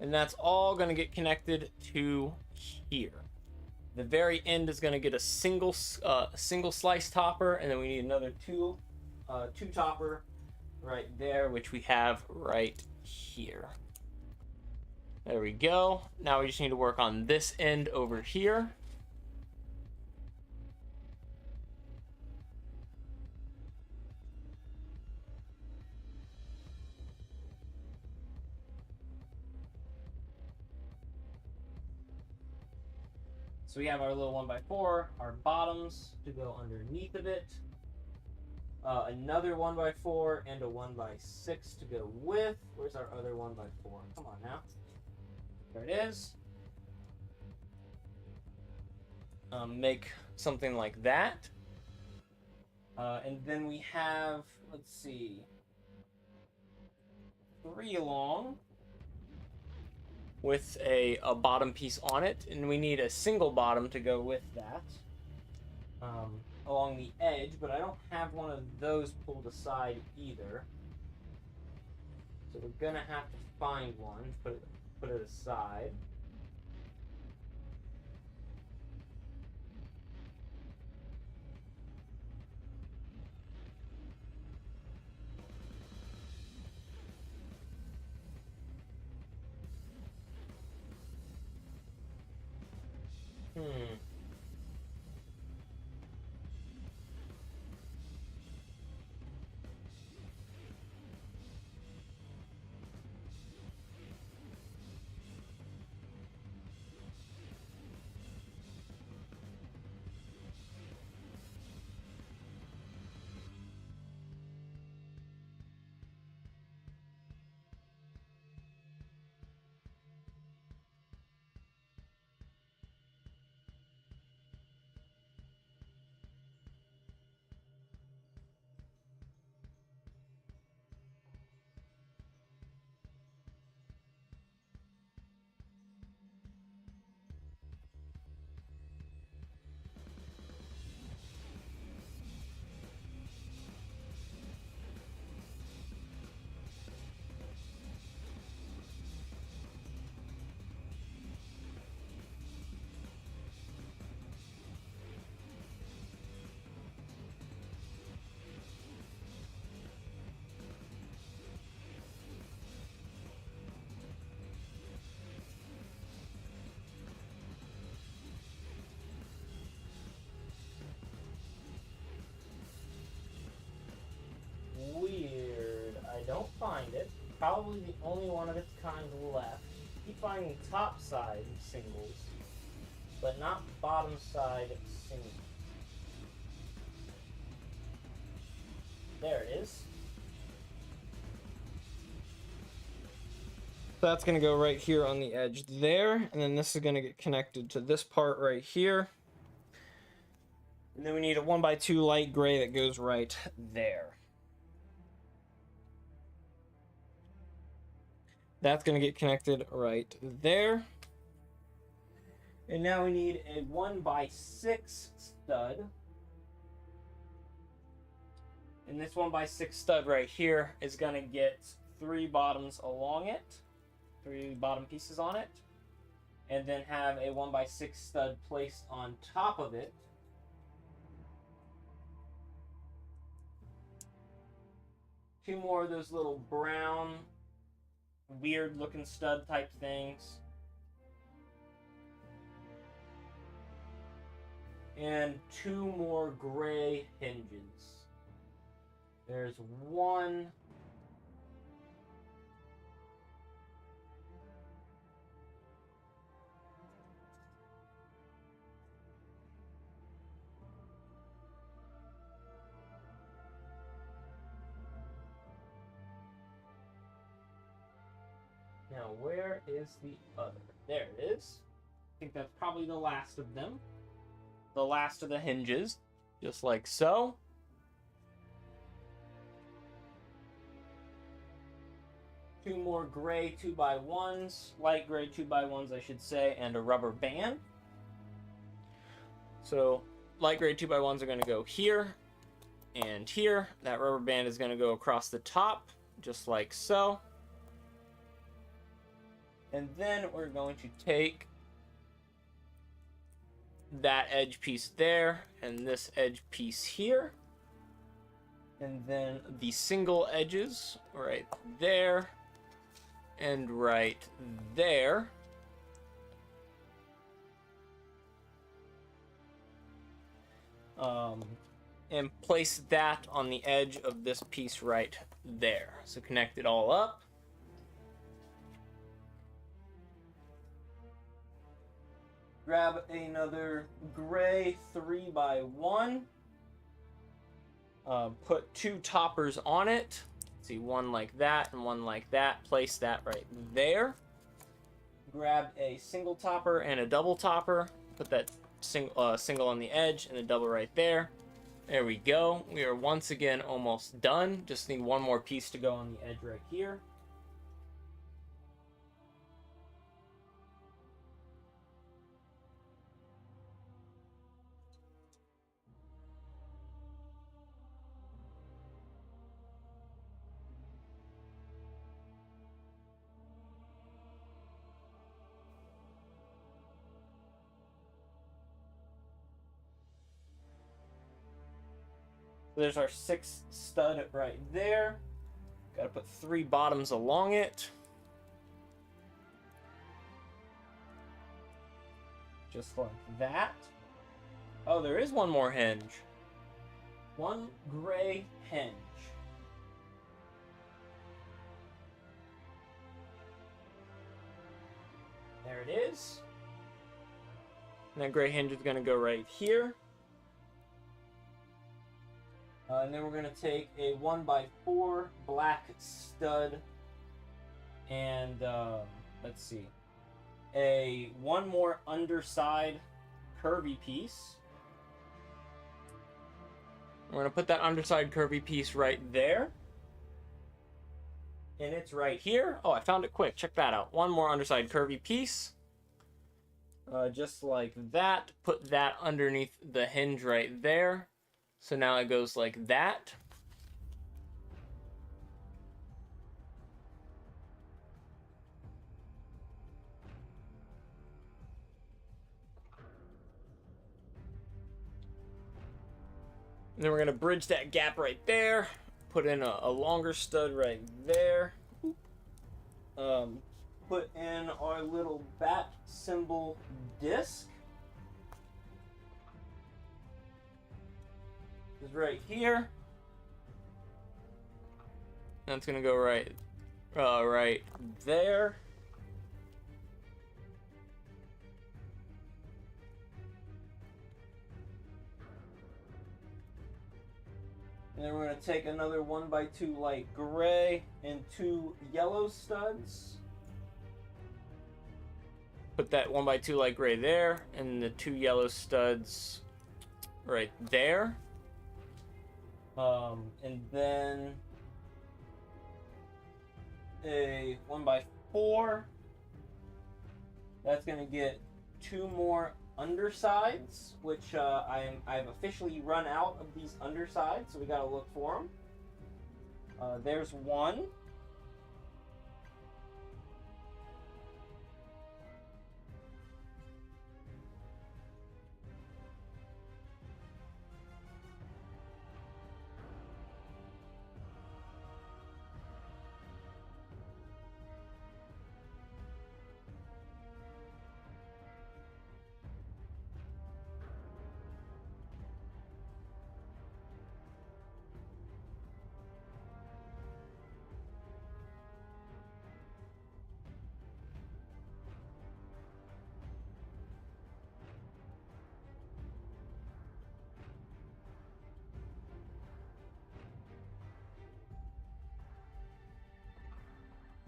And that's all going to get connected to here. The very end is going to get a single slice topper, and then we need another two topper right there, which we have right here. There we go. Now we just need to work on this end over here. So we have our little 1x4, our bottoms to go underneath of it. Another 1x4 and a 1x6 to go with. Where's our other 1x4? Come on now. There it is. Make something like that. And then we have, let's see, 3 long. with a bottom piece on it, and we need a single bottom to go with that along the edge, but I don't have one of those pulled aside either. So we're gonna have to find one, put it aside. Hmm. Weird. I don't find it. Probably the only one of its kind left. Keep finding top side singles, but not bottom side singles. There it is. So that's going to go right here on the edge there, and then this is going to get connected to this part right here. And then we need a 1x2 light gray that goes right there. That's going to get connected right there. And now we need a 1x6 stud. And this 1x6 stud right here is going to get 3 bottoms along it. 3 bottom pieces on it. And then have a 1x6 stud placed on top of it. Two more of those little brown, weird looking stud type things. And 2 more gray hinges. There's one. Now, where is the other? There it is. I think that's probably the last of them. The last of the hinges, just like so. Two more gray 2x1s, light gray 2x1s, I should say, and a rubber band. So, light gray 2x1s are going to go here and here. That rubber band is going to go across the top, just like so. And then we're going to take that edge piece there and this edge piece here. And then the single edges right there and right there. And place that on the edge of this piece right there. So connect it all up. Grab another gray 3x1. Put 2 toppers on it. See, one like that and one like that. Place that right there. Grab a single topper and a double topper. Put that single on the edge and a double right there. There we go. We are once again almost done. Just need one more piece to go on the edge right here. There's our 6th stud right there. Got to put 3 bottoms along it. Just like that. Oh, there is one more hinge. One gray hinge. There it is. And that gray hinge is going to go right here. And then we're going to take a 1x4 black stud and, let's see, one more underside curvy piece. We're going to put that underside curvy piece right there. And it's right here. Oh, I found it quick. Check that out. One more underside curvy piece. Just like that. Put that underneath the hinge right there. So now it goes like that. And then we're going to bridge that gap right there. Put in a longer stud right there. Put in our little bat symbol disc. Is right here. And it's gonna go right there. And then we're gonna take another 1x2 light gray and 2 yellow studs. Put that 1x2 light gray there, and the 2 yellow studs right there. And then a 1x4. That's gonna get 2 more undersides, which I've officially run out of these undersides, so we gotta look for them. There's one.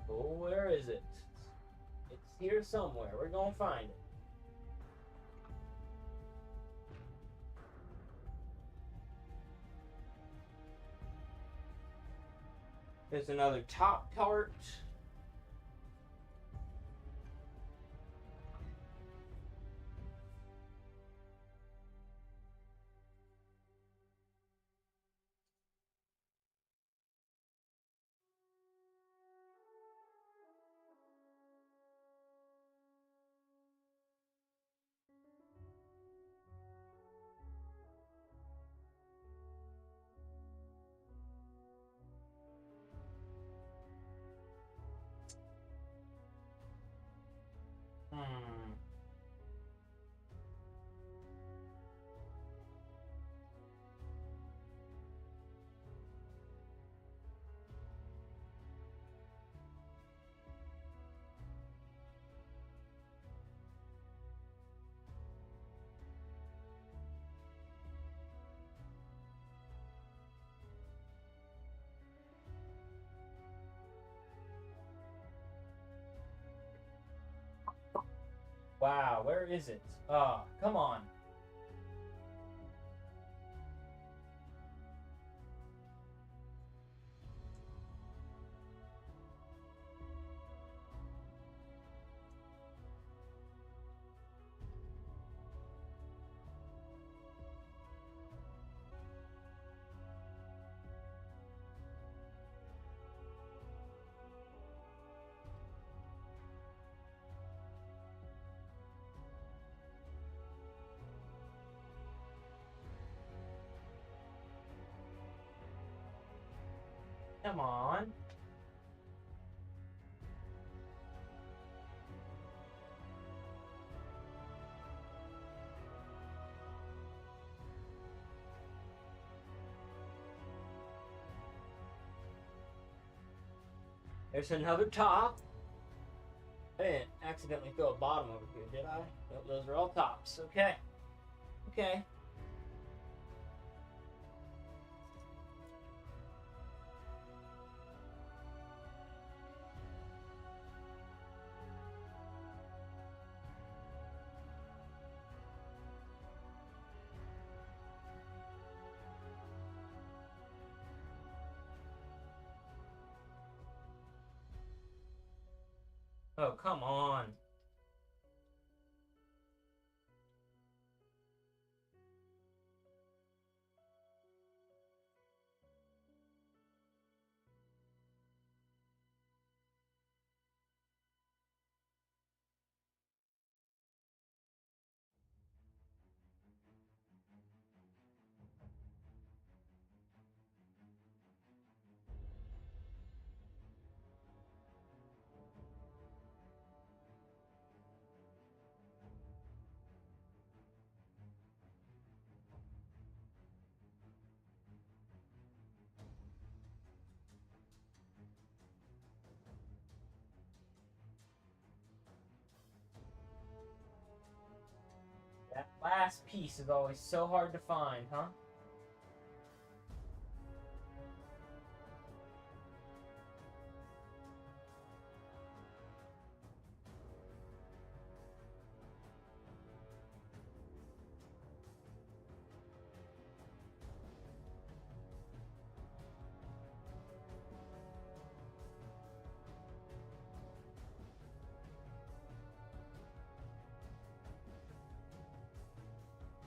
Oh, where is it? It's here somewhere. We're gonna find it. There's another top part. Hmm. Wow, where is it? Ah, come on. Come on. There's another top. I didn't accidentally throw a bottom over here, did I? Nope, those are all tops. Okay. Okay. Oh, come on. That last piece is always so hard to find, huh?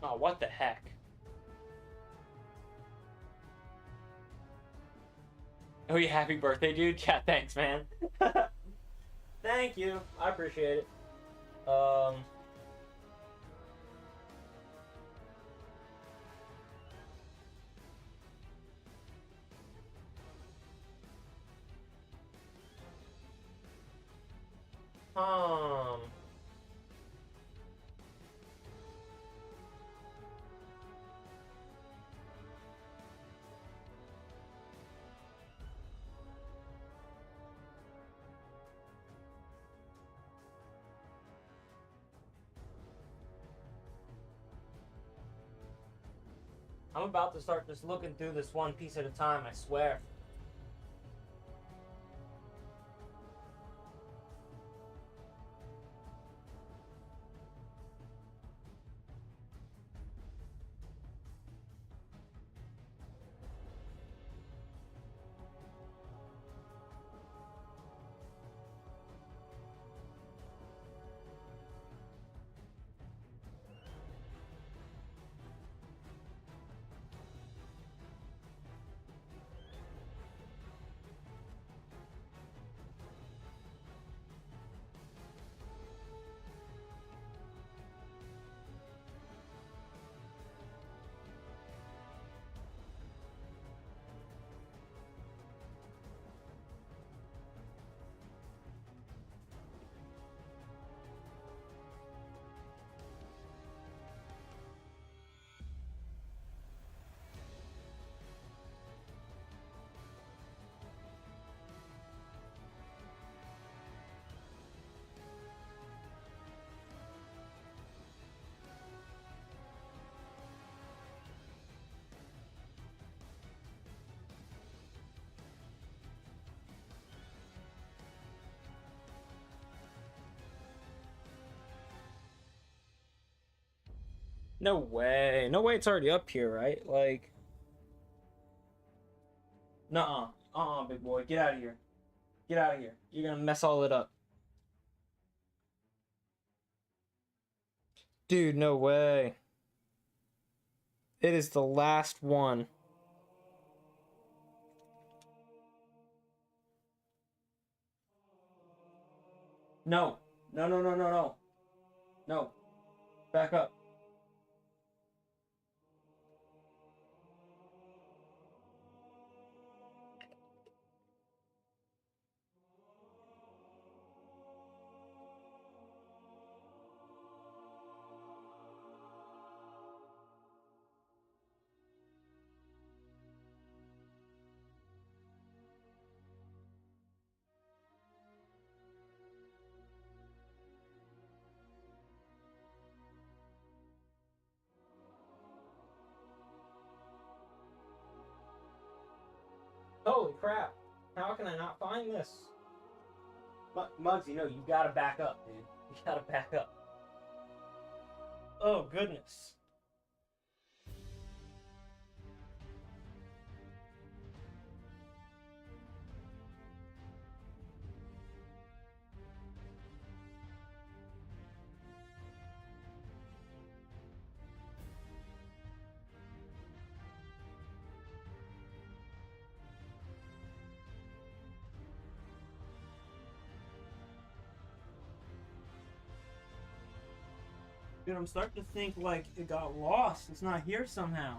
Oh, what the heck? Oh, yeah, happy birthday, dude. Yeah, thanks, man. Thank you. I appreciate it. Um, I'm about to start just looking through this one piece at a time, I swear. No way. No way it's already up here, right? Like, nuh-uh. Big boy. Get out of here. Get out of here. You're gonna mess all it up. Dude, no way. It is the last one. No. No, no, no, no, no. No. Back up. Holy crap. How can I not find this? Muggsy, you gotta back up, dude. You gotta back up. Oh, goodness. Dude, I'm starting to think like it got lost. It's not here somehow.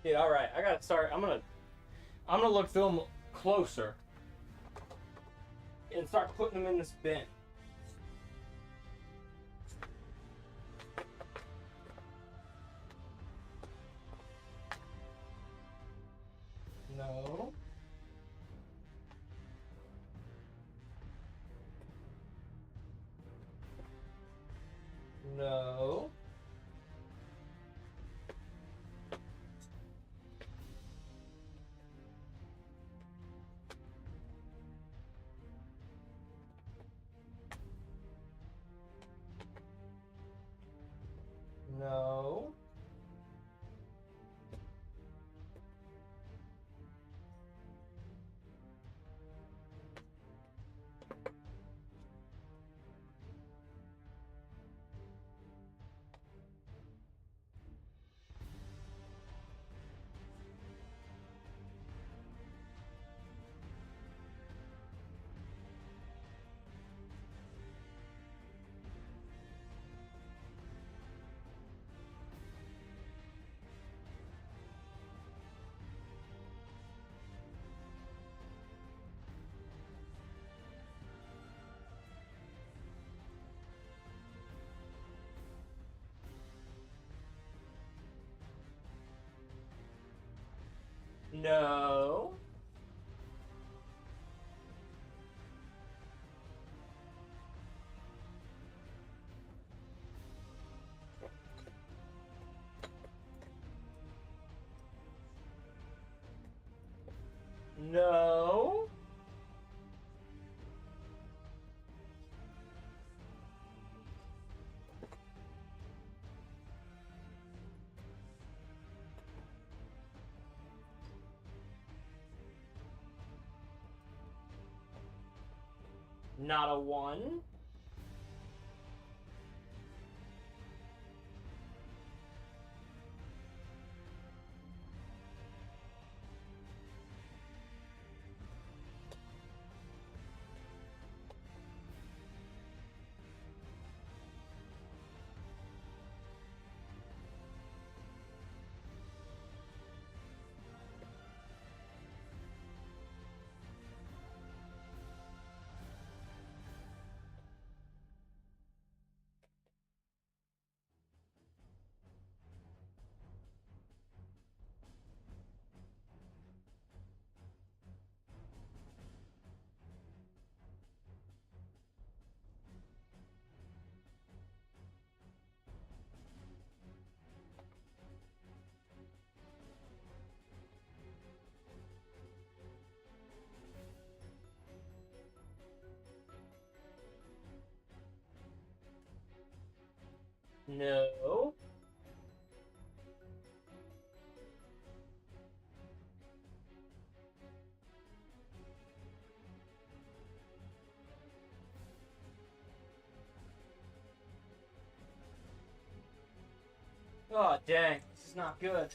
Dude, all right. I gotta start. I'm gonna look through them closer and start putting them in this bin. No. No. No. No. No. Not a one. No. Oh, dang. This is not good.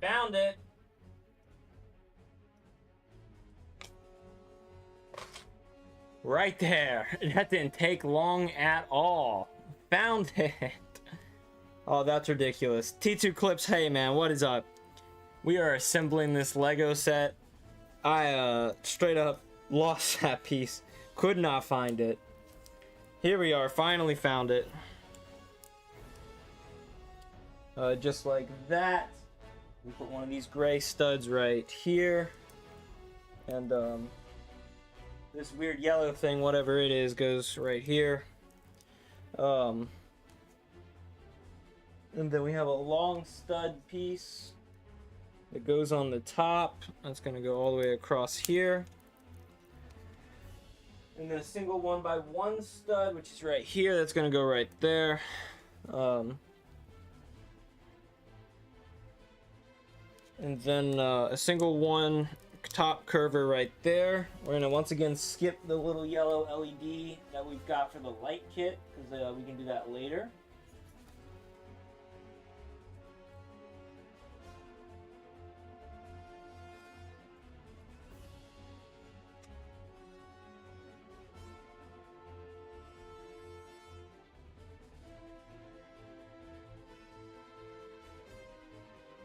Found it. Right there. That didn't take long at all. Found it. Oh, that's ridiculous. T2 Clips, hey man, what is up? We are assembling this Lego set. I straight up lost that piece. Could not find it. Here we are, finally found it. Just like that. We put one of these gray studs right here. And this weird yellow thing, whatever it is, goes right here. And then we have a long stud piece that goes on the top. That's gonna go all the way across here. And then a single 1x1 stud, which is right here. That's gonna go right there. And then a single one top curver right there. We're gonna once again skip the little yellow LED that we've got for the light kit, because we can do that later.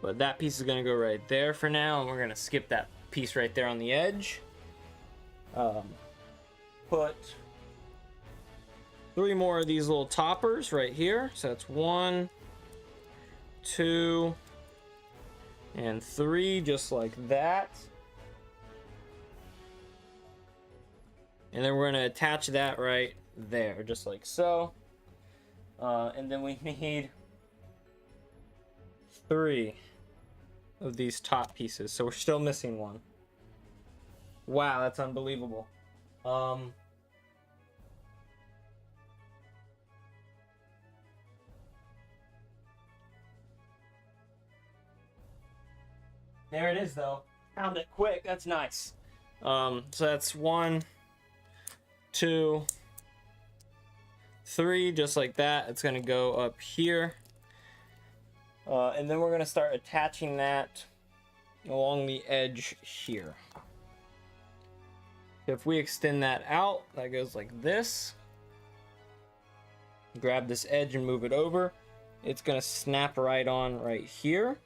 But that piece is going to go right there for now, and we're going to skip that piece right there on the edge. Put 3 more of these little toppers right here. So that's 1, 2, and 3, just like that. And then we're going to attach that right there, just like so. And then we need 3 of these top pieces, so we're still missing one. Wow, that's unbelievable. There it is though. Found it quick. That's nice. So that's 1, 2, 3, just like that. It's gonna go up here. And then we're going to start attaching that along the edge here. If we extend that out, that goes like this. Grab this edge and move it over. It's going to snap right on right here.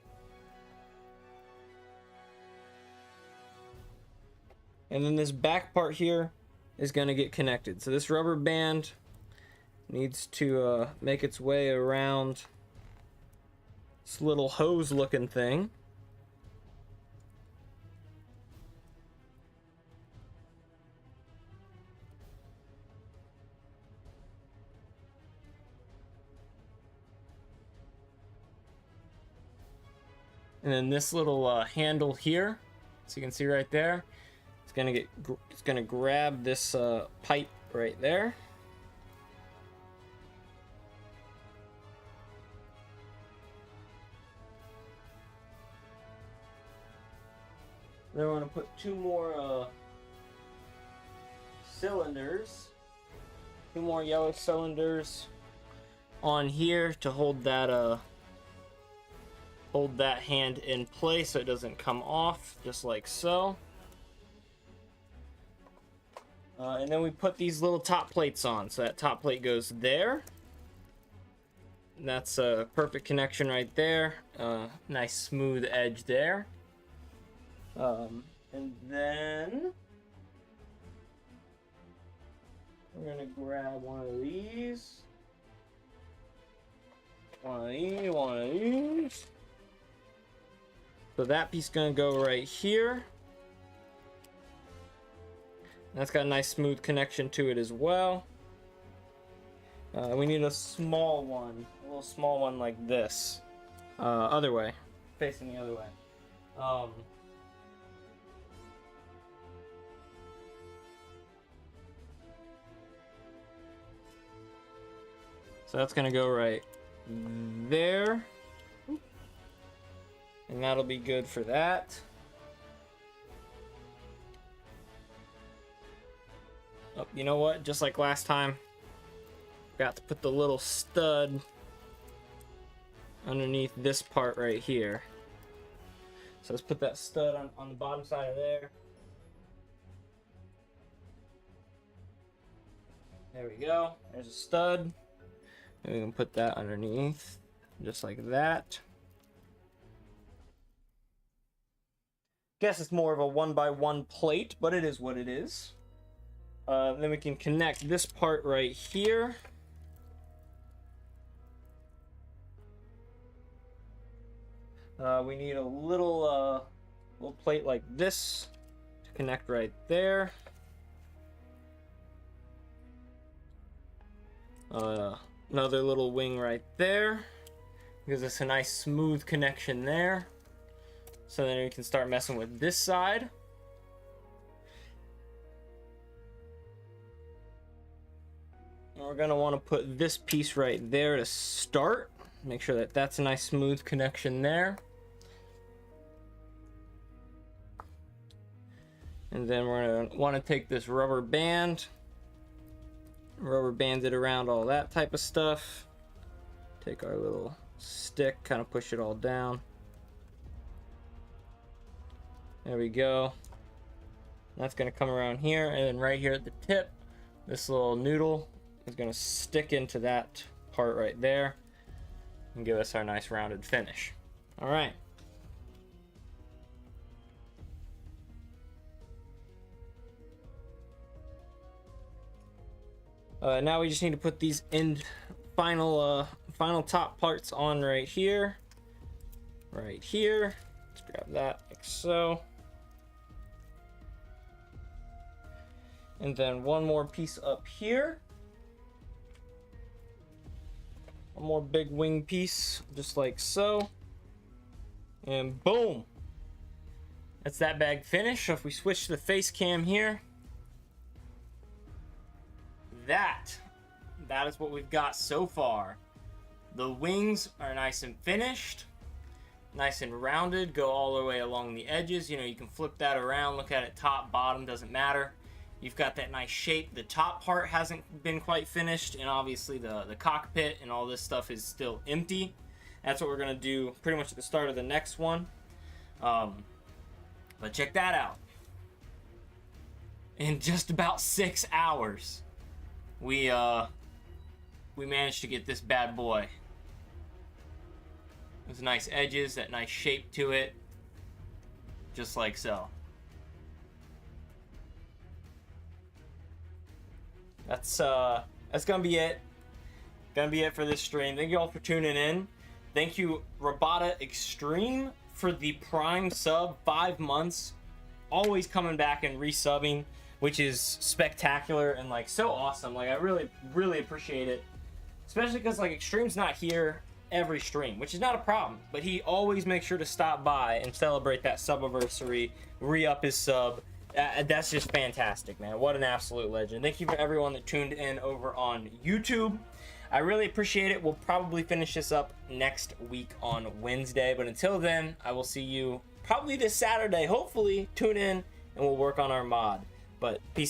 And then this back part here is going to get connected. So this rubber band needs to make its way around this little hose looking thing. And then this little handle here, so you can see right there, it's gonna grab this pipe right there. Then we're going to put 2 more cylinders, 2 more yellow cylinders on here to hold that hand in place so it doesn't come off, just like so. And then we put these little top plates on, so that top plate goes there. And that's a perfect connection right there. Nice smooth edge there. And then we're gonna grab one of these, one of these. So that piece is gonna go right here. That's got a nice smooth connection to it as well. We need a small one, a little small one like this. Other way, facing the other way. So that's gonna go right there. And that'll be good for that. Oh, you know what? Just like last time, got to put the little stud underneath this part right here. So let's put that stud on the bottom side of there. There we go. There's a stud. And we can put that underneath, just like that. Guess it's more of a 1x1 plate, but it is what it is. Then we can connect this part right here. We need a little plate like this to connect right there. Another little wing right there. Gives us a nice smooth connection there. So then we can start messing with this side. And we're gonna want to put this piece right there to start. Make sure that that's a nice smooth connection there. And then we're gonna want to take this rubber band it around all that type of stuff. Take our little stick, kind of push it all down. There we go. That's gonna come around here, and then right here at the tip, this little noodle is gonna stick into that part right there and give us our nice rounded finish. All right. Now we just need to put these final top parts on right here. Right here. Let's grab that like so. And then one more piece up here. One more big wing piece, just like so. And boom. That's that bag finished. So if we switch to the face cam here, that is what we've got so far. The wings are nice and finished, nice and rounded, go all the way along the edges. You know, you can flip that around, look at it top, bottom, doesn't matter. You've got that nice shape. The top part hasn't been quite finished, and obviously the cockpit and all this stuff is still empty. That's what we're gonna do pretty much at the start of the next one. But check that out. In just about 6 hours, we managed to get this bad boy. Those nice edges, that nice shape to it, just like so. That's gonna be it. Gonna be it for this stream. Thank you all for tuning in. Thank you, Robota Extreme, for the Prime sub, 5 months. Always coming back and resubbing, which is spectacular and like so awesome. Like I really appreciate it, especially because like Extreme's not here every stream, which is not a problem, but he always makes sure to stop by and celebrate that sub-anniversary, re-up his sub. That's just fantastic, man. What an absolute legend. Thank you for everyone that tuned in over on YouTube. I really appreciate it. We'll probably finish this up next week on Wednesday, but until then, I will see you probably this Saturday. Hopefully, tune in and we'll work on our mod. But peace out.